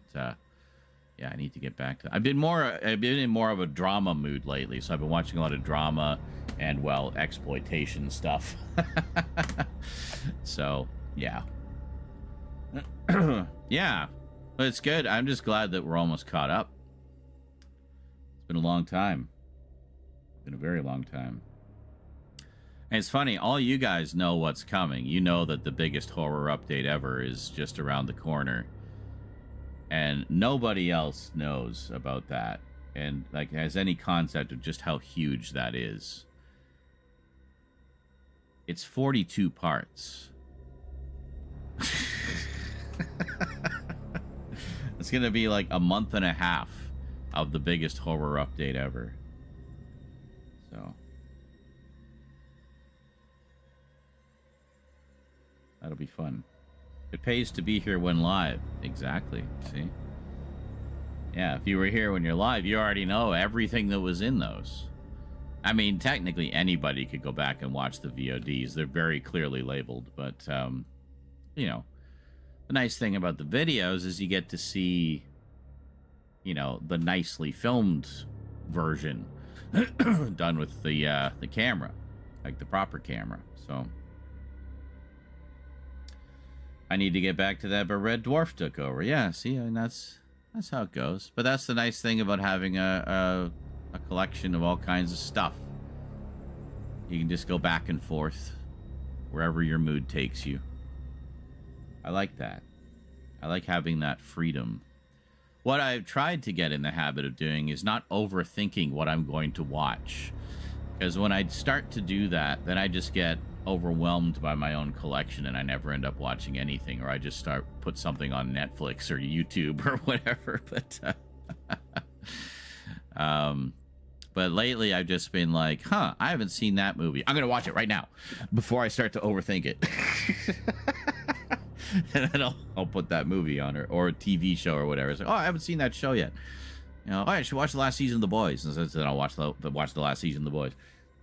yeah, I need to get back to. I've been in more of a drama mood lately, so I've been watching a lot of drama and, well, exploitation stuff. So, yeah. Yeah, but it's good. I'm just glad that we're almost caught up. It's been a long time. It's been a very long time. And it's funny, all you guys know what's coming. You know that the biggest horror update ever is just around the corner. And nobody else knows about that. And, like, has any concept of just how huge that is. It's 42 parts. It's gonna be like a month and a half of the biggest horror update ever. So that'll be fun. It pays to be here when live. Exactly. See? Yeah, if you were here when you're live, you already know everything that was in those. I mean, technically anybody could go back and watch the VODs. They're very clearly labeled, but you know, the nice thing about the videos is you get to see, you know, the nicely filmed version done with the camera, like the proper camera. So I need to get back to that, but Red Dwarf took over. Yeah, see, I mean, that's how it goes. But that's the nice thing about having a collection of all kinds of stuff. You can just go back and forth wherever your mood takes you. I like that. I like having that freedom. What I've tried to get in the habit of doing is not overthinking what I'm going to watch. Because when I start to do that, then I just get overwhelmed by my own collection and I never end up watching anything, or I just put something on Netflix or YouTube or whatever. But lately I've just been like, I haven't seen that movie. I'm gonna watch it right now before I start to overthink it. And then I'll put that movie on, or a TV show or whatever. It's like, I haven't seen that show yet. You know, I should watch the last season of The Boys. And then I'll watch the last season of The Boys.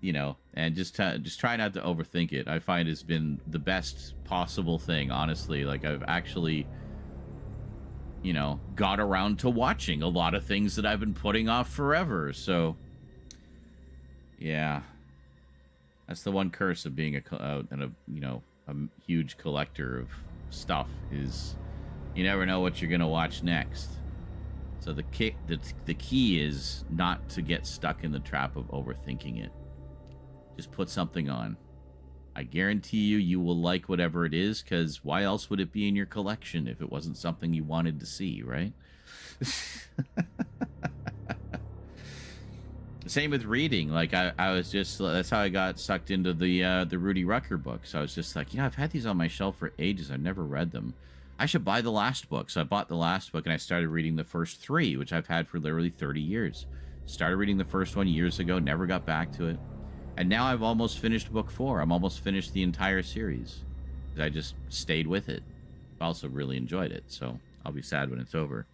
You know, and just try not to overthink it. I find it's been the best possible thing, honestly. Like, I've actually, you know, got around to watching a lot of things that I've been putting off forever. So, yeah, that's the one curse of being a huge collector of stuff, is you never know what you're gonna watch next. So the key is not to get stuck in the trap of overthinking it. Just put something on. I guarantee you will like whatever it is, because why else would it be in your collection if it wasn't something you wanted to see, right? Same with reading. Like, I was just, that's how I got sucked into the Rudy Rucker books. I was just like, I've had these on my shelf for ages. I've never read them. I should buy the last book. So I bought the last book and I started reading the first 3, which I've had for literally 30 years. Started reading the first one years ago, never got back to it. And now I've almost finished book 4. I'm almost finished the entire series. I just stayed with it. I also really enjoyed it, so I'll be sad when it's over.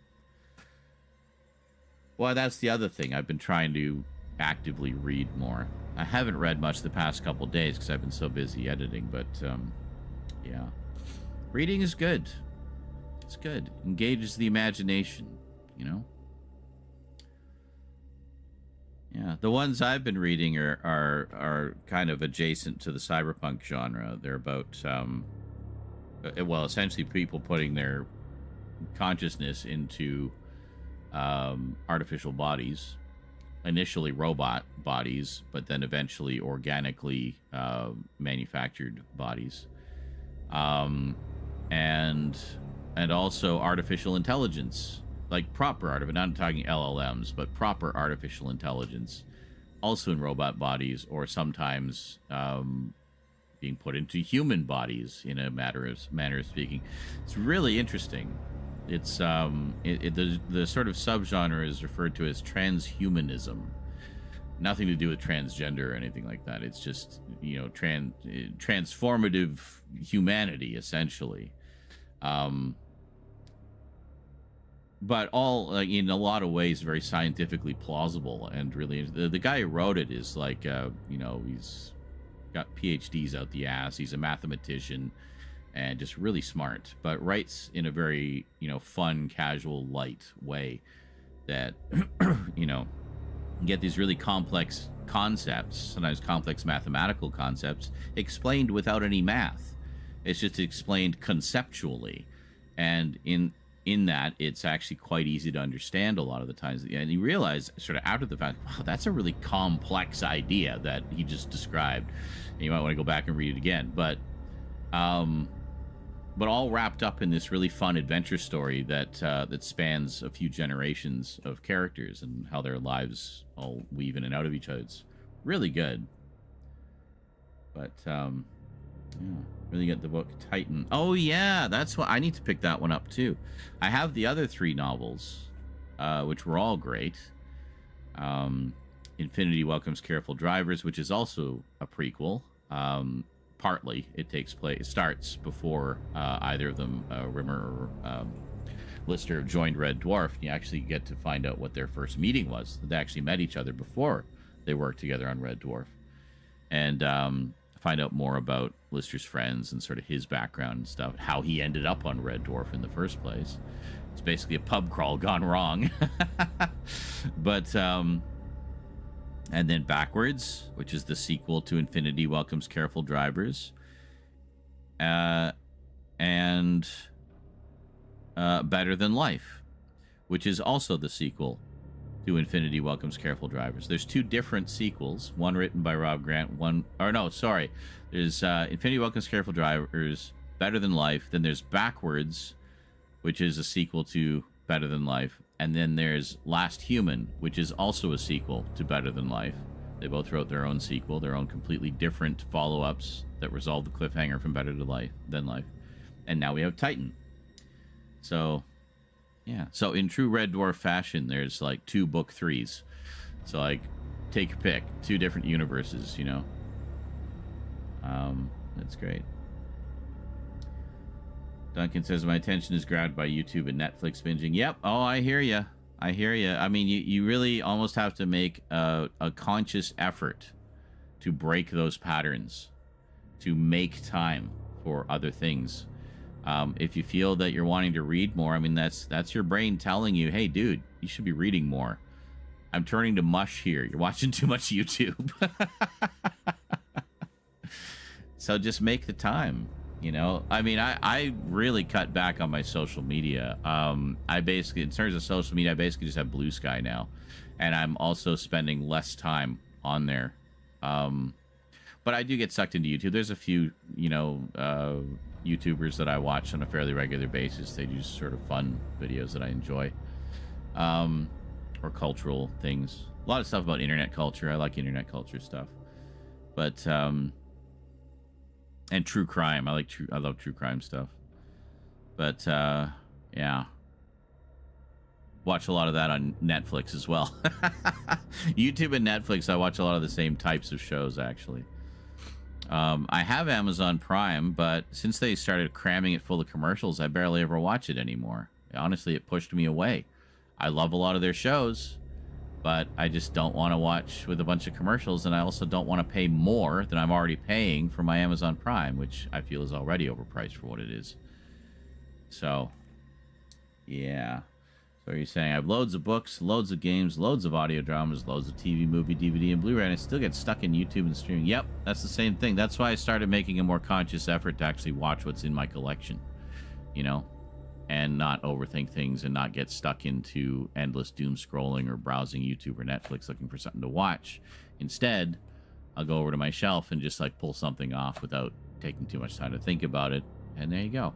Well, that's the other thing. I've been trying to actively read more. I haven't read much the past couple days because I've been so busy editing, but yeah. Reading is good. It's good. Engages the imagination, you know? Yeah, the ones I've been reading are kind of adjacent to the cyberpunk genre. They're about, well, essentially people putting their consciousness into artificial bodies. Initially robot bodies, but then eventually organically manufactured bodies. And also artificial intelligence. Like proper artificial, not talking LLMs, but proper artificial intelligence, also in robot bodies, or sometimes being put into human bodies in a manner of speaking. It's really interesting. It's the sort of subgenre is referred to as transhumanism. Nothing to do with transgender or anything like that. It's just, you know, transformative humanity, essentially. But all, like, in a lot of ways, very scientifically plausible, and really, the guy who wrote it is like, you know, he's got PhDs out the ass. He's a mathematician and just really smart, but writes in a very, you know, fun, casual, light way that, you know, you get these really complex concepts, sometimes complex mathematical concepts, explained without any math. It's just explained conceptually, and in that, it's actually quite easy to understand a lot of the times. And you realize, sort of after the fact, wow, that's a really complex idea that he just described. And you might want to go back and read it again. But all wrapped up in this really fun adventure story that spans a few generations of characters and how their lives all weave in and out of each other. It's really good. But Yeah. Really get the book Titan. Oh yeah, that's what I need to pick that one up too. I have the other 3 novels, which were all great. Infinity Welcomes Careful Drivers, which is also a prequel. Partly, it starts before either of them, Rimmer or Lister, have joined Red Dwarf. You actually get to find out what their first meeting was. They actually met each other before they worked together on Red Dwarf, and find out more about Lister's friends and sort of his background and stuff, how he ended up on Red Dwarf in the first place. It's basically a pub crawl gone wrong. But and then Backwards, which is the sequel to Infinity Welcomes Careful Drivers, and Better Than Life, which is also the sequel to Infinity Welcomes Careful Drivers. There's 2 different sequels, one written by Rob Grant, there's Infinity Welcomes Careful Drivers, Better Than Life, then there's Backwards, which is a sequel to Better Than Life, and then there's Last Human, which is also a sequel to Better Than Life. They both wrote their own sequel, their own completely different follow-ups that resolve the cliffhanger from Better Than Life. And now we have Titan. So, yeah. So in true Red Dwarf fashion, there's like 2 book 3s. So like, take your pick. 2 different universes, you know. That's great. Duncan says, my attention is grabbed by YouTube and Netflix binging. Yep. Oh, I hear you. I hear you. I mean, you really almost have to make a conscious effort to break those patterns, to make time for other things. If you feel that you're wanting to read more, I mean, that's your brain telling you, hey, dude, you should be reading more. I'm turning to mush here. You're watching too much YouTube. So just make the time. You know, I mean, I really cut back on my social media. I basically, in terms of social media, I basically just have Blue Sky now. And I'm also spending less time on there. But I do get sucked into YouTube. There's a few, you know, YouTubers that I watch on a fairly regular basis. They do sort of fun videos that I enjoy. Or cultural things. A lot of stuff about internet culture. I like internet culture stuff. But, and true crime. I love true crime stuff. But yeah. Watch a lot of that on Netflix as well. YouTube and Netflix, I watch a lot of the same types of shows, actually. I have Amazon Prime, but since they started cramming it full of commercials, I barely ever watch it anymore. Honestly, it pushed me away. I love a lot of their shows, but I just don't want to watch with a bunch of commercials, and I also don't want to pay more than I'm already paying for my Amazon Prime, which I feel is already overpriced for what it is. So, yeah. So you're saying I have loads of books, loads of games, loads of audio dramas, loads of TV, movie, DVD, and Blu-ray, and I still get stuck in YouTube and streaming. Yep, that's the same thing. That's why I started making a more conscious effort to actually watch what's in my collection, you know, and not overthink things and not get stuck into endless doom scrolling or browsing YouTube or Netflix looking for something to watch. Instead, I'll go over to my shelf and just like pull something off without taking too much time to think about it, and there you go.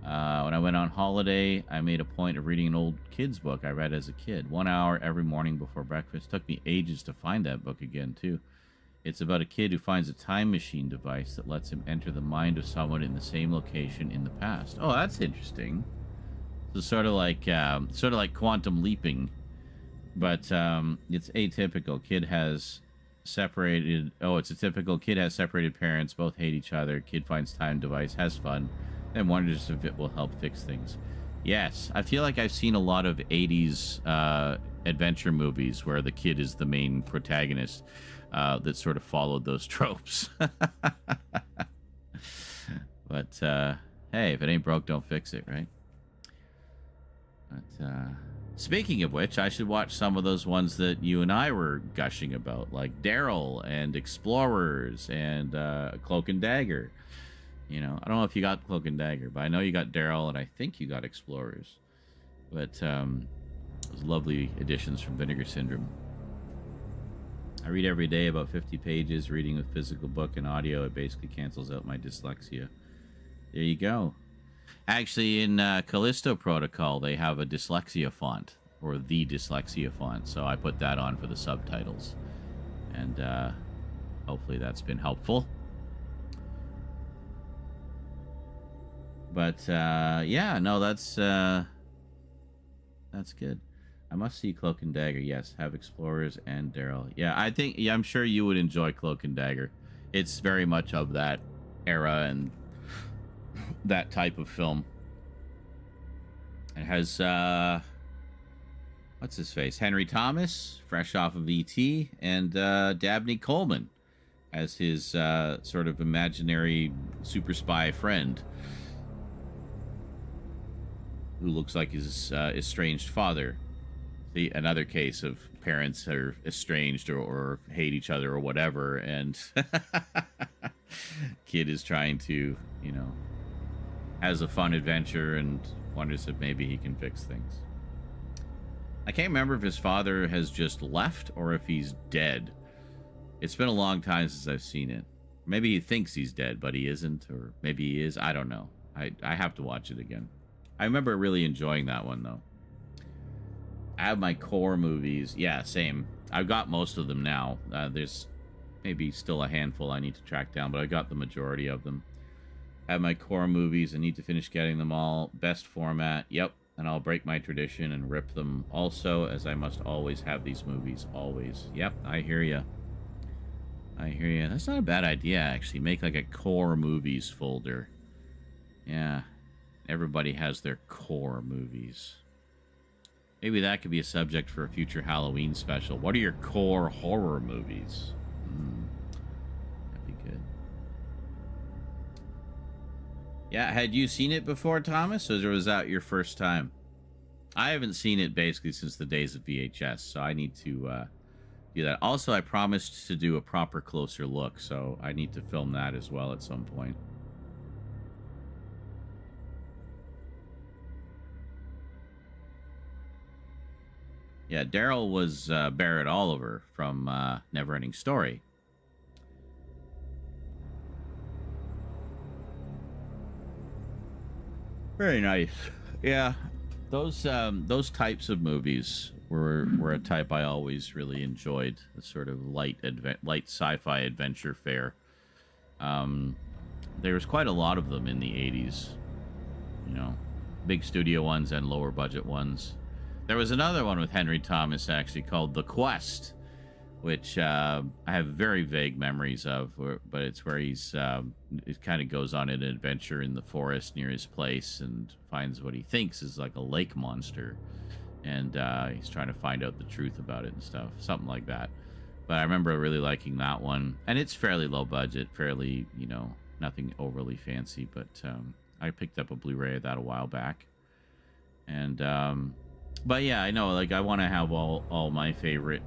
When I went on holiday, I made a point of reading an old kid's book I read as a kid. 1 hour every morning before breakfast. Took me ages to find that book again, too. It's about a kid who finds a time machine device that lets him enter the mind of someone in the same location in the past. Oh, that's interesting. So sort of like quantum leaping, but it's atypical. Kid has separated. Oh, it's a typical kid has separated parents. Both hate each other. Kid finds time device, has fun, and wonders if it will help fix things. Yes, I feel like I've seen a lot of 80s adventure movies where the kid is the main protagonist that sort of followed those tropes. But, hey, if it ain't broke, don't fix it, right? But, speaking of which, I should watch some of those ones that you and I were gushing about, like Daryl and Explorers and Cloak and Dagger. You know, I don't know if you got Cloak and Dagger, but I know you got Daryl, and I think you got Explorers. But those lovely additions from Vinegar Syndrome. I read every day about 50 pages. Reading with physical book and audio, it basically cancels out my dyslexia. There you go. Actually, in Callisto Protocol, they have a dyslexia font, or the dyslexia font, so I put that on for the subtitles. And hopefully that's been helpful. But yeah, no, that's good. I must see Cloak and Dagger. Yes, have Explorers and Daryl. Yeah, I think. Yeah, I'm sure you would enjoy Cloak and Dagger. It's very much of that era and that type of film. It has what's his face? Henry Thomas, fresh off of E.T., and Dabney Coleman as his sort of imaginary super spy friend, who looks like his estranged father. See, another case of parents are estranged or hate each other or whatever, and kid is trying to, you know, has a fun adventure and wonders if maybe he can fix things. I can't remember if his father has just left or if he's dead. It's been a long time since I've seen it. Maybe he thinks he's dead, but he isn't, or maybe he is. I don't know. I have to watch it again. I remember really enjoying that one, though. I have my core movies. Yeah, same. I've got most of them now. There's maybe still a handful I need to track down, but I got the majority of them. I have my core movies. I need to finish getting them all. Best format. Yep. And I'll break my tradition and rip them also, as I must always have these movies. Always. Yep, I hear you. I hear you. That's not a bad idea, actually. Make like a core movies folder. Yeah. Everybody has their core movies. Maybe that could be a subject for a future Halloween special. What are your core horror movies? That'd be good. Yeah, had you seen it before, Thomas, or was that your first time? I haven't seen it basically since the days of VHS, so I need to do that. Also, I promised to do a proper closer look, so I need to film that as well at some point. Yeah, Daryl was Barrett Oliver from Neverending Story. Very nice. Yeah, those types of movies were a type I always really enjoyed. The sort of light sci-fi adventure fare. There was quite a lot of them in the 80s. You know, big studio ones and lower budget ones. There was another one with Henry Thomas, actually, called The Quest, which I have very vague memories of, but it's where he's it kind of goes on an adventure in the forest near his place and finds what he thinks is like a lake monster, and he's trying to find out the truth about it and stuff, something like that. But I remember really liking that one, and it's fairly low budget, fairly, you know, nothing overly fancy, but I picked up a Blu-ray of that a while back, and but yeah, I know, like, I want to have all my favorite,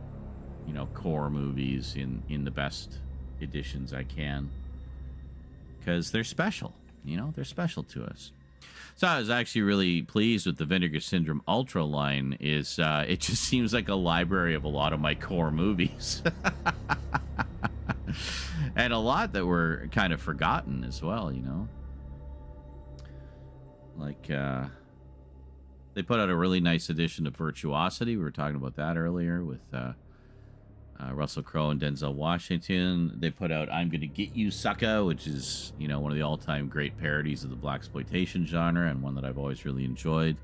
you know, core movies in the best editions I can, because they're special, you know, they're special to us. So I was actually really pleased with the Vinegar Syndrome Ultra line. Is it just seems like a library of a lot of my core movies. And a lot that were kind of forgotten as well, you know, like they put out a really nice edition of Virtuosity. We were talking about that earlier with Russell Crowe and Denzel Washington. They put out I'm Gonna Get You, Sucker, which is, you know, one of the all-time great parodies of the blaxploitation genre, and one that I've always really enjoyed.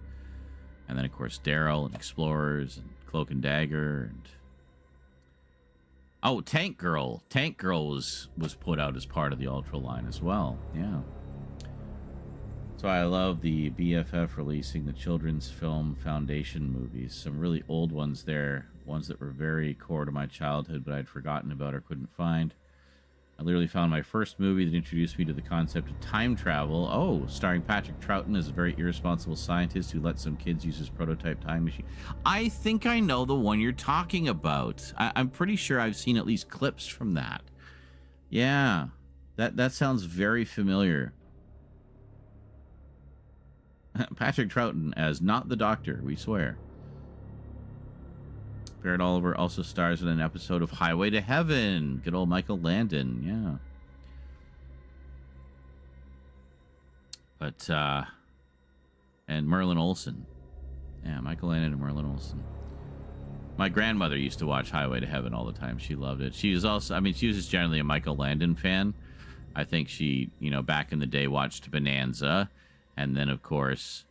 And then, of course, Daryl and Explorers and Cloak and Dagger. And oh, Tank Girl. Tank Girl was put out as part of the Ultra line as well. Yeah. So I love the BFF releasing the Children's Film Foundation movies. Some really old ones there. Ones that were very core to my childhood, but I'd forgotten about or couldn't find. I literally found my first movie that introduced me to the concept of time travel. Oh, starring Patrick Troughton as a very irresponsible scientist who let some kids use his prototype time machine. I think I know the one you're talking about. I'm pretty sure I've seen at least clips from that. Yeah, that sounds very familiar. Patrick Troughton as not the Doctor, we swear. Barrett Oliver also stars in an episode of Highway to Heaven. Good old Michael Landon, yeah. But, and Merlin Olsen. Yeah, Michael Landon and Merlin Olsen. My grandmother used to watch Highway to Heaven all the time. She loved it. She was also, I mean, she was just generally a Michael Landon fan. I think she, you know, back in the day watched Bonanza And then, of course,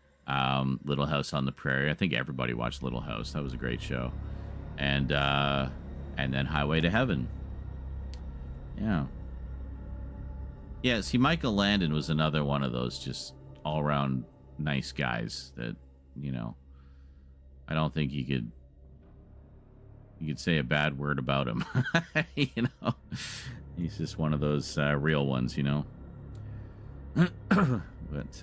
Little House on the Prairie. I think everybody watched Little House. That was a great show. And then Highway to Heaven. Yeah. Yeah, see, Michael Landon was another one of those just all-around nice guys that, you know, I don't think you could say a bad word about him. You know, he's just one of those real ones, you know. But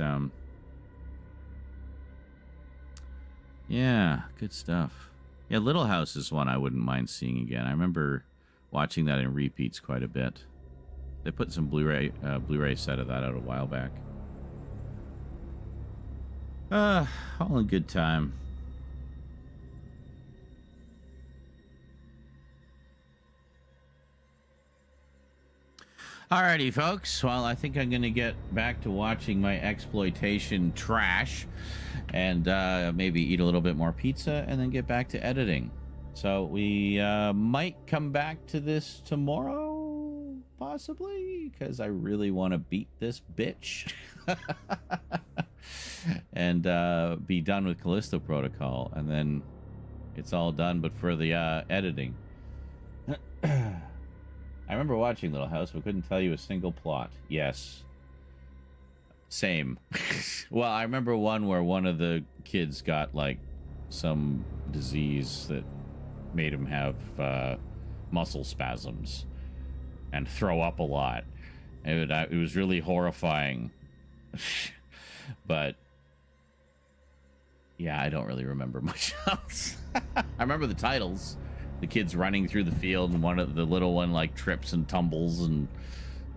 yeah, good stuff. Yeah, Little House is one I wouldn't mind seeing again. I remember watching that in repeats quite a bit. They put some Blu-ray set of that out a while back. All in good time. Alrighty, folks. Well, I think I'm going to get back to watching my exploitation trash and maybe eat a little bit more pizza and then get back to editing. So we might come back to this tomorrow, possibly, because I really want to beat this bitch and be done with Callisto Protocol. And then it's all done but for the editing. I remember watching Little House, but couldn't tell you a single plot. Yes. Same. Well, I remember one where one of the kids got, like, some disease that made him have muscle spasms and throw up a lot. It was really horrifying. But, yeah, I don't really remember much else. I remember the titles. The kids running through the field, and one of the little one like trips and tumbles, and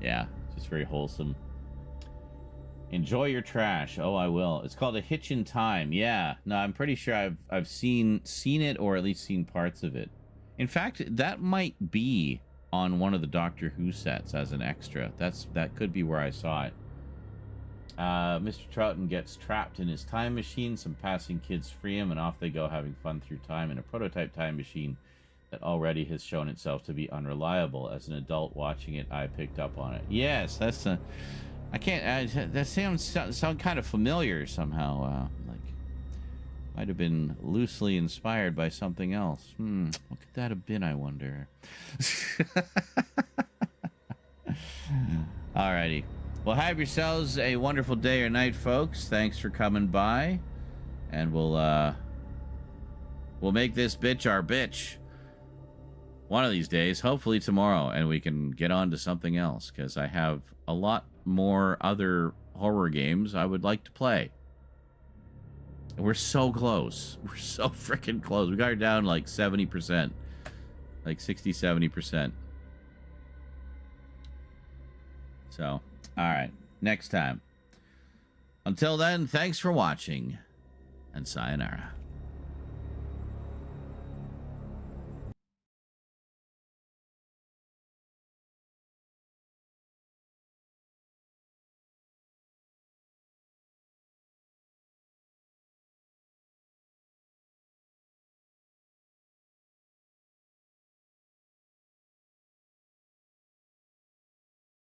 yeah, just very wholesome. Enjoy your trash. Oh, I will. It's called A Hitch in Time. Yeah, no, I'm pretty sure I've seen it, or at least seen parts of it. In fact, that might be on one of the Doctor Who sets as an extra. That could be where I saw it. Mr. Troughton gets trapped in his time machine. Some passing kids free him, and off they go, having fun through time in a prototype time machine that already has shown itself to be unreliable. As an adult watching it, I picked up on it. Yes, that's a... I can't... that sound kind of familiar somehow. Like, might have been loosely inspired by something else. What could that have been, I wonder? Alrighty. Well, have yourselves a wonderful day or night, folks. Thanks for coming by. And we'll make this bitch our bitch. One of these days, hopefully tomorrow, and we can get on to something else, because I have a lot more other horror games I would like to play. And we're so close. We're so freaking close. We got her down like 70%. Like 60, 70%. So, all right. Next time. Until then, thanks for watching, and sayonara.